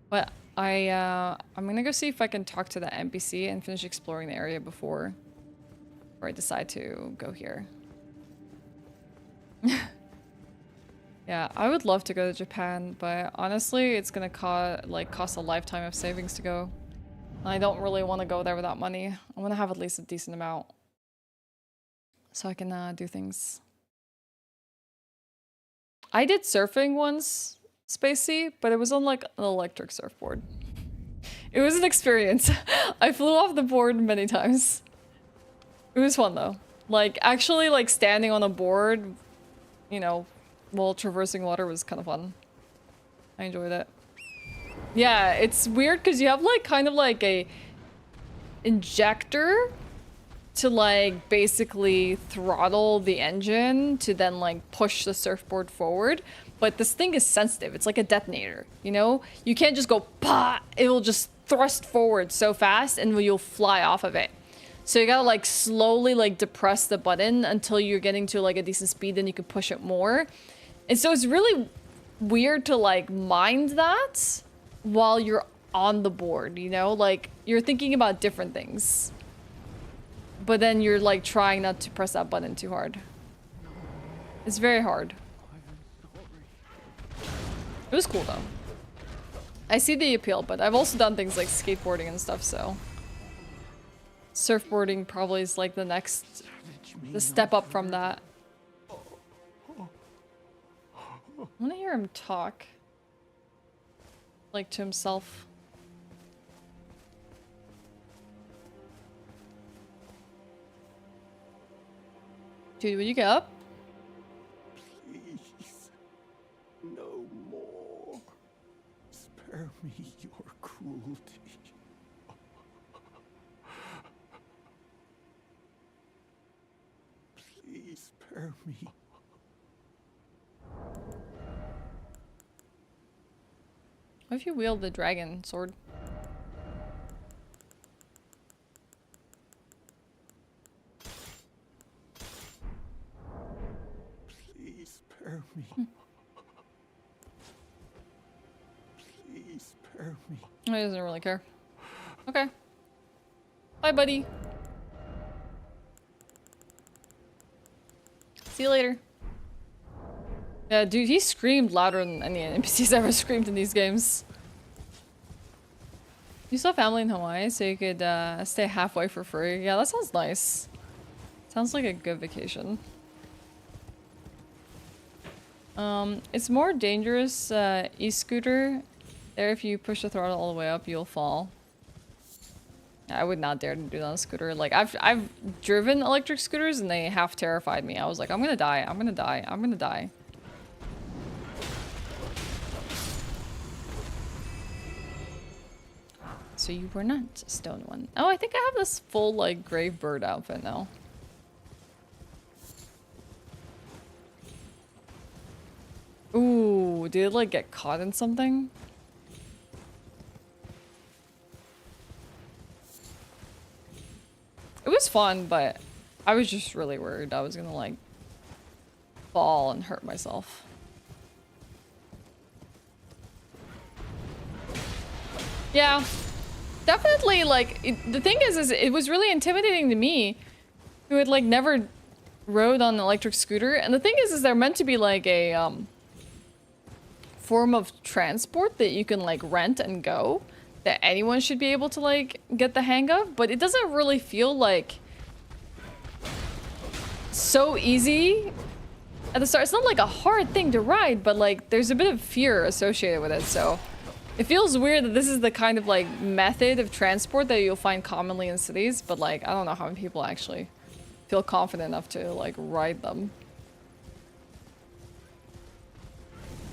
But I'm gonna go see if I can talk to the NPC and finish exploring the area before I decide to go here. Yeah, I would love to go to Japan, but honestly, it's gonna cost a lifetime of savings to go. And I don't really want to go there without money. I want to have at least a decent amount so I can do things. I did surfing once, Spacey, but it was on like an electric surfboard. It was an experience. I flew off the board many times. It was fun though. Like actually like standing on a board, you know, while traversing water was kind of fun. I enjoyed it. Yeah, it's weird because you have like kind of like a injector to like basically throttle the engine to then like push the surfboard forward. But this thing is sensitive. It's like a detonator, you know? You can't just go pa! It will just thrust forward so fast and you'll fly off of it. So you gotta like slowly like depress the button until you're getting to like a decent speed, then you can push it more. And so it's really weird to like mind that while you're on the board, you know? Like you're thinking about different things. But then you're like trying not to press that button too hard. It's very hard. It was cool though. I see the appeal, but I've also done things like skateboarding and stuff, so surfboarding probably is like the step up from that. I want to hear him talk. Like to himself. Dude, will you get up? Please, no more. Spare me your cruelty. Please spare me. What if you wield the dragon sword? Please spare me. Please spare me. He doesn't really care. Okay. Bye, buddy. See you later. Yeah, dude, he screamed louder than any NPCs ever screamed in these games. You saw family in Hawaii, so you could stay halfway for free. Yeah, that sounds nice. Sounds like a good vacation. It's more dangerous, e-scooter. There, if you push the throttle all the way up, you'll fall. I would not dare to do that on a scooter. Like, I've driven electric scooters and they half terrified me. I was like, I'm gonna die, I'm gonna die, I'm gonna die. So you were not a stone one. Oh, I think I have this full, like, grave bird outfit now. Ooh, did it, like, get caught in something? It was fun, but I was just really worried I was gonna, like, fall and hurt myself. Yeah. Definitely, like, the thing is it was really intimidating to me, who had, like, never rode on an electric scooter. And the thing is they're meant to be, like, a, form of transport that you can, like, rent and go. That anyone should be able to, like, get the hang of. But it doesn't really feel, like, so easy at the start. It's not, like, a hard thing to ride, but, like, there's a bit of fear associated with it, so... It feels weird that this is the kind of, like, method of transport that you'll find commonly in cities, but, like, I don't know how many people actually feel confident enough to, like, ride them.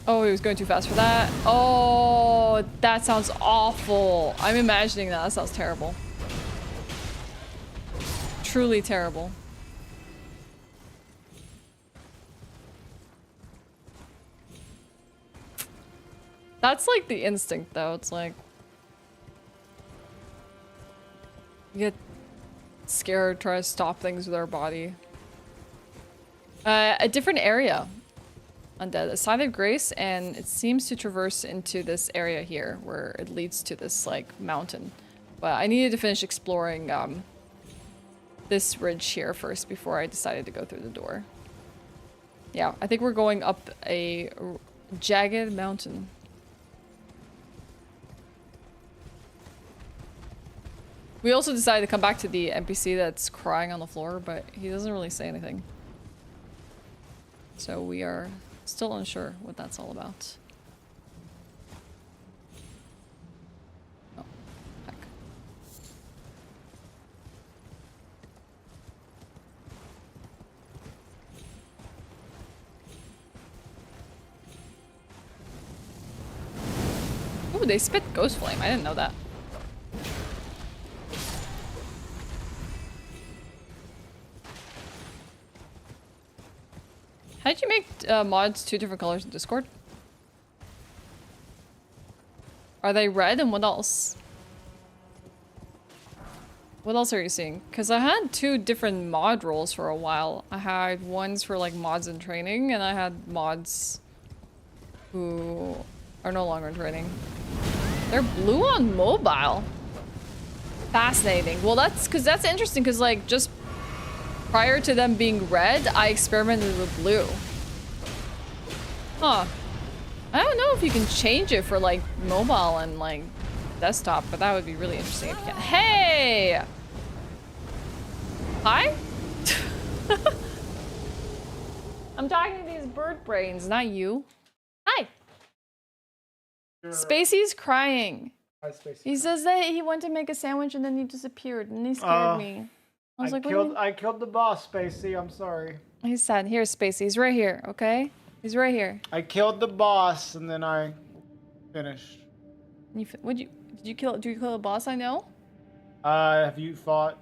Oh, he was going too fast for that. Oh, that sounds awful. I'm imagining that. That sounds terrible. Truly terrible. That's like the instinct though, it's like you get scared, try to stop things with our body. A different area. Undead. A side of grace, and it seems to traverse into this area here where it leads to this like mountain. But I needed to finish exploring this ridge here first before I decided to go through the door. Yeah, I think we're going up a jagged mountain. We also decided to come back to the NPC that's crying on the floor, but he doesn't really say anything. So we are still unsure what that's all about. Oh, heck. Ooh, they spit ghost flame. I didn't know that. How did you make mods 2 different colors in Discord? Are they red, and what else? What else are you seeing? Because I had 2 different mod roles for a while. I had ones for like mods in training, and I had mods who are no longer in training. They're blue on mobile. Fascinating. Well, that's interesting because like just prior to them being red, I experimented with blue. Huh. I don't know if you can change it for like mobile and like desktop, but that would be really interesting if you can. Hey! Hi? I'm talking to these bird brains, not you. Hi! Spacey's crying. Hi, Spacey. He says that he went to make a sandwich and then he disappeared and he scared me. I was like, I killed the boss, Spacey. I'm sorry. He said, "Here, Spacey. He's right here. Okay, he's right here." I killed the boss and then I finished. Did you kill the boss? I know. Have you fought?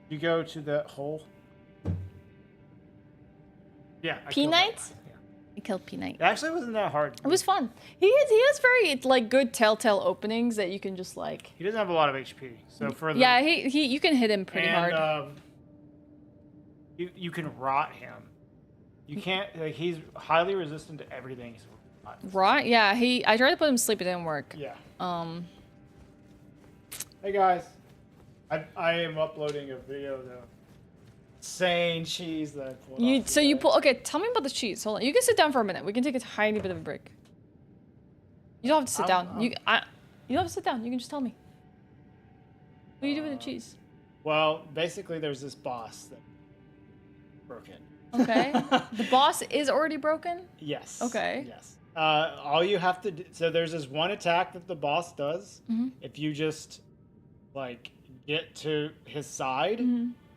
You go to the hole. Yeah. P-Knights? I killed P-Knight. It actually wasn't that hard. It was fun. He has very like good telltale openings that you can just like. He doesn't have a lot of HP, so for the Yeah, he you can hit him pretty hard. You can rot him. You can't like he's highly resistant to everything. So Right? Yeah. I tried to put him to sleep. It didn't work. yeah. Hey guys, I am uploading a video though. Insane cheese that I pulled off So you today. pull. Okay, tell me about the cheese. Hold on. You can sit down for a minute. We can take a tiny bit of a break. You don't have to sit down. You don't have to sit down. You can just tell me. What do you do with the cheese? Well, basically, there's this boss that broken. Okay. The boss is already broken. Yes. Okay. Yes. All you have to do. So there's this one attack that the boss does. Mm-hmm. If you just like get to his side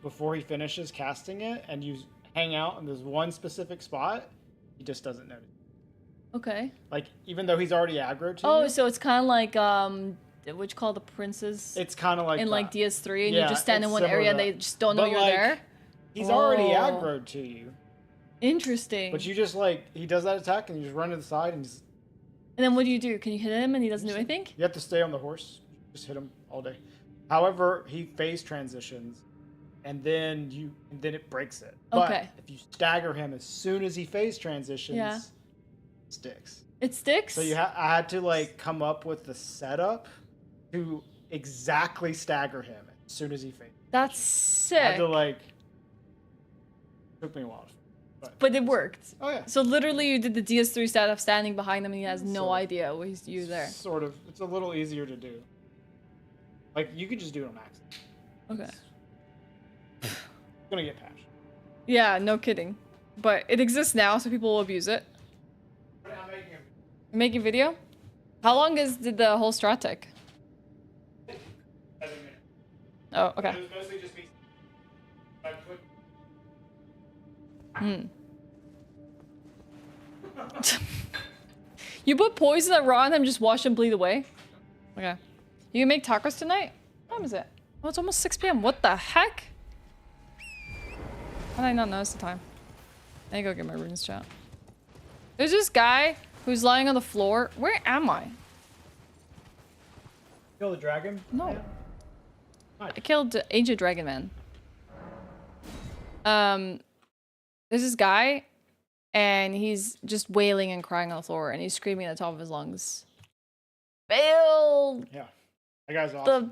before he finishes casting it, and you hang out in this one specific spot, he just doesn't notice. Okay. Like even though he's already aggroed to Oh, you. so it's kind of like what you call the princes It's kind of like in like that. DS3, and Yeah, you just stand in it's one similar area to and they that. just don't know But, you're like, there. He's already Oh. aggroed to you. Interesting. But you just like he does that attack and you just run to the side and just, And then what do? Can you hit him and he doesn't do anything? you have to stay on the horse. Just hit him all day. However, he phase transitions, and then it breaks it. Okay. But if you stagger him as soon as he phase transitions, Yeah. it sticks. It sticks. So I had to like come up with the setup to exactly stagger him as soon as he phase. That's I had sick. to like. Took me a while. But it worked. Oh yeah. So literally, you did the DS3 setup standing behind him, and he has no So- idea you there. Sort of. It's a little easier to do. Like you could just do it on max. Okay. It's gonna get patched. Yeah, no kidding. But it exists now, so people will abuse it. I'm making a Making video? How long did the whole strat take? 7 minutes. Oh, okay. It was mostly just me. I put You put poison at raw and then just watch him bleed away? Okay. You can make tacos tonight? What time is it? Oh, it's almost 6 p.m. What the heck? How did I not notice the time? I need to go get my runes chat. There's this guy who's lying on the floor. Where am I? kill the dragon. No. I killed Ancient Dragon Man. There's this guy, and he's just wailing and crying on the floor, and he's screaming at the top of his lungs. Bail! Yeah. That guy's awesome. The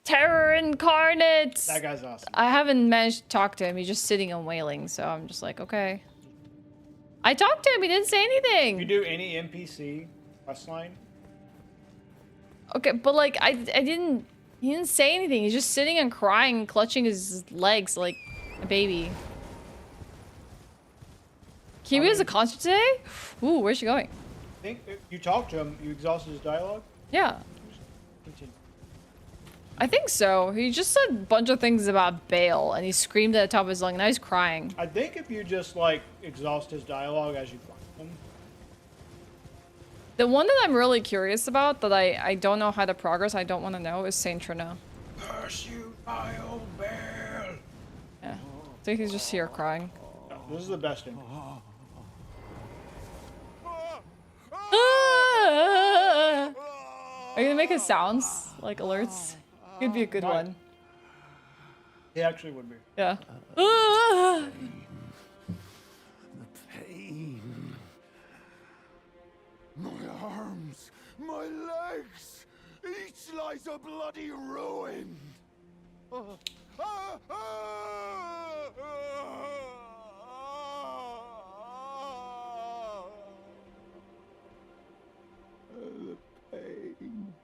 terror incarnate! That guy's awesome. I haven't managed to talk to him. He's just sitting and wailing, so I'm just like, okay. I talked to him. He didn't say If you anything. do any NPC quest line, Okay, but like, I didn't. He didn't say anything. He's just sitting and crying and clutching his legs like a baby. Kiwi has a concert today? Ooh, where's she going? I think if you talk to him, you exhausted his dialogue. Yeah, Continue. I think so. He just said a bunch of things about Bale, and he screamed at the top of his lung, and now he's crying. I think if you just like exhaust his dialogue as you find him. The one that I'm really curious about, that I don't know how to progress, I don't want to know, is Saint Trina. Pursue my old bear. Yeah. I think he's just here crying. No, this is the best thing. Ah! Are you gonna make his sounds? Like alerts? Could be a good one. He actually would be. Yeah. Ah! Pain. My arms, my legs, each lies a bloody ruin. The pain.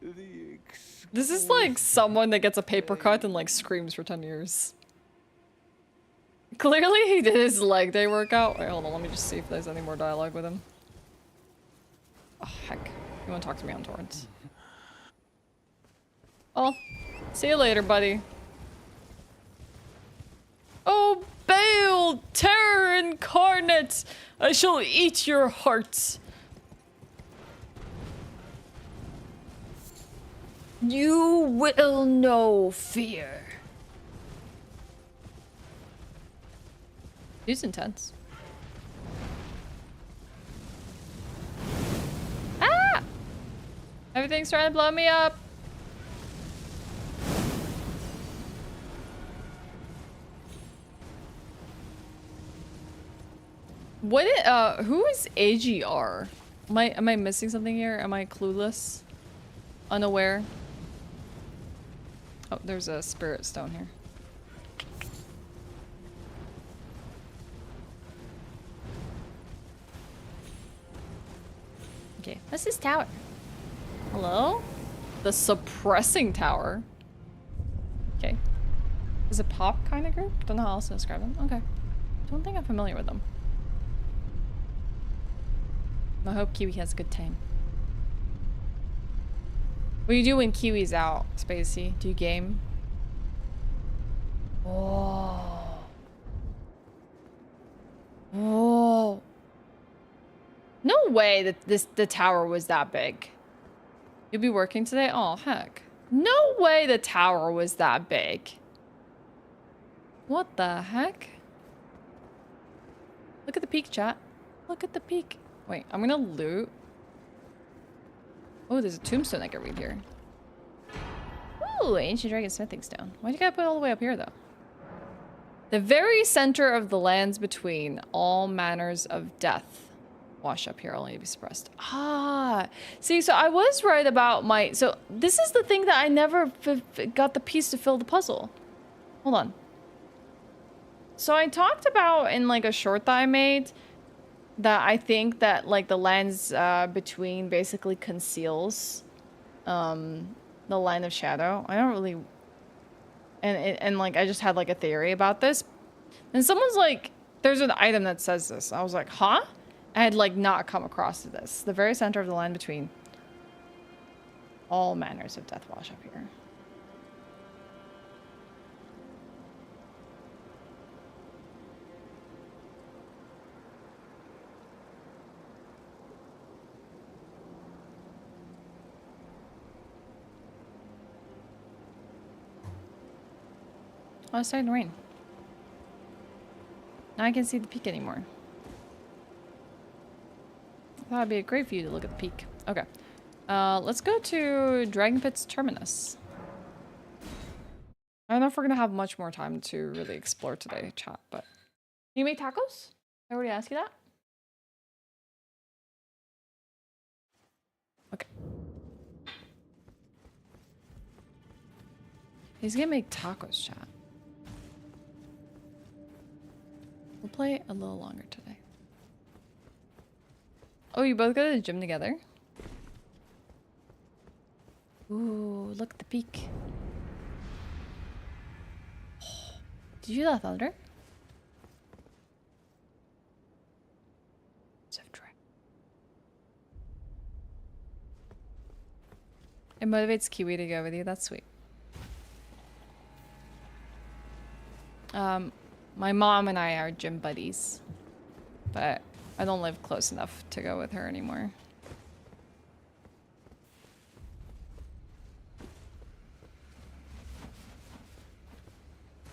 The This is like someone that gets a paper cut and like screams for 10 years. Clearly he did his leg day workout. Wait, hold on, let me just see if there's any more dialogue with him. Oh, heck. You wanna talk to me on torrents? Well, see you later, buddy. Oh, Bale, terror incarnate! I shall eat your hearts. You will know fear. He's intense. Ah! Everything's trying to blow me up. Who is AGR? Am I missing something here? Am I clueless? Unaware? Oh, there's a spirit stone here. Okay, what's this tower? Hello? The suppressing tower. Okay. Is it pop kind of group? Don't know how else to describe them. Okay. Don't think I'm familiar with them. I hope Kiwi has a good time. What do you do when Kiwi's out, Spacey? Do you game? Oh. Oh. No way that the tower was that big. You'll be working today? Oh, heck. No way the tower was that big. What the heck? Look at the peak, chat. Look at the peak. Wait, I'm gonna loot. Oh, there's a tombstone I can read here. Ooh, ancient dragon smithing stone. Why'd you gotta put it all the way up here, though? The very center of the lands between all manners of death. Wash up here, only to be suppressed. Ah, see, so I was right about my... So this is the thing that I never got the piece to fill the puzzle. Hold on. So I talked about in like a short that I made that I think that like the lands between basically conceals the line of shadow. I don't really... And like I just had like a theory about this. And someone's like, there's an item that says this. I was like, huh? I had like not come across this. The very center of the line between all manners of death. Wash up here. Oh, it's starting to rain. Now I can see the peak anymore. I thought it'd be a great view to look at the peak. Okay. Let's go to Dragon Pit's Terminus. I don't know if we're gonna have much more time to really explore today, chat, but... You make tacos? I already asked you that? Okay. He's gonna make tacos, chat. We'll play a little longer today. Oh, you both go to the gym together? Ooh, look at the peak. Did you hear that thunder? It motivates Kiwi to go with you. That's sweet. My mom and I are gym buddies, but I don't live close enough to go with her anymore.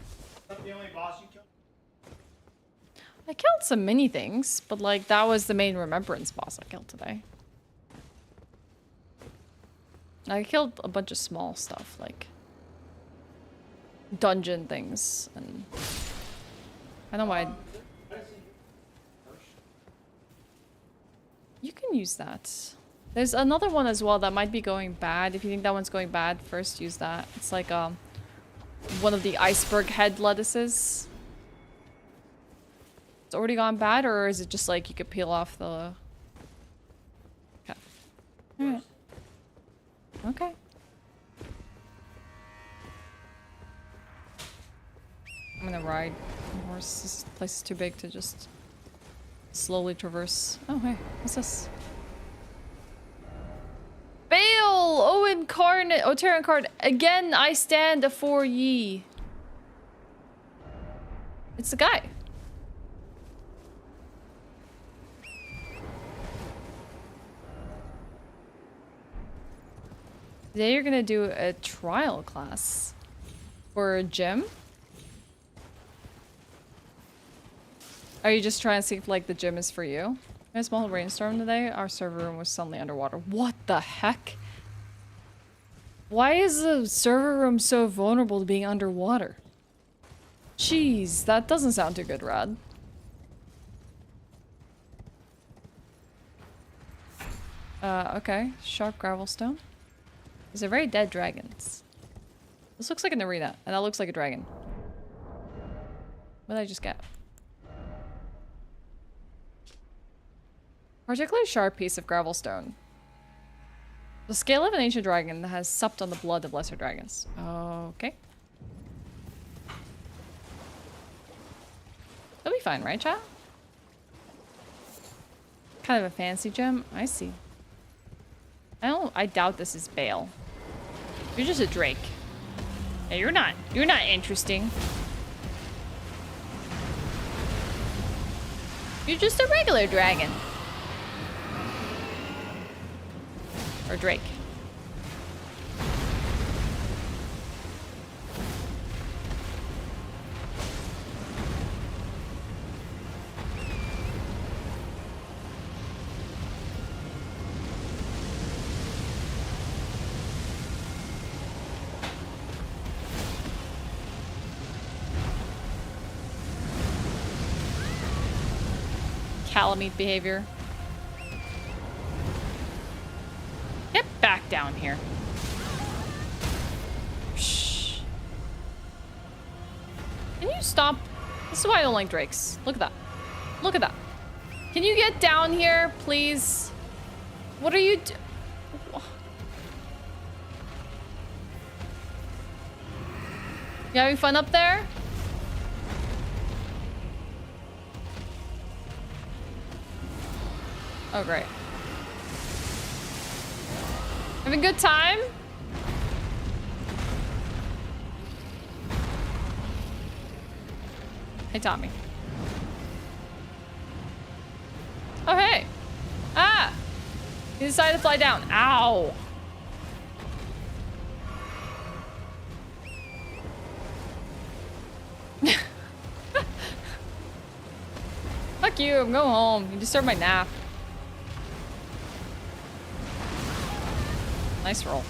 Is that the only boss you killed? I killed some mini things, but like that was the main remembrance boss I killed today. I killed a bunch of small stuff, like dungeon things, and I don't know why. You can use that. There's another one as well that might be going bad. If you think that one's going bad, first use that. It's like one of the iceberg head lettuces. It's already gone bad, or is it just like you could peel off the... Okay. Alright. Okay. I'm gonna ride a horse. This place is too big to just slowly traverse. Oh, hey. What's this? Baal! Oh, incarnate! Oh, Terran card. Again, I stand afore ye. It's the guy. Today you're gonna do a trial class for a gym. Are you just trying to see if like the gym is for you? A small rainstorm today. Our server room was suddenly underwater. What the heck? Why is the server room so vulnerable to being underwater? Jeez, that doesn't sound too good, Rad. Okay. Sharp gravel stone. These are very dead dragons. This looks like an arena, and that looks like a dragon. What did I just get? Particularly sharp piece of gravel stone. The scale of an ancient dragon that has supped on the blood of lesser dragons. Okay. That'll be fine, right, chat? Kind of a fancy gem. I see. I doubt this is Bale. You're just a drake. Yeah, you're not interesting. You're just a regular dragon. Or drake. Calamite behavior. Get back down here. Shh. Can you stop? This is why I don't like drakes. Look at that. Look at that. Can you get down here, please? What are you do- You having fun up there? Oh, great. Having a good time? Hey, Tommy. Oh, hey. Ah! He decided to fly down. Ow. Fuck you. I'm going home. You disturbed my nap. Nice roll.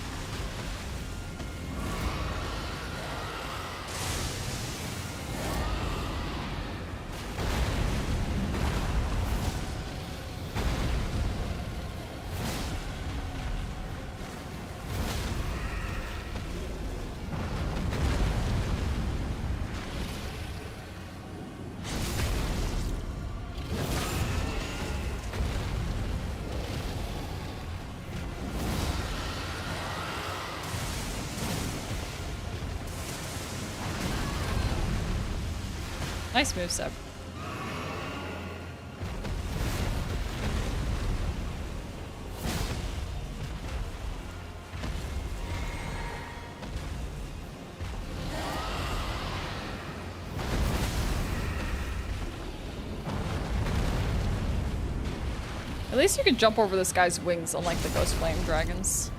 Nice move, Seb. At least you can jump over this guy's wings, unlike the Ghost Flame dragons.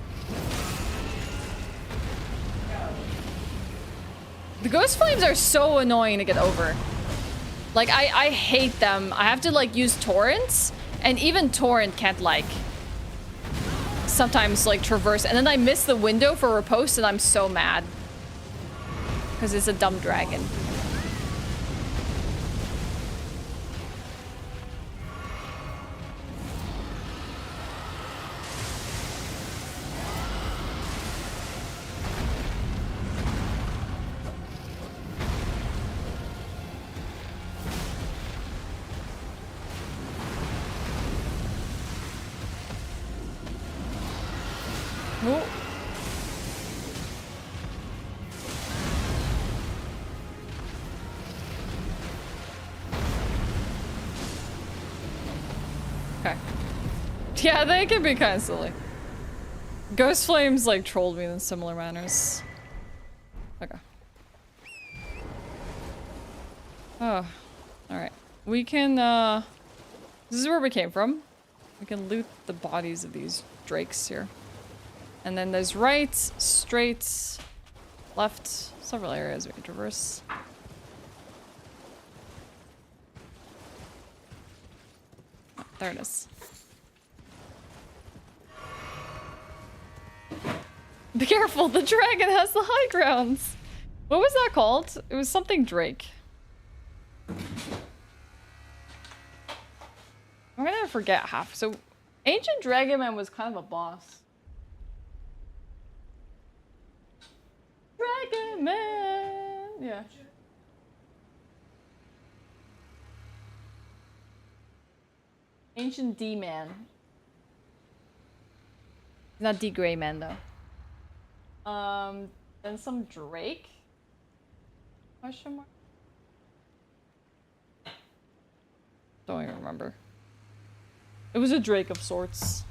The Ghost Flames are so annoying to get over. Like, I hate them. I have to, like, use torrents, and even torrent can't, like, sometimes, like, traverse. And then I miss the window for riposte, and I'm so mad. Because it's a dumb dragon. Yeah, they can be kind of silly. Ghost Flames, like, trolled me in similar manners. Okay. Oh, alright. We can, this is where we came from. We can loot the bodies of these drakes here. And then there's right, straight, left, several areas we can traverse. There it is. Be careful, the dragon has the high grounds. What was that called? It was something Drake. I'm gonna forget half. So, Ancient Dragon Man was kind of a boss. Dragon Man! Yeah. Ancient D-Man. Not D-Gray Man, though. Then some Drake? Question mark? Don't even remember. It was a Drake of sorts.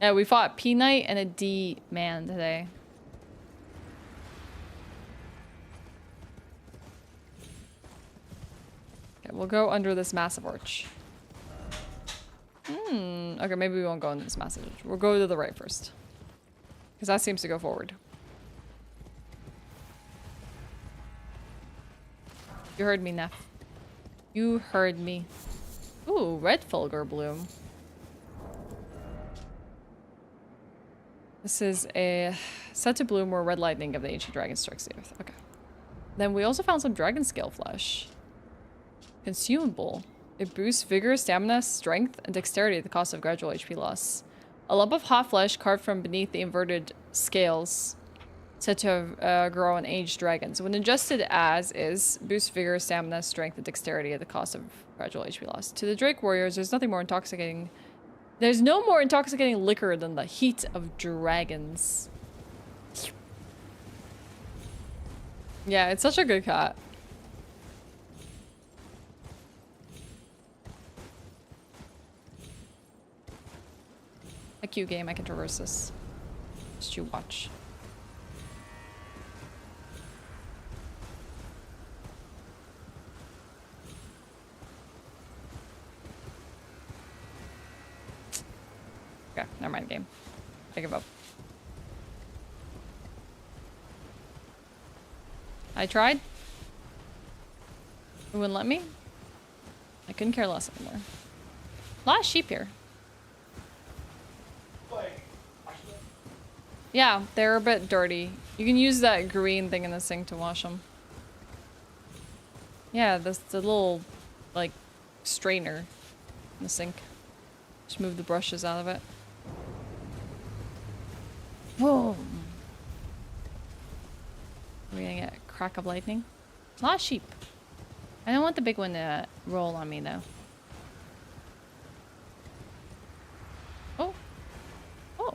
Yeah, we fought P-Knight and a D-Man today. Okay, we'll go under this massive arch. Okay, maybe we won't go into this massive arch. We'll go to the right first. Because that seems to go forward. You heard me, Neff. You heard me. Ooh, red Fulgur Bloom. This is a set to bloom where red lightning of the ancient dragon strikes the earth. Okay. Then we also found some dragon scale flesh. Consumable. It boosts vigor, stamina, strength, and dexterity at the cost of gradual HP loss. A lump of hot flesh carved from beneath the inverted scales, said to grow on aged dragons. When ingested as is, boosts vigor, stamina, strength, and dexterity at the cost of gradual HP loss. To the Drake warriors, there's nothing more intoxicating. There's no more intoxicating liquor than the heat of dragons. Yeah, it's such a good cat. A cute game, I can traverse this. Just you watch. Okay, never mind, game. I give up. I tried. It wouldn't let me. I couldn't care less anymore. A lot of sheep here. Yeah, they're a bit dirty. You can use that green thing in the sink to wash them. Yeah, the little, like, strainer in the sink. Just move the brushes out of it. Whoa! Are we gonna get a crack of lightning? A lot of sheep. I don't want the big one to roll on me, though. Oh. Oh.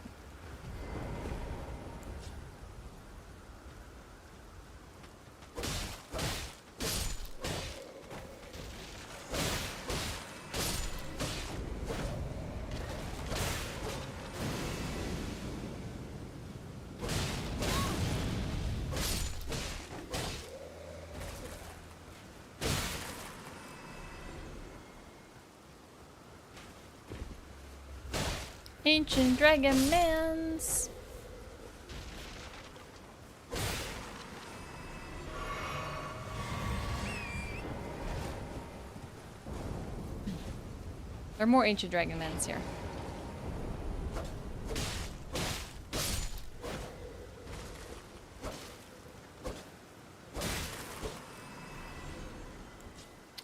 Ancient Dragon Mans. There are more Ancient Dragon Mans here.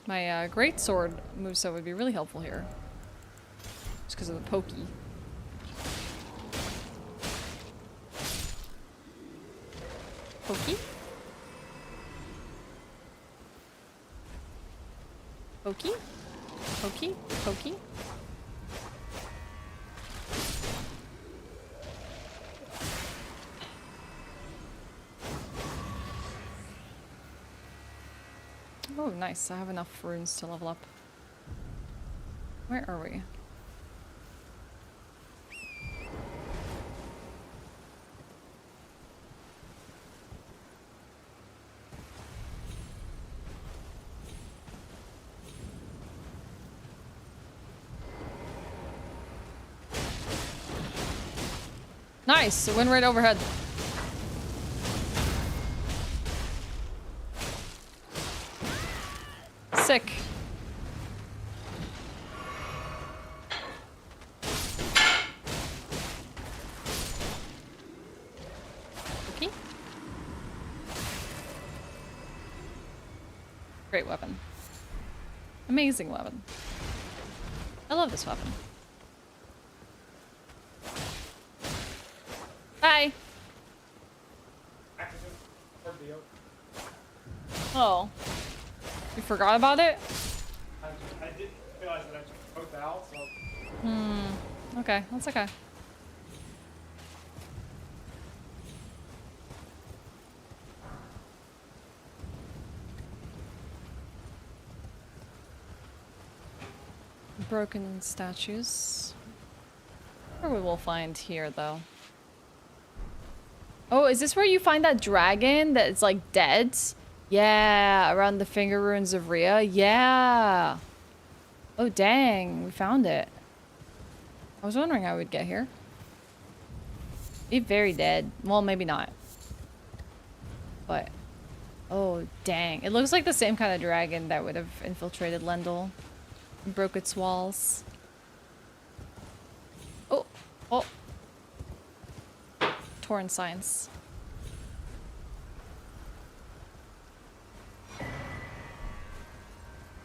My great sword moveset would be really helpful here. Just because of the pokey. Pokey? Pokey? Pokey? Pokey? Oh, nice. I have enough runes to level up. Where are we? Nice, it went right overhead. Sick. Okay. Great weapon. Amazing weapon. I love this weapon. Bye. Oh. You forgot about it? I didn't realize that I took both out, so... Okay, that's okay. Broken statues. Or we will find here, though. Oh, is this where you find that dragon that's like dead? Yeah, around the finger ruins of Rhea. Yeah. Oh, dang. We found it. I was wondering how we'd get here. He's very dead. Well, maybe not. But... oh, dang. It looks like the same kind of dragon that would have infiltrated Lendl. And broke its walls. Oh. Oh. Torn signs.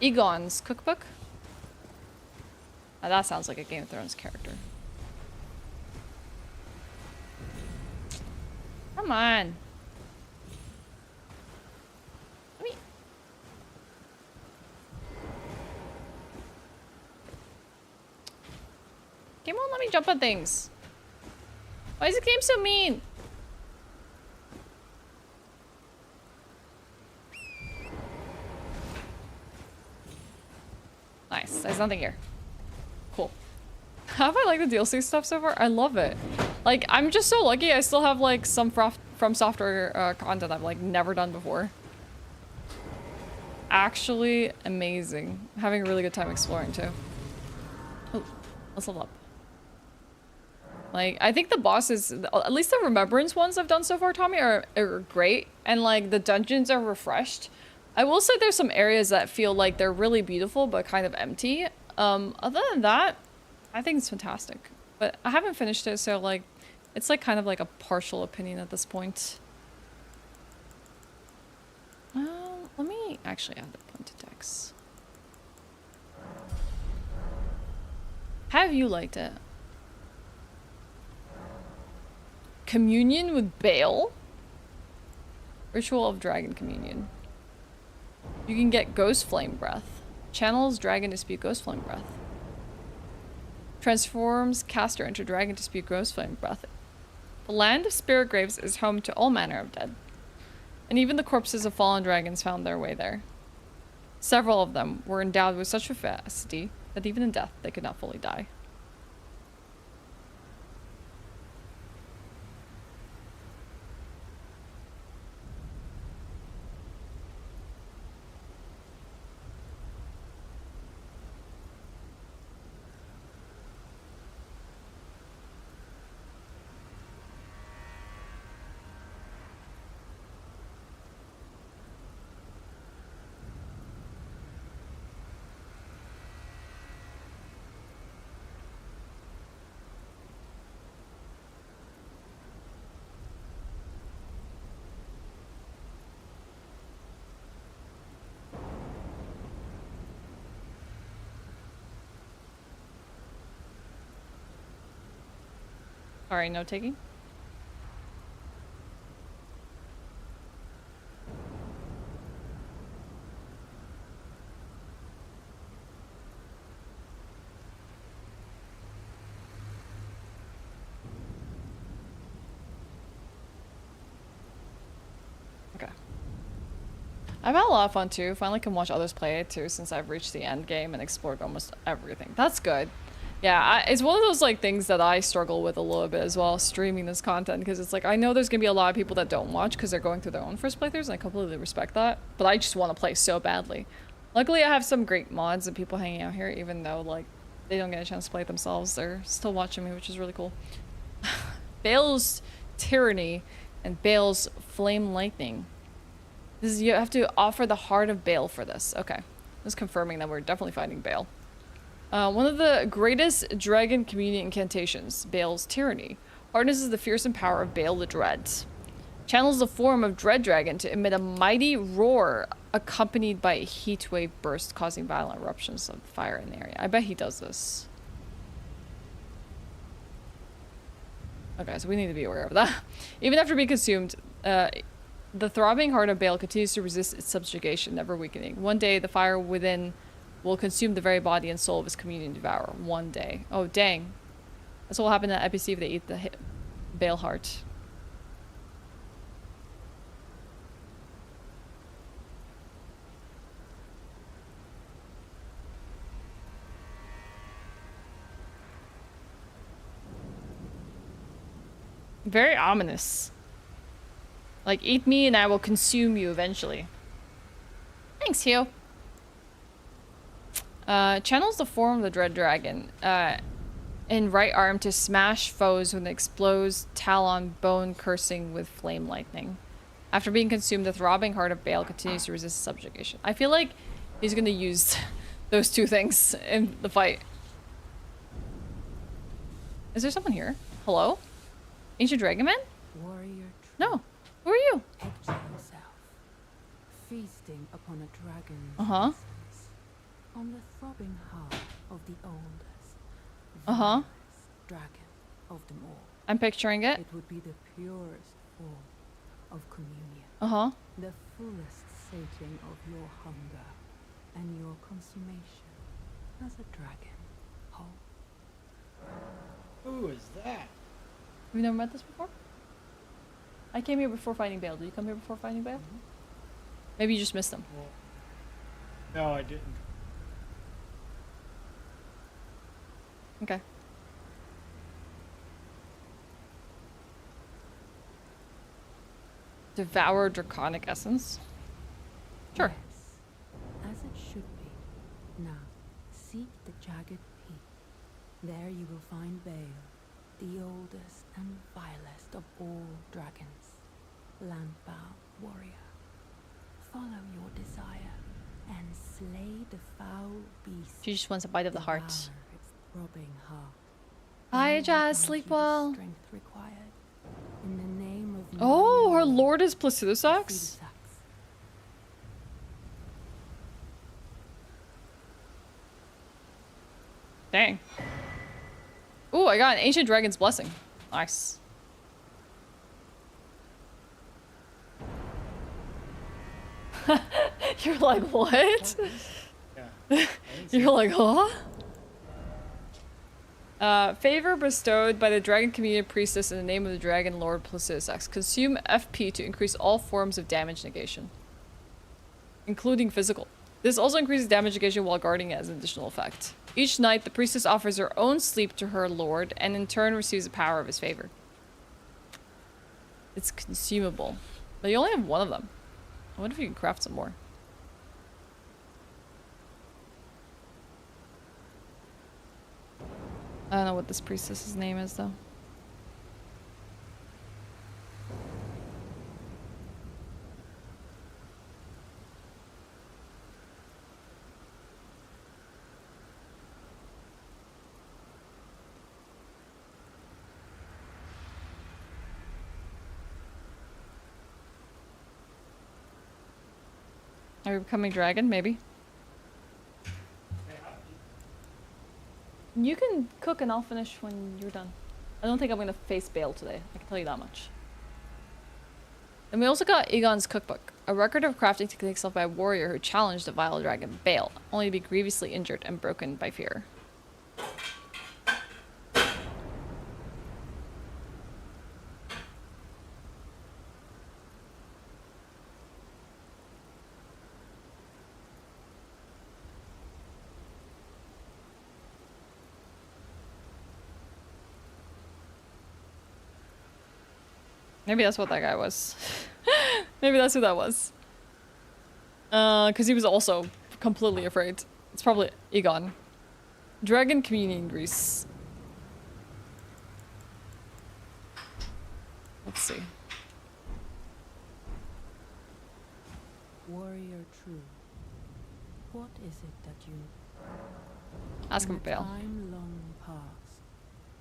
Egon's cookbook? Oh, that sounds like a Game of Thrones character. Come on. Let me... Game won't let me jump on things. Why is the game so mean? Nice. There's nothing here. Cool. Have I liked the DLC stuff so far? I love it. Like, I'm just so lucky I still have, like, some From Software content I've, like, never done before. Actually amazing. Having a really good time exploring, too. Oh, let's level up. Like, I think the bosses, at least the Remembrance ones I've done so far, Tommy, are great. And, like, the dungeons are refreshed. I will say there's some areas that feel like they're really beautiful, but kind of empty. Other than that, I think it's fantastic. But I haven't finished it, so, like, it's, like, kind of like a partial opinion at this point. Let me actually add the point to text. Have you liked it? Communion with Bale? Ritual of Dragon Communion. You can get Ghost Flame Breath. Channels Dragon Dispute Ghost Flame Breath. Transforms caster into Dragon Dispute Ghost Flame Breath. The land of spirit graves is home to all manner of dead. And even the corpses of fallen dragons found their way there. Several of them were endowed with such vivacity that even in death they could not fully die. Sorry, no taking? Okay. I've had a lot of fun too. Finally can watch others play it too since I've reached the end game and explored almost everything. That's good. Yeah, it's one of those like things that I struggle with a little bit as well, streaming this content, because it's like I know there's gonna be a lot of people that don't watch because they're going through their own first playthroughs, and I completely respect that. But I just want to play so badly. Luckily, I have some great mods and people hanging out here, even though like they don't get a chance to play it themselves. They're still watching me, which is really cool. Bale's Tyranny and Bale's Flame Lightning. This is, you have to offer the heart of Bale for this. Okay. Just confirming that we're definitely fighting Bale. One of the greatest dragon community incantations, Bale's Tyranny, harnesses the fearsome power of Bale the Dread. Channels the form of Dread Dragon to emit a mighty roar accompanied by a heat wave burst causing violent eruptions of fire in the area. I bet he does this. Okay, so we need to be aware of that. Even after being consumed, the throbbing heart of Bale continues to resist its subjugation, never weakening. One day, the fire within will consume the very body and soul of his communion devourer. One day. Oh, dang. That's what will happen at NPC if they eat the Bale heart. Very ominous. Like, eat me and I will consume you eventually. Thanks, Hugh. Channels the form of the Dread Dragon in right arm to smash foes when it explodes talon bone cursing with flame lightning. After being consumed, the throbbing heart of Bale continues to resist subjugation. I feel like he's gonna use those two things in the fight. Is there someone here? Hello? Ancient Dragon Man? Warrior No. Who are you? picture yourself feasting upon a dragon's Uh-huh. essence, on the throbbing heart of the oldest, Uh-huh. vilest dragon of them all. I'm picturing it. It would be the purest form of communion, Uh-huh. the fullest sating of your hunger and your consummation as a dragon whole. Who is that? We've never met this before? I came here before fighting Bale. Did you come here before fighting Bale? Maybe you just missed him. Well, no, I didn't. Okay. Devour Draconic Essence? Sure. Yes, as it should be. Now, seek the Jagged Peak. There you will find Bale, the oldest and vilest of all dragons, land-bound warrior. Follow your desire and slay the foul beast. She just wants a bite of the heart. Devour its throbbing heart. Hi, I will Jazz. grant Sleep you the well. strength required. In the name of Oh, my her lord is Placidusax? Placidusax. Dang. Ooh, I got an Ancient Dragon's Blessing. Nice. You're like, what? Yeah. You're like, huh? Favor bestowed by the Dragon Community Priestess in the name of the Dragon Lord Placidusax. Consume FP to increase all forms of damage negation, including physical. This also increases damage negation while guarding as an additional effect. Each night, the priestess offers her own sleep to her lord, and in turn receives the power of his favor. It's consumable. But you only have one of them. I wonder if you can craft some more. I don't know what this priestess's name is, though. Are you becoming dragon? Maybe. You can cook and I'll finish when you're done. I don't think I'm gonna face Bale today. I can tell you that much. And we also got Egon's Cookbook, a record of crafting techniques left by a warrior who challenged the vile dragon Bale, only to be grievously injured and broken by fear. Maybe that's what that guy was. Maybe that's who that was. Because he was also completely afraid. It's probably Egon. Dragon Community in Greece. Let's see. Warrior true. What is it that you... Ask him In a Bale. time long past,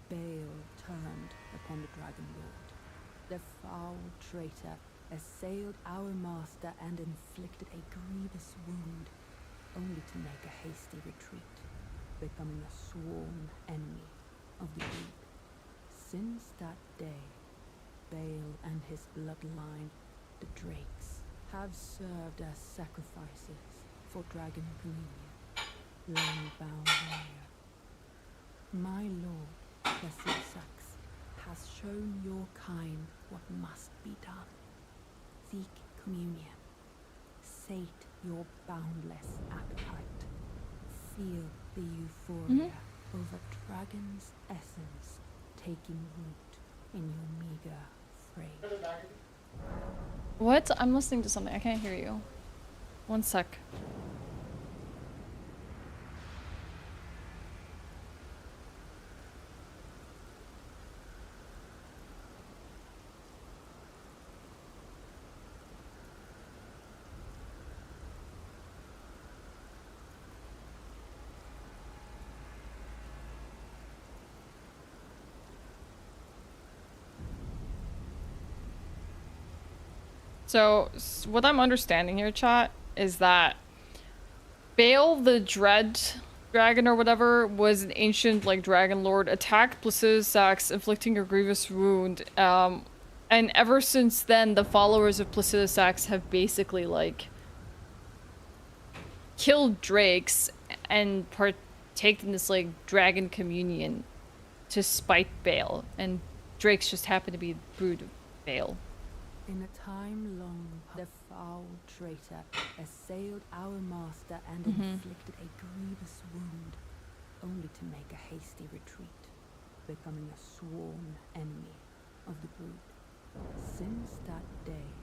Bale turned upon the Dragon Lord. The foul traitor assailed our master and inflicted a grievous wound, only to make a hasty retreat, becoming a sworn enemy of the group. Since that day, Bale and his bloodline, the Drakes, have served as sacrifices for Dragon Communion, land-bound warrior. My lord, Sax, has shown your kind what must be done. Seek communion. Sate your boundless appetite. Feel the euphoria over Dragon's essence taking root in your meager frame. What? I'm listening to something. I can't hear you. One sec. So, what I'm understanding here, chat, is that Bale the Dread Dragon or whatever was an ancient, like, Dragon Lord, attacked Placidusax, inflicting a grievous wound, and ever since then, the followers of Placidusax have basically, like, killed drakes and partaked in this, like, dragon communion to spite Bale, and drakes just happen to be the brood of Bale. In a time long, the foul traitor assailed our master and inflicted a grievous wound, only to make a hasty retreat, becoming a sworn enemy of the brood. Since that day,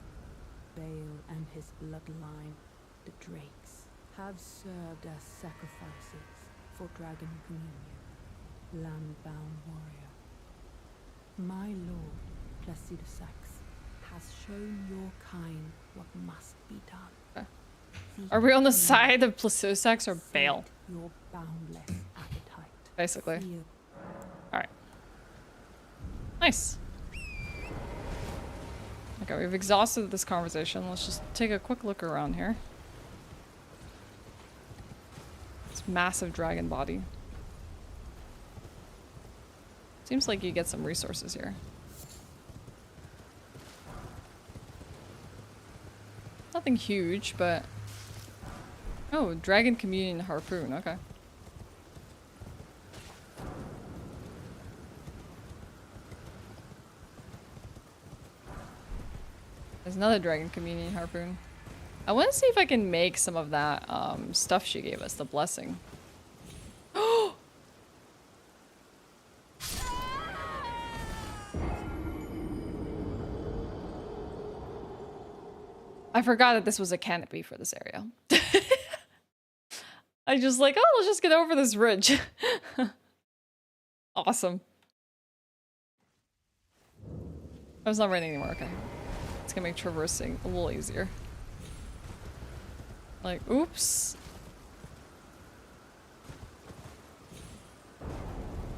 Bale and his bloodline, the Drakes, have served as sacrifices for Dragon Communion, land-bound warrior. My lord, Placidusax, has shown your kind what must be done. Are we on the side of Placidusax or Bale? Your boundless appetite. Basically. Feel Alright. Nice. Okay, we've exhausted this conversation. Let's just take a quick look around here. This massive dragon body. Seems like you get some resources here. Nothing huge, but... Oh, Dragon Communion Harpoon, okay. There's another Dragon Communion Harpoon. I want to see if I can make some of that stuff she gave us, the blessing. I forgot that this was a canopy for this area. I just like, oh, let's just get over this ridge. Awesome. Oh, it's not raining anymore, okay. It's gonna make traversing a little easier. Like, oops.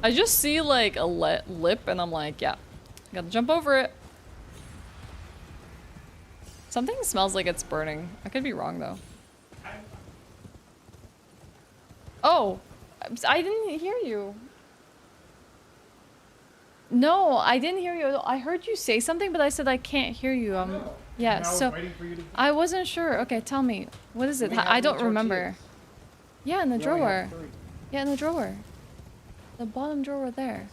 I just see like a lip and I'm like, yeah, gotta jump over it. Something smells like it's burning. I could be wrong though. Oh, I didn't hear you. No, I didn't hear you. I heard you say something, but I said I can't hear you. Yeah, so I wasn't sure. Okay, tell me. What is it? I don't remember. Yeah, in the drawer. Yeah, in the drawer. The bottom drawer there.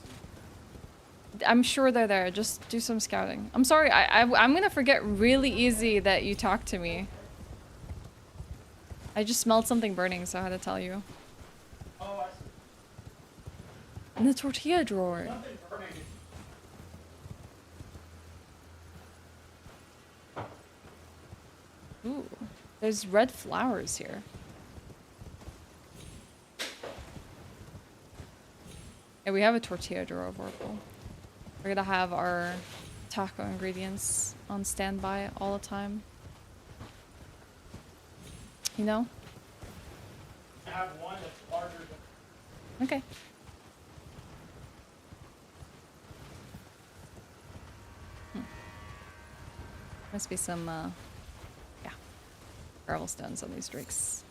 I'm sure they're there. Just do some scouting. I'm sorry. I'm gonna forget really easy that you talked to me. I just smelled something burning, so I had to tell you. Oh, I see. In the tortilla drawer. Nothing burning. Ooh, there's red flowers here. Yeah, we have a tortilla drawer of Oracle. We're gonna have our taco ingredients on standby all the time. You know? I have one that's larger than. Okay. Must be some, yeah, gravel stones on these drakes.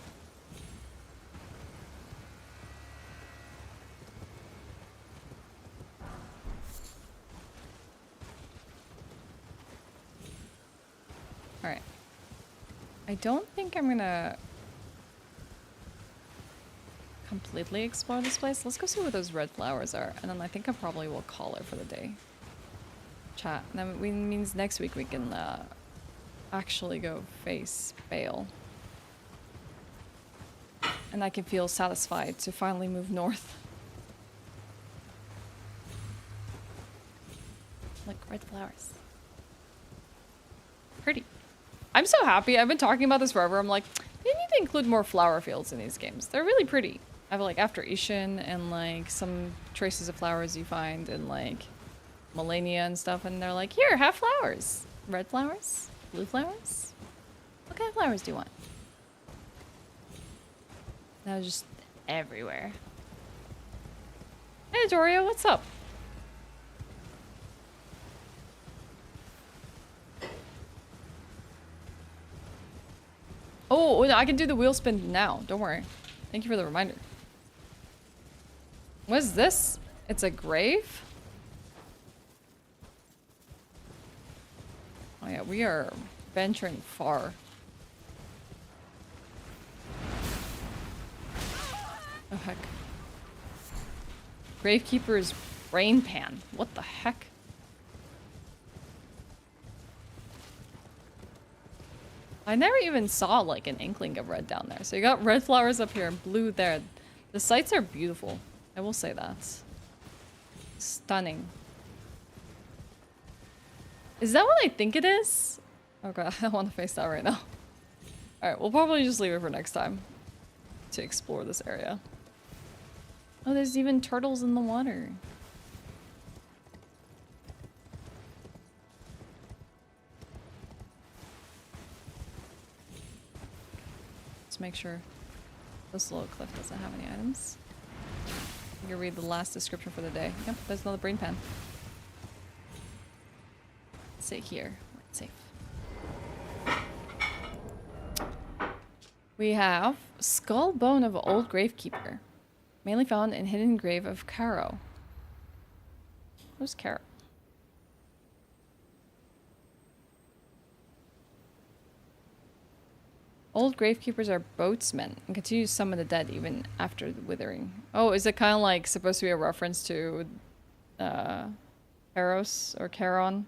Alright. I don't think I'm gonna completely explore this place. Let's go see what those red flowers are, and then I think I probably will call it for the day. Chat. And that means next week we can actually go face Bale. And I can feel satisfied to finally move north. Look, red flowers. Pretty. I'm so happy. I've been talking about this forever. I'm like, they need to include more flower fields in these games. They're really pretty. I have like after Ashen and like some traces of flowers you find in like Millennia and stuff, and they're like, here, have flowers. Red flowers? Blue flowers? What kind of flowers do you want? That was just everywhere. Hey, Doria, what's up? Oh, I can do the wheel spin now. Don't worry. Thank you for the reminder. What is this? It's a grave? Oh yeah, we are venturing far. Oh heck. Gravekeeper's brain pan. What the heck? I never even saw like an inkling of red down there. So you got red flowers up here and blue there. The sights are beautiful. I will say that. Stunning. Is that what I think it is? Oh god, I don't want to face that right now. Alright, we'll probably just leave it for next time to explore this area. Oh, there's even turtles in the water. Let's make sure this little cliff doesn't have any items. You can read the last description for the day. Yep, there's another brain pan. Sit here. It's safe. We have skull bone of old gravekeeper, mainly found in hidden grave of Caro. Who's Caro? Old gravekeepers are boatsmen and continue to summon the dead even after the withering. Oh, is it kind of like supposed to be a reference to Eros or Charon?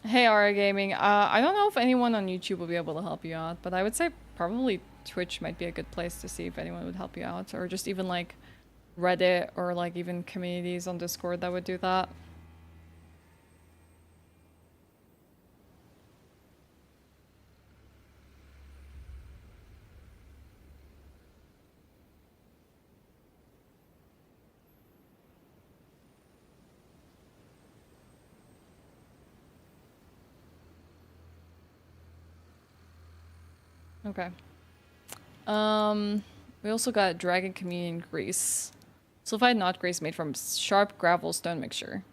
Hey, Ara Gaming. I don't know if anyone on YouTube will be able to help you out, but I would say probably Twitch might be a good place to see if anyone would help you out, or just even like Reddit or like even communities on Discord that would do that. Okay. We also got Dragon Communion Grease. Sulfide knot grease made from sharp gravel stone mixture.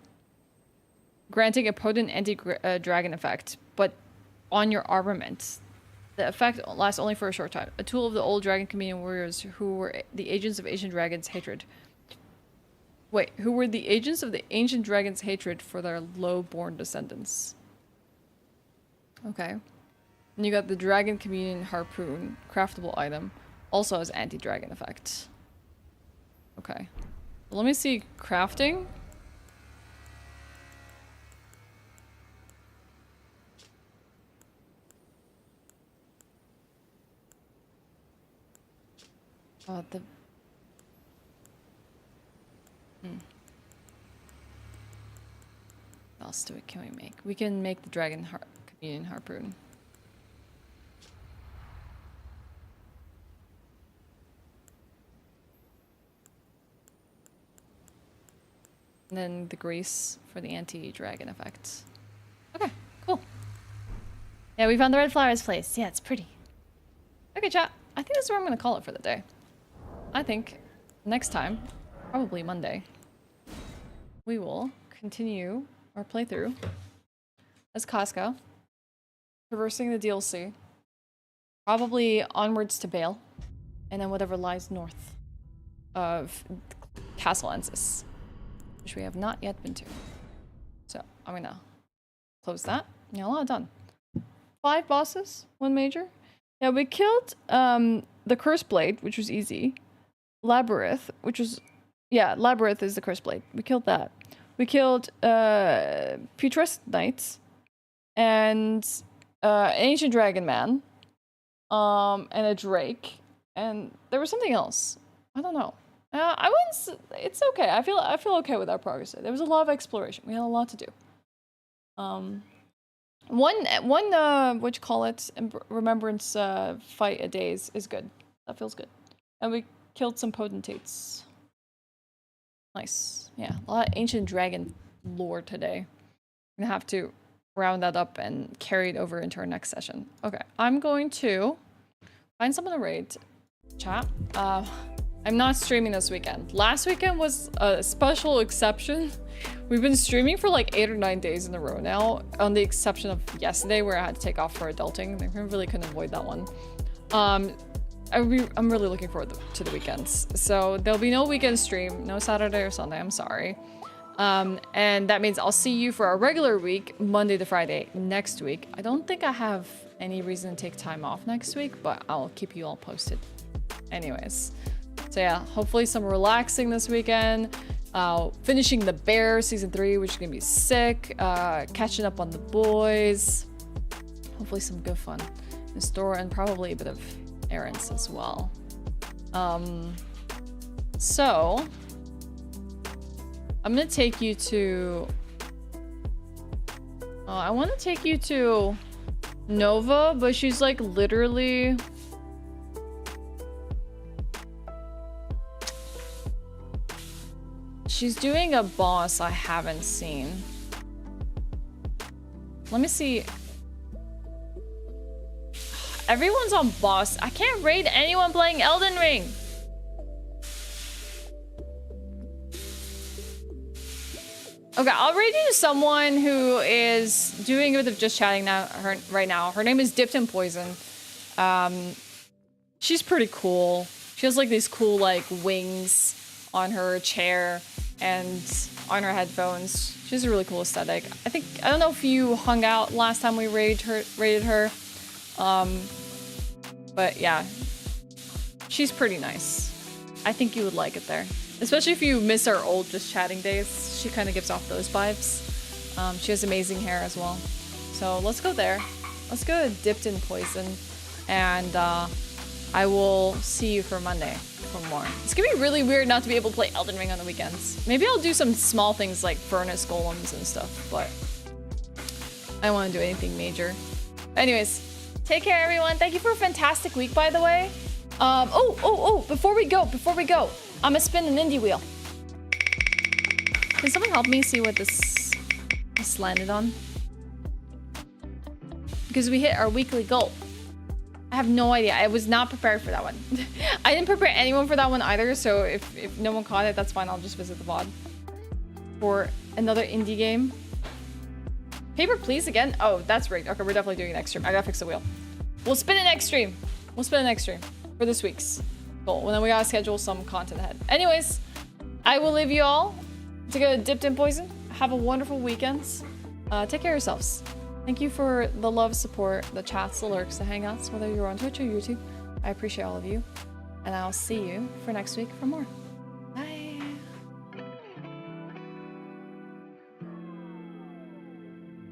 Granting a potent anti-dragon effect, but on your armament. The effect lasts only for a short time. A tool of the old Dragon Communion warriors who were the agents of ancient dragons' hatred. Wait, who were the agents of the ancient dragons' hatred for their low-born descendants. Okay. And you got the Dragon Communion Harpoon, craftable item, also has anti-dragon effect. Okay. Well, let me see crafting. Oh, the... What else can we make? We can make the Dragon Communion Harpoon. And then the grease for the anti-dragon effect. Okay, cool. Yeah, we found the Red Flowers place. Yeah, it's pretty. Okay, chat. I think that's where I'm gonna call it for the day. I think next time, probably Monday, we will continue our playthrough as Casca, traversing the DLC, probably onwards to Bale, and then whatever lies north of Castle Ensis, which we have not yet been to. So I'm gonna close that. Yeah, a lot done. 5 bosses, 1 major. Yeah, we killed the Curse Blade, which was easy. Labyrinth, which was... Yeah, Labyrinth is the Curse Blade. We killed that. We killed Putrescent Knights and Ancient Dragon Man and a Drake. And there was something else. I don't know. I wouldn't... It's okay. I feel okay with our progress. There was a lot of exploration. We had a lot to do. One what you call it, remembrance fight a day is good. That feels good. And we killed some potentates. Nice. Yeah, a lot of ancient dragon lore today. I'm gonna have to round that up and carry it over into our next session. Okay, I'm going to find someone to raid. Chat. I'm not streaming this weekend. Last weekend was a special exception. We've been streaming for like 8 or 9 days in a row now, on the exception of yesterday where I had to take off for adulting. I really couldn't avoid that one. I'm really looking forward to the weekends. So there'll be no weekend stream, no Saturday or Sunday, I'm sorry. And that means I'll see you for our regular week, Monday to Friday next week. I don't think I have any reason to take time off next week, but I'll keep you all posted. Anyways. So yeah, hopefully some relaxing this weekend. Finishing The Bear Season 3, which is gonna be sick. Catching up on the boys. Hopefully some good fun in store, and probably a bit of errands as well. So I'm gonna take you to... I want to take you to Nova, but she's like literally... She's doing a boss I haven't seen. Let me see. Everyone's on boss. I can't raid anyone playing Elden Ring. Okay, I'll raid you to someone who is doing a bit of just chatting now. Right now. Her name is Dipped in Poison. She's pretty cool. She has like these cool like wings on her chair and on her headphones. She has a really cool aesthetic. I don't know if you hung out last time we raided her. But yeah, she's pretty nice. I think you would like it there. Especially if you miss our old just chatting days. She kind of gives off those vibes. She has amazing hair as well. So let's go there. Let's go to Dipped in Poison. And I will see you for Monday for more. It's gonna be really weird not to be able to play Elden Ring on the weekends. Maybe I'll do some small things like furnace golems and stuff, but I don't want to do anything major. Anyways, take care everyone. Thank you for a fantastic week, by the way. Before we go, I'm gonna spin an indie wheel. Can someone help me see what this landed on? Because we hit our weekly goal. I have no idea. I was not prepared for that one. I didn't prepare anyone for that one either, so if no one caught it, that's fine. I'll just visit the VOD. For another indie game. Paper please again? Oh, that's rigged. Okay, we're definitely doing it next stream. I gotta fix the wheel. We'll spin it next stream. For this week's goal. And then we gotta schedule some content ahead. Anyways, I will leave you all to go Dipped in Poison. Have a wonderful weekend. Take care of yourselves. Thank you for the love, support, the chats, the lurks, the hangouts, whether you're on Twitch or YouTube. I appreciate all of you. And I'll see you for next week for more.